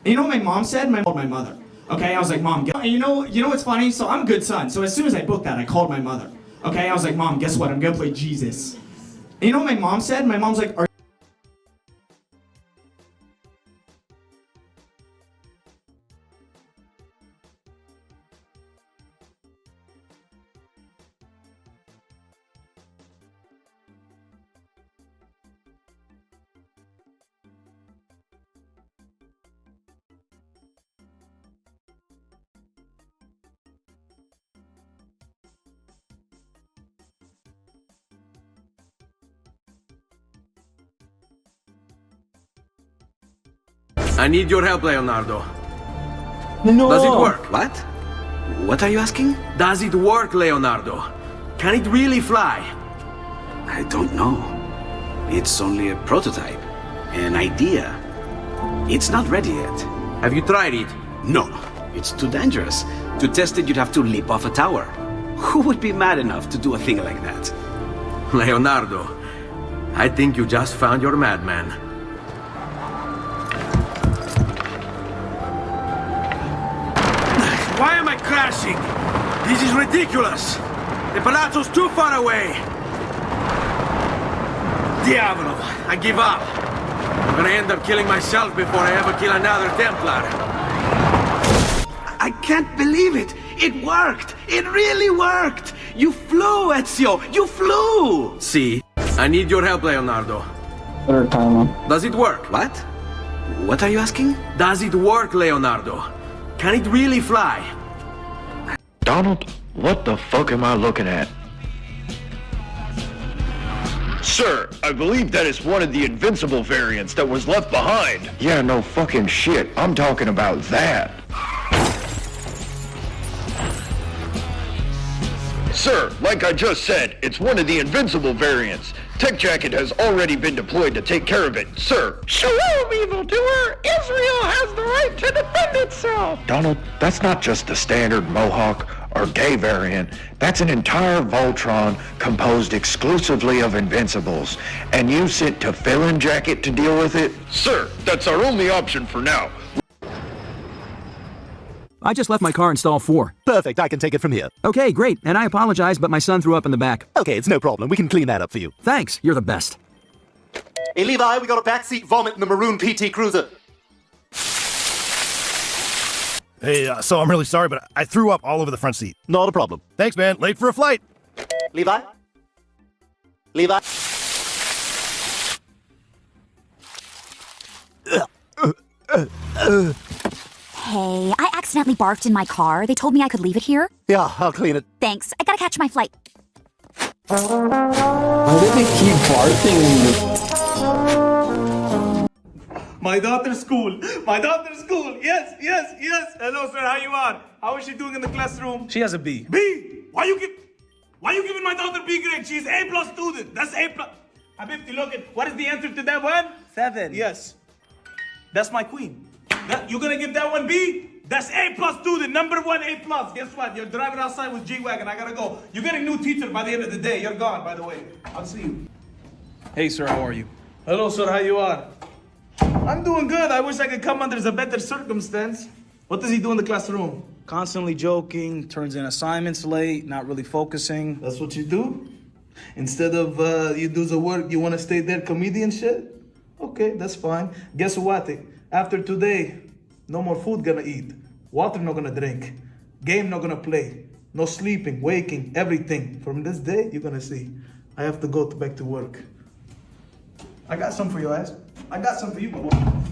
And you know what my mom said? I called my mother. Okay, I was like, "Mom, you know what's funny? So I'm a good son. So as soon as I booked that, I called my mother. Okay, I was like, "Mom, guess what? I'm gonna play Jesus." And you know what my mom said? My mom's like, I need your help, Leonardo. No. Does it work? What? What are you asking? Does it work, Leonardo? Can it really fly? I don't know. It's only a prototype, an idea. It's not ready yet. Have you tried it? No. It's too dangerous. To test it, you'd have to leap off a tower. Who would be mad enough to do a thing like that? Leonardo, I think you just found your madman. Why am I crashing? This is ridiculous. The palazzo's too far away. Diavolo, I give up. I'm gonna end up killing myself before I ever kill another Templar. I can't believe it. It worked. It really worked. You flew, Ezio. You flew. See, I need your help, Leonardo. Better time on. Does it work? What? What are you asking? Does it work, Leonardo? Can it really fly? Donald, what the fuck am I looking at? Sir, I believe that is one of the invincible variants that was left behind. Yeah, no fucking shit. I'm talking about that. Sir, like I just said, it's one of the invincible variants. Tech Jacket has already been deployed to take care of it, sir. Shalom, evildoer! Israel has the right to defend itself! Donald, that's not just the standard Mohawk or gay variant. That's an entire Voltron composed exclusively of invincibles. And you sent to Fill-In Jacket to deal with it? Sir, that's our only option for now. I just left my car in stall 4. Perfect, I can take it from here. Okay, great. And I apologize, but my son threw up in the back. Okay, it's no problem. We can clean that up for you. Thanks, you're the best. Hey, Levi, we got a backseat vomit in the maroon PT Cruiser. Hey, so I'm really sorry, but I threw up all over the front seat. Not a problem. Thanks, man. Late for a flight. Levi? Levi? Hey, I accidentally barfed in my car. They told me I could leave it here. Yeah, I'll clean it. Thanks. I gotta catch my flight. Why did they keep barfing in the... My daughter's school. My daughter's school. Yes, yes, yes. Hello, sir. How you are? How is she doing in the classroom? She has a B. B? Why you giving my daughter B grade? She's A+ student. That's A+. Habibti, look at what is the answer to that one? 7. Yes. That's my queen. You're gonna give that one B? That's A+ student, number 1 A+. Guess what? You're driving outside with G-Wagon. I gotta go. You're getting a new teacher by the end of the day. You're gone, by the way. I'll see you. Hey, sir, how are you? Hello, sir, how you are? I'm doing good. I wish I could come under a better circumstance. What does he do in the classroom? Constantly joking, turns in assignments late, not really focusing. That's what you do? Instead of you do the work, you want to stay there comedian shit? Okay, that's fine. Guess what? After today, no more food gonna eat, water not gonna drink, game not gonna play, no sleeping, waking, everything. From this day, you're gonna see. I have to go back to work. I got some for your ass. I got some for you, Bubba.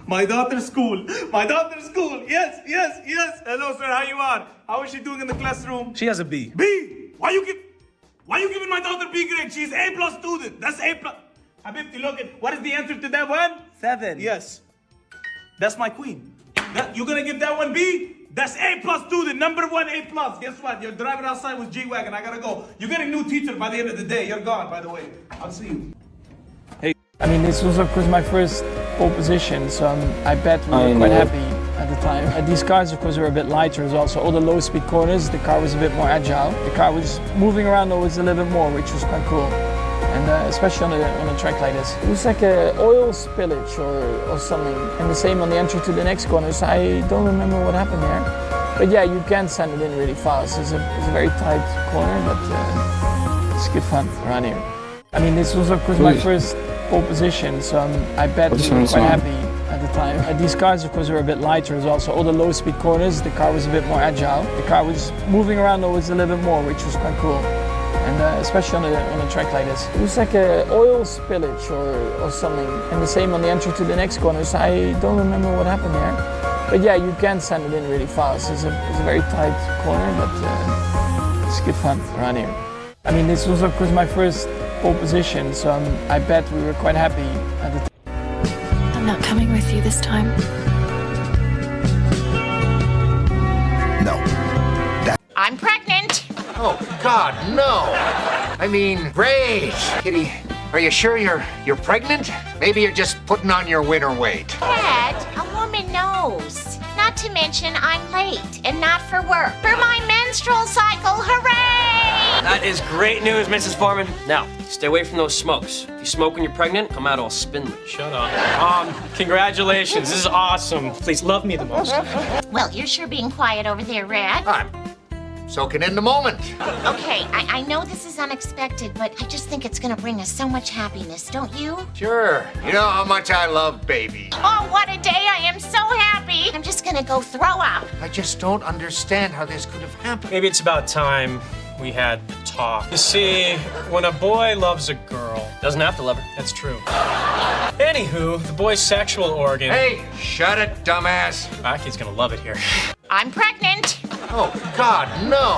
My daughter's school. My daughter's school. Yes, yes, yes. Hello, sir. How you are? How is she doing in the classroom? She has a B. B? Why you giving my daughter B grade? She's A+ student. That's A+. Habibti, look at what is the answer to that one? 7. Yes. That's my queen. You're gonna give that one B? That's A+ student, number 1 A+. Guess what? You're driving outside with G-Wagon. I gotta go. You're getting a new teacher by the end of the day. You're gone, by the way. I'll see you. I mean, this was of course my first pole position, so I bet we were quite happy at the time. These cars, of course, were a bit lighter as well, so all the low-speed corners, the car was a bit more agile. The car was moving around always a little bit more, which was quite cool. And especially on a track like this. It was like an oil spillage or something. And the same on the entry to the next corners. I don't remember what happened there. But yeah, you can send it in really fast. It's a very tight corner, but it's good fun around here. I mean, this was of course my first pole position, so I bet we were quite happy at the time. These cars, of course, were a bit lighter as well, so all the low-speed corners, the car was a bit more agile. The car was moving around always a little bit more, which was quite cool. And especially on a track like this. It was like an oil spillage or something. And the same on the entry to the next corners. I don't remember what happened there. But yeah, you can send it in really fast. It's a very tight corner, but it's good fun around here. I mean, this was of course my first pole position, so I bet we were quite happy at the time. I'm not coming with you this time. No. I'm pregnant. Oh, God, no. I mean, great. Kitty, are you sure you're pregnant? Maybe you're just putting on your winter weight. Dad, a woman knows. Not to mention I'm late and not for work. For my menstrual cycle, hooray! That is great news, Mrs. Foreman. Now, stay away from those smokes. If you smoke when you're pregnant, come out all spindly. Shut up. Congratulations. This is awesome. Please love me the most. Well, you're sure being quiet over there, Red. I'm soaking in the moment. Okay, I know this is unexpected, but I just think it's gonna bring us so much happiness, don't you? Sure. You know how much I love baby. Oh, what a day! I am so happy! I'm just gonna go throw up. I just don't understand how this could have happened. Maybe it's about time we had the talk. You see, when a boy loves a girl, doesn't have to love her. That's true. Anywho, the boy's sexual organ. Hey, shut it, dumbass. Aki's gonna love it here. I'm pregnant. Oh, God, no.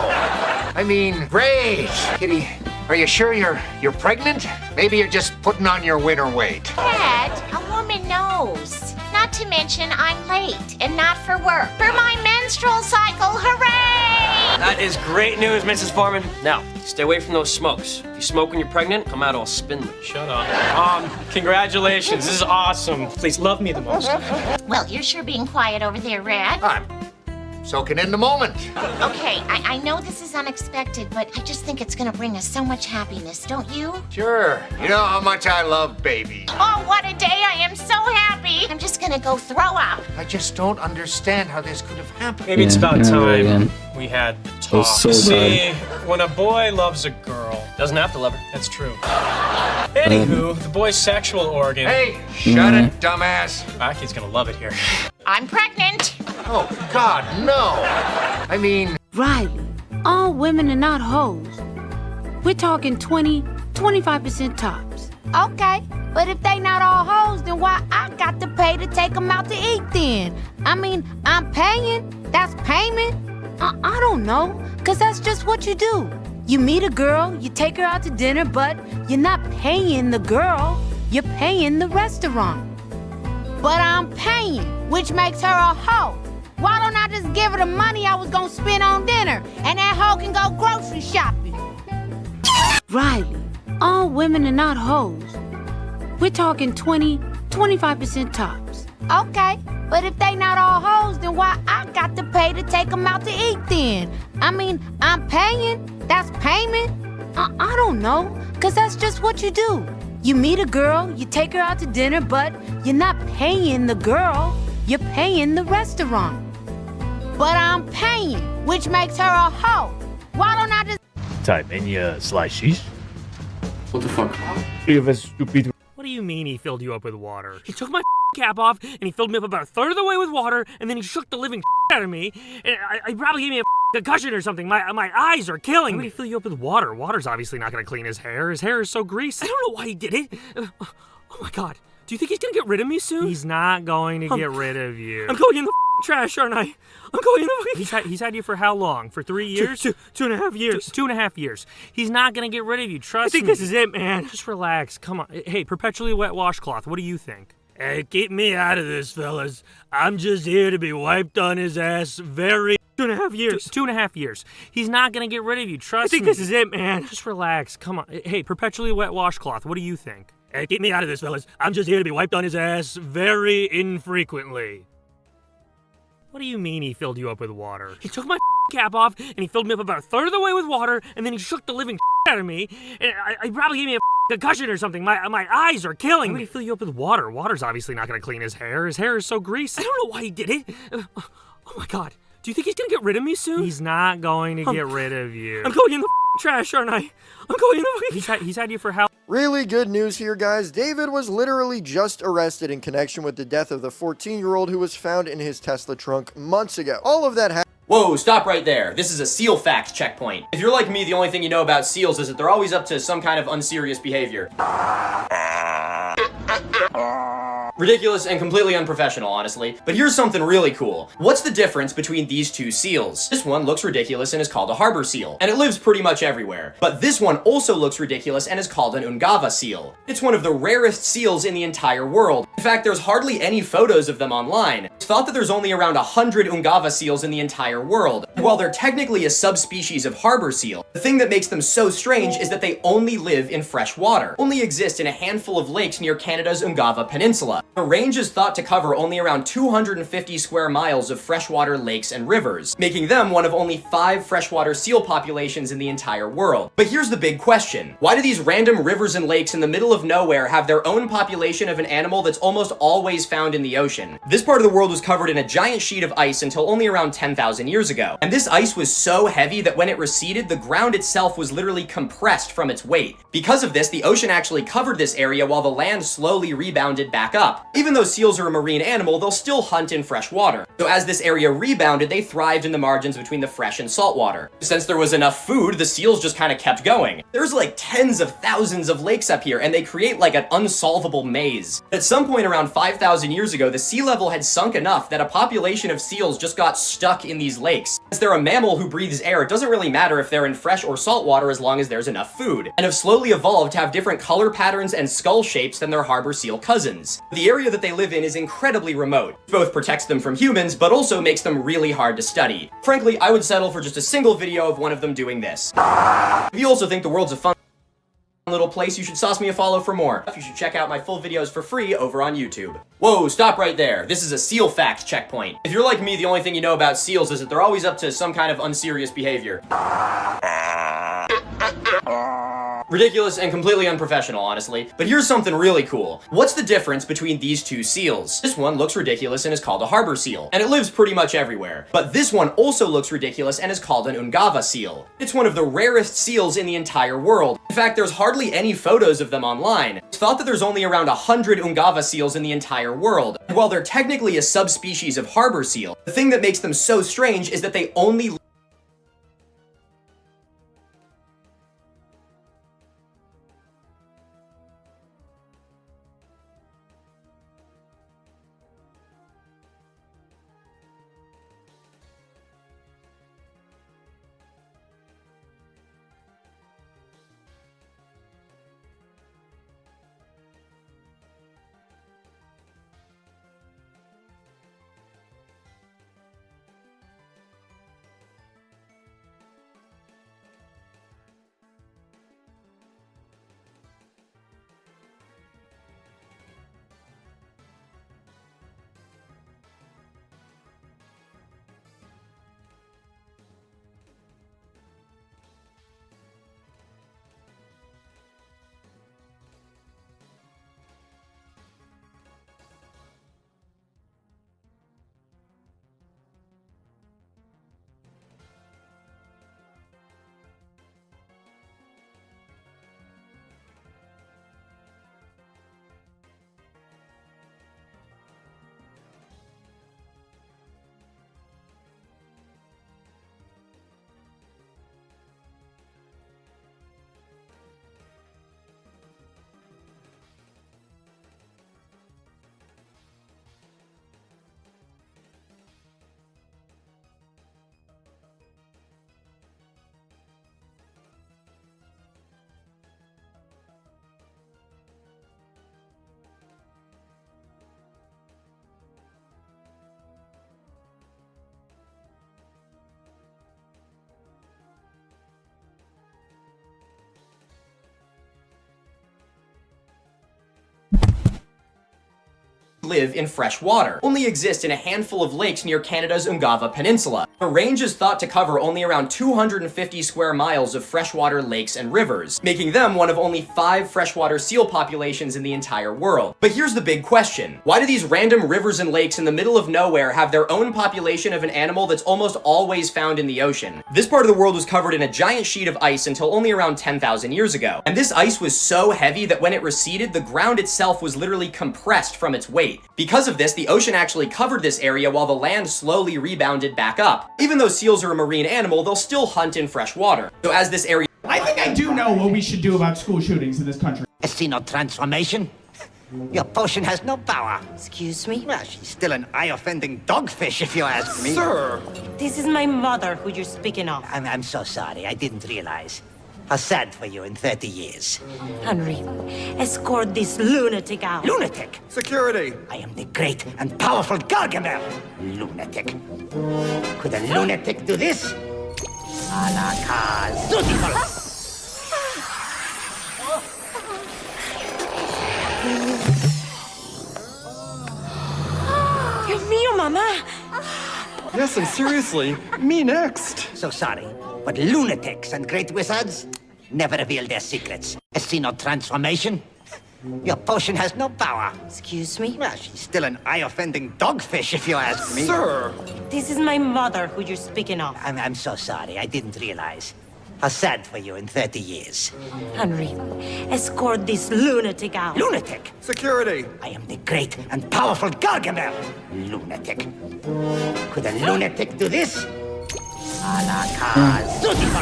I mean, rage. Kitty, are you sure you're pregnant? Maybe you're just putting on your winter weight. Dad, a woman knows. Not to mention I'm late and not for work. For my menstrual cycle, hooray! That is great news, Mrs. Foreman. Now, stay away from those smokes. If you smoke when you're pregnant, come out all spindly. Shut up. Congratulations. This is awesome. Please love me the most. Well, you're sure being quiet over there, Red. I'm soaking in the moment. Okay, I know this is unexpected, but I just think it's gonna bring us so much happiness, don't you? Sure. You know how much I love baby. Oh, what a day! I am so happy! I'm just gonna go throw up. I just don't understand how this could have happened. Maybe it's about time we had the talk. so See, when a boy loves a girl, doesn't have to love her. That's true. Anywho, the boy's sexual organ. Hey, shut it, dumbass. Aki's gonna love it here. I'm pregnant. Oh, God, no. I mean... Riley, all women are not hoes. We're talking 25% tops. Okay, but if they not all hoes, then why I got to pay to take them out to eat then? I mean, I'm paying. That's payment. I don't know, because that's just what you do. You meet a girl, you take her out to dinner, but you're not paying the girl. You're paying the restaurant. But I'm paying, which makes her a hoe. Why don't I just give her the money I was gonna spend on dinner, and that hoe can go grocery shopping? Riley, all women are not hoes. We're talking 25% tops. Okay, but if they not all hoes, then why I got to pay to take them out to eat then? I mean, I'm paying. That's payment. I don't know, because that's just what you do. You meet a girl, you take her out to dinner, but you're not paying the girl. You're paying the restaurant. But I'm paying, which makes her a hoe. Why don't I just... Type in your slices. What the fuck? Stupid. What do you mean he filled you up with water? He took my cap off and he filled me up about a third of the way with water and then he shook the living out of me. And I probably gave me a concussion or something. My eyes are killing me. Why would he fill you up with water? Water's obviously not gonna clean his hair. His hair is so greasy. I don't know why he did it. Oh my God. Do you think he's gonna get rid of me soon? He's not going to get rid of you. I'm going in the trash, aren't I? I'm going in the... He's had you for how long? For 3 years? Two and a half years. 2.5 years. He's not gonna get rid of you, trust me. I think this is it, man. Just relax, come on. Hey, perpetually wet washcloth, what do you think? Hey, keep me out of this, fellas. I'm just here to be wiped on his ass very... 2.5 years. 2.5 years. He's not gonna get rid of you, trust me. I think this is it, man. Just relax, come on. Hey, perpetually wet washcloth, what do you think? Hey, keep me out of this, fellas. I'm just here to be wiped on his ass very infrequently. What do you mean he filled you up with water? He took my cap off and he filled me up about a third of the way with water and then he shook the living out of me. And I probably gave me a concussion or something. My eyes are killing me. Why would he fill you up with water? Water's obviously not gonna clean his hair. His hair is so greasy. I don't know why he did it. Oh my God. Do you think he's gonna get rid of me soon? He's not going to get rid of you. I'm going in the trash, aren't I? I'm going in the... He's had you for how... Really good news here, guys. David was literally just arrested in connection with the death of the 14-year-old who was found in his Tesla trunk months ago. All of that happened. Whoa, stop right there. This is a seal fact checkpoint. If you're like me, the only thing you know about seals is that they're always up to some kind of unserious behavior. Ridiculous and completely unprofessional, honestly. But here's something really cool. What's the difference between these two seals? This one looks ridiculous and is called a harbor seal, and it lives pretty much everywhere. But this one also looks ridiculous and is called an Ungava seal. It's one of the rarest seals in the entire world. In fact, there's hardly any photos of them online. It's thought that there's only around 100 Ungava seals in the entire world. And while they're technically a subspecies of harbor seal, the thing that makes them so strange is that they only live in fresh water, only exist in a handful of lakes near Canada's Ungava Peninsula. The range is thought to cover only around 250 square miles of freshwater lakes and rivers, making them one of only 5 freshwater seal populations in the entire world. But here's the big question. Why do these random rivers and lakes in the middle of nowhere have their own population of an animal that's almost always found in the ocean? This part of the world was covered in a giant sheet of ice until only around 10,000 years ago. And this ice was so heavy that when it receded, the ground itself was literally compressed from its weight. Because of this, the ocean actually covered this area while the land slowly rebounded back up. up. Even though seals are a marine animal, they'll still hunt in fresh water. So as this area rebounded, they thrived in the margins between the fresh and salt water. Since there was enough food, the seals just kind of kept going. There's like tens of thousands of lakes up here, and they create like an unsolvable maze. At some point around 5,000 years ago, the sea level had sunk enough that a population of seals just got stuck in these lakes. Since they're a mammal who breathes air, it doesn't really matter if they're in fresh or salt water as long as there's enough food, and have slowly evolved to have different color patterns and skull shapes than their harbor seal cousins. The area that they live in is incredibly remote. It both protects them from humans, but also makes them really hard to study. Frankly, I would settle for just a single video of one of them doing this. If you also think the world's a fun little place, you should sauce me a follow for more. You should check out my full videos for free over on YouTube. Whoa, stop right there. This is a seal fact checkpoint. If you're like me, the only thing you know about seals is that they're always up to some kind of unserious behavior. Ridiculous and completely unprofessional, honestly. But here's something really cool. What's the difference between these two seals? This one looks ridiculous and is called a harbor seal, and it lives pretty much everywhere. But this one also looks ridiculous and is called an Ungava seal. It's one of the rarest seals in the entire world. In fact, there's hardly any photos of them online. It's thought that there's only around 100 Ungava seals in the entire world. And while they're technically a subspecies of harbor seal, the thing that makes them so strange is that they only live in fresh water, only exist in a handful of lakes near Canada's Ungava Peninsula. The range is thought to cover only around 250 square miles of freshwater lakes and rivers, making them one of only 5 freshwater seal populations in the entire world. But here's the big question. Why do these random rivers and lakes in the middle of nowhere have their own population of an animal that's almost always found in the ocean? This part of the world was covered in a giant sheet of ice until only around 10,000 years ago. And this ice was so heavy that when it receded, the ground itself was literally compressed from its weight. Because of this, the ocean actually covered this area while the land slowly rebounded back up. Even though seals are a marine animal, they'll still hunt in fresh water. So as this area— I think I do know what we should do about school shootings in this country. I see no transformation. Your potion has no power. Excuse me? Well, she's still an eye-offending dogfish, if you ask me. Sir! This is my mother who you're speaking of. I'm so sorry. I didn't realize. How sad for you in 30 years. Henry, escort this lunatic out. Lunatic? Security! I am the great and powerful Gargamel. Lunatic. Could a lunatic do this? Alakazootiful. Dios mío, mamá! Yes, and seriously, me next. So sorry, but lunatics and great wizards never reveal their secrets. I see no transformation. Your potion has no power. Excuse me? Well, she's still an eye-offending dogfish, if you ask me. Sir! This is my mother who you're speaking of. I'm so sorry. I didn't realize. How sad for you in 30 years. Henry, escort this lunatic out. Lunatic? Security! I am the great and powerful Gargamel. Lunatic. Could a lunatic do this? A la carte. Beautiful.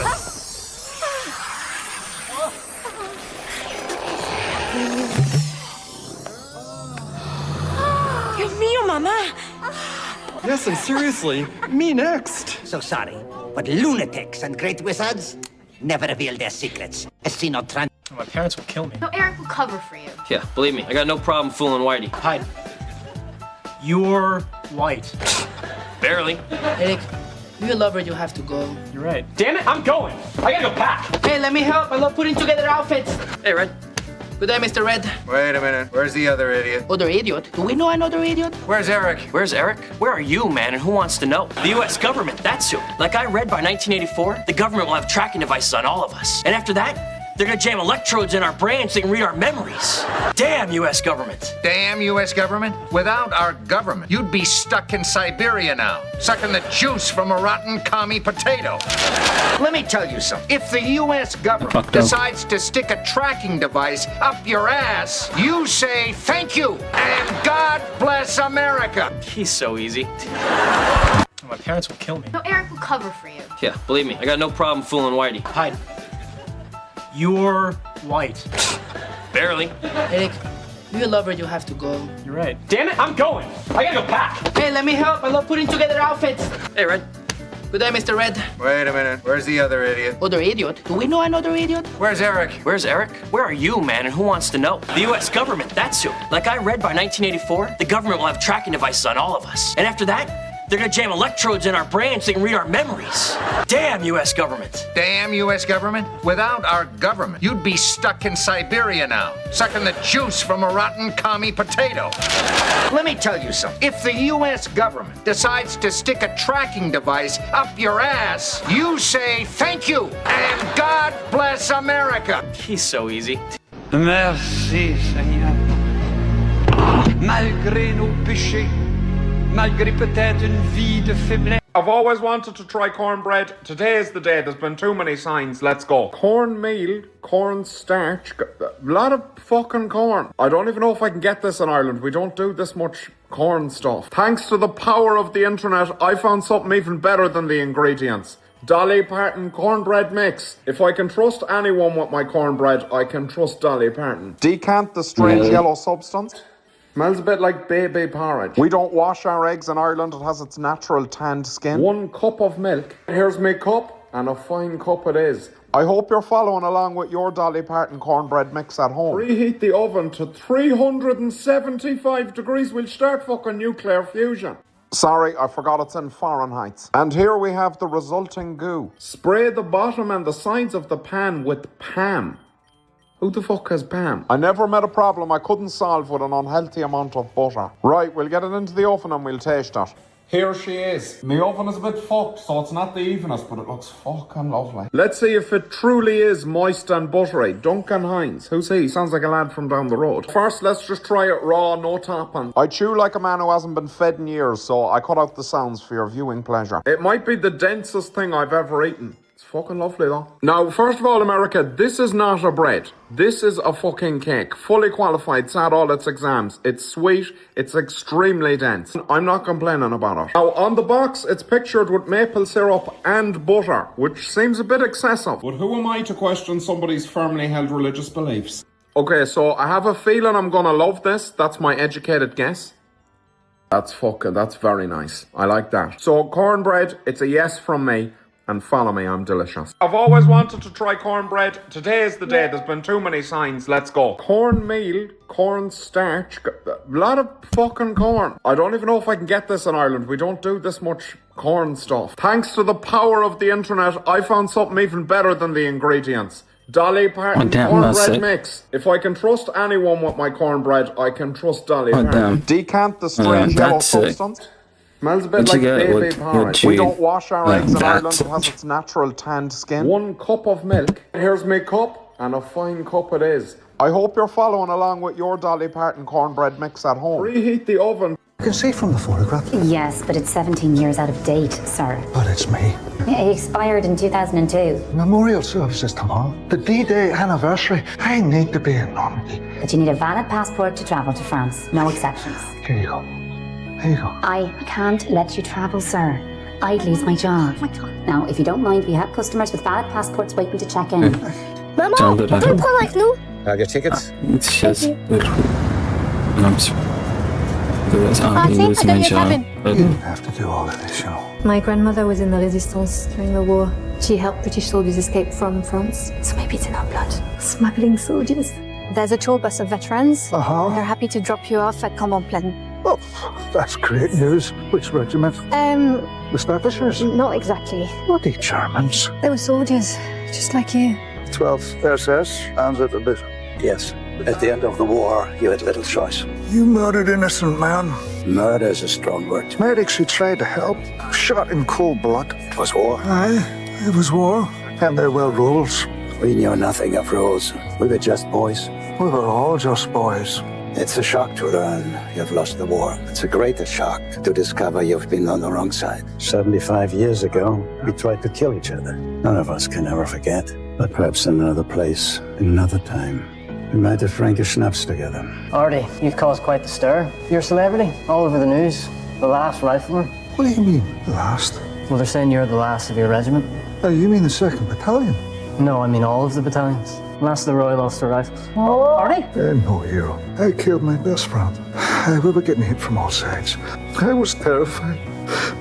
Dios mío, mamá. Yes, and seriously, me next. So sorry, but lunatics and great wizards never reveal their secrets. My parents will kill me. No, Eric will cover for you. Yeah, believe me, I got no problem fooling Whitey. Hide. You're white. Barely. Eric, you're a lover, you have to go. You're right. Damn it, I'm going. I gotta go pack. Hey, let me help. I love putting together outfits. Hey, Red. Good day, Mr. Red. Wait a minute. Where's the other idiot? Other idiot? Do we know another idiot? Where's Eric? Where's Eric? Where are you, man, and who wants to know? The U.S. government, that's who. Like I read, by 1984, the government will have tracking devices on all of us. And after that, they're gonna jam electrodes in our brains so they can read our memories. Damn U.S. government. Damn U.S. government? Without our government, you'd be stuck in Siberia now, sucking the juice from a rotten commie potato. Let me tell you something. If the U.S. government decides to stick a tracking device up your ass, you say thank you and God bless America. He's so easy. My parents will kill me. No, Eric will cover for you. Yeah, believe me, I got no problem fooling Whitey. Hide. You're white. Barely. Eric, you're a lover, you have to go. You're right. Damn it, I'm going. I gotta go pack. Hey, let me help. I love putting together outfits. Hey, Red. Good day, Mr. Red. Wait a minute. Where's the other idiot? Other idiot? Do we know another idiot? Where's Eric? Where's Eric? Where are you, man, and who wants to know? The U.S. government, that's who. Like I read, by 1984, the government will have tracking devices on all of us. And after that, they're gonna jam electrodes in our brains so they can read our memories. Damn U.S. government. Damn U.S. government? Without our government, you'd be stuck in Siberia now, sucking the juice from a rotten commie potato. Let me tell you something. If the U.S. government decides to stick a tracking device up your ass, you say thank you and God bless America. He's so easy. Merci, Seigneur. Malgré nos péchés, malgré peut-être une vie de faiblesse. I've always wanted to try cornbread. Today is the day. There's been too many signs. Let's go. Cornmeal, corn starch, a lot of fucking corn. I don't even know if I can get this in Ireland. We don't do this much corn stuff. Thanks to the power of the internet, I found something even better than the ingredients. Dolly Parton cornbread mix. If I can trust anyone with my cornbread, I can trust Dolly Parton. Decant the strange yellow substance. Smells a bit like baby porridge. We don't wash our eggs in Ireland. It has its natural tanned skin. 1 cup of milk. Here's my cup, and a fine cup it is. I hope you're following along with your Dolly Parton cornbread mix at home. Preheat the oven to 375 degrees. We'll start fucking nuclear fusion. Sorry, I forgot it's in Fahrenheit. And here we have the resulting goo. Spray the bottom and the sides of the pan with Pam. Who the fuck has Pam? I never met a problem I couldn't solve with an unhealthy amount of butter. Right, we'll get it into the oven and we'll taste it. Here she is. My oven is a bit fucked, so it's not the evenest, but it looks fucking lovely. Let's see if it truly is moist and buttery. Duncan Hines. Who's he? Sounds like a lad from down the road. First, let's just try it raw, no topping. I chew like a man who hasn't been fed in years, so I cut out the sounds for your viewing pleasure. It might be the densest thing I've ever eaten. Fucking lovely though. Now, first of all, America, this is not a bread. This is a fucking cake. Fully qualified, sat all its exams. It's sweet, it's extremely dense. I'm not complaining about it. Now, on the box, it's pictured with maple syrup and butter, which seems a bit excessive. But who am I to question somebody's firmly held religious beliefs? Okay, so I have a feeling I'm gonna love this. That's my educated guess. That's very nice. I like that. So, cornbread, it's a yes from me. And follow me, I'm delicious. I've always wanted to try cornbread. Today is the day. There's been too many signs. Let's go. Cornmeal, corn starch, a lot of fucking corn. I don't even know if I can get this in Ireland. We don't do this much corn stuff. Thanks to the power of the internet, I found something even better than the ingredients. Dolly Parton cornbread mix. If I can trust anyone with my cornbread, I can trust Dolly Parton. Decant the strange yellow substance. Smells a bit like baby porridge. We don't wash our eggs in Ireland. It has its natural tanned skin. 1 cup of milk. Here's my cup, and a fine cup it is. I hope you're following along with your Dolly Parton cornbread mix at home. Preheat the oven You can see from the photograph. Yes, but it's 17 years out of date, sir. But it's me. It expired in 2002. Memorial services tomorrow. The D-Day anniversary. I need to be in Normandy. But you need a valid passport to travel to France. No exceptions. Here you go. Here you go. I can't let you travel, sir. I'd lose my job. Now, if you don't mind, we have customers with valid passports waiting to check in. Maman, on peut le prendre avec nous? Your tickets? It's just... I'm sorry. I think I got your cabin. You didn't have to do all of this, you know. My grandmother was in the resistance during the war. She helped British soldiers escape from France. So maybe it's in our blood. Smuggling soldiers. There's a tour bus of veterans. They're happy to drop you off at Cambon-Plaine. Oh, that's great news. Which regiment? The Staffordshires? Not exactly. Bloody Germans. They were soldiers, just like you. 12th SS and a bit. Yes. At the end of the war, you had little choice. You murdered innocent men. Murder is a strong word. Medics who tried to help, shot in cold blood. It was war. Aye, it was war. And there were rules. We knew nothing of rules. We were just boys. We were all just boys. It's a shock to learn you've lost the war. It's a greater shock to discover you've been on the wrong side. 75 years ago, we tried to kill each other. None of us can ever forget. But perhaps in another place, in another time, we might have drank a schnapps together. Artie, you've caused quite the stir. You're a celebrity, all over the news. The last rifler. What do you mean, the last? Well, they're saying you're the last of your regiment. Oh, you mean the 2nd Battalion? No, I mean all of the battalions. Last of the Royal Ulster Rifles. Artie? No hero. I killed my best friend. We were getting hit from all sides. I was terrified.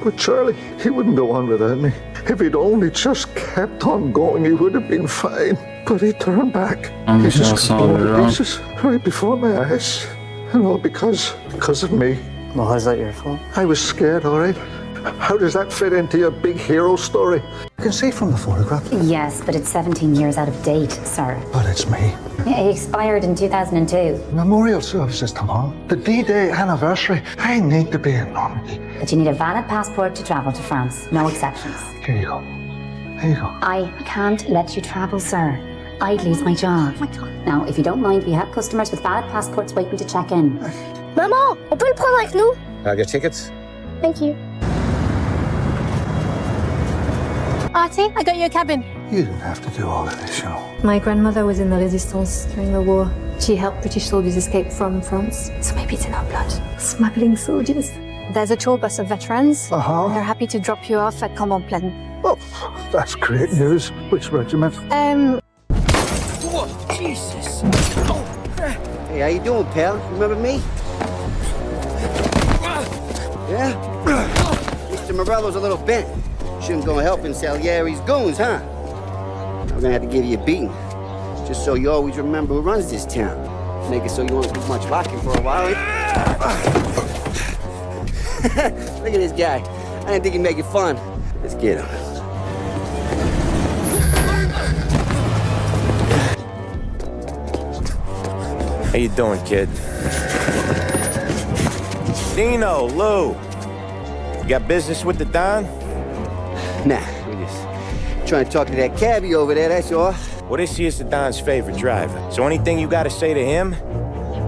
But Charlie, he wouldn't go on without me. If he'd only just kept on going, he would have been fine. But he turned back. He just got blown to pieces right before my eyes. And all because of me. Well, how's that your fault? I was scared, all right. How does that fit into your big hero story? You can see from the photograph. Yes, but it's 17 years out of date, sir. But it's me. It expired in 2002. Memorial services tomorrow. The D-Day anniversary. I need to be in Normandy. But you need a valid passport to travel to France. No exceptions. Here you go. Here you go. I can't let you travel, sir. I'd lose my job. Now, if you don't mind, we have customers with valid passports waiting to check in. Maman, on peut le prendre avec nous? Your tickets? Thank you. Artie, I got your cabin. You didn't have to do all of this, you know. My grandmother was in the resistance during the war. She helped British soldiers escape from France. So maybe it's in our blood. Smuggling soldiers. There's a tour bus of veterans. They're happy to drop you off at Cambon-Plaine. Oh, that's great news. Which regiment? Oh, Jesus. Hey, how you doing, pal? Remember me? Yeah? Mr. Morello's a little bent. Shouldn't go helping Salieri's goons, huh? I'm gonna have to give you a beating. Just so you always remember who runs this town. Make it so you won't do much locking for a while. Look at this guy. I didn't think he'd make it fun. Let's get him. How you doing, kid? Dino, Lou. You got business with the Don? Nah, we're just trying to talk to that cabbie over there, that's all. Well, this here's the Don's favorite driver. So anything you gotta say to him,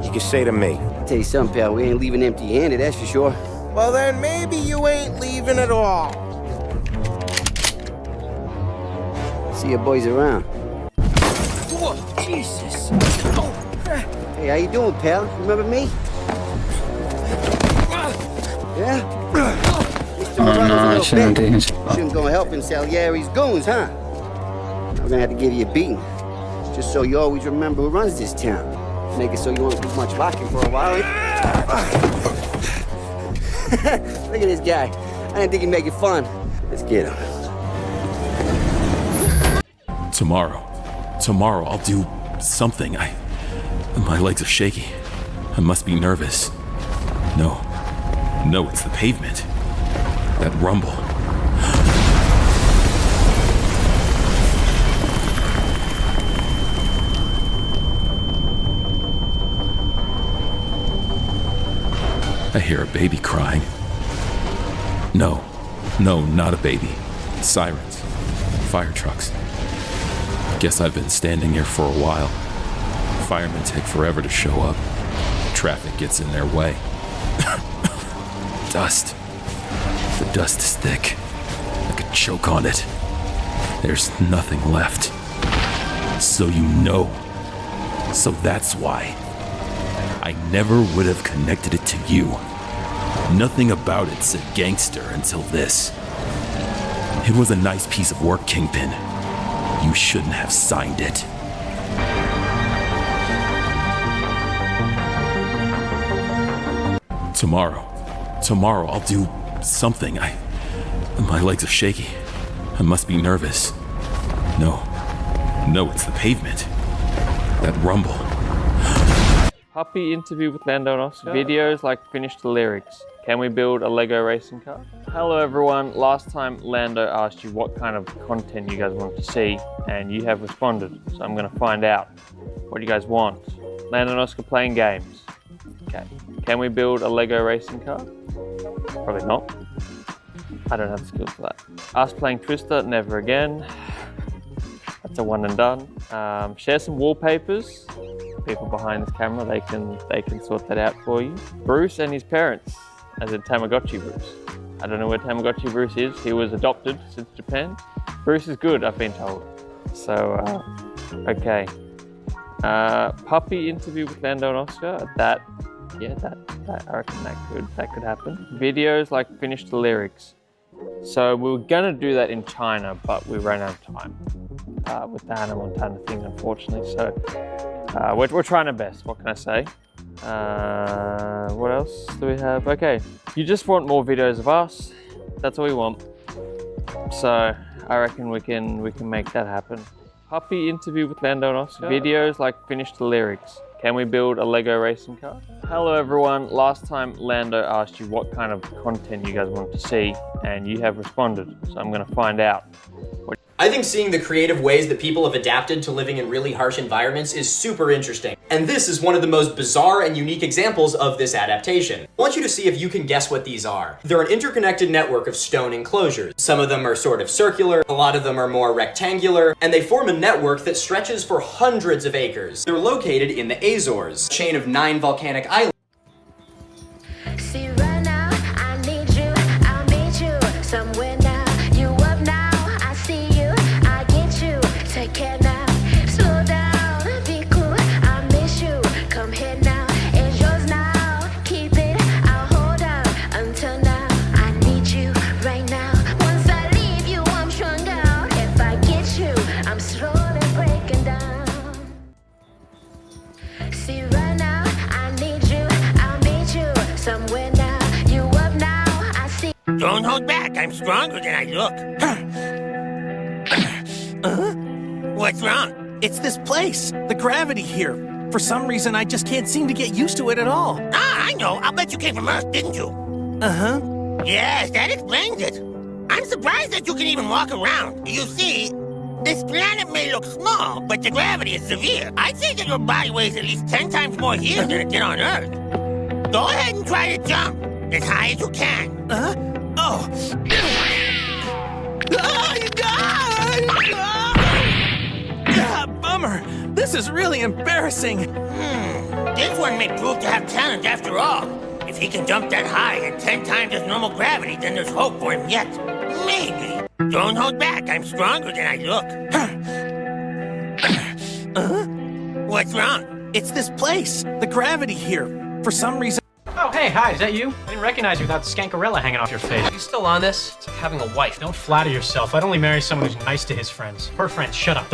you can say to me. I'll tell you something, pal, we ain't leaving empty-handed, that's for sure. Well, then maybe you ain't leaving at all. See your boys around. Oh, Jesus. Hey, how you doing, pal? Remember me? Yeah? Mr. Morello's a little bent. Shouldn't go helping Salieri's goons, huh? I'm gonna have to give you a beating. Just so you always remember who runs this town. Make it so you won't do much locking for a while. Look at this guy. I didn't think he'd make it fun. Let's get him. Tomorrow I'll do something. My legs are shaky. I must be nervous. No, it's the pavement. That rumble. I hear a baby crying. No, not a baby. Sirens. Fire trucks. Guess I've been standing here for a while. Firemen take forever to show up. Traffic gets in their way. dust. The dust is thick. I could choke on it. There's nothing left. So you know. So that's why. I never would have connected it to you. Nothing about it said gangster until this. It was a nice piece of work, Kingpin. You shouldn't have signed it. Tomorrow I'll do something. My legs are shaky. I must be nervous. No, it's the pavement. That rumble. Puppy interview with Lando and Oscar. Videos like finish the lyrics. Can we build a Lego racing car? Hello everyone. Last time Lando asked you what kind of content you guys want to see, and you have responded. So I'm gonna find out what you guys want. Lando and Oscar playing games. Okay. Can we build a Lego racing car? Probably not. I don't have the skills for that. Us playing Twister, never again. That's a one and done. Share some wallpapers. People behind this camera, they can sort that out for you. Bruce and his parents, as in Tamagotchi Bruce. I don't know where Tamagotchi Bruce is. He was adopted since Japan. Bruce is good, I've been told. So, okay. Puppy interview with Lando and Oscar. That I reckon that could happen. Videos like finish the lyrics. So we were gonna do that in China, but we ran out of time with the Hannah Montana thing, unfortunately. So we're trying our best. What can I say? What else do we have? Okay, you just want more videos of us. That's all we want. So I reckon we can make that happen. Puppy interview with Lando and Oscar. Videos like finish the lyrics. Can we build a Lego racing car? Hello everyone. Last time Lando asked you what kind of content you guys want to see, and you have responded. So I'm gonna find out. I think seeing the creative ways that people have adapted to living in really harsh environments is super interesting. And this is one of the most bizarre and unique examples of this adaptation. I want you to see if you can guess what these are. They're an interconnected network of stone enclosures. Some of them are sort of circular, a lot of them are more rectangular, and they form a network that stretches for hundreds of acres. They're located in the Azores, a chain of 9 volcanic islands. See right now, I need you, I'll meet you somewhere now. You up now, I see you, I get you. Take care now, slow down, be cool, I miss you. Come here now, it's yours now. Keep it, I'll hold on until now. I need you right now. Once I leave you, I'm stronger. If I get you, I'm slowly breaking down. See right now, I need you, I'll meet you somewhere now. You up now, I see. Don't hold back. I'm stronger than I look. What's wrong? It's this place. The gravity here. For some reason, I just can't seem to get used to it at all. Ah, I know. I'll bet you came from Earth, didn't you? Uh-huh. Yes, that explains it. I'm surprised that you can even walk around. You see, this planet may look small, but the gravity is severe. I'd say that your body weighs at least 10 times more here than it did on Earth. Go ahead and try to jump as high as you can. Oh. Bummer. This is really embarrassing. This one may prove to have talent after all. If he can jump that high at 10 times his normal gravity, then there's hope for him yet. Maybe. Don't hold back. I'm stronger than I look. What's wrong? It's this place. The gravity here. For some reason... Oh, hey, hi, is that you? I didn't recognize you without Skankarella hanging off your face. Are you still on this? It's like having a wife. Don't flatter yourself. I'd only marry someone who's nice to his friends. Her friends, shut up.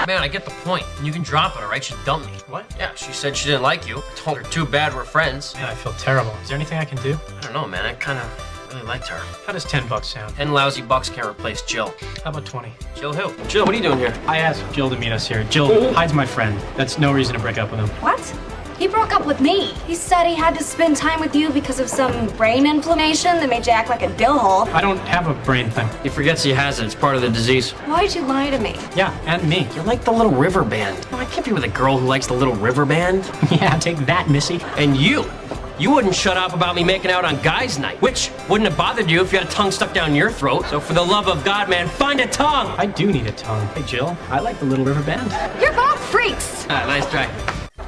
Man, I get the point. And you can drop it, all right? She dumped me. What? Yeah, she said she didn't like you. I told her too bad we're friends. Man, I feel terrible. Is there anything I can do? I don't know, man. I kind of really liked her. How does $10 sound? 10 lousy bucks can't replace Jill. How about 20? Jill who? Jill, what are you doing here? I asked Jill to meet us here. Jill hides my friend. That's no reason to break up with him. What? He broke up with me. He said he had to spend time with you because of some brain inflammation that made you act like a dillhole. I don't have a brain thing. He forgets he has it. It's part of the disease. Why'd you lie to me? Yeah, and me. You're like the Little River Band. No, I can't be with a girl who likes the Little River Band. Yeah, take that, Missy. And you wouldn't shut up about me making out on guys' night, which wouldn't have bothered you if you had a tongue stuck down your throat. So for the love of God, man, find a tongue. I do need a tongue. Hey, Jill, I like the Little River Band. You're both freaks. Nice try.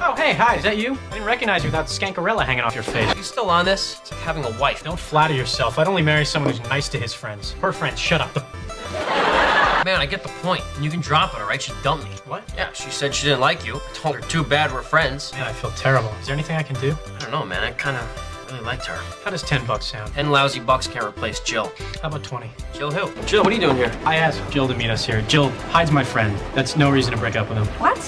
Oh, hey, hi, is that you? I didn't recognize you without the skankarella hanging off your face. You still on this? It's like having a wife. Don't flatter yourself. I'd only marry someone who's nice to his friends. Her friends, shut up. Man, I get the point. And you can drop it, all right? She dumped me. What? Yeah, she said she didn't like you. I told her too bad we're friends. Man, I feel terrible. Is there anything I can do? I don't know, man. I kind of really liked her. How does $10 sound? 10 lousy bucks can't replace Jill. How about 20? Jill who? Jill, what are you doing here? I asked Jill to meet us here. Jill hides my friend. That's no reason to break up with him. What?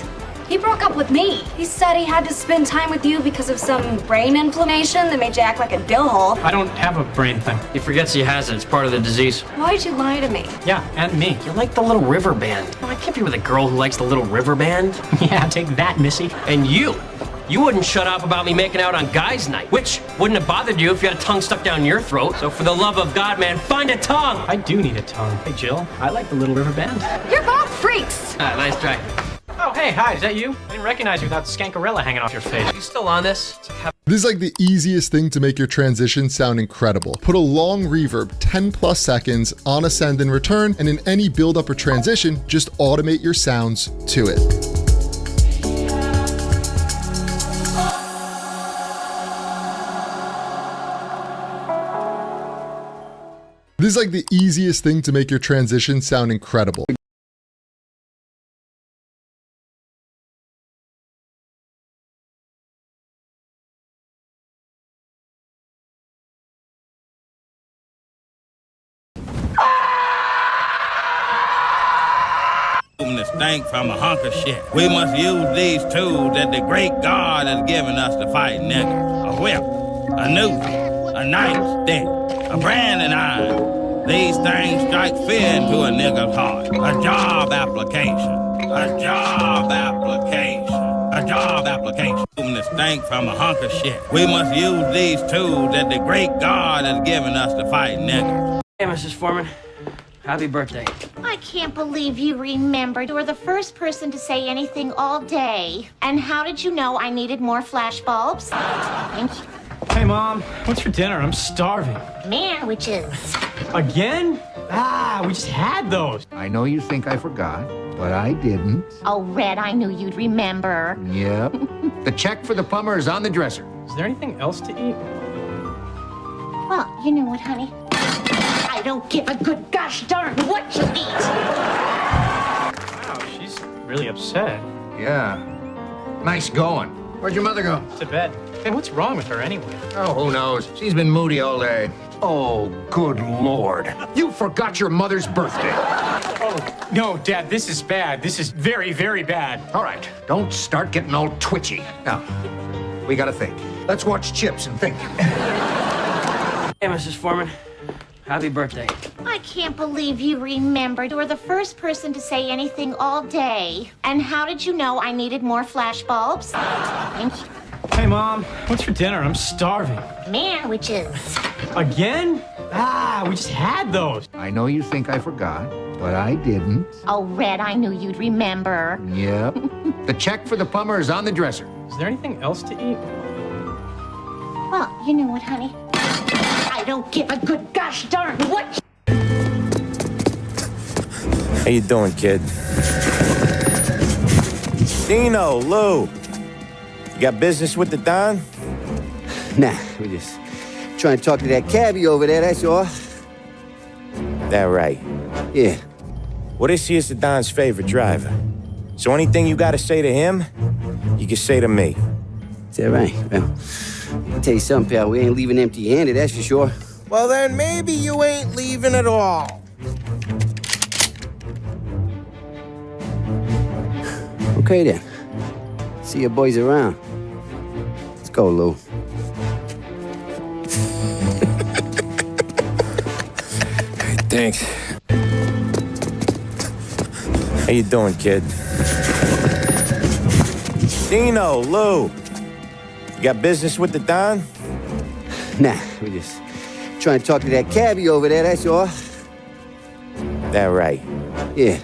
He broke up with me. He said he had to spend time with you because of some brain inflammation that made you act like a dill hole. I don't have a brain thing. He forgets he has it. It's part of the disease. Why'd you lie to me? Yeah, and me. You're like the Little River Band. No, I can't be with a girl who likes the Little River Band. Yeah, take that, Missy. And you wouldn't shut up about me making out on guys' night, which wouldn't have bothered you if you had a tongue stuck down your throat. So for the love of God, man, find a tongue. I do need a tongue. Hey, Jill, I like the Little River Band. You're both freaks. Nice try. Oh, hey, hi, is that you? I didn't recognize you without the skankarella hanging off your face. You still on this? It's like This is like the easiest thing to make your transition sound incredible. Put a long reverb, 10+ seconds, on a send and return, and in any build-up or transition, just automate your sounds to it. This is like the easiest thing to make your transition sound incredible. The stank from a hunk of shit. We must use these tools that the great God has given us to fight niggers. A whip, a noose, a knife, stick, a branding iron. These things strike fear into a nigger's heart. A job application. A job application. A job application. The stank from a hunk of shit. We must use these tools that the great God has given us to fight niggers. Hey, Mrs. Foreman. Happy birthday. I can't believe you remembered. You were the first person to say anything all day. And how did you know I needed more flashbulbs? Hey, Mom, what's for dinner? I'm starving. Sandwiches. Again? We just had those. I know you think I forgot, but I didn't. Oh, Red, I knew you'd remember. Yep. The check for the plumber is on the dresser. Is there anything else to eat? Well, you know what, honey? I don't give a good gosh darn what you eat. Wow, she's really upset. Yeah. Nice going. Where'd your mother go? To bed. Hey, what's wrong with her anyway? Oh, who knows? She's been moody all day. Oh, good Lord. You forgot your mother's birthday. Oh, no, Dad, this is bad. This is very, very bad. All right, don't start getting all twitchy. Now, we gotta think. Let's watch Chips and think. Hey, Mrs. Foreman. Happy birthday. I can't believe you remembered. You were the first person to say anything all day. And how did you know I needed more flashbulbs? Hey, Mom, what's for dinner? I'm starving. Sandwiches. Again? We just had those. I know you think I forgot, but I didn't. Oh, Red, I knew you'd remember. Yep. The check for the plumber is on the dresser. Is there anything else to eat? Well, you know what, honey? I don't give a good gosh darn what. How you doing, kid? Dino, Lou. You got business with the Don? Nah, we just trying to talk to that cabbie over there, that's all. That right? Yeah. Well, this here's the Don's favorite driver. So anything you gotta say to him, you can say to me. Is that right? Well, I'll tell you something, pal. We ain't leaving empty-handed, that's for sure. Well, then maybe you ain't leaving at all. Okay, then. See your boys around. Let's go, Lou. Hey, thanks. How you doing, kid? Dino, Lou. You got business with the Don? Nah, we just trying to talk to that cabbie over there, that's all. That right? Yeah.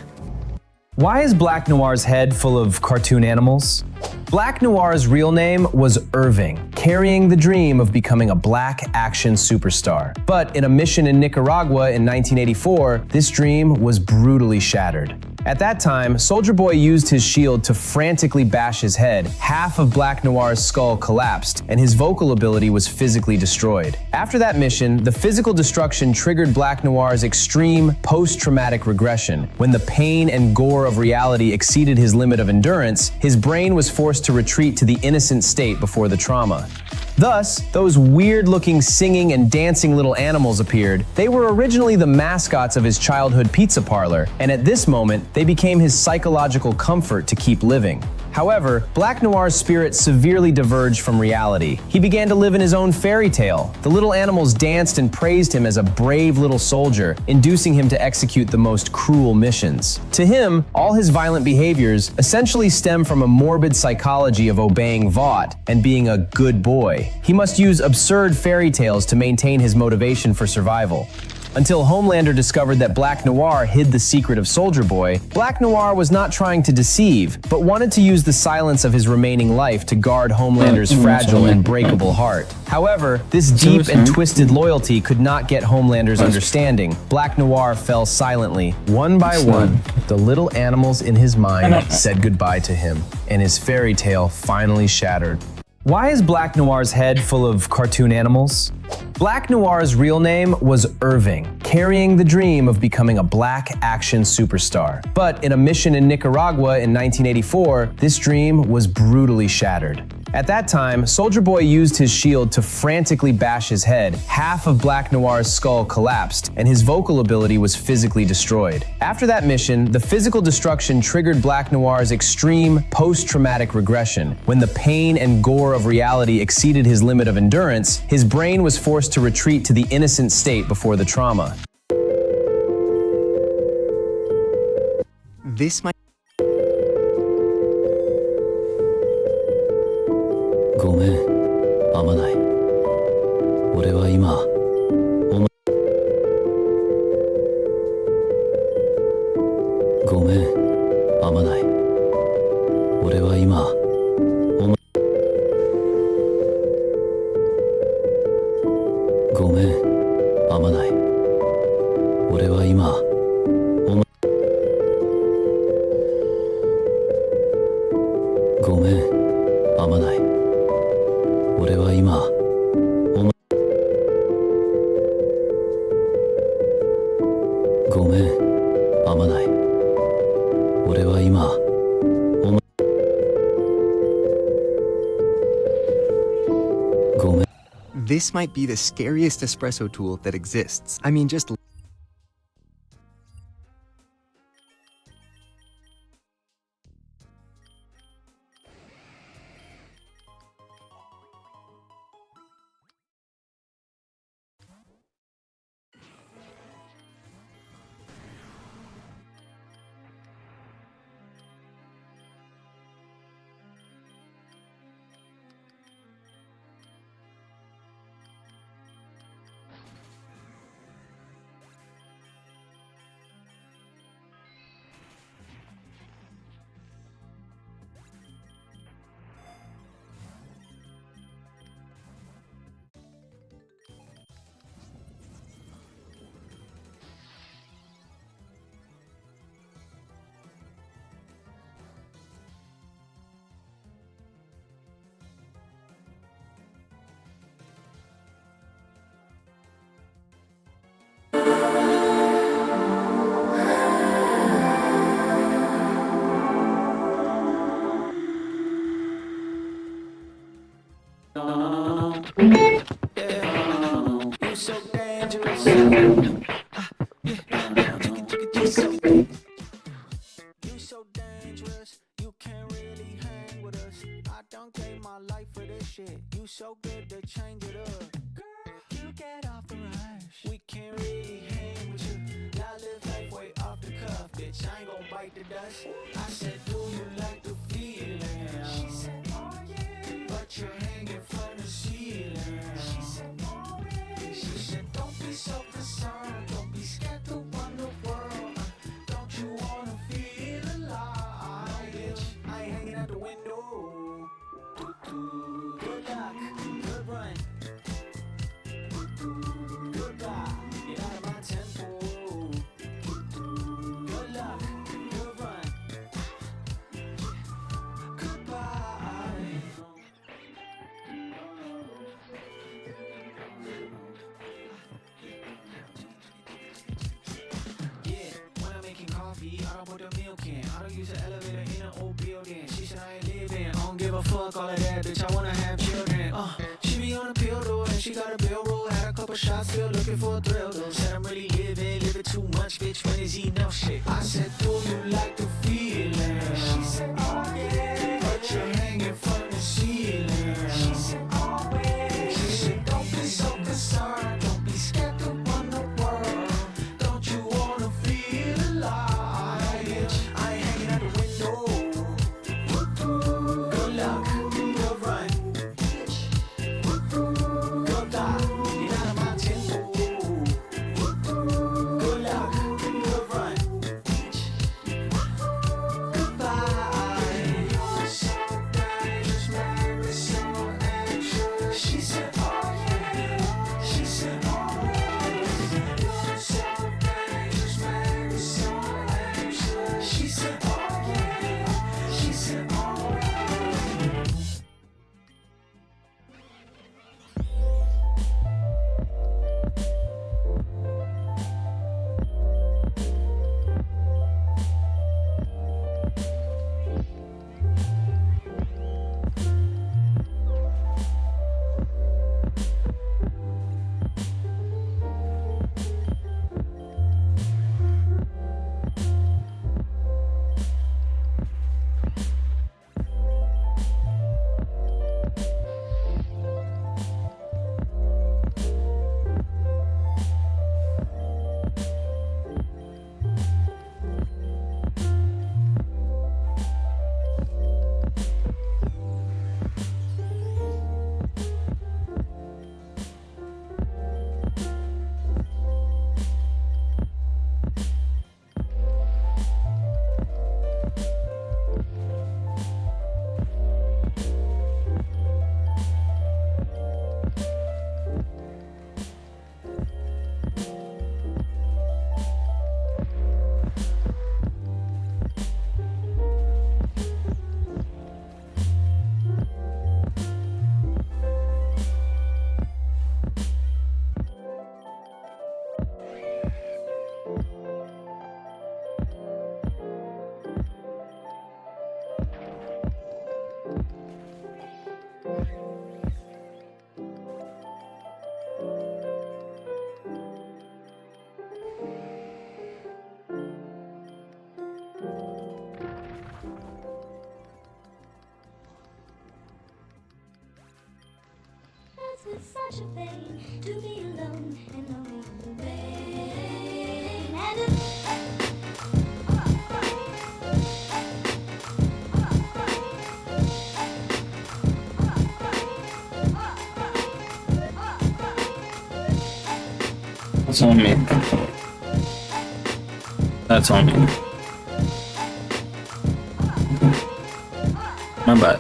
Why is Black Noir's head full of cartoon animals? Black Noir's real name was Irving, carrying the dream of becoming a black action superstar. But in a mission in Nicaragua in 1984, this dream was brutally shattered. At that time, Soldier Boy used his shield to frantically bash his head. Half of Black Noir's skull collapsed, and his vocal ability was physically destroyed. After that mission, the physical destruction triggered Black Noir's extreme post-traumatic regression. When the pain and gore of reality exceeded his limit of endurance, his brain was forced to retreat to the innocent state before the trauma. Thus, those weird-looking singing and dancing little animals appeared. They were originally the mascots of his childhood pizza parlor, and at this moment, they became his psychological comfort to keep living. However, Black Noir's spirit severely diverged from reality. He began to live in his own fairy tale. The little animals danced and praised him as a brave little soldier, inducing him to execute the most cruel missions. To him, all his violent behaviors essentially stem from a morbid psychology of obeying Vought and being a good boy. He must use absurd fairy tales to maintain his motivation for survival. Until Homelander discovered that Black Noir hid the secret of Soldier Boy, Black Noir was not trying to deceive, but wanted to use the silence of his remaining life to guard Homelander's fragile and breakable heart. However, this deep and twisted loyalty could not get Homelander's understanding. Black Noir fell silently. One by one, the little animals in his mind said goodbye to him, and his fairy tale finally shattered. Why is Black Noir's head full of cartoon animals? Black Noir's real name was Irving, carrying the dream of becoming a black action superstar. But in a mission in Nicaragua in 1984, this dream was brutally shattered. At that time, Soldier Boy used his shield to frantically bash his head. Half of Black Noir's skull collapsed, and his vocal ability was physically destroyed. After that mission, the physical destruction triggered Black Noir's extreme post-traumatic regression. When the pain and gore of reality exceeded his limit of endurance, his brain was forced to retreat to the innocent state before the trauma. This might ごめん、あまない。俺は今、ごめん、あまない。俺は今、ごめん、あまない。俺は今、ごめん、あまない。俺は今、ごめん、あまない。俺は今、ごめん。 This might be the scariest espresso tool that exists. I mean, just use an elevator in an old building. She said I ain't living, I don't give a fuck all of that, bitch. I wanna have children. She be on a pill though, and she got a bill roll. Had a couple shots, still looking for a thrill though. Said I'm really living too much, bitch. When is enough shit? I said, do you like the feeling? She said, oh yeah. But you're hanging from the ceiling. She said, always. She said, don't be so concerned, don't be scared to run the world. Don't you wanna feel alive? Bitch, I ain't hanging out the window. Good luck, good run. Good die, you're out of my tempo. Good luck, good run. Goodbye. You're so dangerous, made me so anxious. She said, oh yeah. She said, oh yeah. You're so dangerous, made me so anxious. She said, oh yeah. She said, oh yeah. It's such a pain to be alone and lonely in the rain. And That's on me. That's on me. My bad.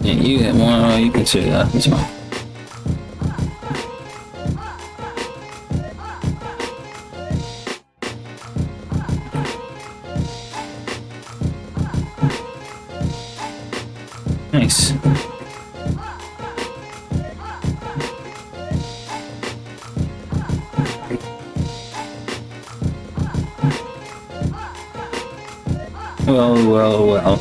Yeah, you hit one, you can say that. It's fine. Nice. Well.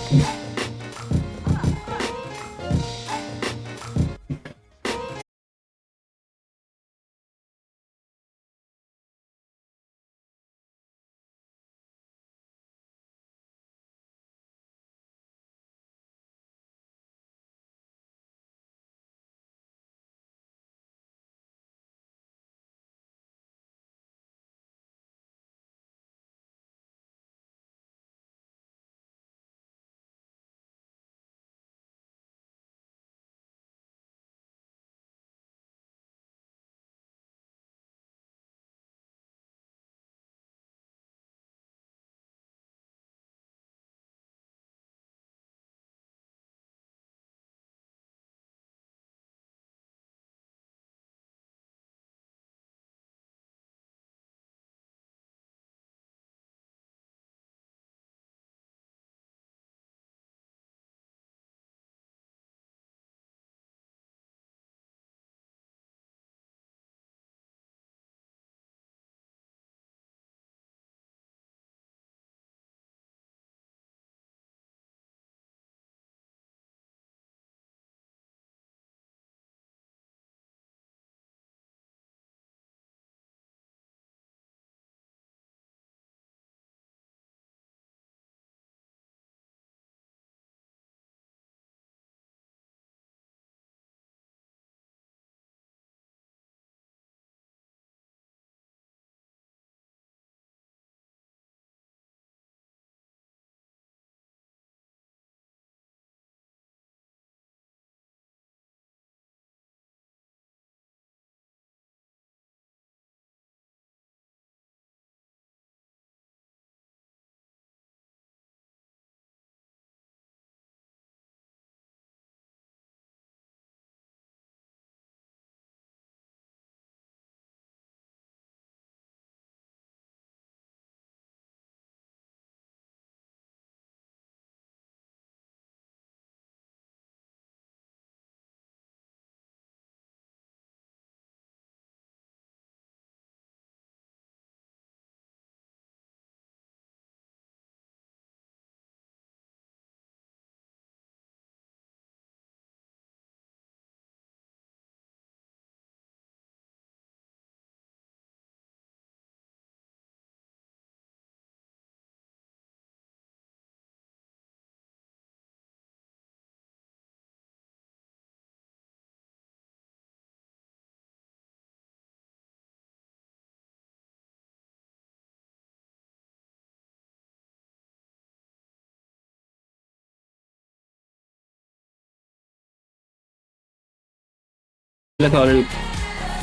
like already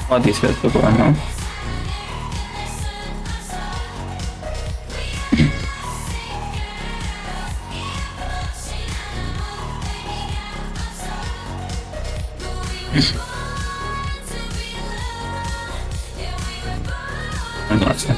got these guys before now. I'm not sure.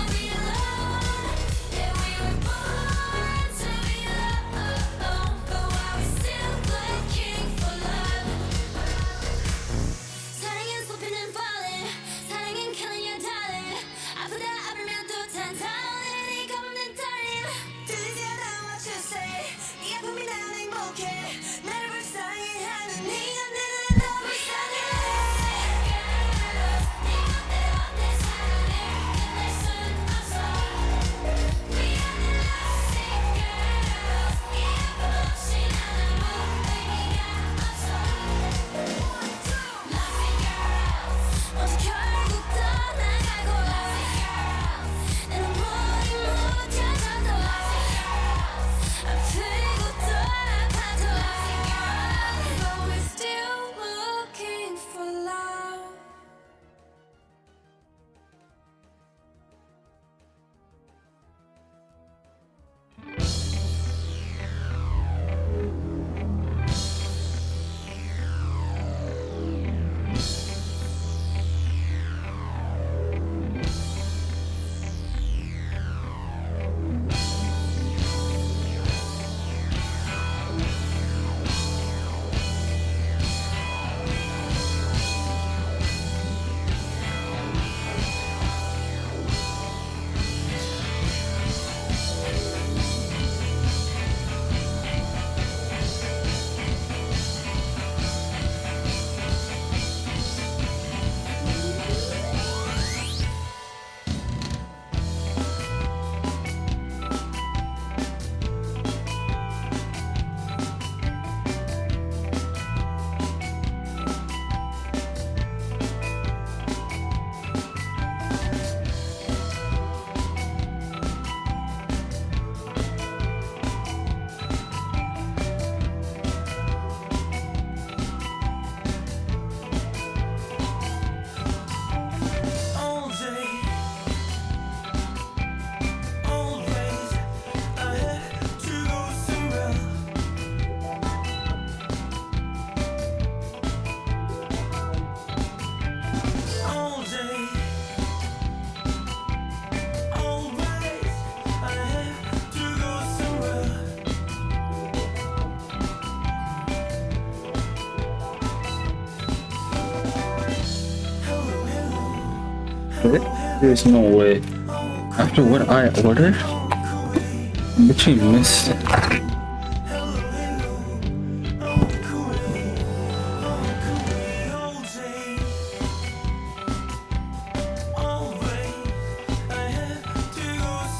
There's no way. After what I ordered, I literally missed it.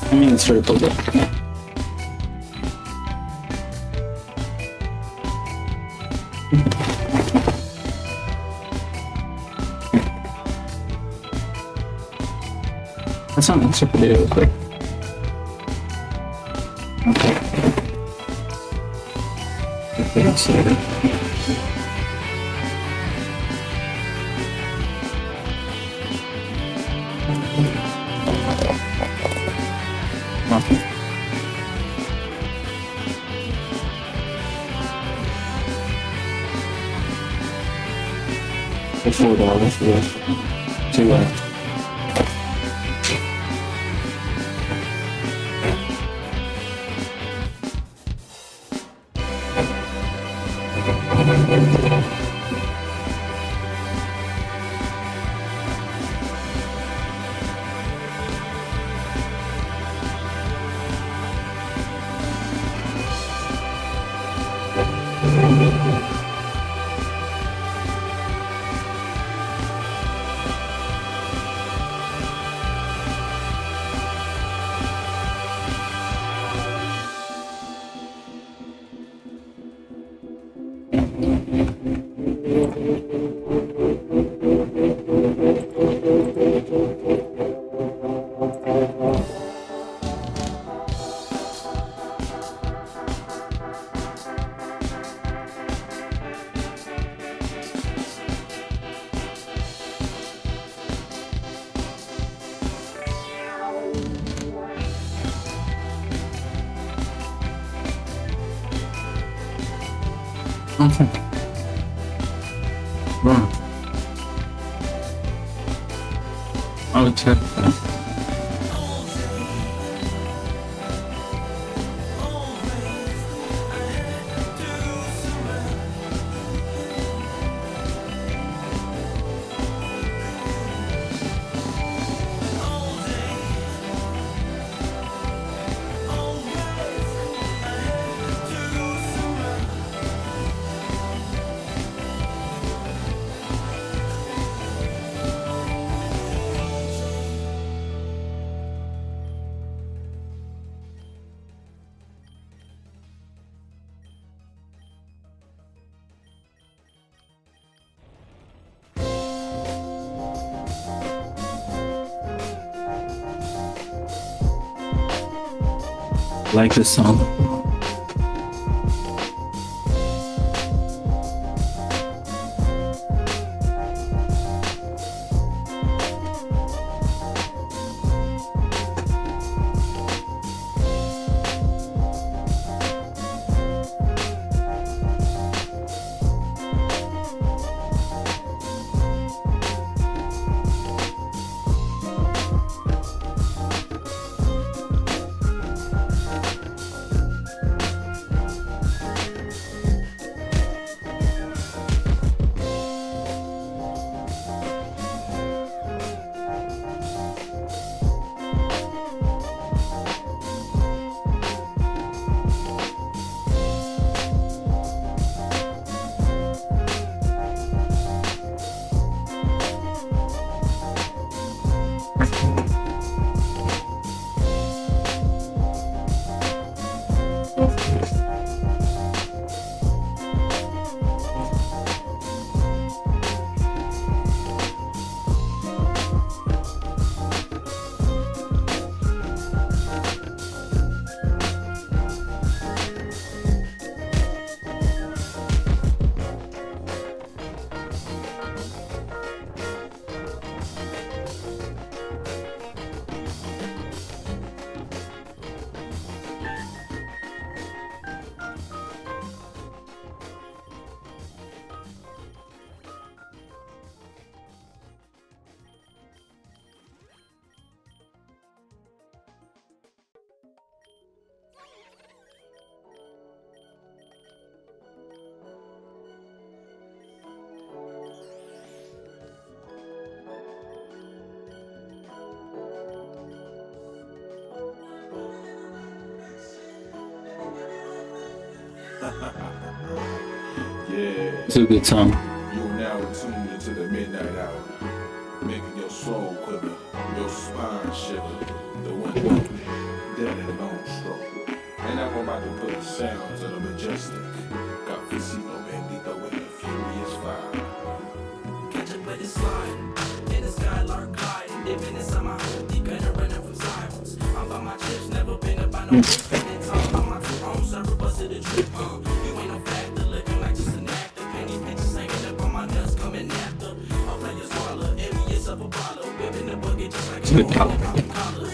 I mean, it's very cool. That's not extra potato real quick. Okay. That's it. Nothing. $4, yes. Too Run. I'll check that. Like this song. It's a good song. You are now tuned into the midnight hour, making your soul quiver, your spine shiver. The one dead and long stroke. And I'm about to put the sounds of the majestic Cafecino Bandito in the furious fire. Contemplate it slide in the skylark gliding, dipping inside my hood, deep and running from sirens. I'm by my chips, never been about no spending time on my two own server, busted a trip. You ain't no factor, looking like just an actor. Penny bitches hanging up on my nuts, coming after. I'll play a swallow, envious of Apollo, whipping the boogie just like Good talk. collars.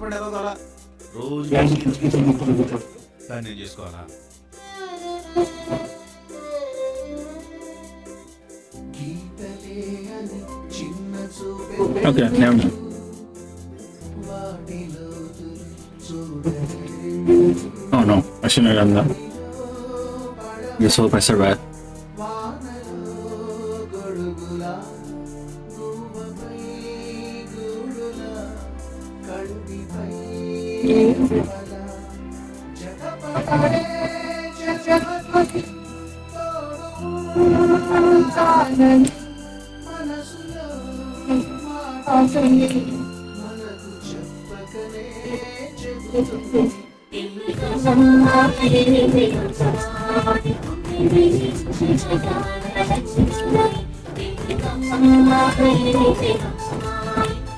Okay, never mind. Oh no, I shouldn't have done that. Just hope I survive.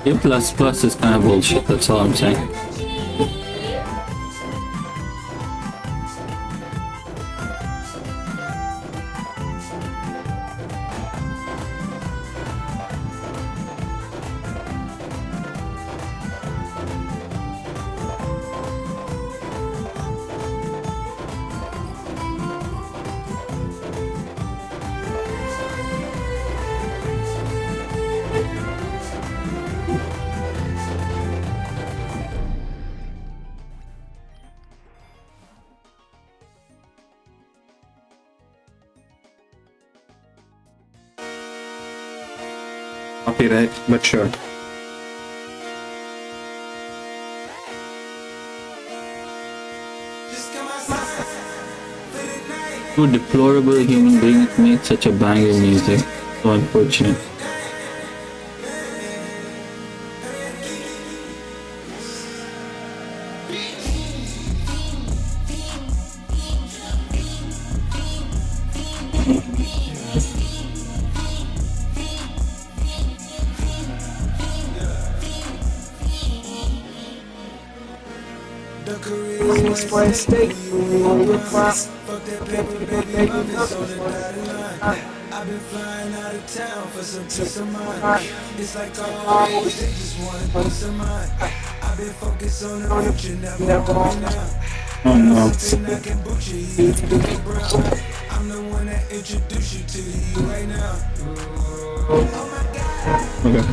A plus plus is kind of bullshit, that's all I'm saying. Copyright, but sure. What deplorable human being made such a banger music. So unfortunate. I've been flying out of town for some peace of mind. It's like always, they just want a piece of mind. I've been focused on the future, never going now. Oh no. Something I can boot you, you can do it brown. I'm the one that introduced you to you right now. Oh my God. Okay.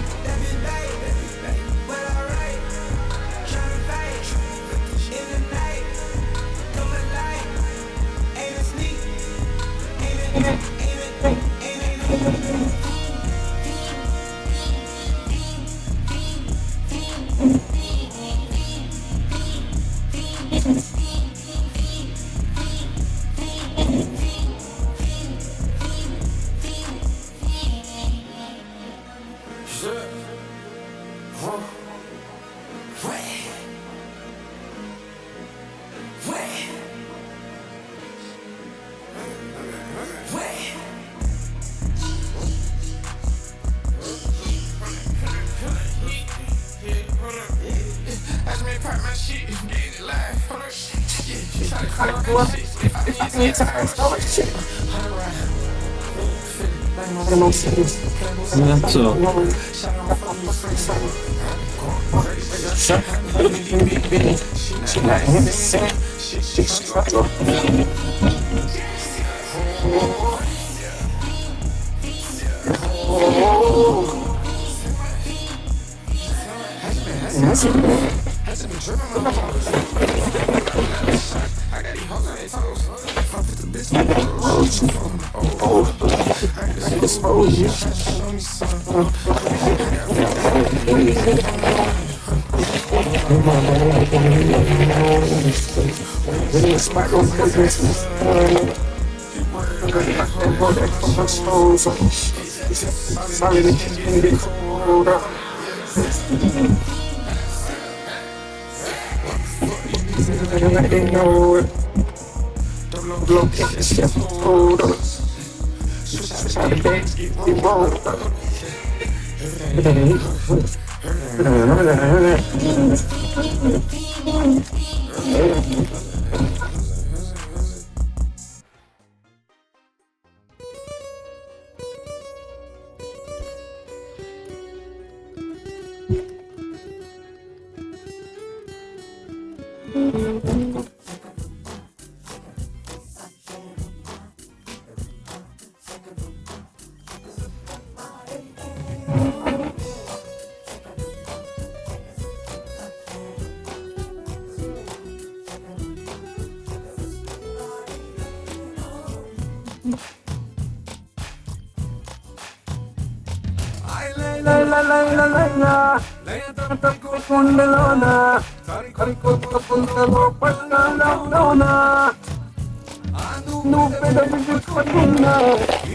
That's all.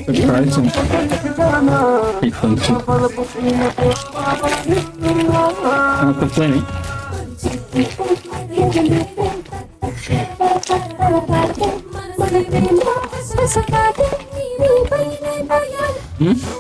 Surprising. Frequency. Not complaining. Hmm?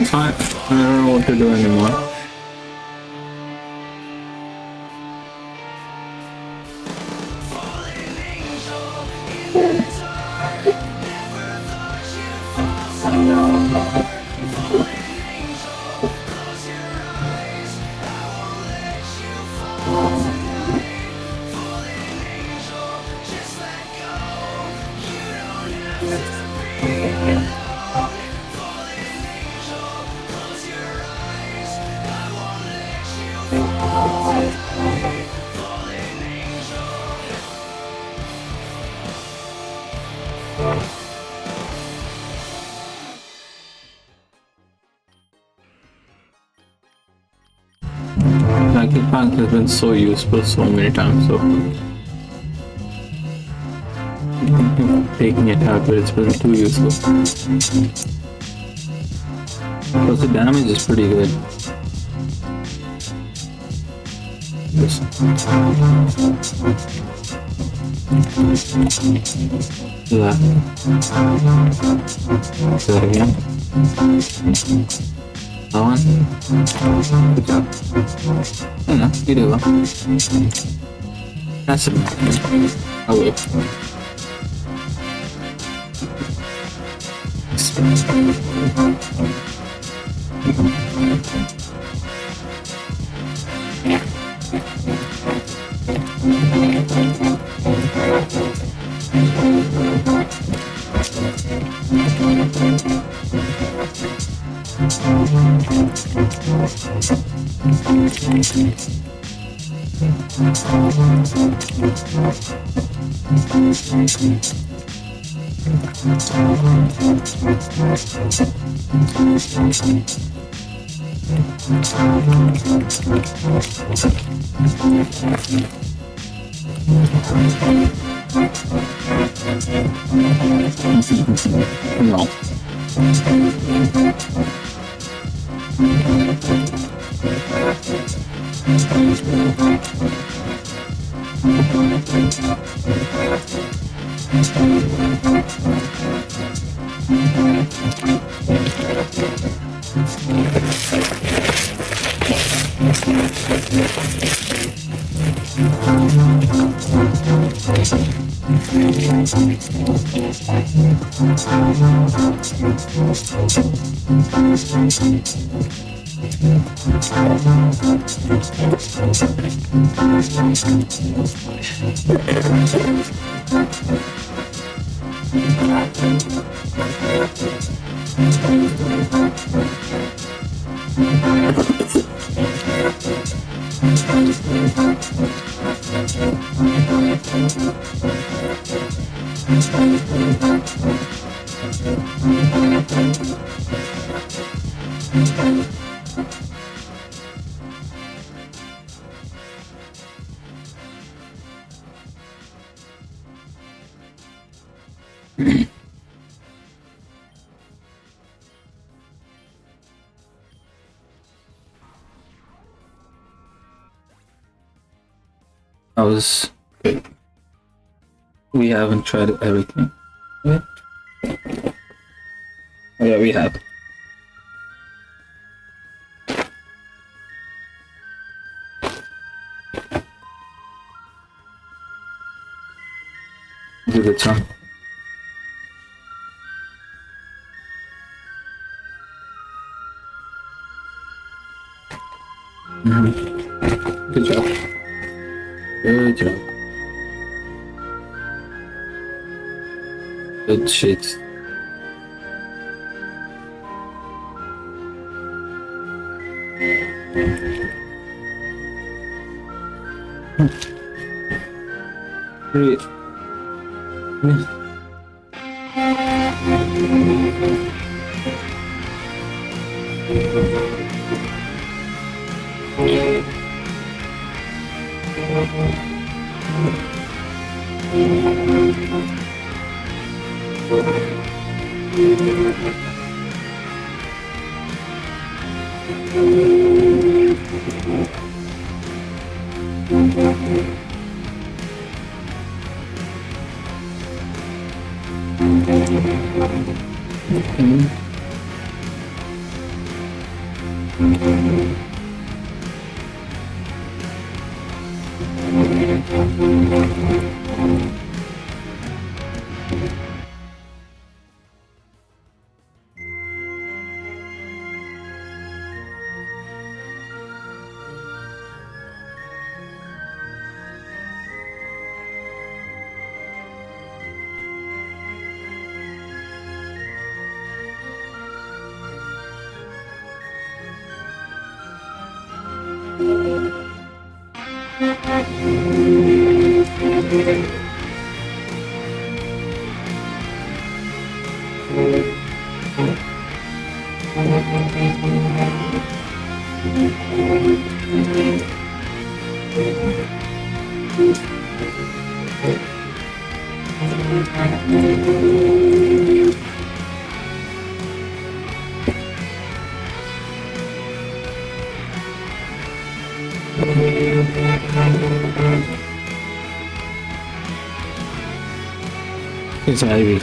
It's fine. I don't know what to do anymore. Lucky Punk has been so useful so many times so far. Taking it out, but it's been too useful. Plus the damage is pretty good. Yes. Do that. Do that again. That one. Good job. I don't know, you do well. That's it. I will. No. That was good. We haven't tried everything. Yeah. Oh yeah, we have. It's a good song. Good job. Good job. Good shit. Wait. It's Ivy.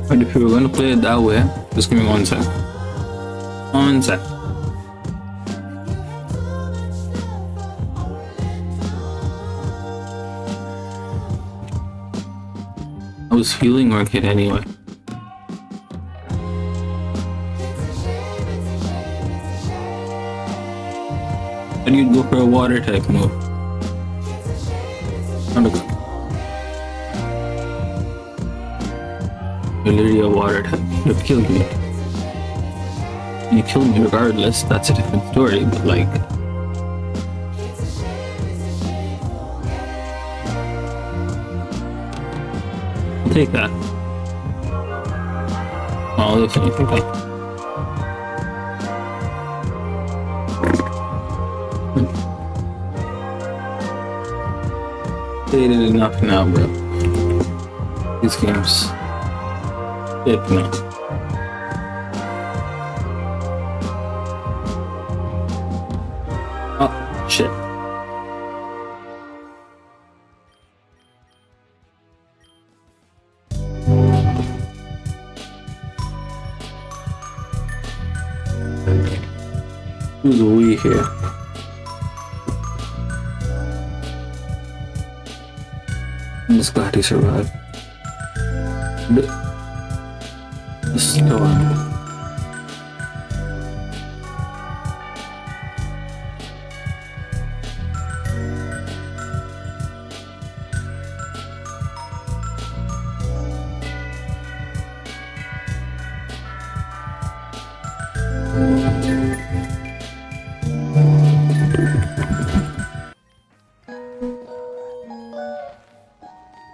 But if you were going to play it that way, just give me 1 sec. 1 sec. I was feeling Orchid anyway. And you'd go for a water type move. Underground. You're literally a water type. You've killed me. You killed me regardless, that's a different story, but like... I'll take that. I'll definitely take that. dated enough now, bro. These games. It no. Oh, shit. Who's a we here? I'm just glad he survived. But this is going.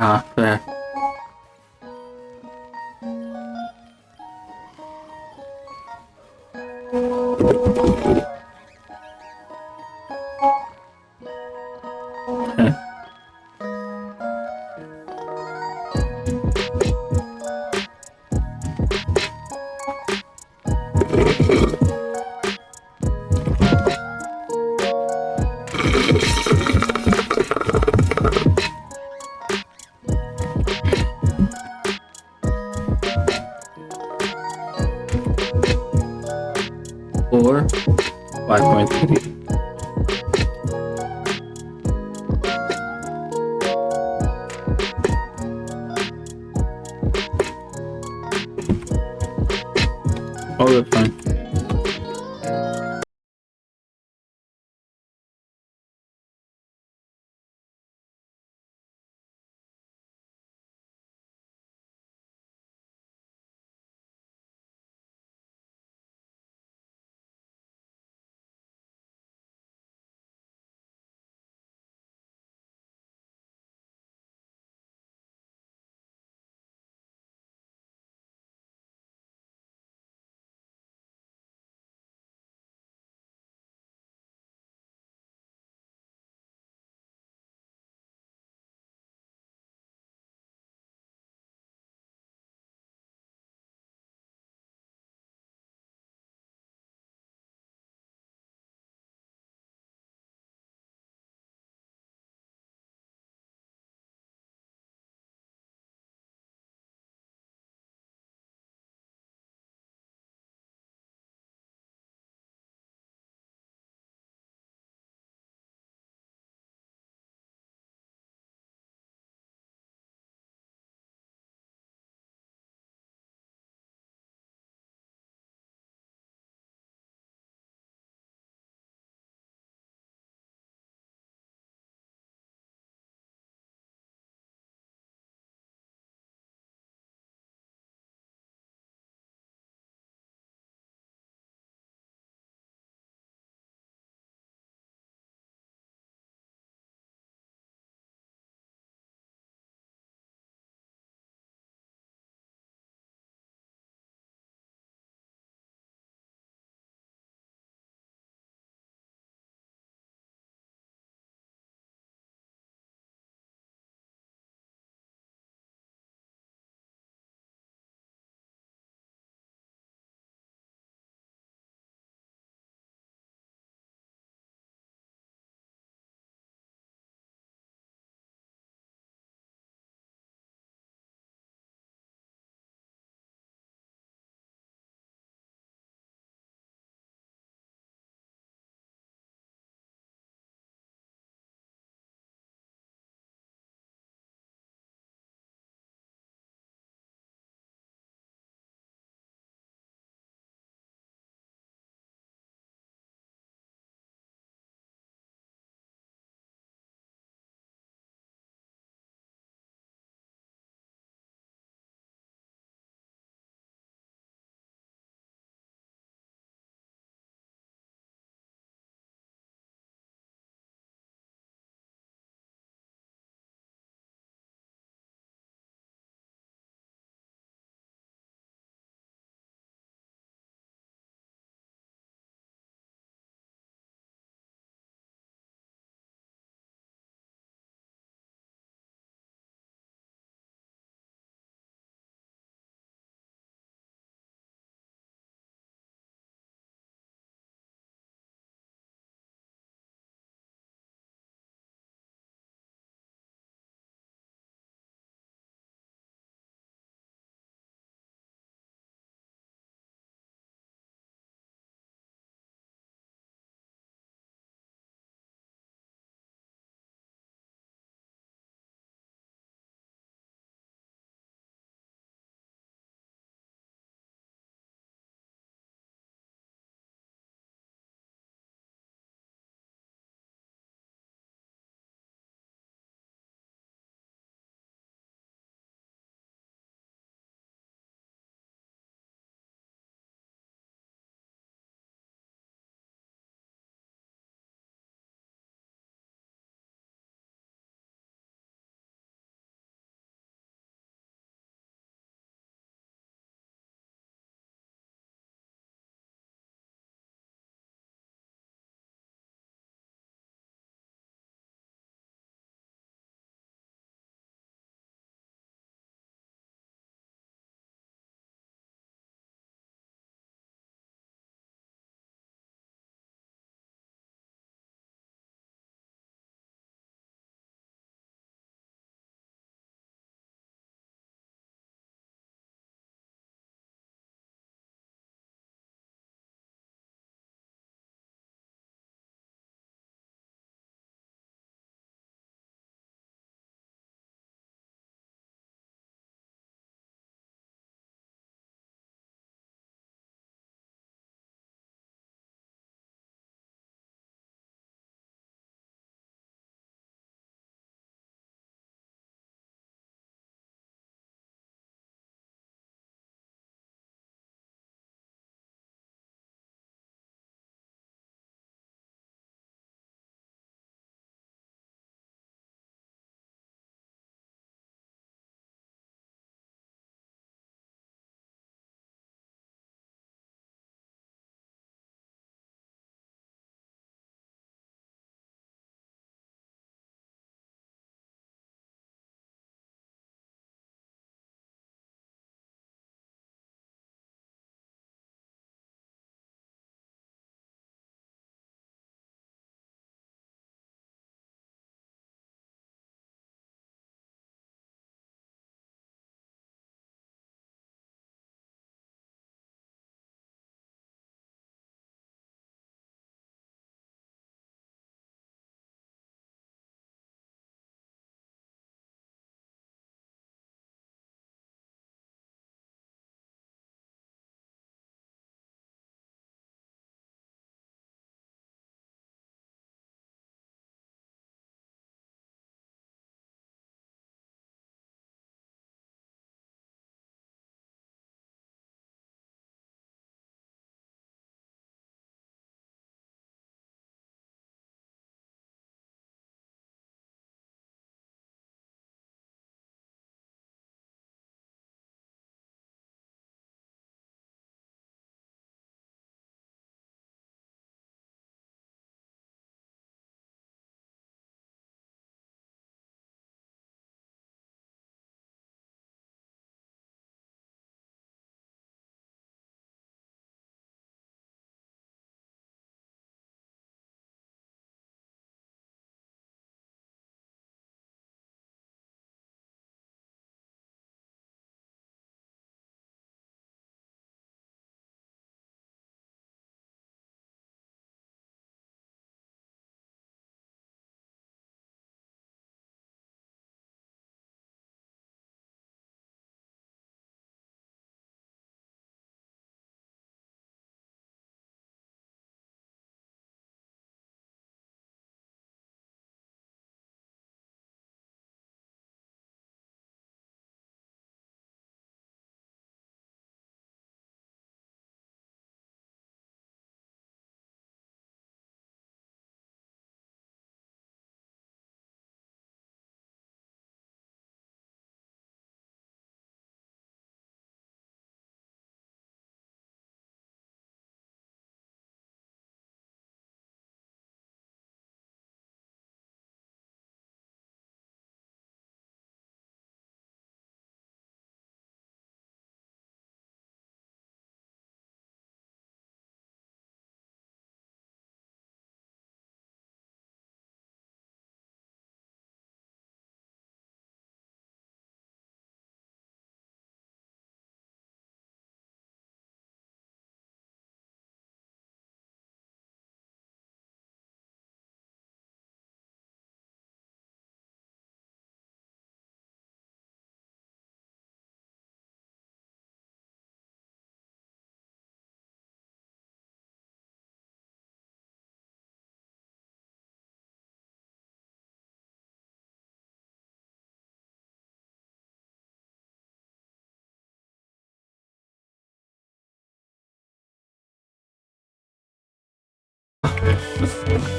Ah, fair. Or 5.3. Oh, that's fine.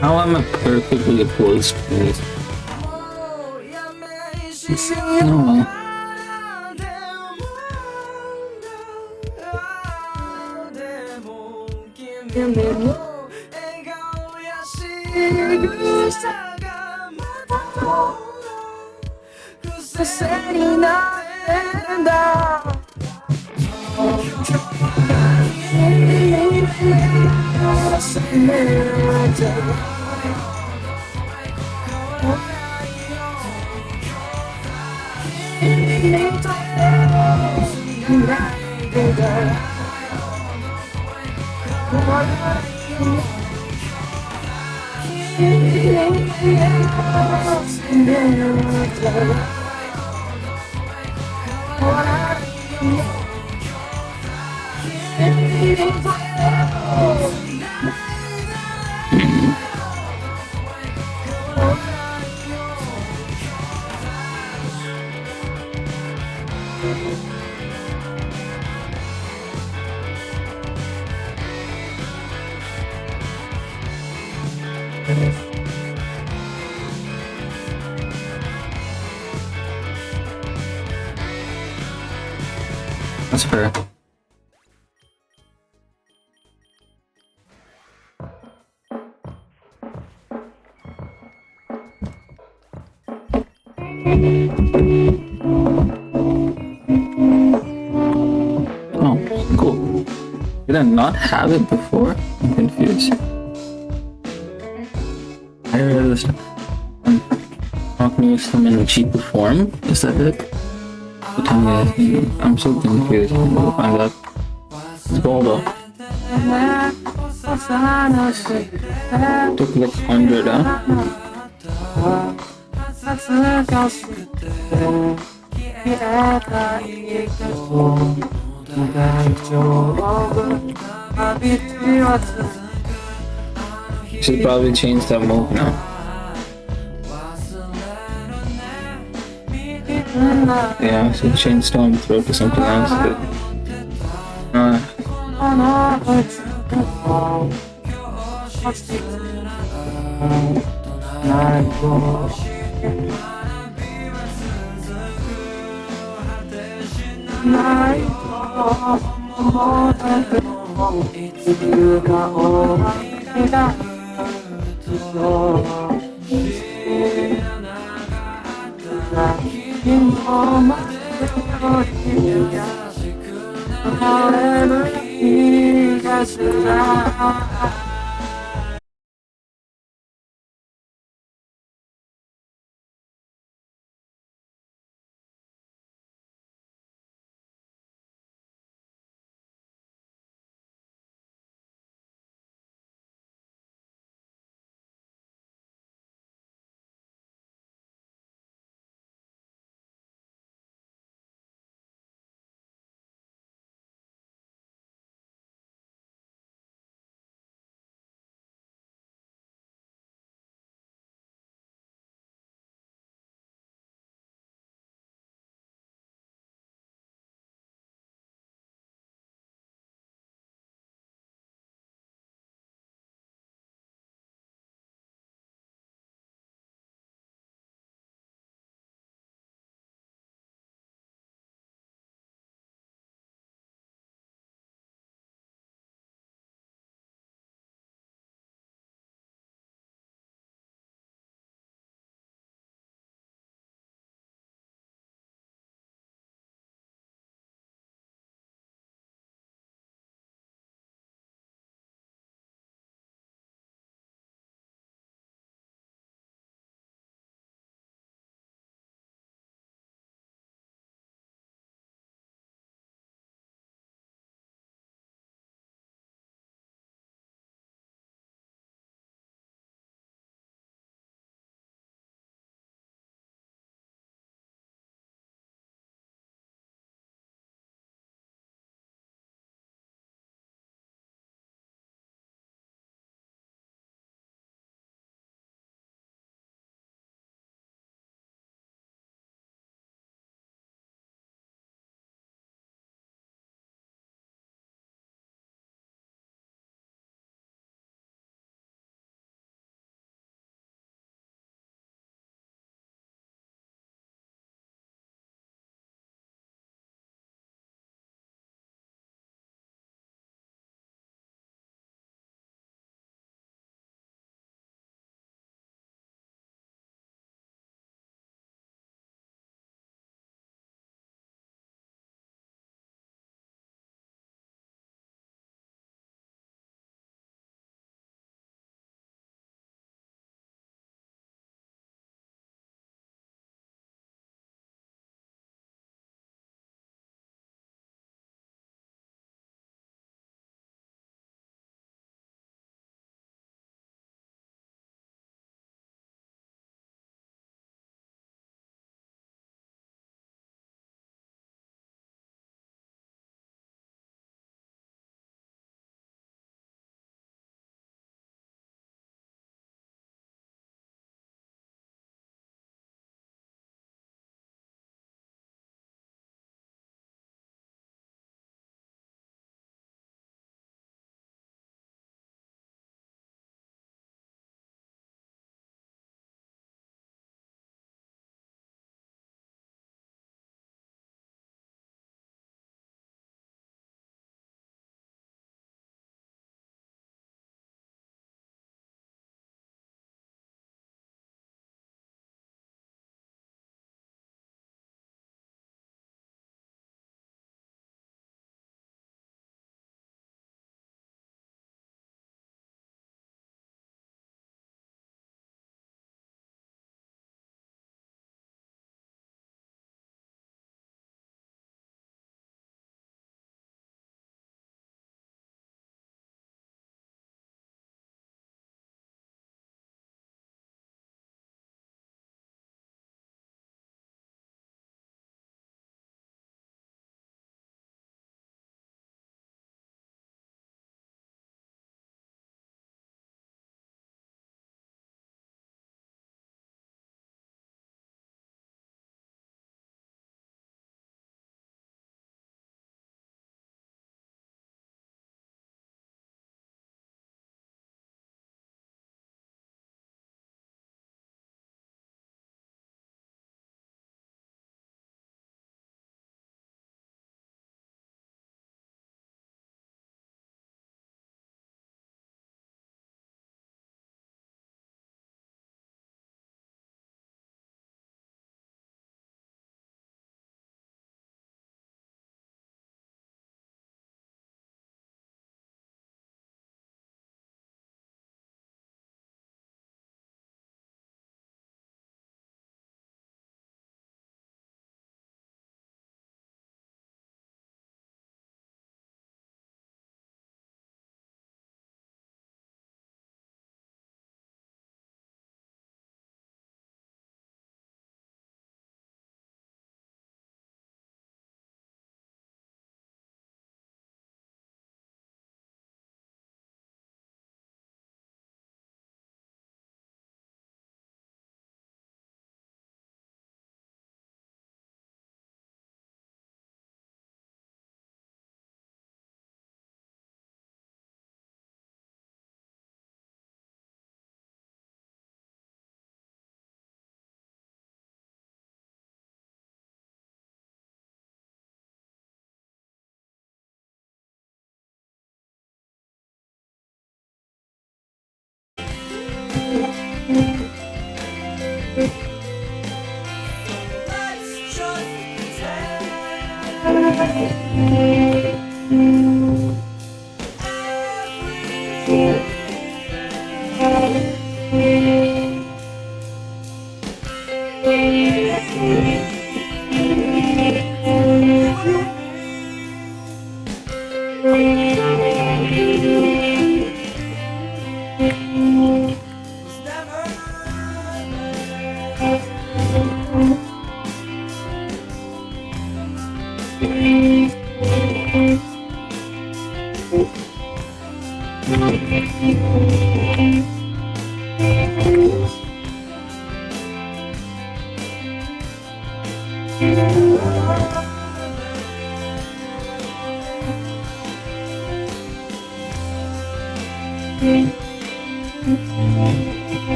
How am I perfectly opposed to this? Oh well. That's fair. Oh, cool. Did I not have it before? I'm confused. I read this. I'm not gonna use them in a cheaper form. Is that it? I'm so confused. We'll find out. Let's go though. Took like 100, huh? Should probably change that move now. Yeah, I should change Storm Throw to something else.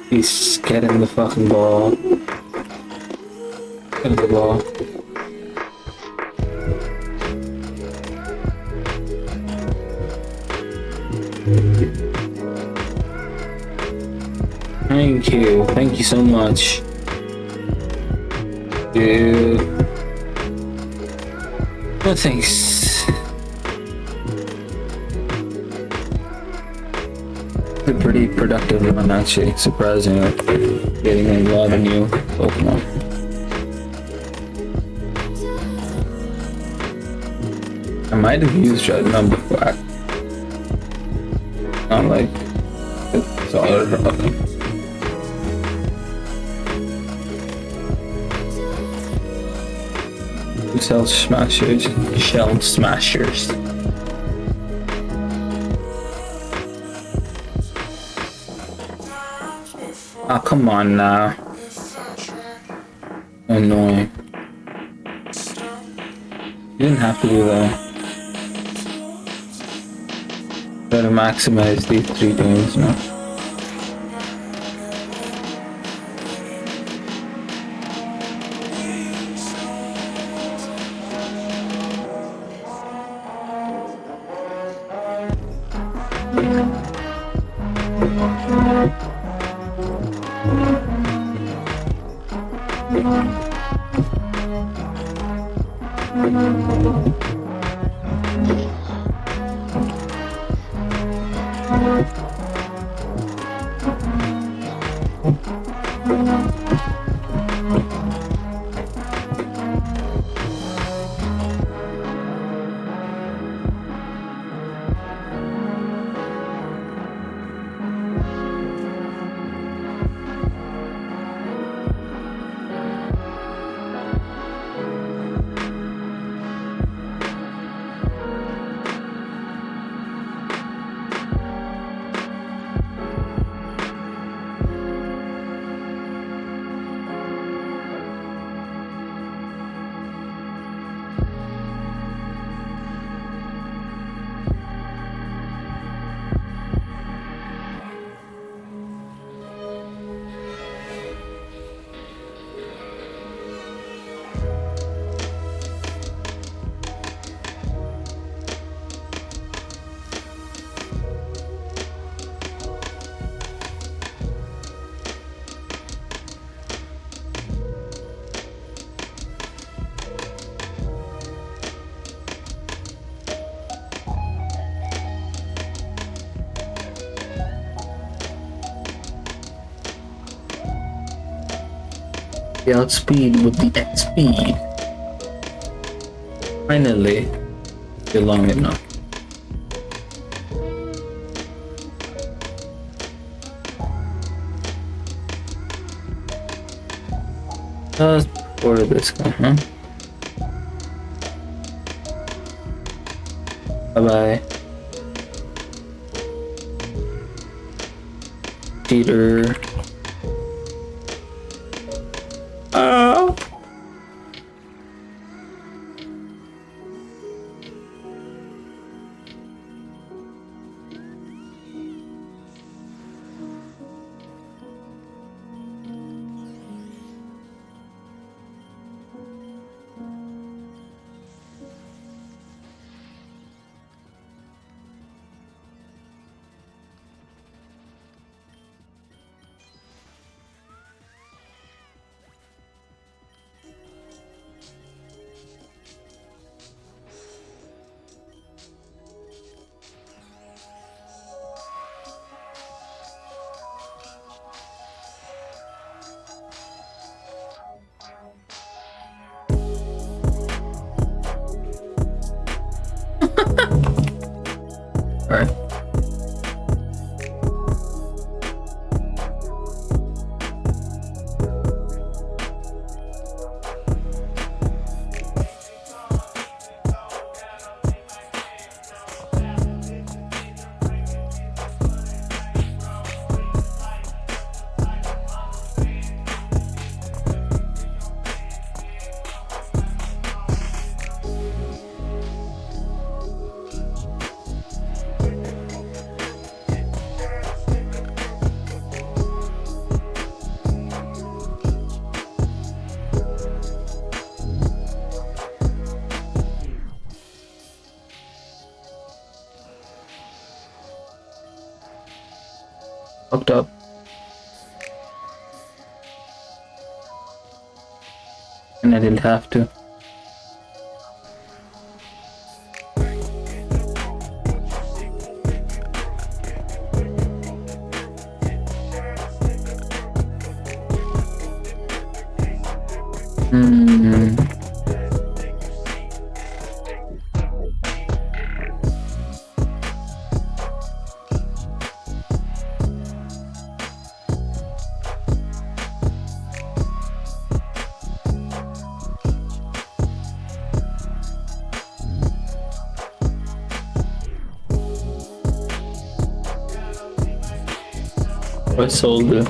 He's getting the fucking ball. Getting the ball. Thank you so much. Dude. No thanks. A pretty productive one actually, surprisingly. Getting a lot of new Pokemon. I might have used Dreadnought before. Not like it's all irrelevant. Shell Smashers. Shell Smashers. Oh, come on now. Annoying. You didn't have to do that. Try to maximize these 3 games now. The outspeed with the X speed. Finally, you're long enough. Just before this guy, huh? Bye-bye. Cheater. Oh. Alright. Fucked up. And I didn't have to. I sold it.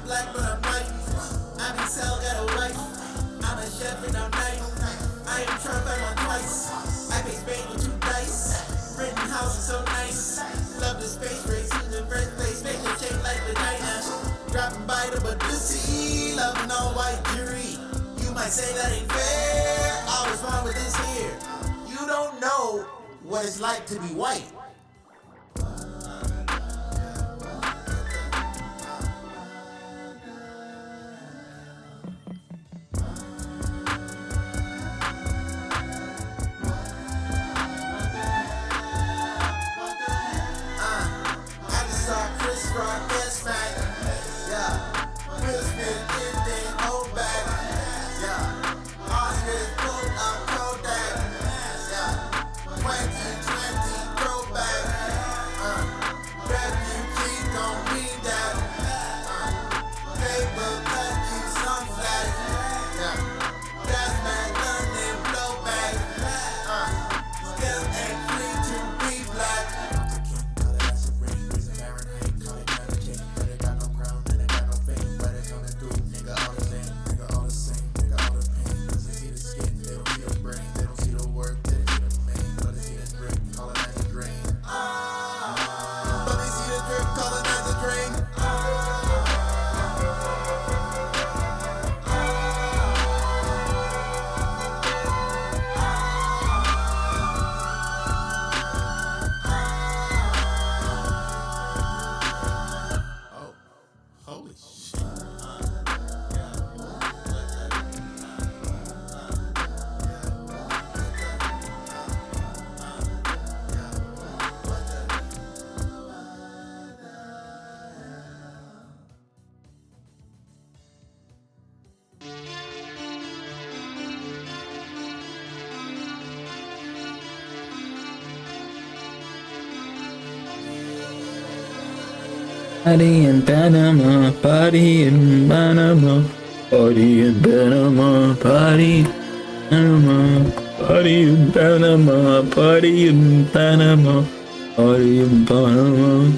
Black, but I'm white. I'm in cell, got a wife. I'm a chef and I'm nice. I am Trump, I'm on twice. I pay Spain with 2 dice. Renting house is so nice. Love the space race in the first place. Make it shake like vagina. Dropping by the Badusi. Loving all white jury. You might say that ain't fair. Always wrong with this here. You don't know what it's like to be white. Party in Panama, party in Panama, party in Panama, party in Panama, party in Panama, party in Panama, party in Panama.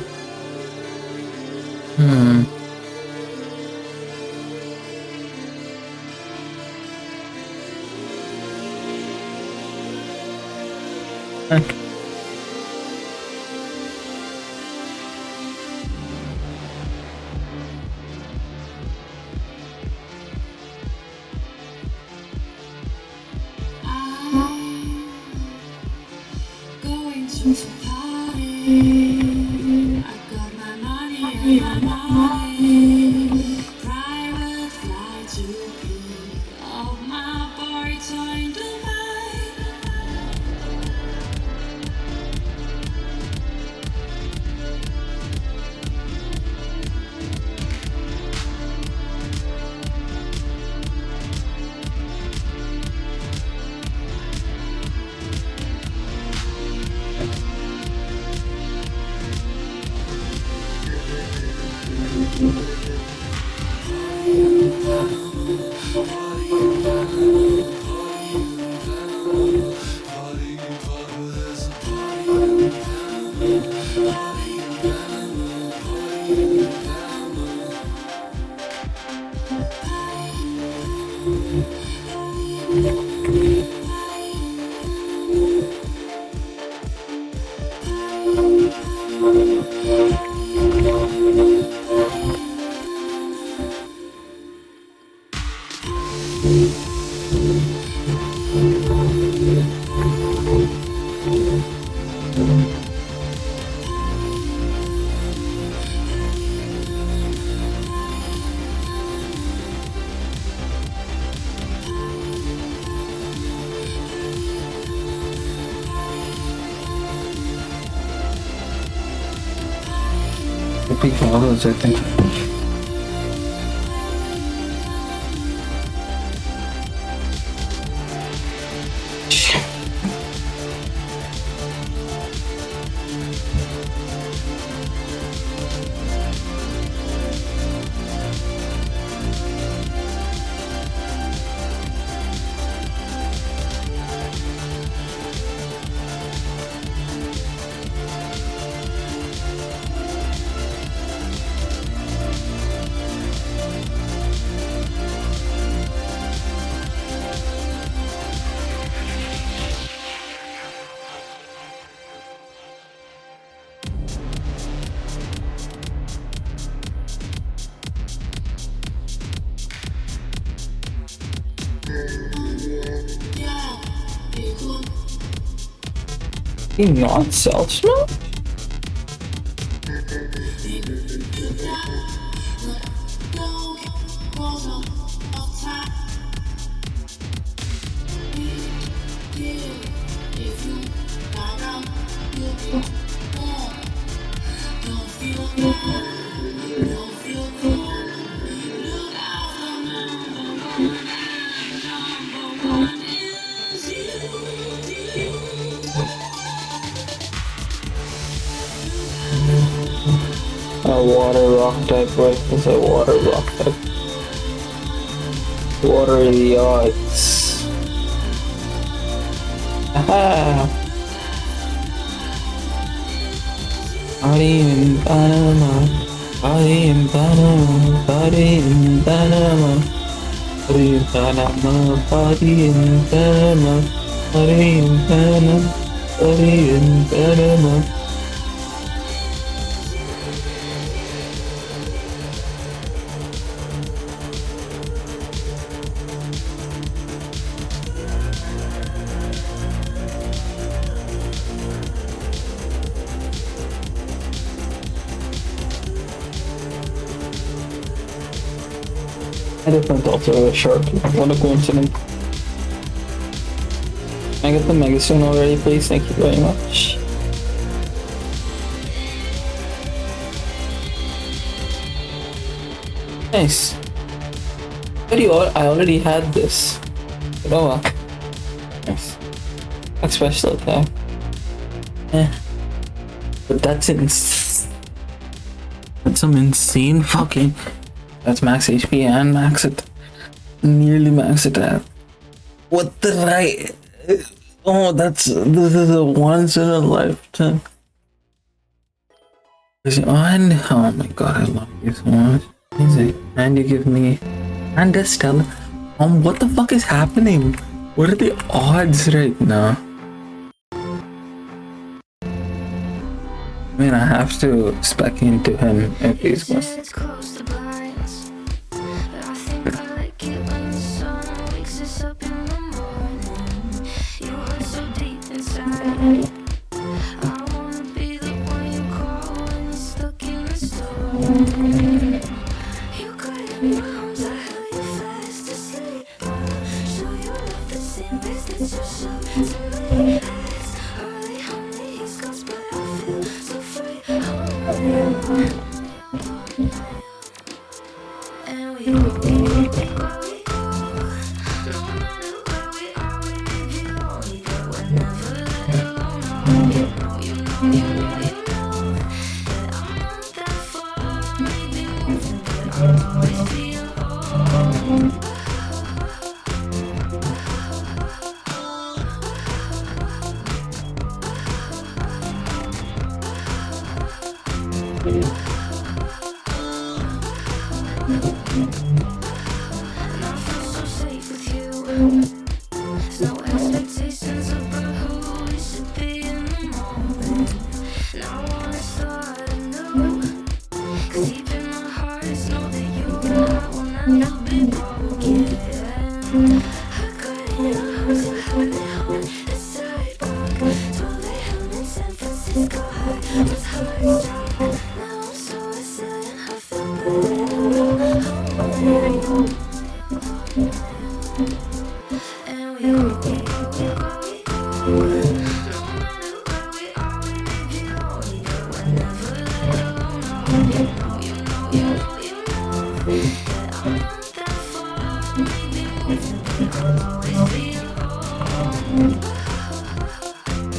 Going to the party. I got my money and my money. Private flight to pick up my boys in Dubai. Big photos, I think. Not self-smoke? A water rock type is a water rock type. Water in the odds. Aha! Party in Panama, party in Panama, party in Panama, party in Panama, party in Panama, party in Panama, party in Panama. Different also a shark. What a coincidence. Can I get the mega soon already, please? Thank you very much. Nice. I already had this. But oh well. Nice. That's special attack. But that's some insane fucking. That's max HP and max it. Nearly max attack. What the right? Oh, this is a once in a lifetime. Oh my god, I love you so much. Amazing. And you give me. And just tell. What the fuck is happening? What are the odds right now? I mean, I have to spec into him if he's going.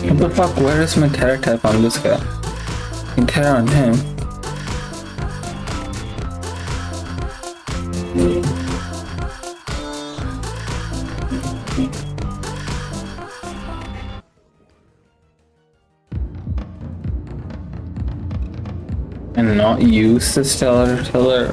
What the fuck? Where is my terror type on this guy? I can terror on him. And not use the stellar tiller.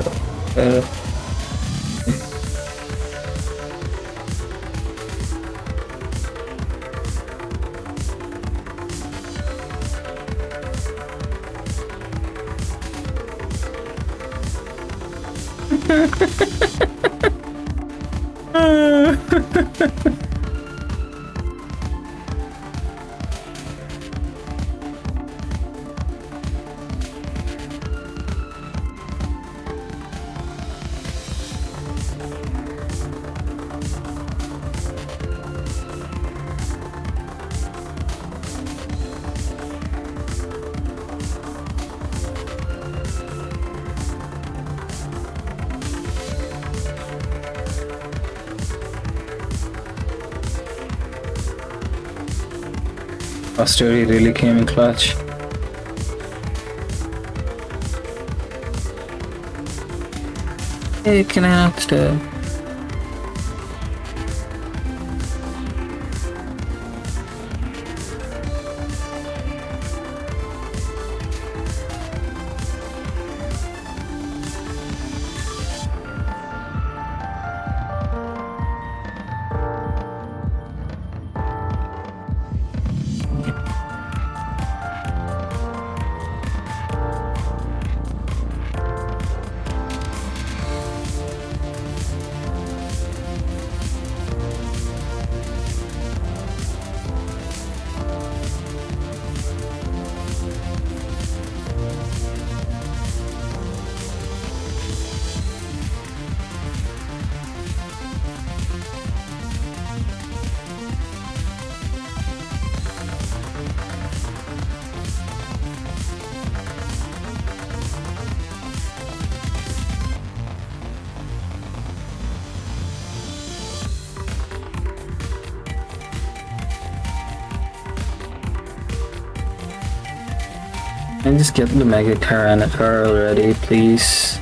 Our story really came in clutch. Hey, can I not stay? Can I just get the Mega Tyranitar already, please?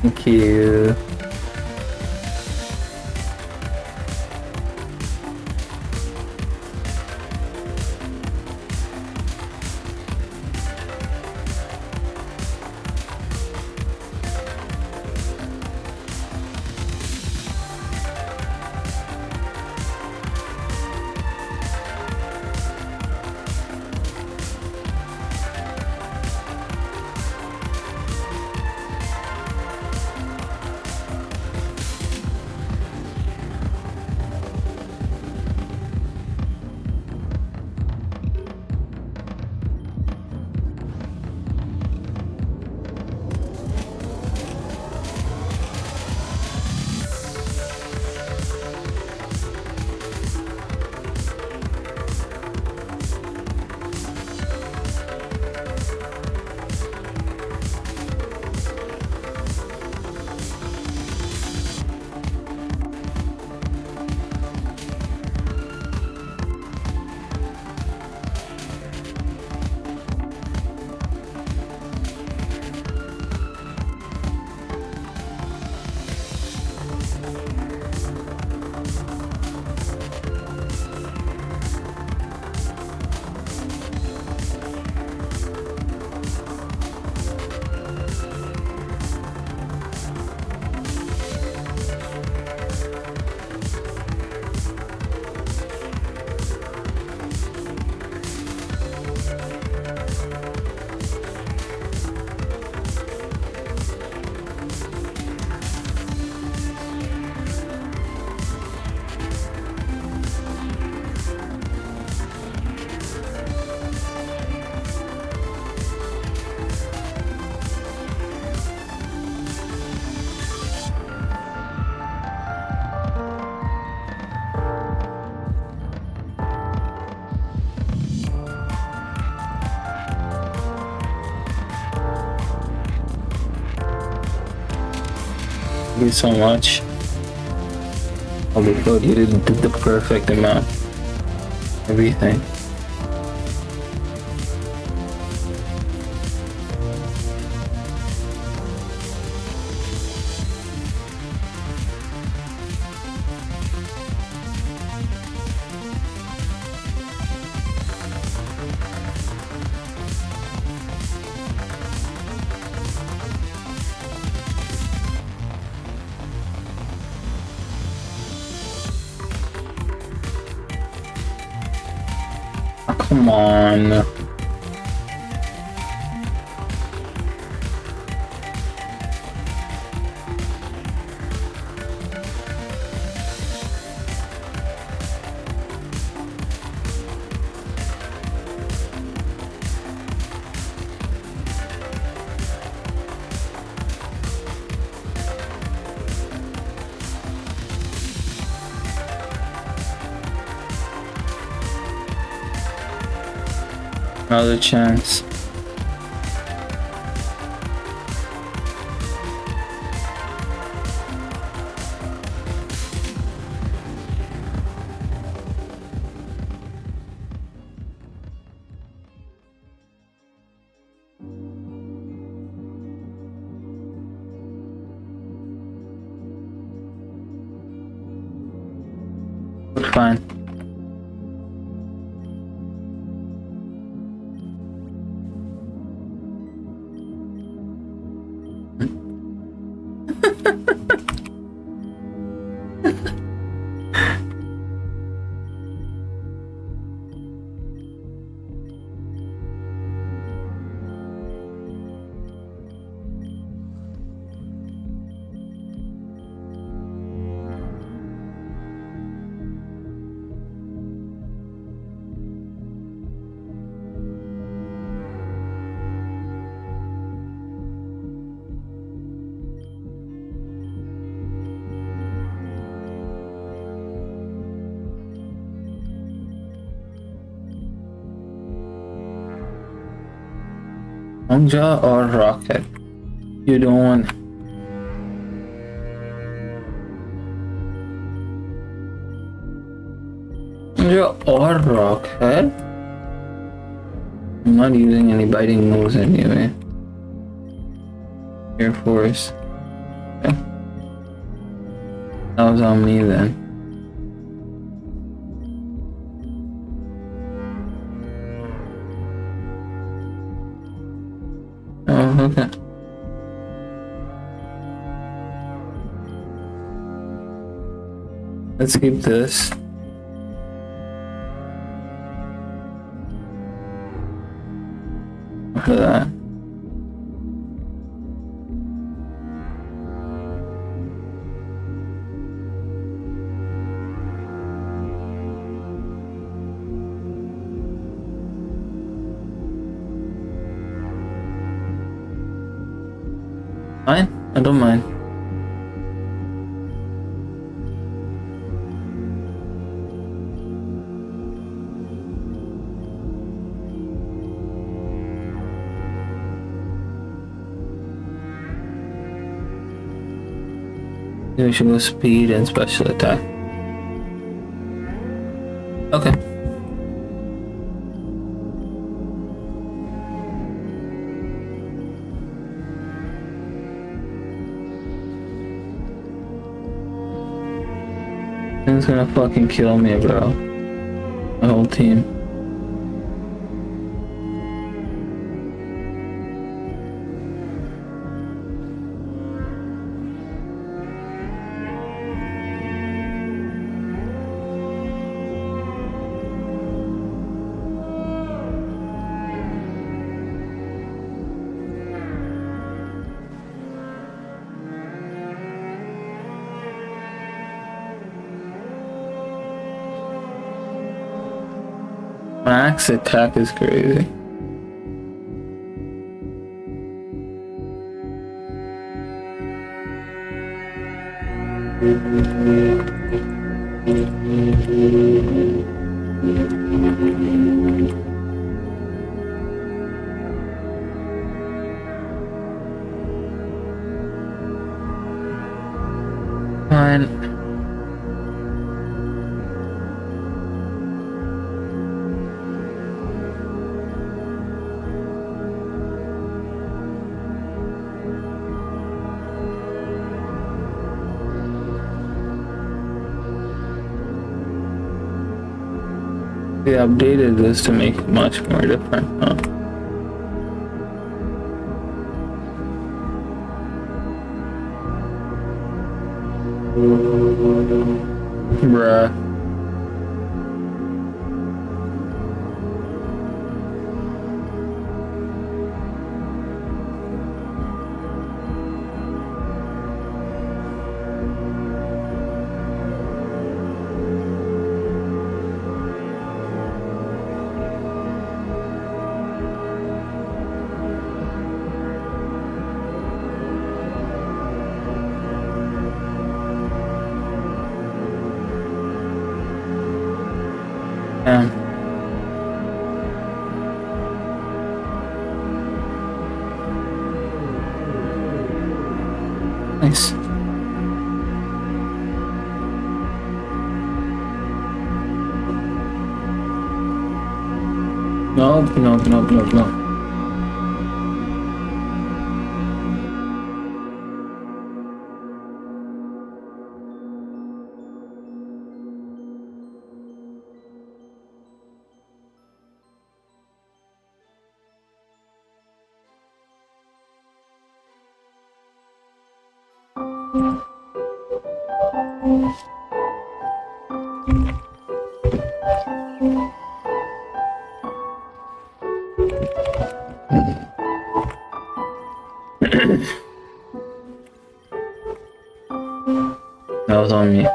Thank you. Thank you so much. Oh my god, you did the perfect amount. Everything. Come on. Another chance. Fine. Ninja or rocket? You don't want. Ninja or rocket? I'm not using any biting moves anyway. Air Force. Okay. That was on me then. Oh, okay. Let's keep this. For that. Fine, I don't mind. We should go speed and special attack. Okay. It's gonna fucking kill me, bro. My whole team. Max attack is crazy. Fine. They updated this to make it much more different, huh? Bruh. Nice. Nope, nope, nope, nope, nope. That was on me.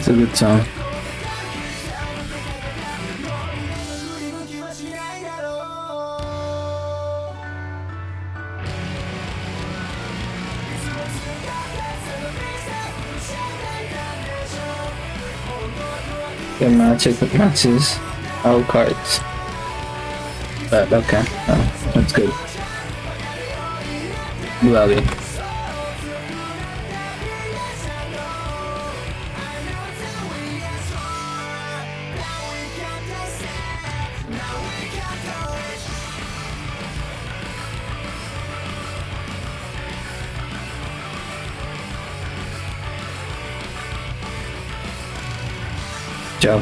It's a good song. The magic matches all cards. But okay, that's good. Love it. Job.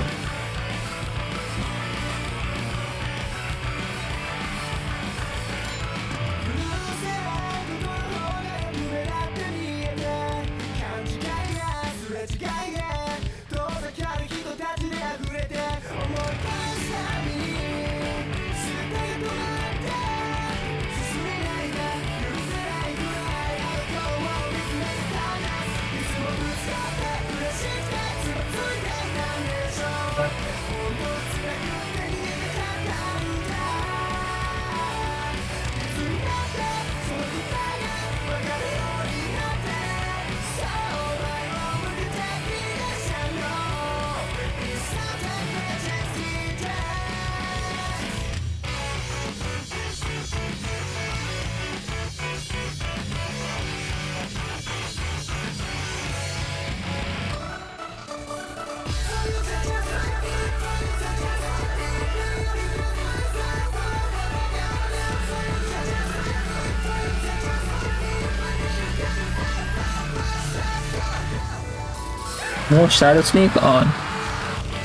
No Shadow Sneak on.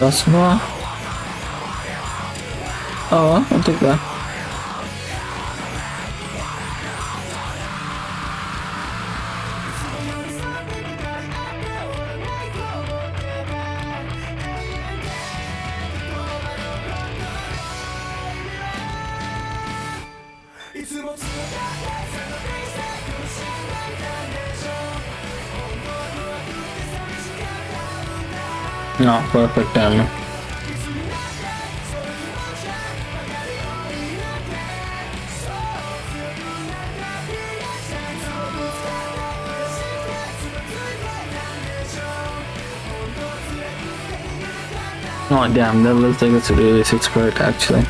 That's small. Oh, I'll take that. No, perfect timing. Oh damn, that looks like it's a really six part actually.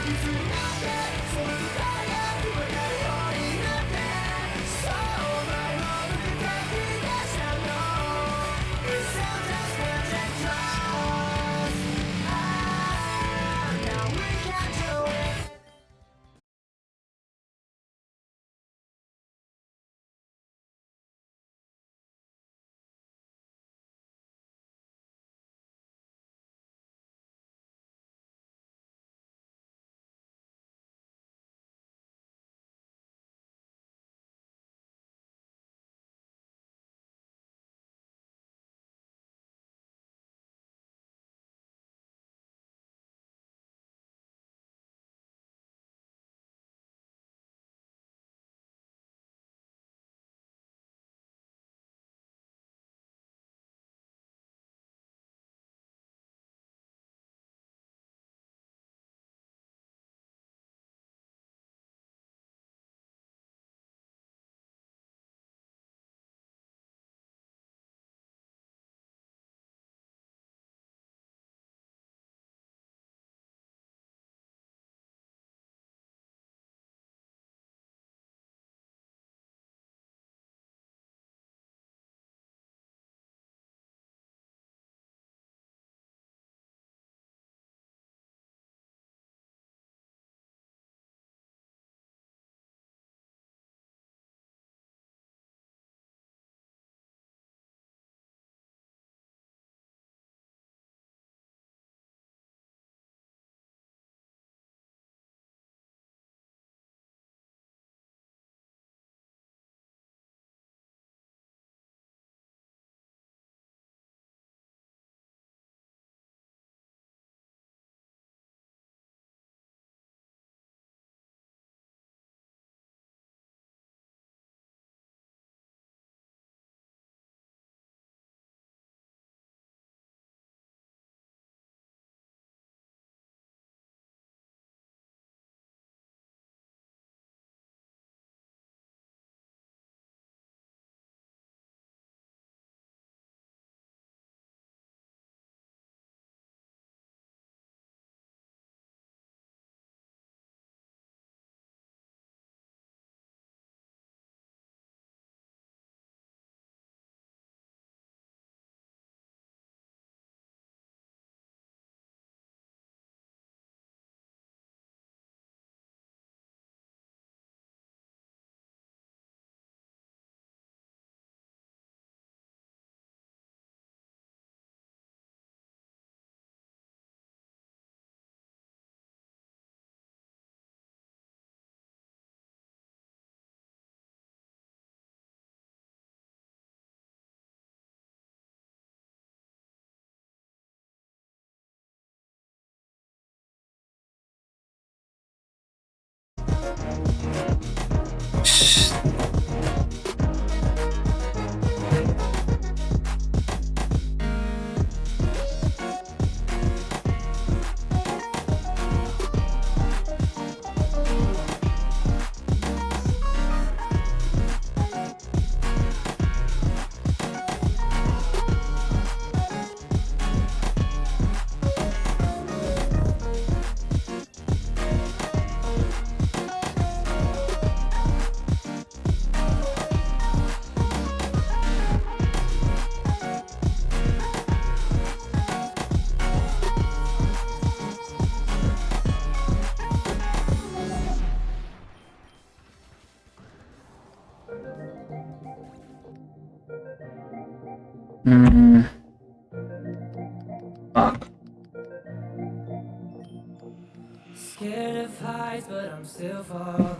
Fuck. Scared of heights, but I'm still falling.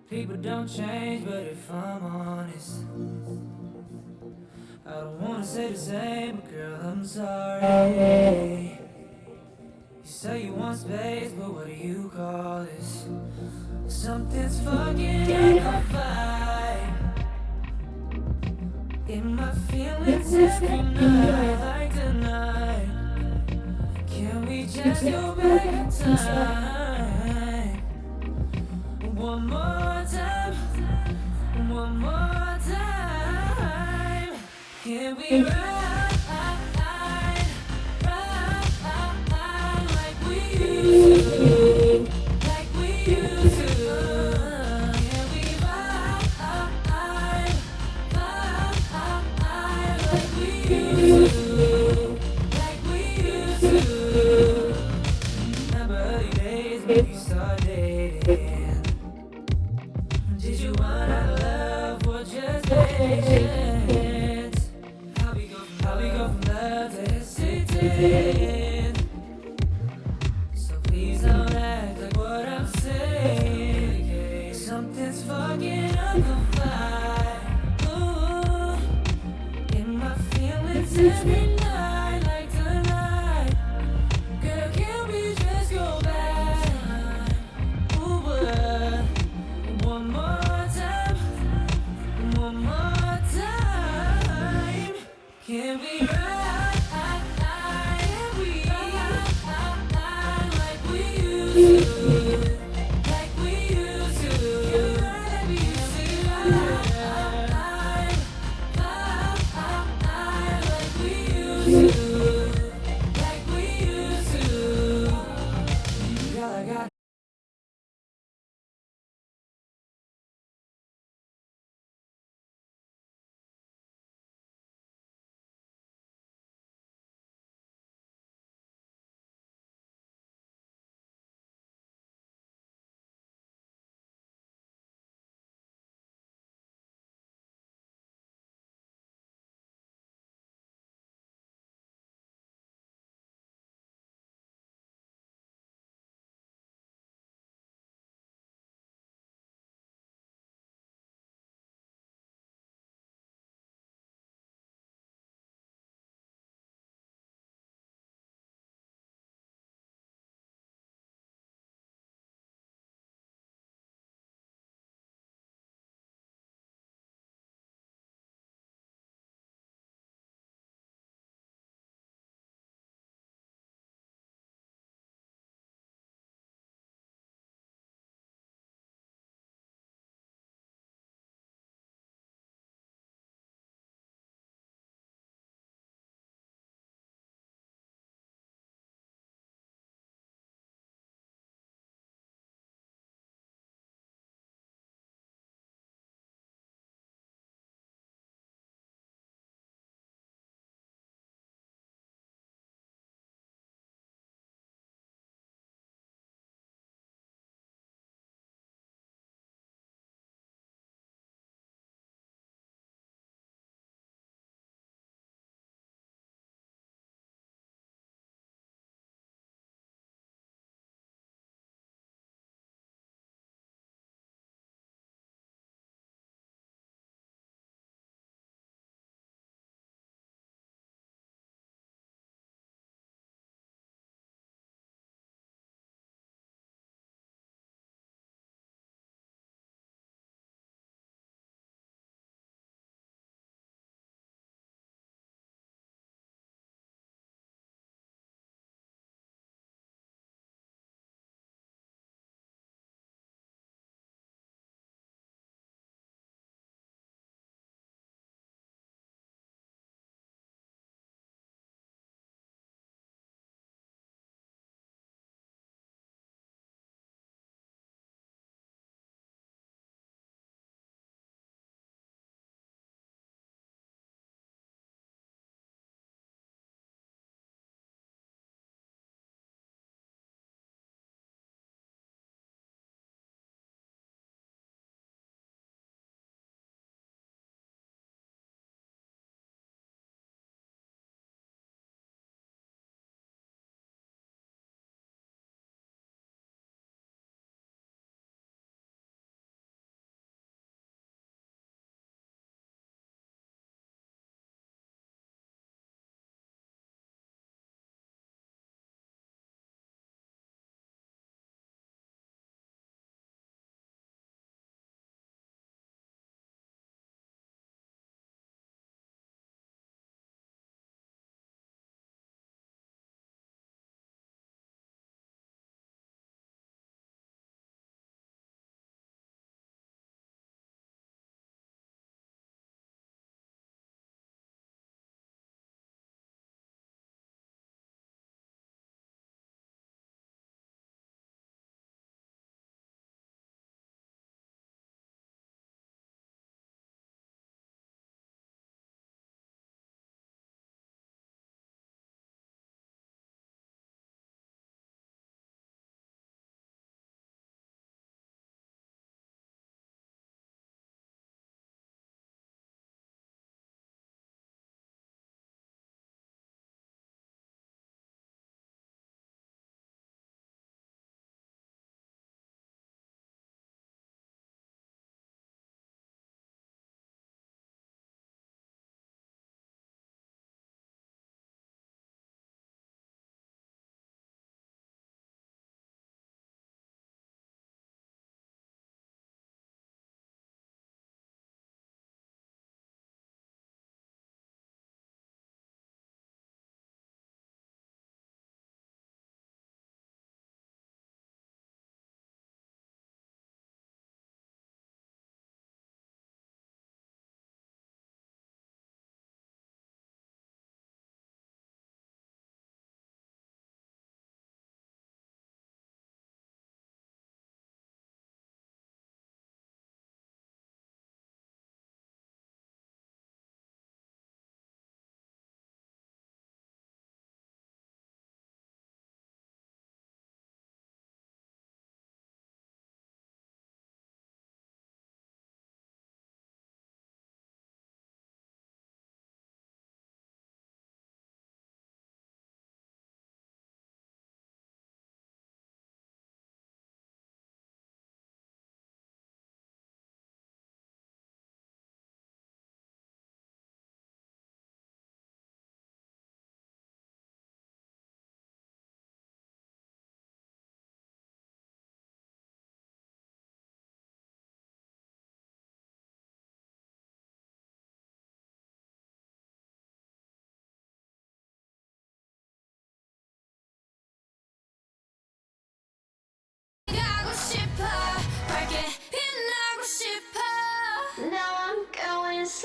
People don't change, but if I'm honest, I don't wanna say the same, but girl, I'm sorry. You say you want space, but what do you call this? Something's fucking in my vibe. In my feelings every night, like tonight. Can we just go back in time? One more time, one more time. Can we ride start dating? Did you run out of love or just patience? How we go from love to hesitate? So please don't act like what I'm saying. Something's fucking up the vibe. Ooh, in my feelings every night, like tonight. Girl, can we just go back? Ooh, one more time, one more time. Can we ride? Can we ride like we used to? Like we used to. Like we used to ride like we used to.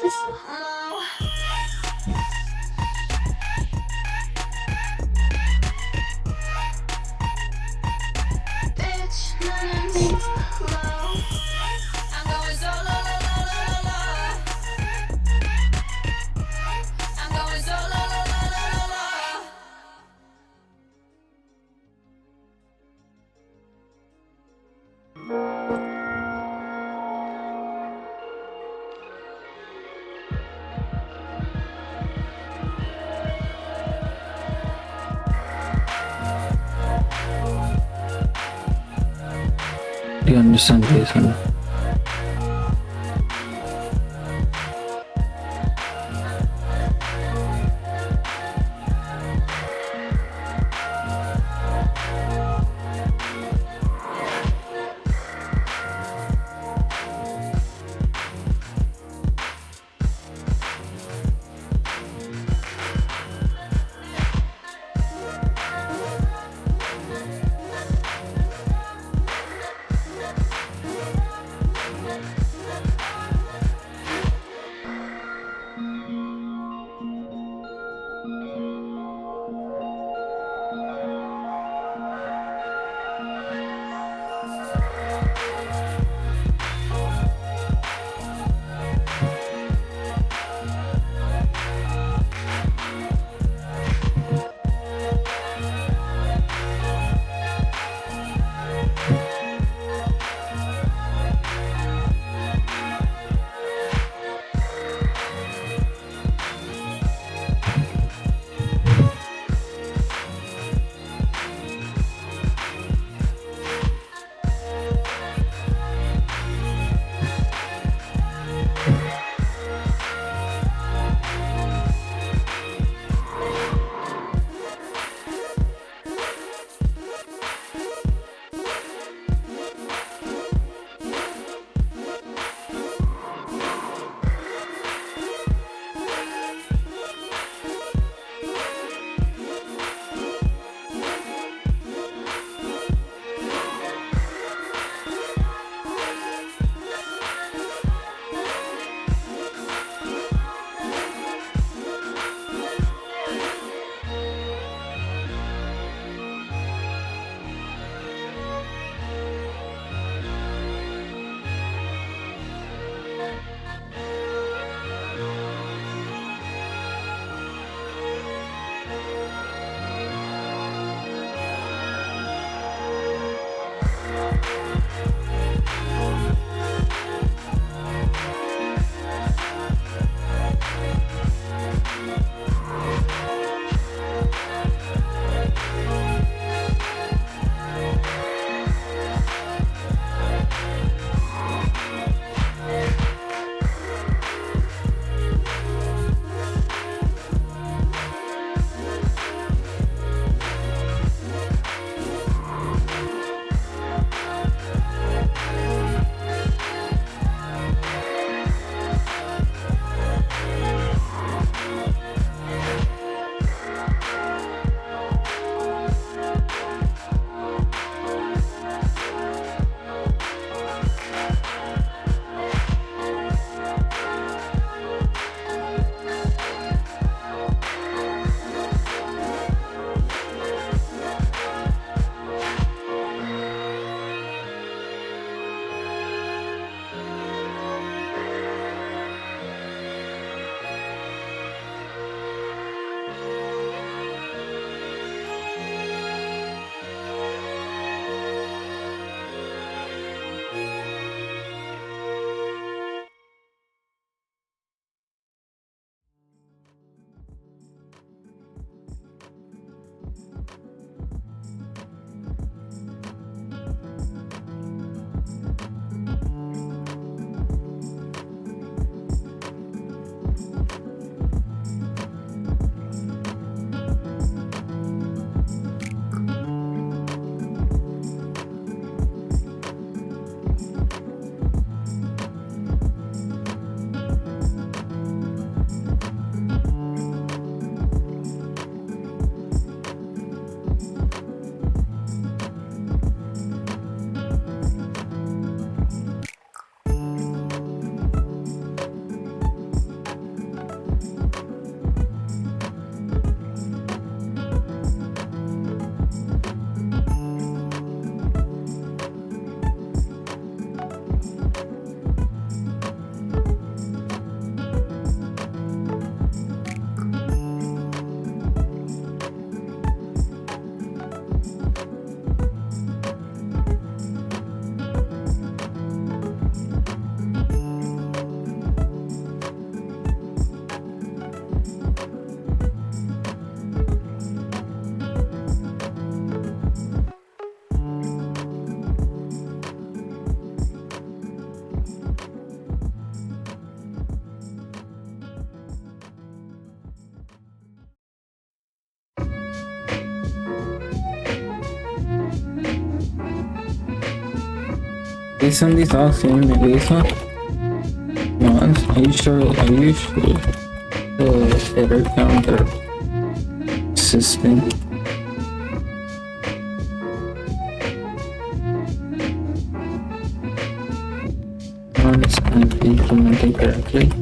Do you understand this one? Jason, these all seem to be Jason. Mons, are you sure the hitter counter assistant? Mons and implementing correctly.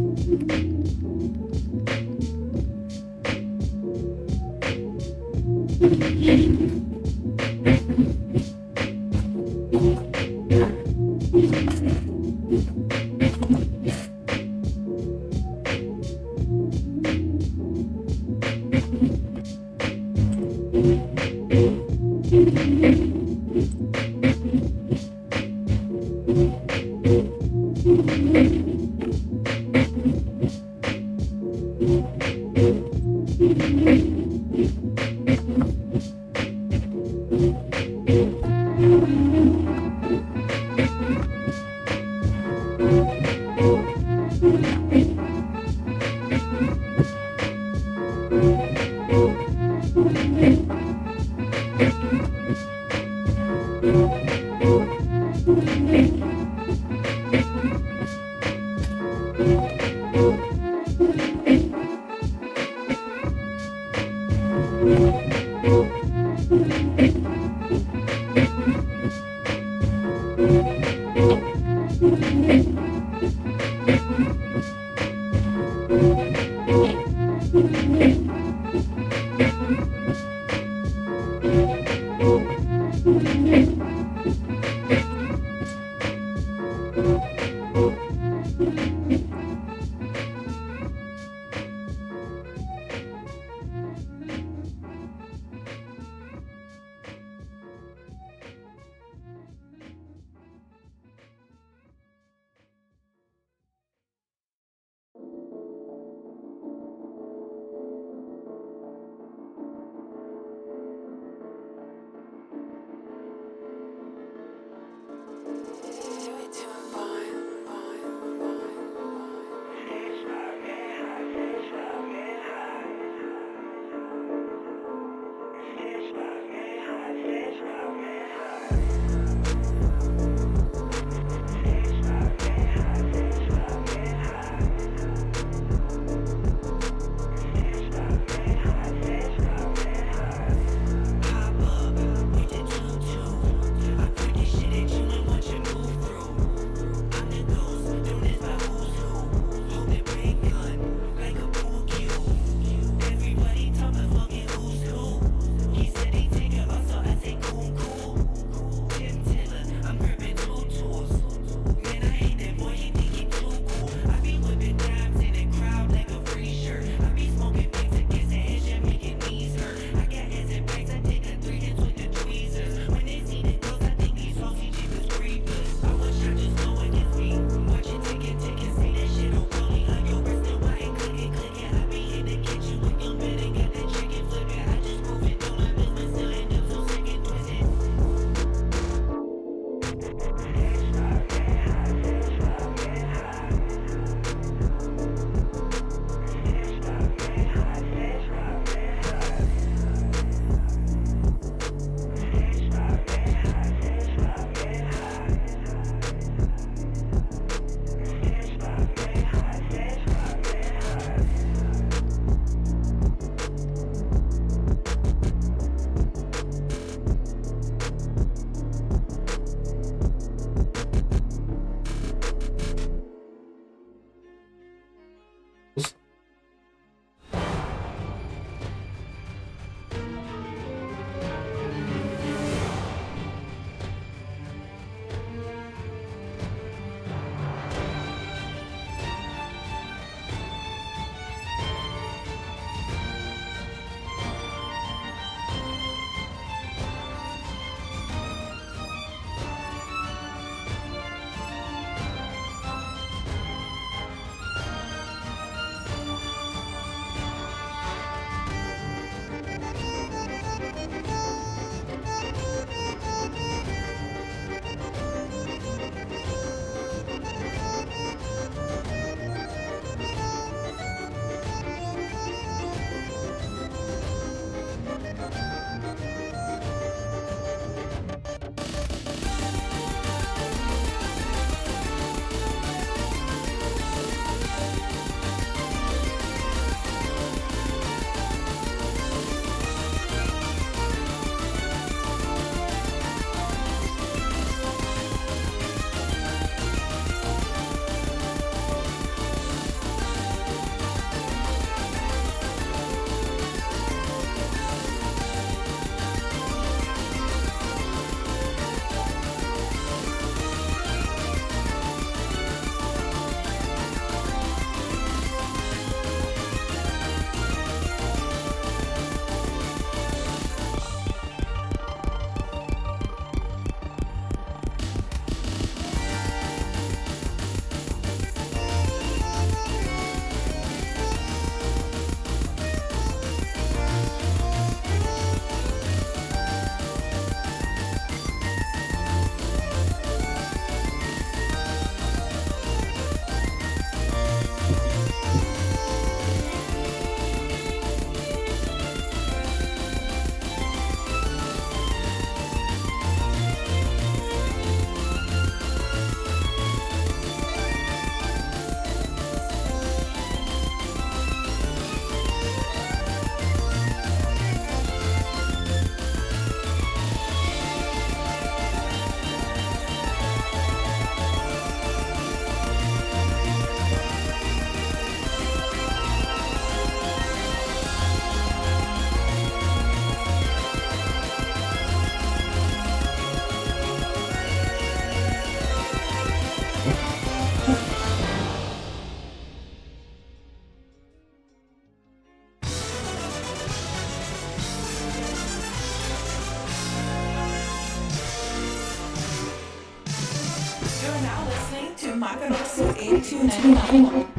You're now listening to Macarosu 8299.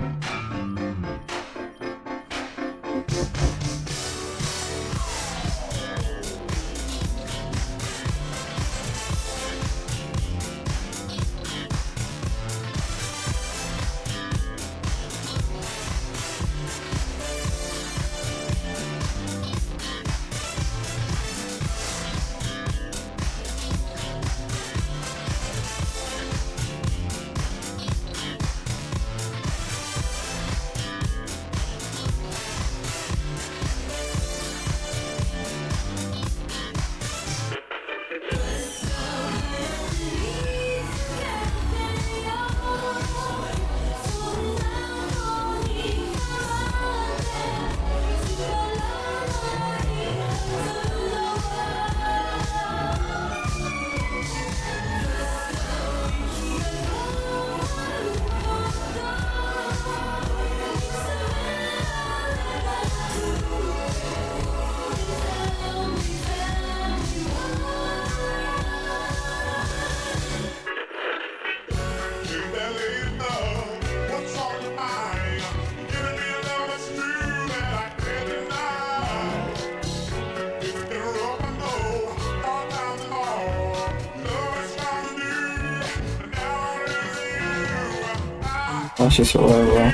Oh, she's so well.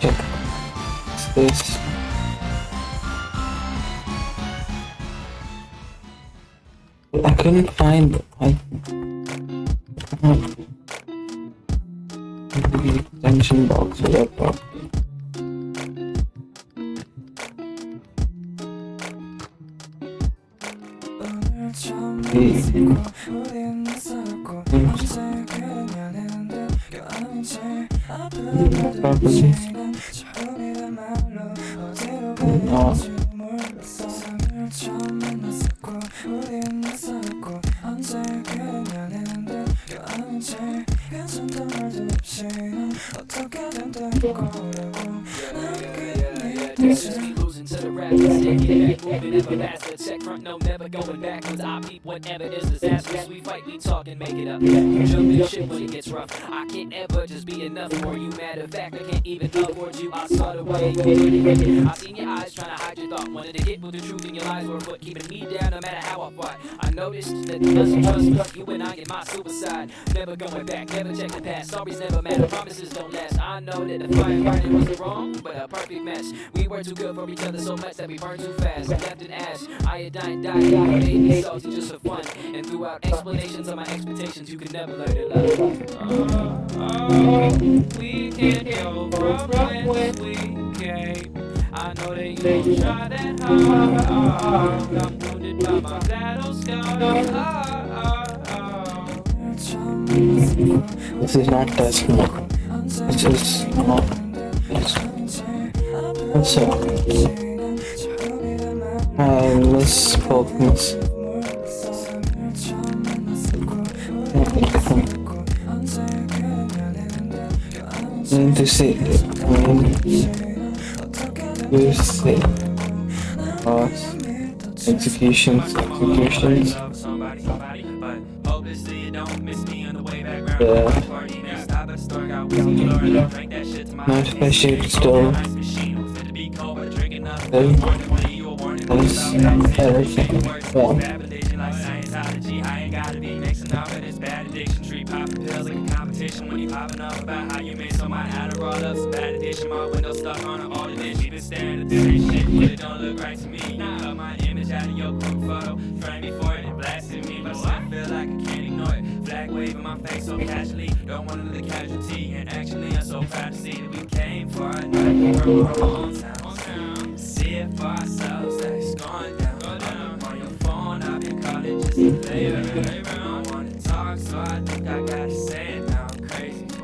Check this. I couldn't find the extension box for that part. Whenever there's disasters, we fight, we talk and make it up. You jump in shit when it gets rough. I can't ever just be enough for you. Matter of fact, I can't even afford you. I saw the way you did it. I seen your eyes trying to hide your thought. Wanted to hit with the truth in your lies were a foot, keeping me down no matter how I fought. I noticed that you doesn't trust me. You and I get my suicide. Never going back, never check the past. Sorries never matter, promises don't last. I know that the fire burning wasn't wrong, but a perfect mess. We were too good for each other so much that we burned too fast. Left an ash, iodine died, made me salty just for fun. And throughout explanations of my expectations, you could never learn to love. We can't go from where we came. I know that you don't try that hard. I'm wounded by my battle scars. This is not test mode. This is not test. I misspoke. To see you say executions. Yeah. No spaceship still. That's everything. Well. Bad addiction, tree popping pills like a competition. When you popping up about how you made so my Adderall up's a bad addiction. My window stuck on an old edition. Been staring at the same shit, but it don't look right to me. You cut my image out of your group photo, frame before it blasted me, but I still feel like I can't ignore it. Flag waving my face so casually, don't want another casualty. And actually, I'm so proud to see that we came for a night from our hometown. See it for ourselves that it's going down. I'm on your phone, I've been calling just to play around. I wanna talk, so I think I gotta say it now. I'm crazy for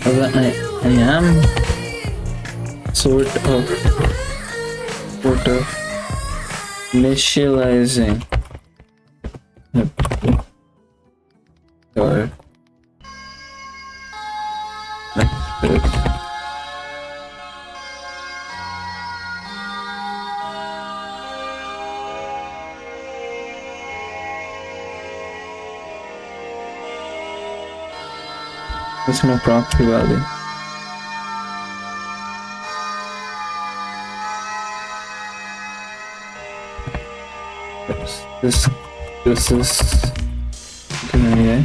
I am sort of initializing or like this. There's no property value. This is okay.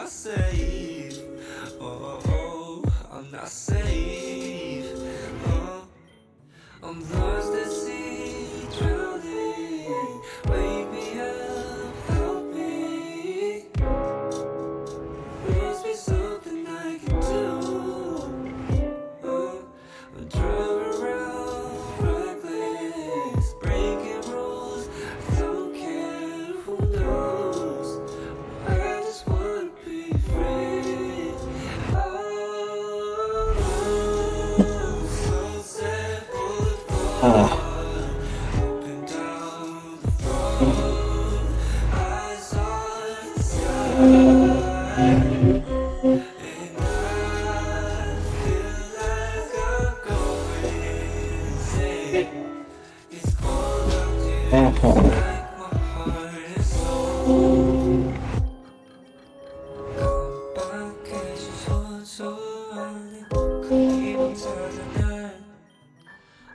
not safe. Oh, I'm not safe. I'm lost at sea, drowning. Wake me up, help me. Must be something I can do. I'm driving around reckless, breaking rules. I don't care who knows. I just wanna be free. Sunset Boulevard, up down the road, eyes on the sky, and I feel like I'm going insane. It's cold out here, like my heart and soul. Come back, can't you hold so long? Come turn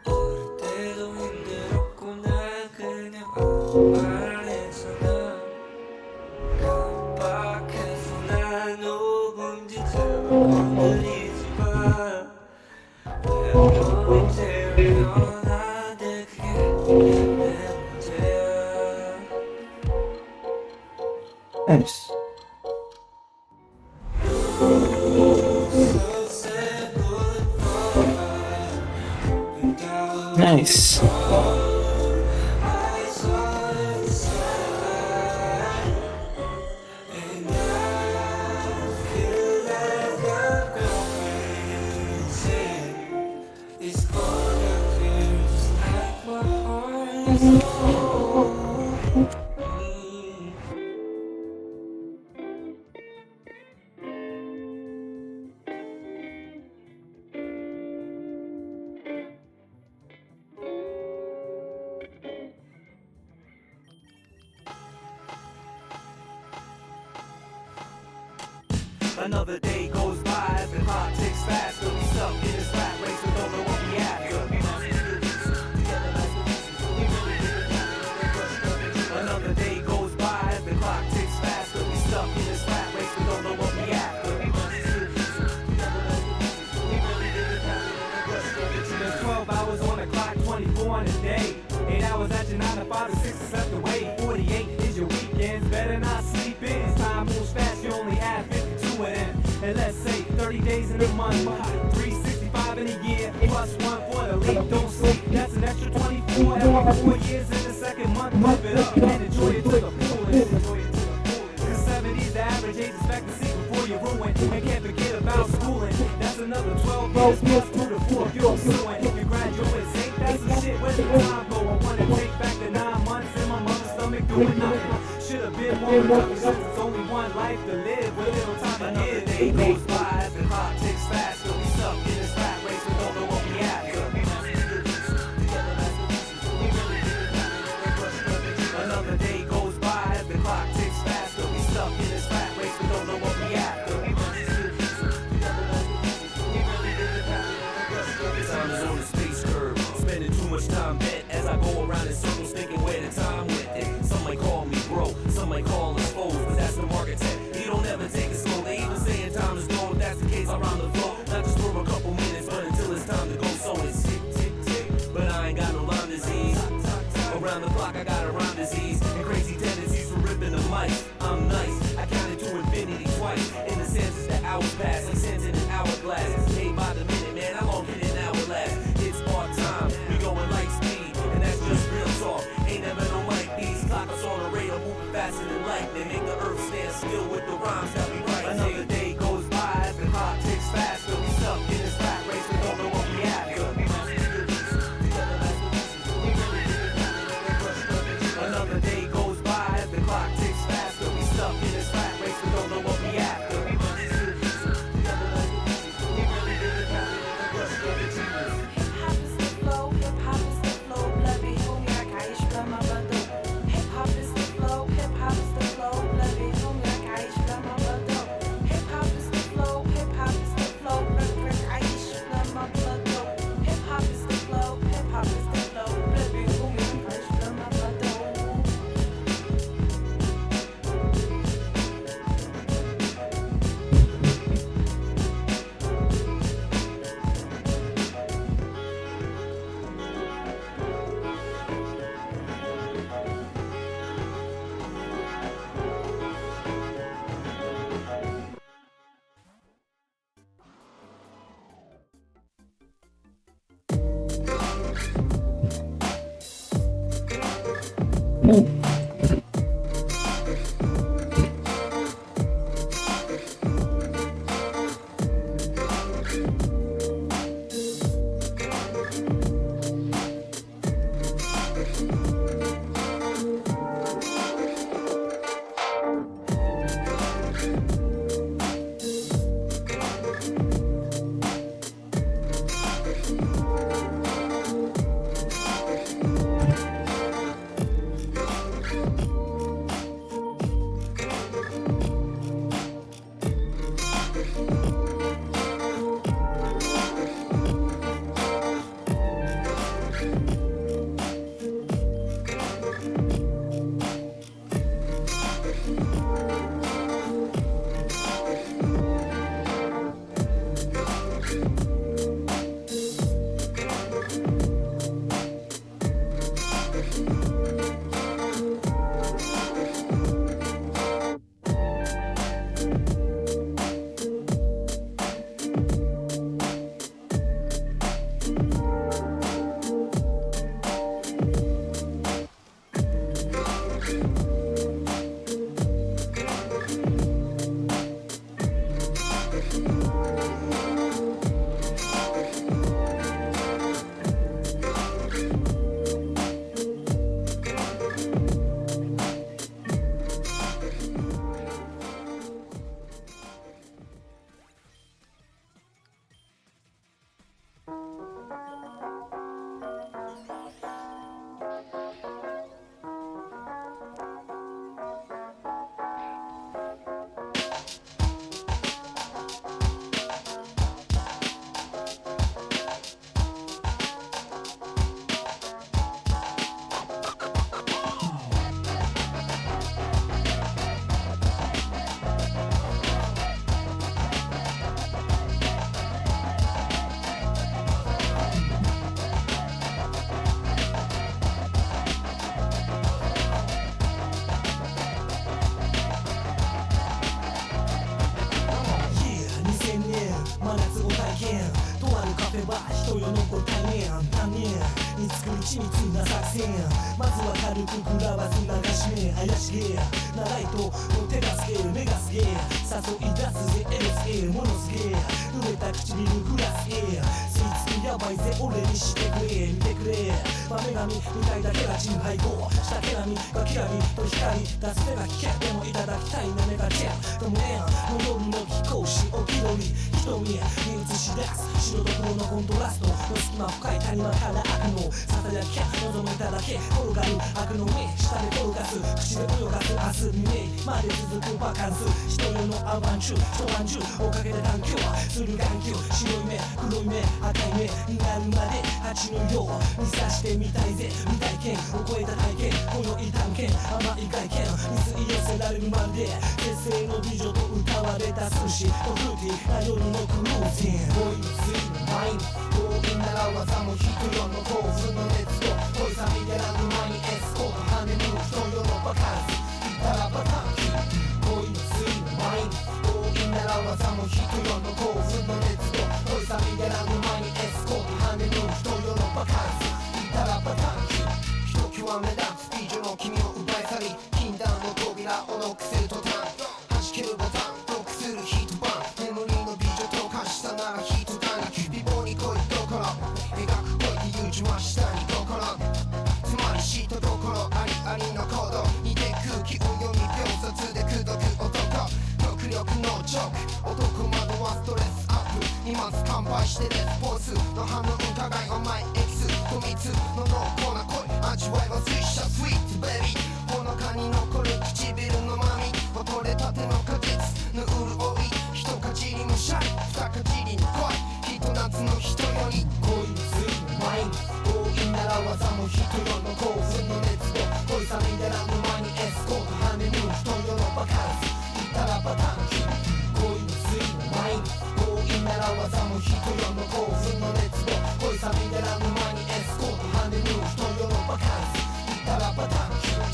어릴 때도 힘들었고 날 그냥 아무 말 안 했잖아. 깜빡해서 난 누군지 제발 건드리지 마. 내 몸이 제일 편한데 그게 내 문제야. Nice. Nice. It's cold out here, just like my heart and soul. Another day goes by, the clock ticks fast, we'll be stuck in this rat race, we don't know what we after. Another day goes by, the clock ticks fast, we'll be stuck in this rat race, we don't know what we after. There's 12 hours on the clock, 24 in a day. 8 hours at your 9 to 5 to 6 is left away. 48 is your weekends, better not sleep in. As time moves fast, you only have 52 of them. And let's say 30 days in a month, 365 in a year, plus 1 for the leap, don't sleep. That's an extra 24 every 4 years in the second month. Live it up and enjoy it to the fullest. Cause 70 is the average age expectancy before you ruin. And can't forget about schooling. That's another 12 years plus 2 to 4 if you're pursuing. If you graduate, ain't that some shit? Where did the time go? I wanna take back the 9 months in my mother's stomach doing nothing. Should've been more productive. It's only one life to live with little time to live. Another day goes by, the clock ticks fast, so we stuck in this rat race, we don't know what we after. Another day goes by, the clock ticks fast, so we stuck in this rat race, we don't know what we after. Time is on the space curve, spending too much time bent as I go around in circles thinking where the time went. And some might call me bro, some might call us foes, but that's the architect. He don't ever take it slow. They even saying time is gold. If that's the case, I'll round the flow. Not just for a couple minutes, but until it's time to go. So it's tick, tick, tick. But I ain't got no Lyme disease. Around the clock, I got a rhyme disease and crazy tendencies for ripping the mic. I'm nice. I counted to infinity twice. In the sense that hours pass, like cents in an hourglass. Paid by the minute, man. How long can an hour last? It's part time. We going light speed, and that's just real talk. Ain't never no mic. These clockers on the radar moving faster than light. They make the earth stand still with the rhymes that we write. Another day goes by, the clock ticks fast, so we stuck in this rat race, we don't know what we after. Another day goes by, the clock ticks fast, so we stuck in this rat race, we don't know what we after. Hip hop is the flow, hip hop is the flow, bloody homie, I got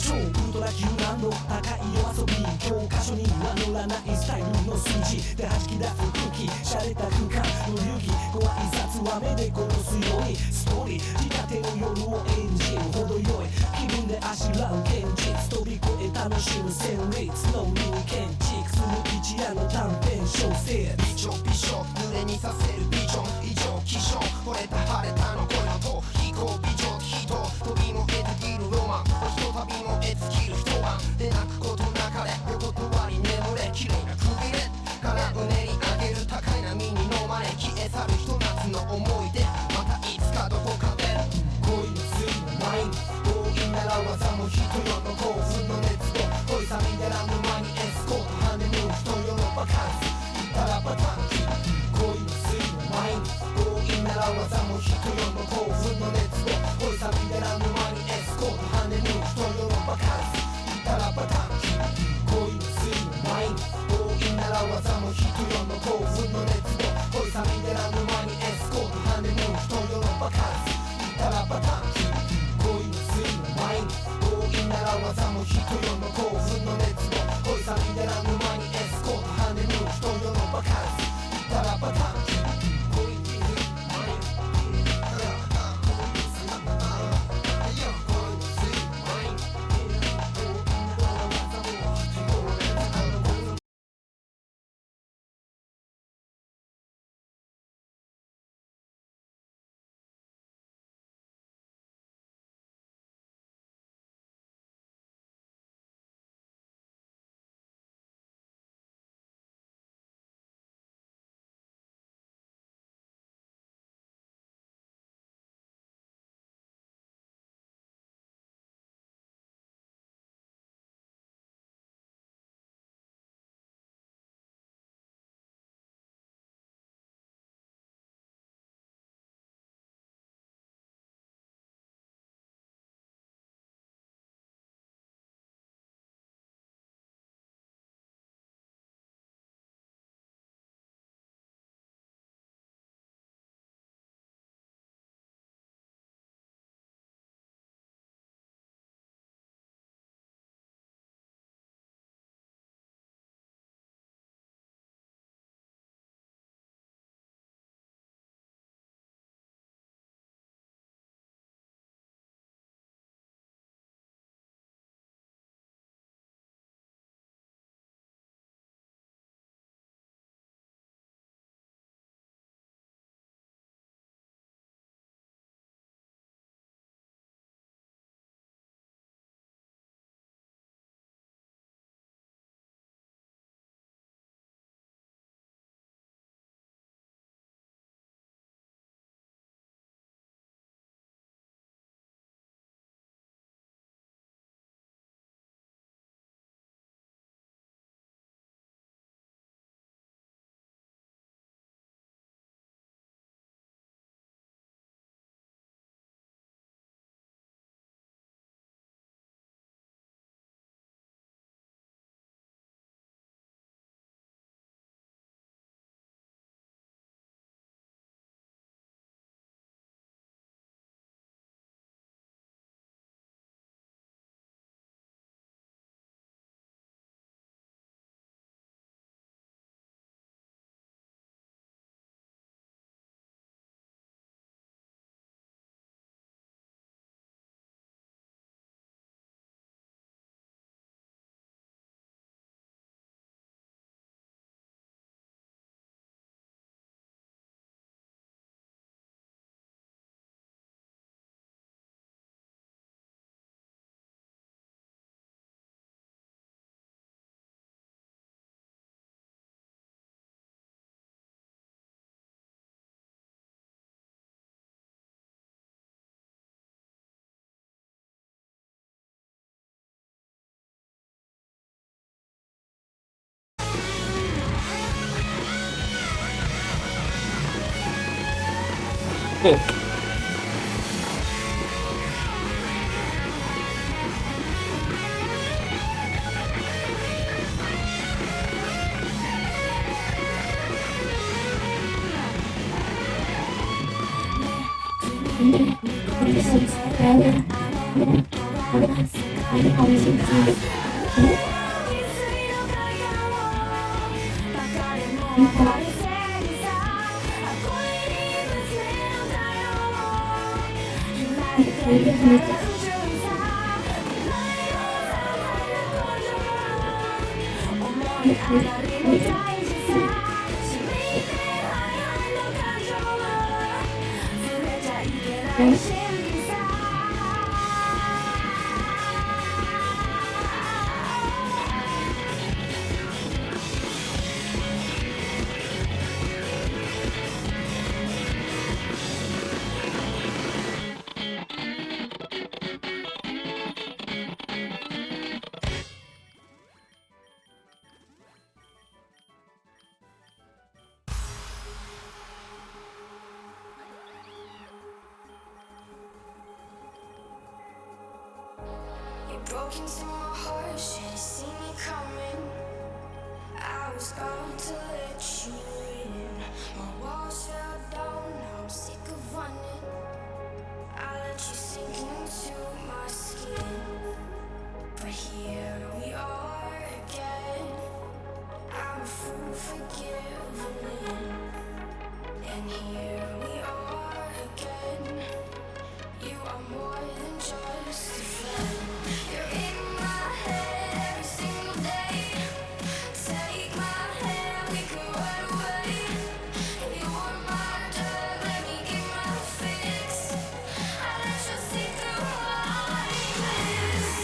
超ウルトラ級難度高い夜遊び教科書にはらないスタイルの数字で弾き出す空気洒落た空間の流儀ご挨拶は目で殺すようにストーリー仕立ての夜を演じる程よい気分であしらう現実飛び越え楽しむ旋律のミニ建築する一夜の短編小説ビチョビショ濡れにさせるビジョン異常気象惚れた晴れたの声のと飛行美女人飛びも得たぎるロマンひとたびも得尽きる一晩で泣くことなかれお断り眠れ綺麗なくびれからうねり上げる高い波に飲まれ消え去るひと夏の思い出またいつかどこかで恋の水のマイン強引なら技も人よの興奮の熱度恋さみでらぬ間にエスコートハネムーン人よのバカンスいたらば短期恋の水のマイン強引なら技も人よの興奮の熱度恋さみでらぬ間にエスコートハネムーン人よのバカンスいたらば短期恋の水のマイン強引なら技も人よの興奮の熱度恋さみでらぬ間にエスコートハネムーン人よのバカンスいたらば短期恋の水のマイン強引なら技も人よの興奮の熱度恋さみでらぬ間にエスコートハネムーン人よのバカンスいたらば短期恋の水のマイン You broke into my heart, should've seen me coming. I was bound to let you in. My walls fell down, now I'm sick of running. I let you sink into my skin. But here we are again. I'm a fool for giving in. And here we are again. You are more than just a friend. You're in my head every single day. Take my hand, we can run away. You're my drug, let me get my fix. I let you see through my lips.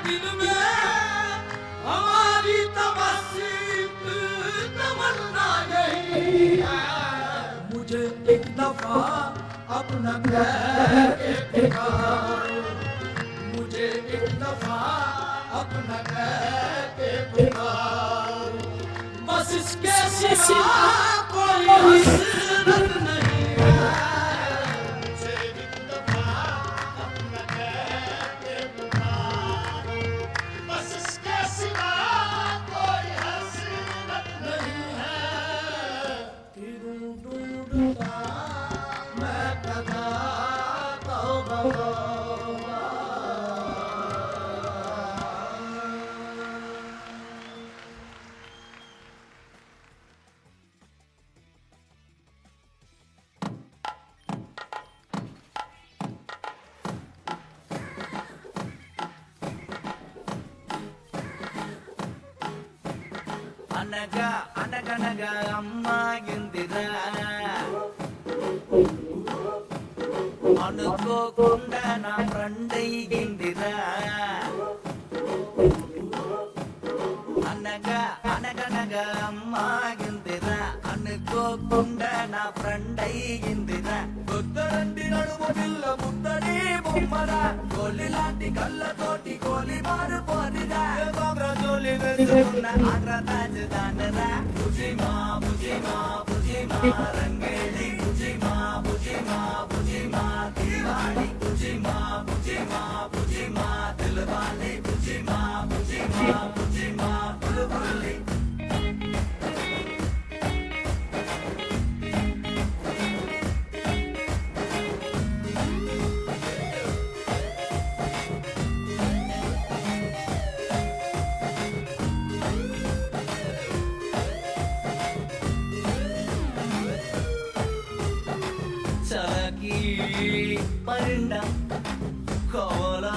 दिल में हमारी तबस्सुम तमन्ना यही है मुझे एक दफा अपना कह के पुकारो मुझे एक दफा अपना कह के पुकारो बस इसके सिवा कोई हसरत नहीं है मुझे एक दफा अपना कह के पुकारो बस इसके सिवा कोई हसरत नहीं है कि ढूंढता मैं कदा तौबा तौबा అనగా అనగనగా అమ్మాయిందిరా అనుకోకుండా నా ఫ్రెండ్ అయ్యిందిరా అనగా అనగనగా అమ్మాయిందిరా అనుకోకుండా నా ఫ్రెండ్ అయ్యిందిరా బుద్ధరంటి నడుము పిల్ల బుద్ధడి బొమ్మరా గోలి లాంటి కళ్ళతోటి గోలి మారు పోదిరా జోలి వెతుకున్న Agra తాజుదానరా బుజిమా బుజిమా బుజిమా రంగేలి బుజిమా బుజిమా బుజిమా దివాడి బుజిమా బుజిమా బుజిమా Dilwale బుజిమా బుజిమా బుజిమా బుల్బులి చలకి పరిండా Kola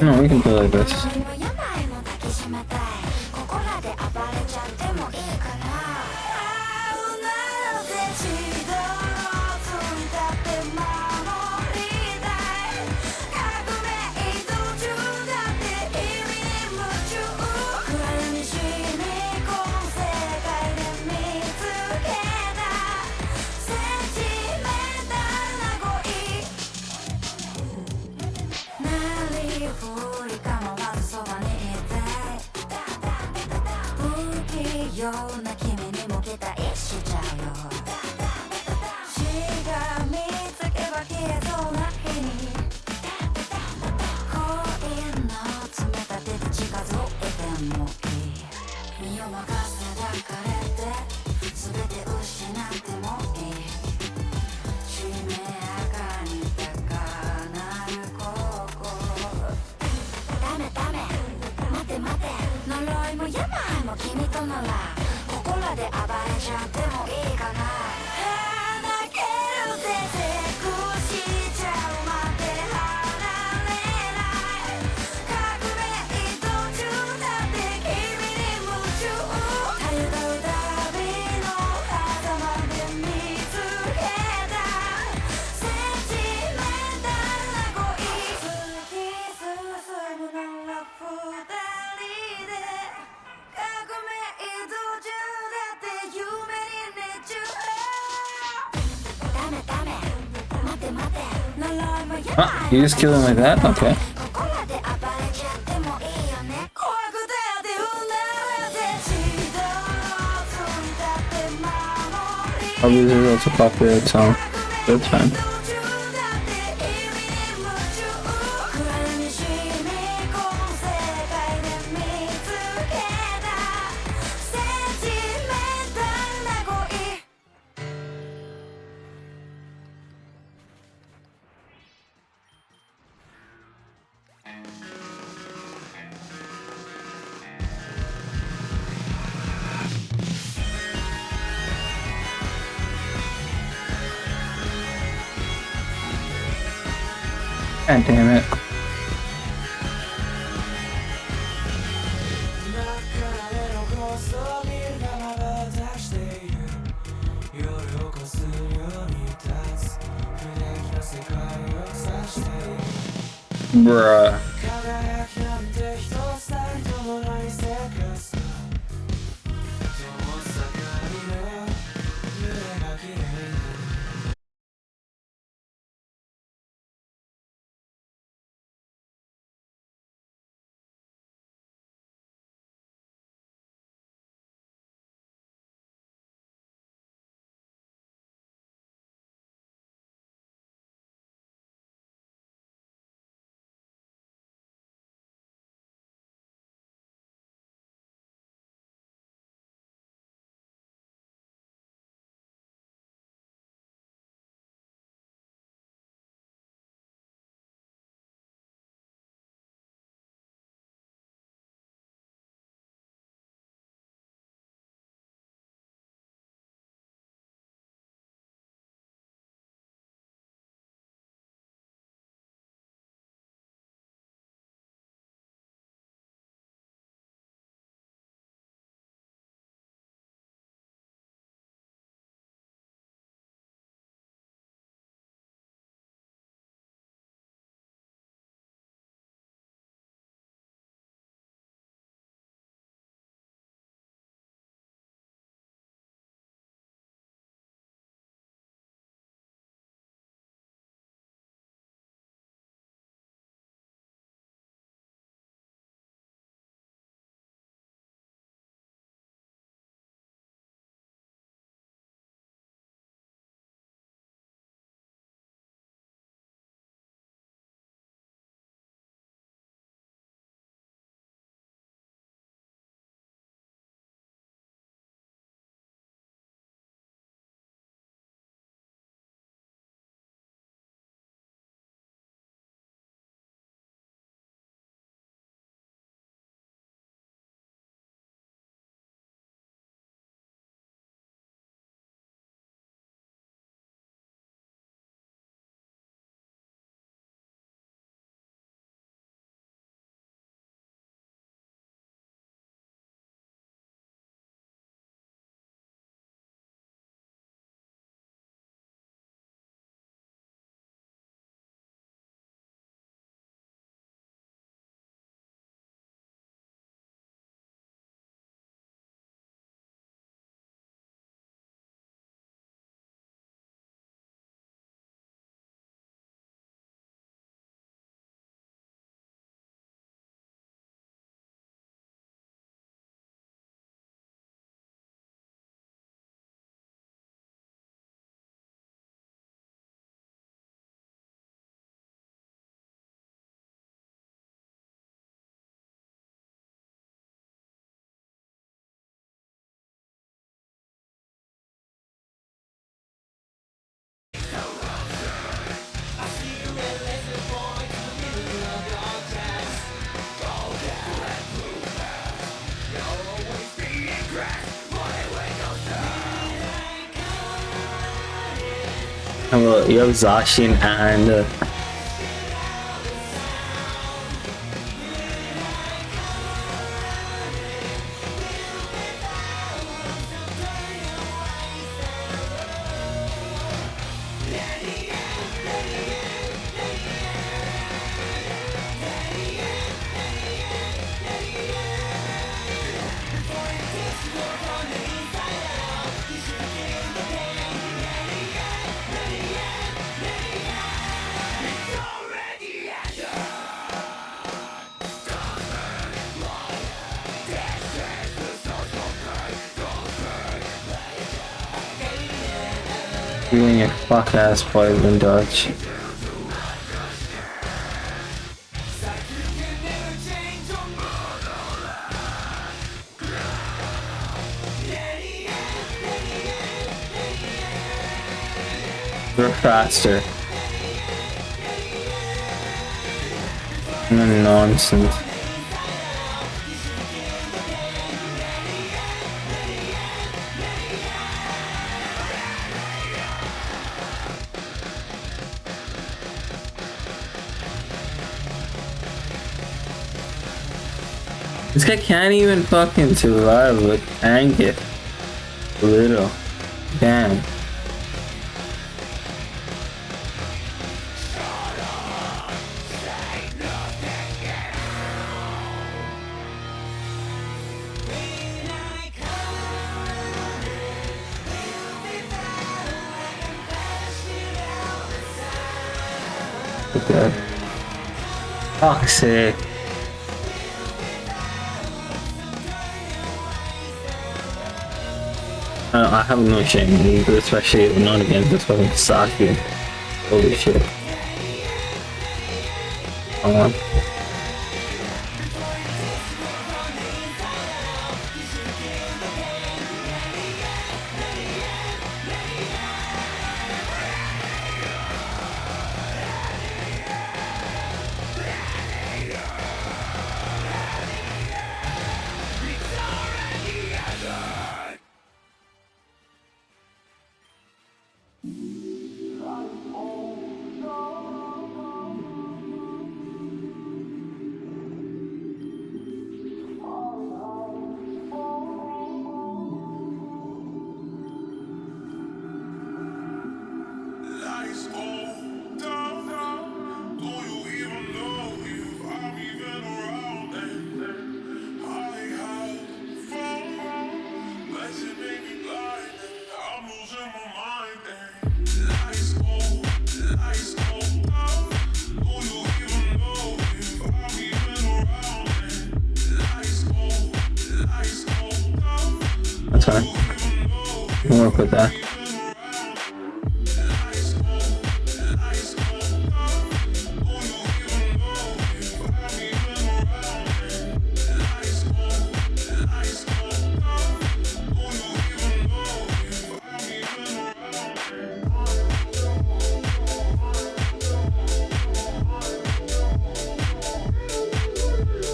No, we can play like this. Oh, you just kill him like that? Okay. Probably this is also copyright song. That's fine. God damn it. Bruh. Well, you have Zacian and you and your fuck ass poison Dutch. We're faster. Nonsense. This guy can't even fucking survive with tank it. Little. Damn. Okay. Fuck's sake. I have no shame either, especially not against this fucking Saki. Holy shit. Come on. That's fine. We'll work with that.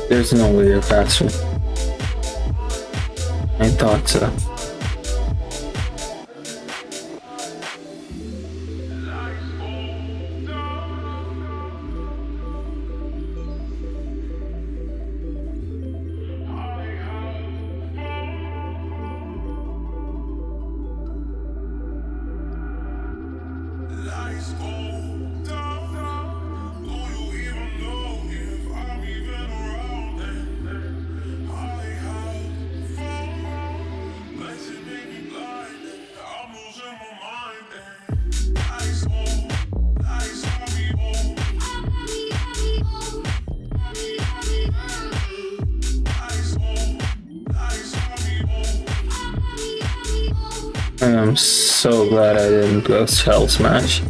There's no way you're faster. I thought so. I'm so glad I didn't go Shell Smash.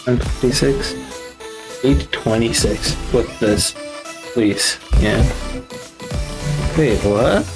156. 826 with this, please. Yeah. Wait, what?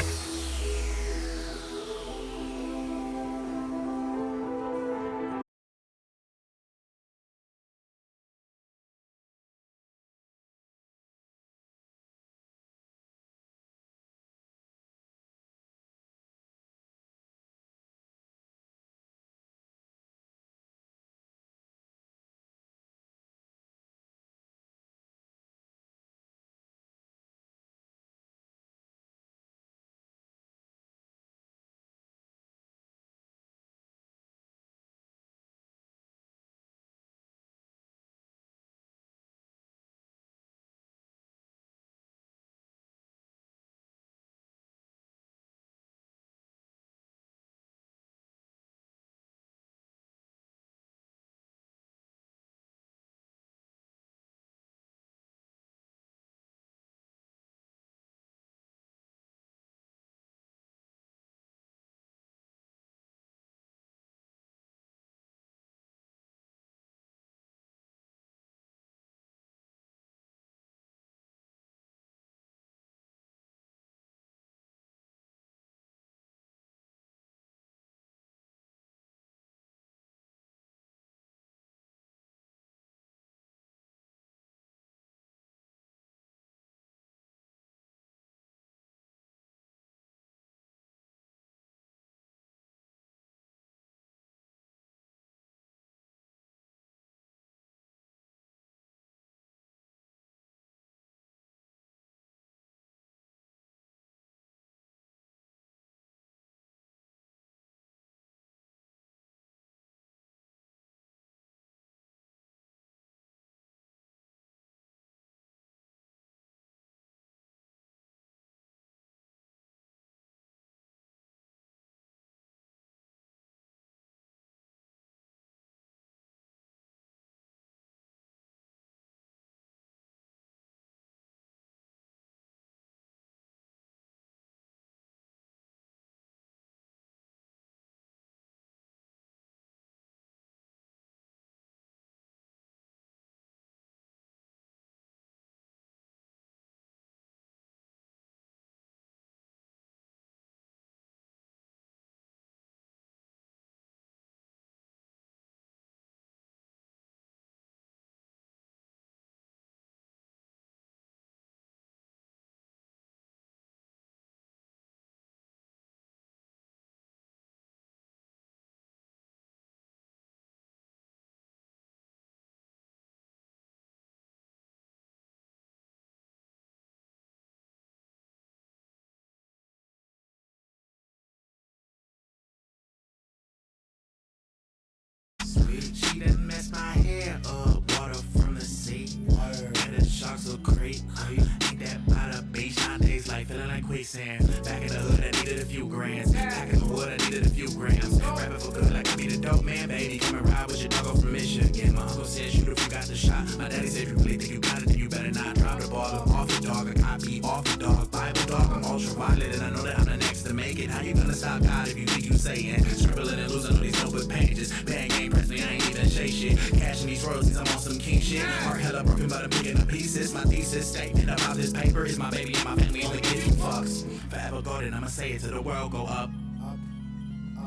She done messed my hair up. Water from the sea. And the sharks will creep. Ain't that by the beach? Nowadays like feeling like quicksand. Back in the hood, I needed a few grands. Back in the wood, I needed a few grams. Rapping for good like I be the dope man, baby. Come and ride with your dog from Michigan. My uncle said shoot if you got the shot. My daddy said if you really think you got it, then you better not drop the ball. I'm off the dog, I copy off the dog. Bible dog, I'm ultraviolet, and I know that I'm the next to make it. How you gonna stop God if you think you saying? Scribbling and losing all these notebook pages. Bang ain't press me, I ain't even say shit. Cashing these royalties, I'm on some king shit. Heart hella broken, but I'm picking up pieces. My thesis statement about this paper is my baby and my family only give you fucks. Forever golden, I'ma say it till the world go up.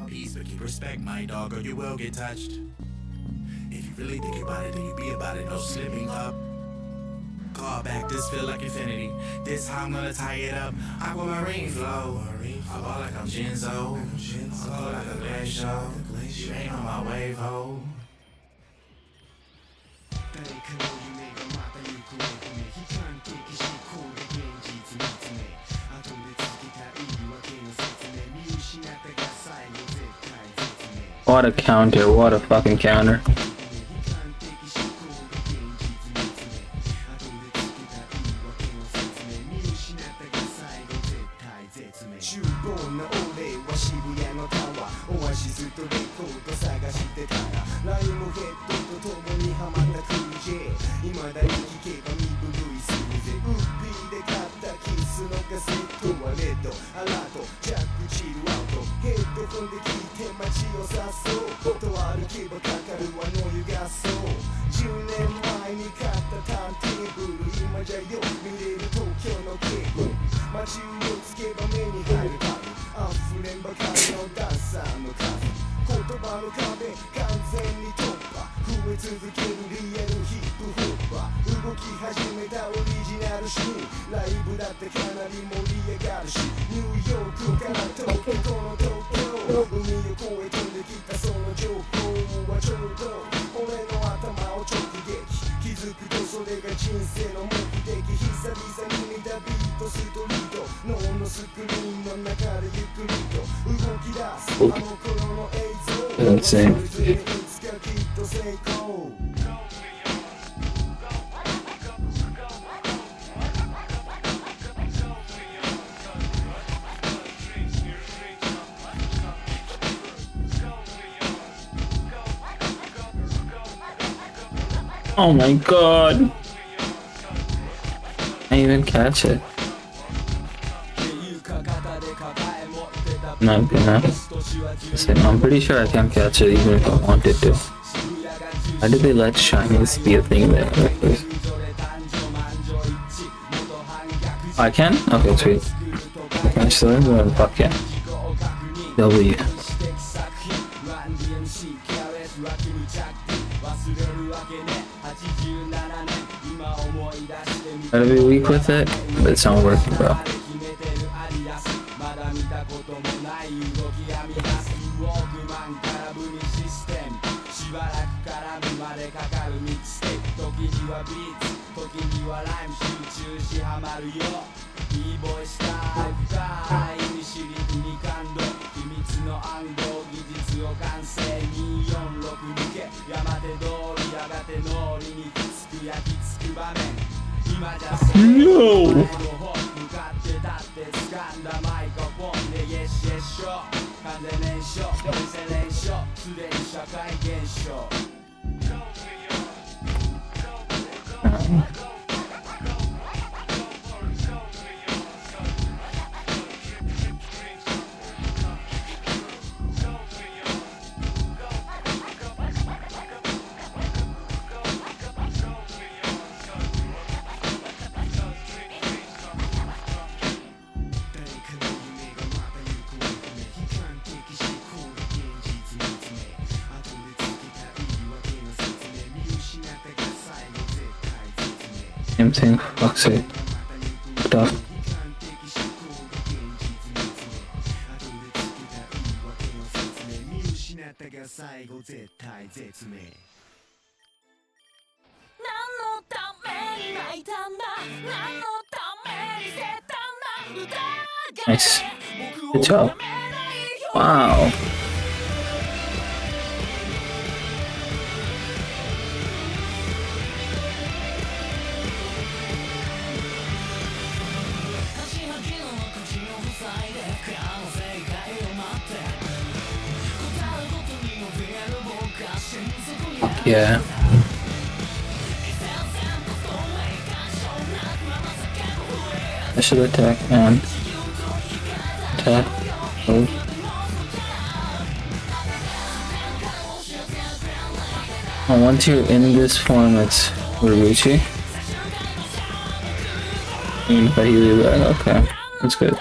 Peace, but keep respect, my dog, or you will get touched. If you really think about it, then you be about it, no slipping up. Call back, this feel like infinity. This how I'm gonna tie it up. Aquamarine flow. I ball like I'm Genzo. I'm cold like a glacier. You ain't on my wave, ho. What a counter, what a fucking counter. 年前に買ったターンテーブル今じゃよく見れる東京のケーブル街をつけば目に入るたび溢れんばかりのダンサーの数言葉の壁完全に突破増え続けるリアルヒップホッパー動き始めたオリジナルシーンライブだってかなり盛り上がるしニューヨークから東京の東京海を越え飛んできたその情報はちょうど俺の頭を直撃気づくとそれが人生の目的久々に見たビートストリート脳のスクリーンの中でゆっくりと動き出すあの頃の映像 Insane. いつかきっと成功Oh my god. I even catch it. Not gonna. I'm pretty sure I can catch it even if I wanted to. Why did they let shinies be a thing there? I can? Okay, sweet. Okay, so fuck yeah. W. Gotta be weak with it, but it's not working, bro. No! Same thing, for fuck's sake. Stop. Nice. Good job. Wow. Yeah. I should attack and attack. Oh. Oh, once you're in this form, it's Uruchi. Even if I heal you back, okay, that's good.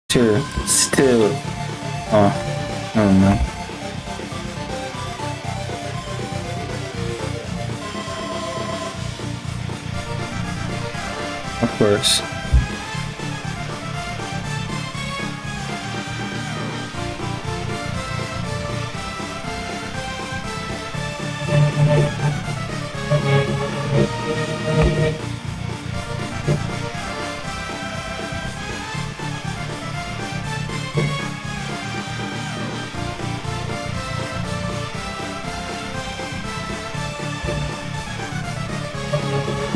Sure, still. Oh, I don't know. Of course.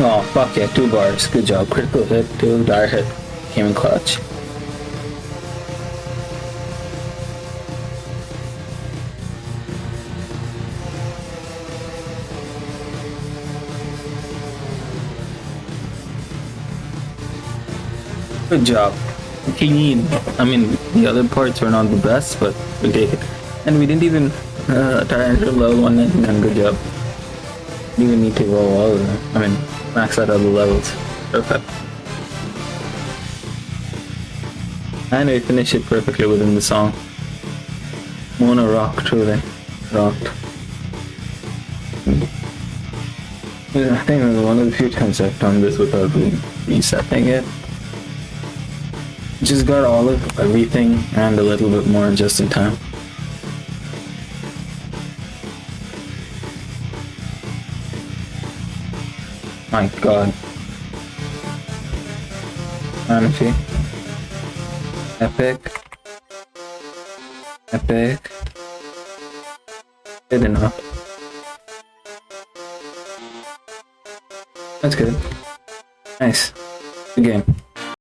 Oh, fuck yeah, 2 bars. Good job. Critical hit, 2 dire hit. Came in clutch. Good job. I mean, the other parts were not the best, but we take it. And we didn't even try and level 199. Good job. Didn't even need to roll all of them. I mean, max out all the levels. Perfect. And we finish it perfectly within the song. Mona rocked, truly. Rocked. I think it was one of the few times I've done this without resetting it. Just got all of everything and a little bit more just in time. My god. Honestly. Epic. Epic. Good enough. That's good. Nice. Good game.